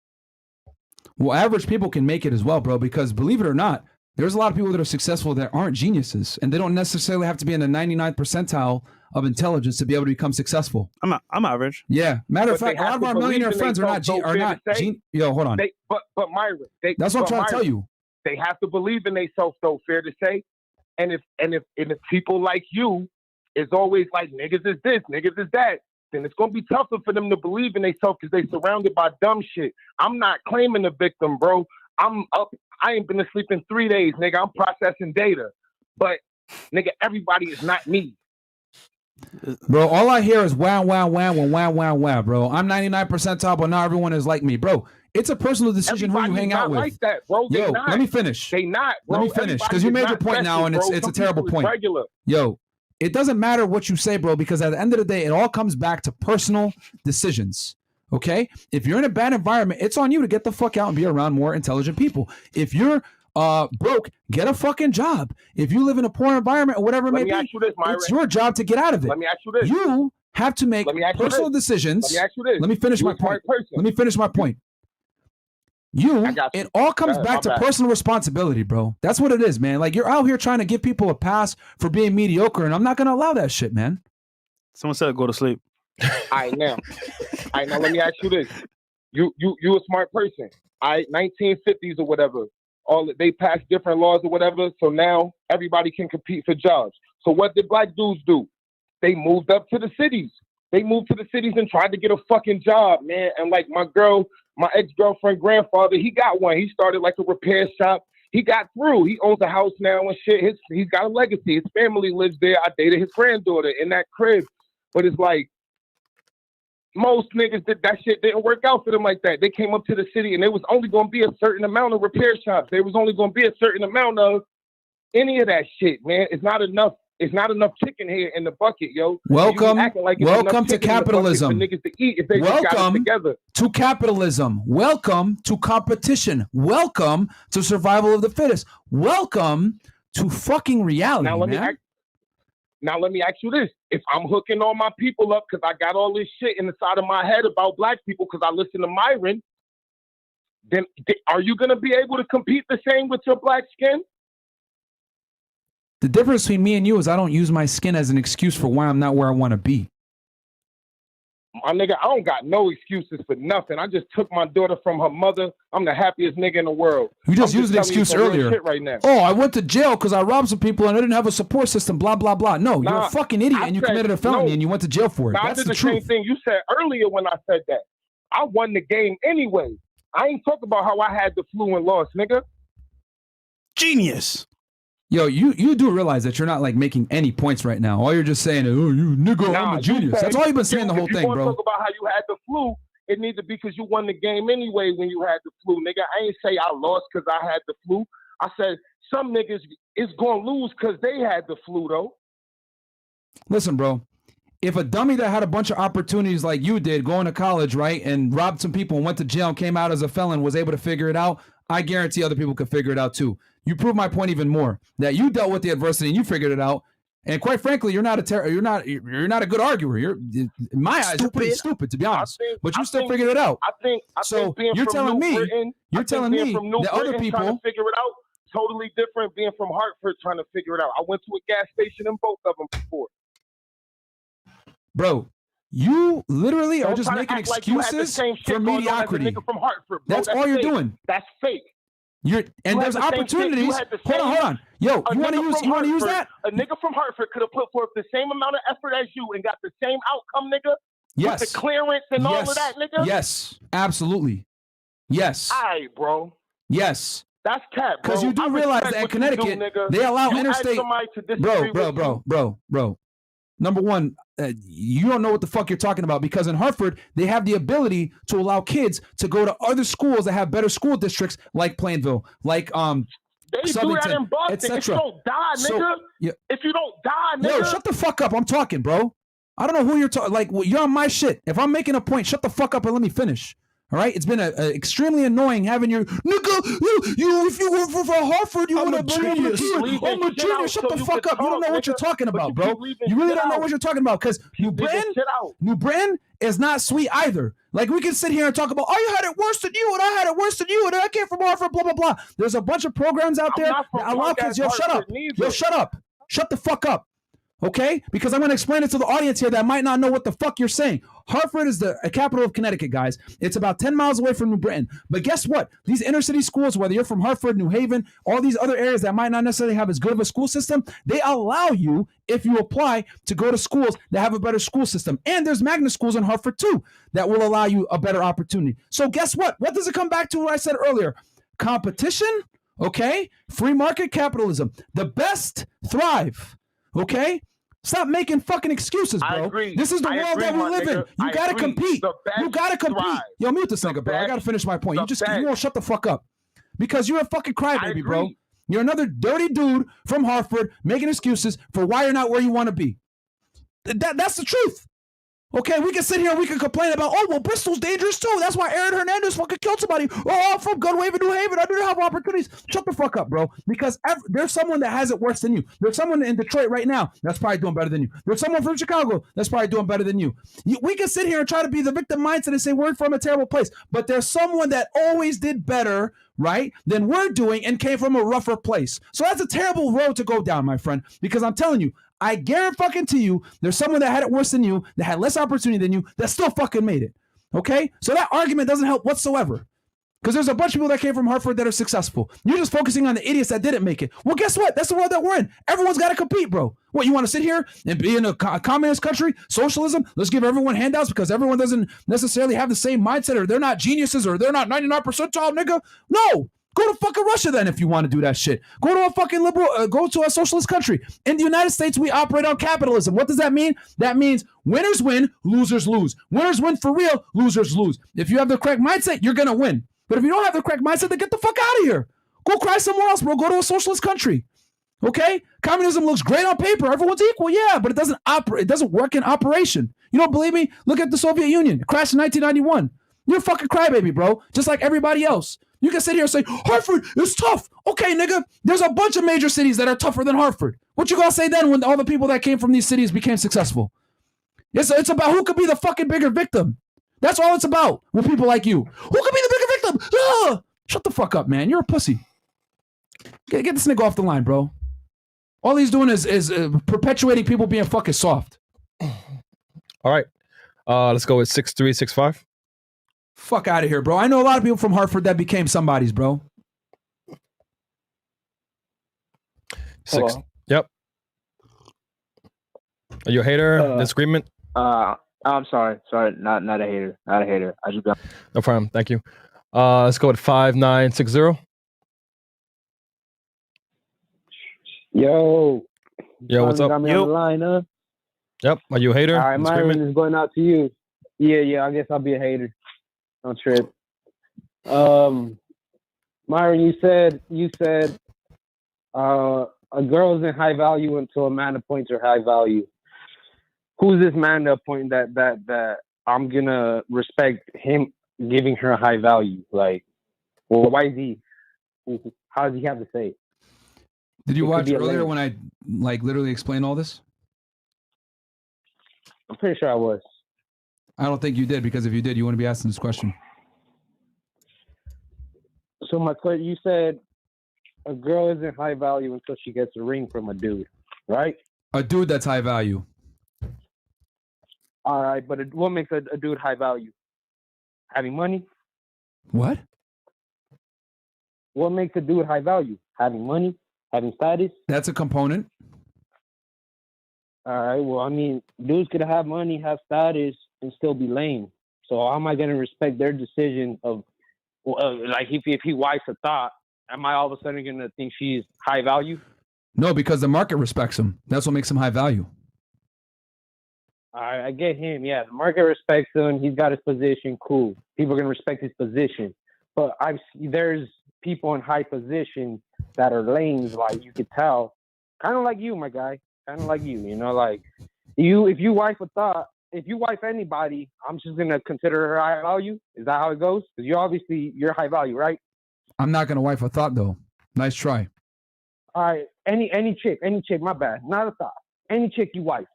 Well, average people can make it as well, bro, because believe it or not, there's a lot of people that are successful that aren't geniuses, and they don't necessarily have to be in the 99th percentile of intelligence to be able to become successful. I'm average. Yeah. Matter of fact, a lot of our millionaire friends are not Yo, hold on. But Myron, that's what I'm trying to tell you. They have to believe in themselves, though, fair to say. And if people like you is always like, niggas is this, niggas is that, then it's going to be tougher for them to believe in themselves because they surrounded by dumb shit. I'm not claiming the victim, bro. I'm up. I ain't been asleep in 3 days, nigga. I'm processing data. But, nigga, everybody is not me. Bro, all I hear is wow, wow, wow, wow, wow, wow, bro. I'm 99 percentile, but not everyone is like me. Bro, it's a personal decision who you hang out with. Like that, bro. Yo, let me finish. They not, bro. Let me finish, because you made your point now, and it's a terrible point. Yo, it doesn't matter what you say, bro, because at the end of the day, it all comes back to personal decisions. Okay? If you're in a bad environment, it's on you to get the fuck out and be around more intelligent people. If you're broke, get a fucking job. If you live in a poor environment or whatever it may be, it's your job to get out of it. Let me ask you this. You have to make personal decisions. Let me ask you this. Let me finish my point. Let me finish my point. It all comes back to personal responsibility, bro. That's what it is, man. Like, you're out here trying to give people a pass for being mediocre, and I'm not going to allow that shit, man. Someone said go to sleep. All right, now, let me ask you this. You a smart person. 1950s or whatever. they passed different laws or whatever. So now everybody can compete for jobs. So what did black dudes do? They moved up to the cities. They moved to the cities and tried to get a fucking job, man. And like my ex-girlfriend grandfather, he got one. He started like a repair shop. He got through. He owns a house now and shit. He's got a legacy. His family lives there. I dated his granddaughter in that crib. But it's like, most niggas that shit didn't work out for them like that. They came up to the city and there was only going to be a certain amount of repair shops. There was only going to be a certain amount of any of that shit, man. It's not enough. It's not enough chicken here in the bucket, yo. Welcome Welcome to capitalism. For niggas to eat if they just got it Welcome together. to capitalism. Welcome to competition. Welcome to survival of the fittest. Welcome to fucking reality, Now let me ask you this. If I'm hooking all my people up because I got all this shit in the side of my head about black people because I listen to Myron, then are you going to be able to compete the same with your black skin? The difference between me and you is I don't use my skin as an excuse for why I'm not where I want to be. My nigga, I don't got no excuses for nothing. I just took my daughter from her mother. I'm the happiest nigga in the world. You just I'm used an telling you excuse some real earlier. shit right now. Oh, I went to jail because I robbed some people and I didn't have a support system, blah, blah, blah. No, you're a fucking idiot and you committed a felony and you went to jail for it. I That's did the the same truth. thing you said earlier when I said that. I won the game anyway. I ain't talking about how I had the flu and lost, nigga. Genius. Yo, you do realize that you're not like making any points right now. All you're just saying is, oh, you nigga, I'm a genius. That's all you've been saying the whole if you thing, want to bro. talk about how you had the flu, it needs to be because you won the game anyway when you had the flu, nigga. I ain't say I lost because I had the flu. I said some niggas is going to lose because they had the flu, though. Listen, bro. If a dummy that had a bunch of opportunities like you did, going to college, right, and robbed some people and went to jail and came out as a felon, was able to figure it out, I guarantee other people could figure it out too. You prove my point even more that you dealt with the adversity and you figured it out. And quite frankly, you're not a good arguer. You're, in my eyes, you're pretty stupid, to be honest. But you still figured it out. I think being you're from telling New me, Britain, you're telling me from New that Britain other people trying to figure it out totally different. Being from Hartford trying to figure it out. I went to a gas station in both of them before. Bro, you literally Don't are just try to making act like you had the excuses same shit for going on as a mediocrity. nigga from Hartford, bro. That's all you're fake. doing. That's fake. And You there's had the same shit. You opportunities. had the Hold same- on. Yo, A you want to nigga use from that? A nigga from Hartford could have put forth the same amount of effort as you and got the same outcome, nigga. Yes. With the clearance and all of that, nigga. Yes, absolutely. Yes. All right, bro. Yes. That's cap, bro. Because you do I realize respect that in what you Connecticut, do, nigga. they allow You ask interstate. somebody to disagree with you. Bro. Number one, you don't know what the fuck you're talking about because in Hartford, they have the ability to allow kids to go to other schools that have better school districts like Plainville, like They do that Southington, in Boston. If you etc. don't die, nigga. If you don't die, nigga. Yo, shut the fuck up. I'm talking, bro. I don't know who you're talking. Like, you're on my shit. If I'm making a point, shut the fuck up and let me finish. All right, it's been extremely annoying having your nigga. You if you work for Hartford, you want to genius. I'm a genius. Shut the fuck up. You don't know what you're talking about, bro. You really don't know what you're talking about because New Britain is not sweet either. Like we can sit here and talk about, oh, you had it worse than you, and I had it worse than you, and I came from Hartford, blah blah blah. There's a bunch of programs out there that allow kids. Yo, shut up. Yo, shut up. Shut the fuck up. Okay? Because I'm going to explain it to the audience here that might not know what the fuck you're saying. Hartford is the capital of Connecticut, guys. It's about 10 miles away from New Britain. But guess what? These inner city schools, whether you're from Hartford, New Haven, all these other areas that might not necessarily have as good of a school system, they allow you, if you apply, to go to schools that have a better school system. And there's magnet schools in Hartford, too, that will allow you a better opportunity. So guess what? What does it come back to what I said earlier? Competition, okay? Free market capitalism. The best thrive, okay? Stop making fucking excuses, bro. I agree. This is the world that we live in. You gotta compete. You gotta compete. Yo, mute this nigga, bro. I gotta finish my point. You won't shut the fuck up. Because you're a fucking crybaby, bro. You're another dirty dude from Hartford making excuses for why you're not where you want to be. That's the truth. Okay, we can sit here and we can complain about, oh, well, Bristol's dangerous too. That's why Aaron Hernandez fucking killed somebody. Oh, I'm from Gunwave in New Haven. I didn't have opportunities. Shut the fuck up, bro. Because there's someone that has it worse than you. There's someone in Detroit right now that's probably doing better than you. There's someone from Chicago that's probably doing better than you. We can sit here and try to be the victim mindset and say we're from a terrible place. But there's someone that always did better, right, than we're doing and came from a rougher place. So that's a terrible road to go down, my friend. Because I'm telling you, I guarantee you, there's someone that had it worse than you, that had less opportunity than you, that still fucking made it. Okay? So that argument doesn't help whatsoever. Because there's a bunch of people that came from Harvard that are successful. You're just focusing on the idiots that didn't make it. Well, guess what? That's the world that we're in. Everyone's got to compete, bro. What, you want to sit here and be in a communist country? Socialism? Let's give everyone handouts because everyone doesn't necessarily have the same mindset, or they're not geniuses, or they're not 99 percentile, nigga. No. Go to fucking Russia then if you want to do that shit. Go to a fucking liberal, go to a socialist country. In the United States, we operate on capitalism. What does that mean? That means winners win, losers lose. Winners win for real, losers lose. If you have the correct mindset, you're going to win. But if you don't have the correct mindset, then get the fuck out of here. Go cry somewhere else, bro. Go to a socialist country. Okay? Communism looks great on paper. Everyone's equal, yeah, but it doesn't operate. It doesn't work in operation. You don't believe me? Look at the Soviet Union. It crashed in 1991. You're a fucking crybaby, bro. Just like everybody else. You can sit here and say, Hartford is tough. Okay, nigga, there's a bunch of major cities that are tougher than Hartford. What you gonna say then when all the people that came from these cities became successful? It's about who could be the fucking bigger victim. That's all it's about with people like you. Who could be the bigger victim? Ah! Shut the fuck up, man. You're a pussy. Get this nigga off the line, bro. All he's doing is perpetuating people being fucking soft. All right. Let's go with 6365. Fuck out of here, bro. I know a lot of people from Hartford that became somebody's, bro. Six. Yep. Are you a hater? Disagreement? I'm sorry. Not a hater. Not a hater. I just got No problem. Thank you. Let's go with 5960. Yo, What's up? got me on the line, huh? Yep. Are you a hater? All right, Myron Disagreement? is going out to you. Yeah. I guess I'll be a hater. Don't trip. Myron, you said a girl isn't high value until a man appoints her high value. Who's this man to appoint that I'm gonna respect him giving her a high value? Like, well, why is he? How does he have to say it? Did you It could watch be a earlier lane. when I literally explained all this? I'm pretty sure I was. I don't think you did, because if you did, you wouldn't be asking this question. So my question, you said a girl isn't high value until she gets a ring from a dude, right? A dude that's high value. All right, but what makes a dude high value? Having money? What? What makes a dude high value? Having money? Having status? That's a component. All right, well, I mean, dudes could have money, have status, and still be lame. So how am I going to respect their decision of, like, if he wipes a thought, am I all of a sudden going to think she's high value? No, because the market respects him. That's what makes him high value. All right, I get him. Yeah, the market respects him. He's got his position. Cool. People are going to respect his position. But there's people in high position that are lames, like you could tell. Kind of like you, my guy. Kind of like you. You know, like if you wife a thought, if you wife anybody, I'm just going to consider her high value. Is that how it goes? Because you're high value, right? I'm not going to wife a thought, though. Nice try. All right, any chick, my bad. Not a thought. Any chick you wife.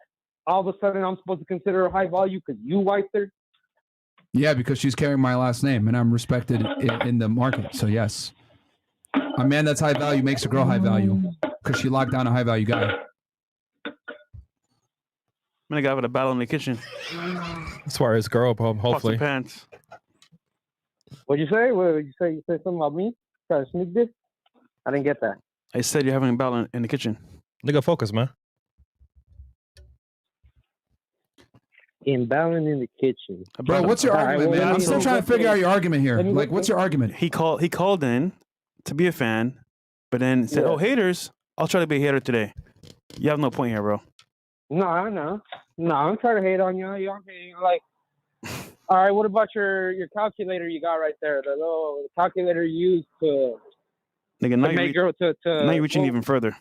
All of a sudden, I'm supposed to consider her high value because you wiped her? Yeah, because she's carrying my last name, and I'm respected in the market. So, yes. A man that's high value makes a girl high value because she locked down a high value guy. I'm gonna go have a battle in the kitchen. That's why his girl, hopefully. Pants. What'd you say? What did you say? You said something about me? Try to sneak this? I didn't get that. I said you're having a battle in the kitchen. Nigga, focus, man. Imbalance in the kitchen. Bro, what's your argument, man? I'm still trying to figure out your argument here. Like, what's your argument? He called in to be a fan, but then said, "Oh, haters! I'll try to be a hater today." You have no point here, bro. No, I'm trying to hate on you. I'm hating. Like, all right, what about your calculator you got right there? The little calculator you use to make girl to now you're reaching even further.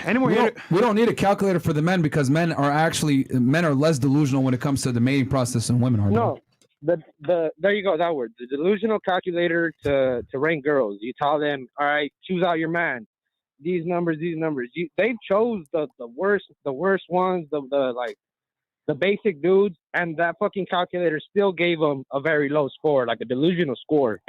We don't need a calculator for the men because men are less delusional when it comes to the mating process than women are. No, there you go, that word. The delusional calculator to rank girls. You tell them, all right, choose out your man. These numbers. They chose the worst ones, the basic dudes, and that fucking calculator still gave them a very low score, like a delusional score.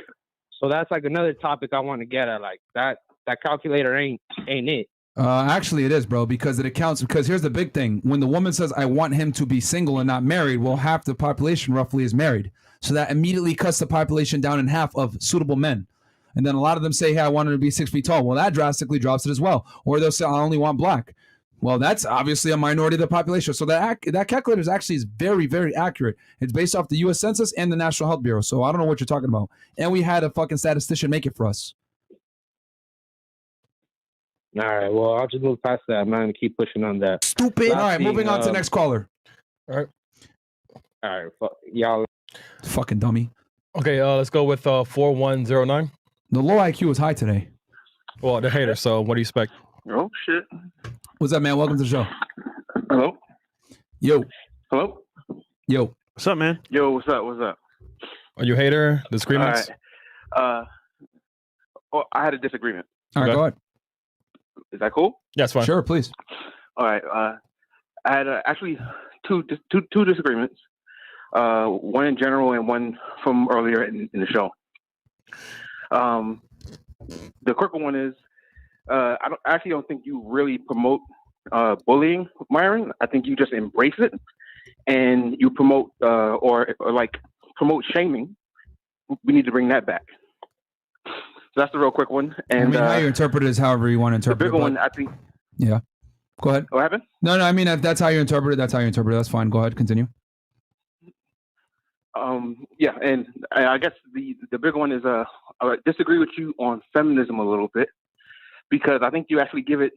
So that's like another topic I want to get at. Like that calculator ain't it. Actually, it is, bro, because it accounts. Because here's the big thing: when the woman says, "I want him to be single and not married," well, half the population roughly is married, so that immediately cuts the population down in half of suitable men. And then a lot of them say, "Hey, I want him to be 6 feet tall." Well, that drastically drops it as well. Or they'll say, "I only want black." Well, that's obviously a minority of the population. So that calculator is actually very, very accurate. It's based off the U.S. Census and the National Health Bureau. So I don't know what you're talking about. And we had a fucking statistician make it for us. All right. Well, I'll just move past that. I'm not gonna keep pushing on that. Stupid. All right, moving on to the next caller. All right. All right. Y'all. Fucking dummy. Okay, let's go with 4109. The low IQ is high today. Well, the hater. So what do you expect? Oh shit. What's up, man? Welcome to the show. Hello. Yo. Hello. Yo. What's up, man? Yo, what's up? What's up? Are you a hater? Disagreements? All right. I had a disagreement. All right, go ahead. Is that cool? Yeah, that's fine. Sure, please. All right. I had actually two disagreements. One in general and one from earlier in the show. The quick one is I actually don't think you really promote bullying, Myron. I think you just embrace it and you promote or like promote shaming. We need to bring that back. So that's the real quick one. And I mean, how you interpret it is however you want to interpret the it. bigger one, I think. Yeah. Go ahead. What happened? No, I mean, if that's how you interpret it, that's how you interpret it. That's fine. Go ahead. Continue. Yeah, and I guess the bigger one is I disagree with you on feminism a little bit because I think you actually give it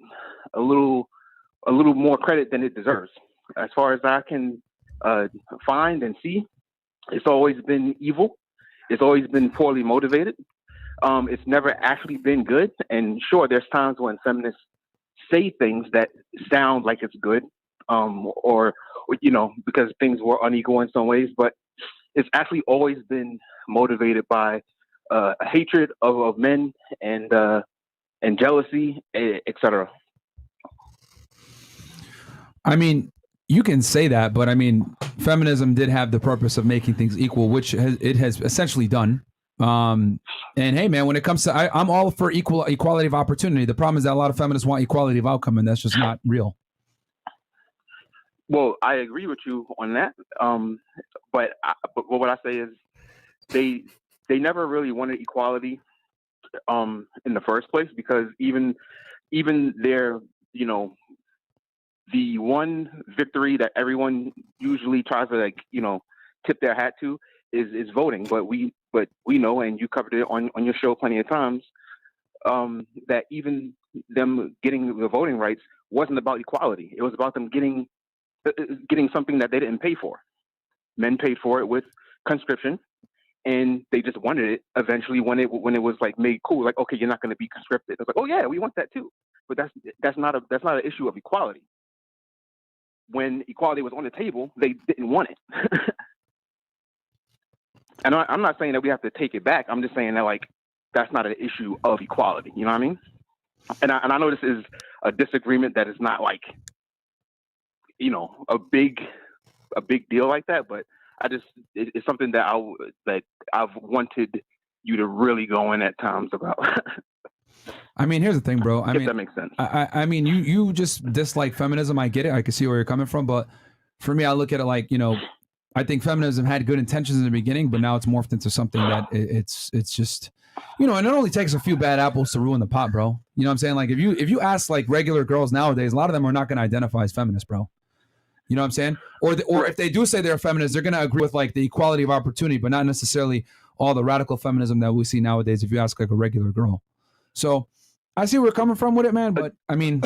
a little more credit than it deserves. As far as I can find and see, it's always been evil. It's always been poorly motivated. It's never actually been good. And sure, there's times when feminists say things that sound like it's good, or because things were unequal in some ways, but it's actually always been motivated by a hatred of men and jealousy, etc. I mean, you can say that, but I mean, feminism did have the purpose of making things equal, which it has essentially done. And hey, man, when it comes to, I'm all for equality of opportunity. The problem is that a lot of feminists want equality of outcome, and that's just not real. Well, I agree with you on that. But what I say is they never really wanted equality in the first place, because even their, the one victory that everyone usually tries to tip their hat to is voting. But we know, and you covered it on your show plenty of times, that even them getting the voting rights wasn't about equality. It was about them getting something that they didn't pay for. Men paid for it with conscription, and they just wanted it eventually when it was like made cool. Like, okay, you're not going to be conscripted. It's like, oh yeah, we want that too. But that's not an issue of equality. When equality was on the table, they didn't want it. And I'm not saying that we have to take it back. I'm just saying that that's not an issue of equality. You know what I mean? And I know this is a disagreement that is not a big deal like that, but it's something that I've wanted you to really go in at times about. I mean, here's the thing, bro. If that makes sense. I mean, you just dislike feminism. I get it. I can see where you're coming from, but for me, I look at it I think feminism had good intentions in the beginning, but now it's morphed into something that it's just, and it only takes a few bad apples to ruin the pot, bro. You know what I'm saying? Like if you ask regular girls nowadays, a lot of them are not going to identify as feminists, bro. You know what I'm saying? Or if they do say they're feminists, they're going to agree with the equality of opportunity, but not necessarily all the radical feminism that we see nowadays if you ask a regular girl. So I see where you're coming from with it, man. But I mean,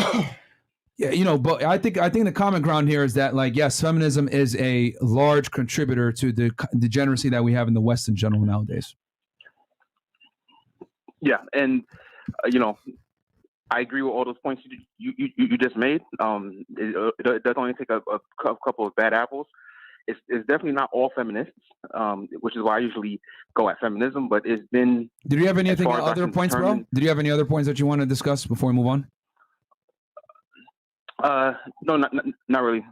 yeah, but I think the common ground here is that yes, feminism is a large contributor to the degeneracy that we have in the West in general nowadays. Yeah. And, I agree with all those points you just made. It does only take a couple of bad apples. It's definitely not all feminists, which is why I usually go at feminism. But it's been. Did you have other points, bro? Did you have any other points that you want to discuss before we move on? No, not really.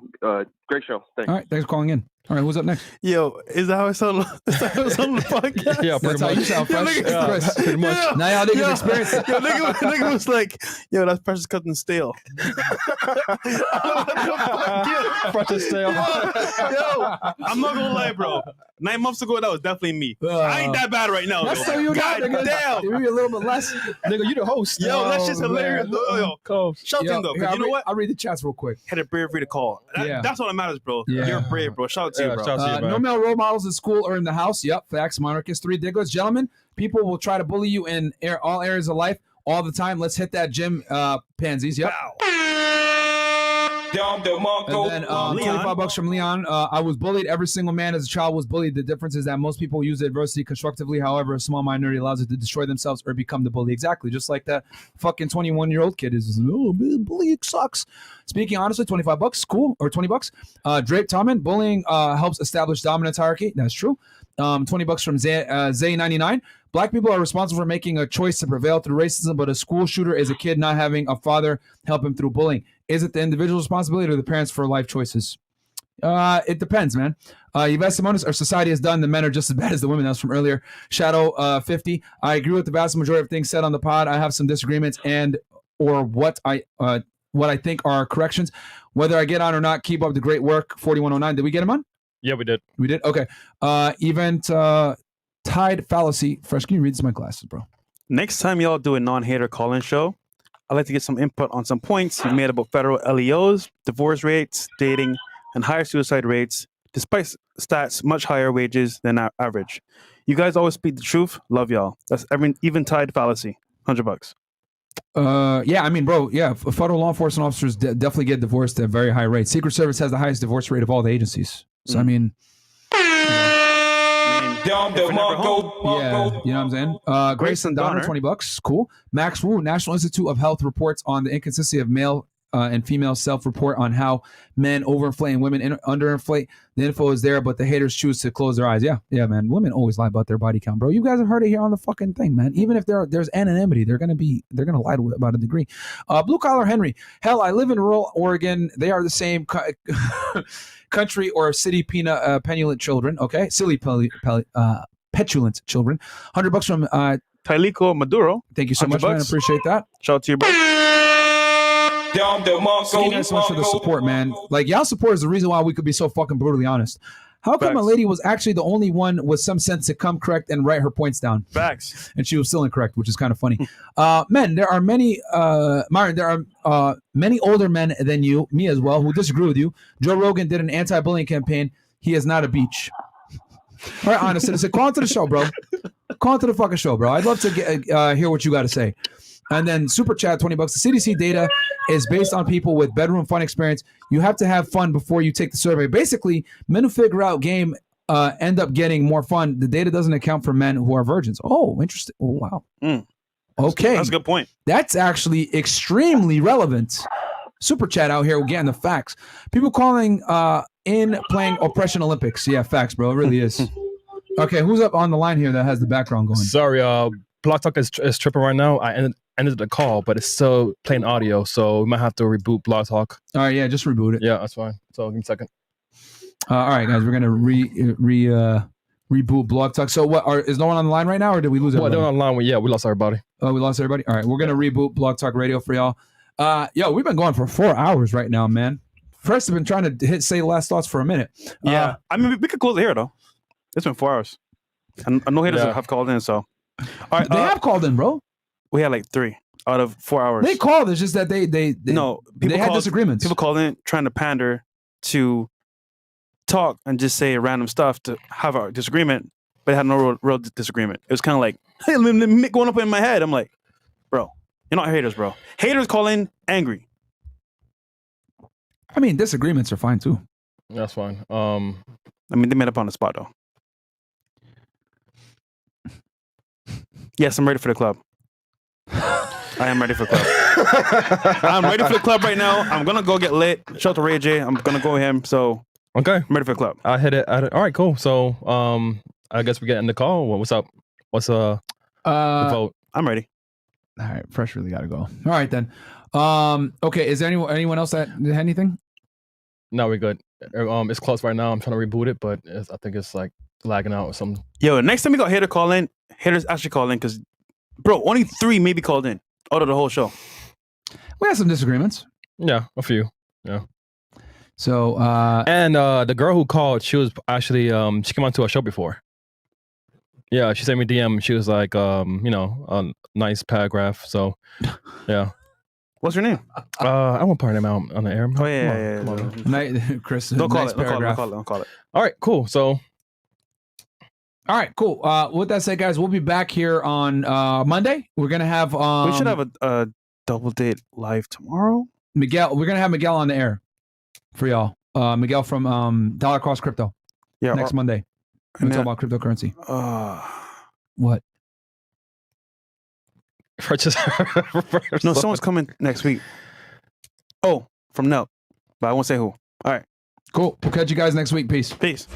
Great show. Thanks. All right, thanks for calling in. All right, who's up next? Yo, is that how I sound? Is that how I sound on the podcast? Yeah, That's how you sound, Fresh. Chris. pretty much. Now y'all niggas experience it. Yo, nigga was like, yo, that's Precious Cousin Stale. Precious Stale. Yo, I'm not gonna lie, bro. 9 months ago, that was definitely me. I ain't that bad right now. That's though. so you God nigga. damn. Maybe a little bit less. Nigga, you the host. Yo, that shit's Oh, hilarious. man. Yo, shout Yo, him though. 'Cause here, you know what? I'll read the chats real quick. Had a bravery to call. Yeah. That's all that matters, bro. Yeah. You're brave, bro. Shout out to you, bro. shout out to you, man. No male role models in school or in the house. Yep, facts. Monarchist 3 Digglers. Gentlemen, people will try to bully you in all areas of life all the time. Let's hit that gym, pansies. Yep. And then $25 from Leon. I was bullied. Every single man as a child was bullied. The difference is that most people use adversity constructively. However, a small minority allows it to destroy themselves or become the bully. Exactly. Just like that fucking 21-year-old kid is, oh, bullying sucks. Speaking honestly, $25, cool. Or $20. Drape Tommen, bullying helps establish dominance hierarchy. That's true. $20 from Zay99. Black people are responsible for making a choice to prevail through racism, but a school shooter is a kid not having a father help him through bullying. Is it the individual's responsibility or the parents for life choices? It depends, man. Yves Simonis, our society has done. The men are just as bad as the women. That was from earlier. Shadow 50. I agree with the vast majority of things said on the pod. I have some disagreements or what I think are corrections. Whether I get on or not, keep up the great work. 4109. Did we get him on? Yeah, we did. We did? Okay. Event Tide Fallacy. Fresh, can you read this? My glasses, bro. Next time y'all do a non-hater call-in show, I'd like to get some input on some points you made about federal LEOs, divorce rates, dating, and higher suicide rates, despite stats much higher wages than average. You guys always speak the truth. Love y'all. That's even tide fallacy. $100. Yeah, I mean, bro, yeah, federal law enforcement officers definitely get divorced at very high rates. Secret Service has the highest divorce rate of all the agencies. So, I mean... Yeah, you know what I'm saying? Grayson Donner, $20. Cool. Max Wu, National Institute of Health reports on the inconsistency of male and female self-report on how men overinflate and women underinflate. The info is there, but the haters choose to close their eyes. Yeah, man. Women always lie about their body count, bro. You guys have heard it here on the fucking thing, man. Even if there's anonymity, they're gonna lie to it about a degree. Blue Collar Henry. Hell, I live in rural Oregon. They are the same country or city petulant children. Okay, silly petulant children. $100 from Tylico Maduro. Thank you so much, man. I appreciate that. Shout out to you, bro. Thank you guys so much for the support, man. Like, y'all support is the reason why we could be so fucking brutally honest. How come a lady was actually the only one with some sense to come correct and write her points down? Facts. And she was still incorrect, which is kind of funny. Men, there are many, Myron, there are many older men than you, me as well, who disagree with you. Joe Rogan did an anti-bullying campaign. He is not a beach. All right, honest citizen, call into the show, bro. Call into the fucking show, bro. I'd love to hear what you got to say. And then super chat, $20. The CDC data is based on people with bedroom fun experience. You have to have fun before you take the survey. Basically, men who figure out game end up getting more fun. The data doesn't account for men who are virgins. Oh, interesting. Oh, wow. Okay. That's a good point. That's actually extremely relevant. Super chat out here. We're getting the facts. People calling in playing Oppression Olympics. Yeah, facts, bro. It really is. Okay, who's up on the line here that has the background going? Sorry, Block Talk is tripping right now. I ended the call, but it's still playing audio, so we might have to reboot Blog Talk. All right, yeah, just reboot it. Yeah, that's fine. So give me a second. All right, guys, we're gonna reboot Blog Talk. So is no one on the line right now, or did we lose everybody? Well, they're on the line. We lost everybody. Oh, we lost everybody? All right, we're gonna reboot Blog Talk Radio for y'all. Yo, we've been going for 4 hours right now, man. First, I've been trying to say last thoughts for a minute. Yeah, I mean, we could close it here, though. It's been 4 hours. And no haters have called in, so. All right, they have called in, bro. We had like 3 out of 4 hours. They called. It's just that they had disagreements. People called in trying to pander to talk and just say random stuff to have a disagreement, but it had no real disagreement. It was kind of like, hey, going up in my head. I'm like, bro, you're not haters, bro. Haters call in angry. I mean, disagreements are fine too. That's fine. I mean, they made up on the spot though. Yes, I'm ready for the club. I am ready for the club. I'm ready for the club right now. I'm gonna go get lit. Shout out to Ray J. I'm gonna go with him. So okay, I'm ready for the club. I hit it. All right, cool. So I guess we get in the call. What's up? What's the vote? I'm ready. All right, Fresh really got to go. All right then. Okay, is there anyone else that had anything? No, we're good. It's close right now. I'm trying to reboot it, but I think it's like lagging out or something. Yo, next time we got hater call in, haters actually call in because, bro, only 3 maybe called in out of the whole show. We had some disagreements. Yeah, a few. Yeah. So and the girl who called, she was actually she came onto our show before. Yeah, she sent me DM. She was like, a nice paragraph. So, yeah. What's her name? I won't part her name out on the air. Oh yeah, Come on. Chris, Don't call nice it. Don't paragraph. call it. All right, cool. So, all right, cool. With that said, guys, we'll be back here on Monday. We're gonna have we should have a double date live tomorrow. Miguel. We're gonna have Miguel on the air for y'all. Miguel from Dollar Cost Crypto. Yeah, next Monday. We're gonna talk about cryptocurrency. What? No, someone's coming next week. Oh, from Nell, but I won't say who. All right, cool. We'll catch you guys next week. Peace. Peace.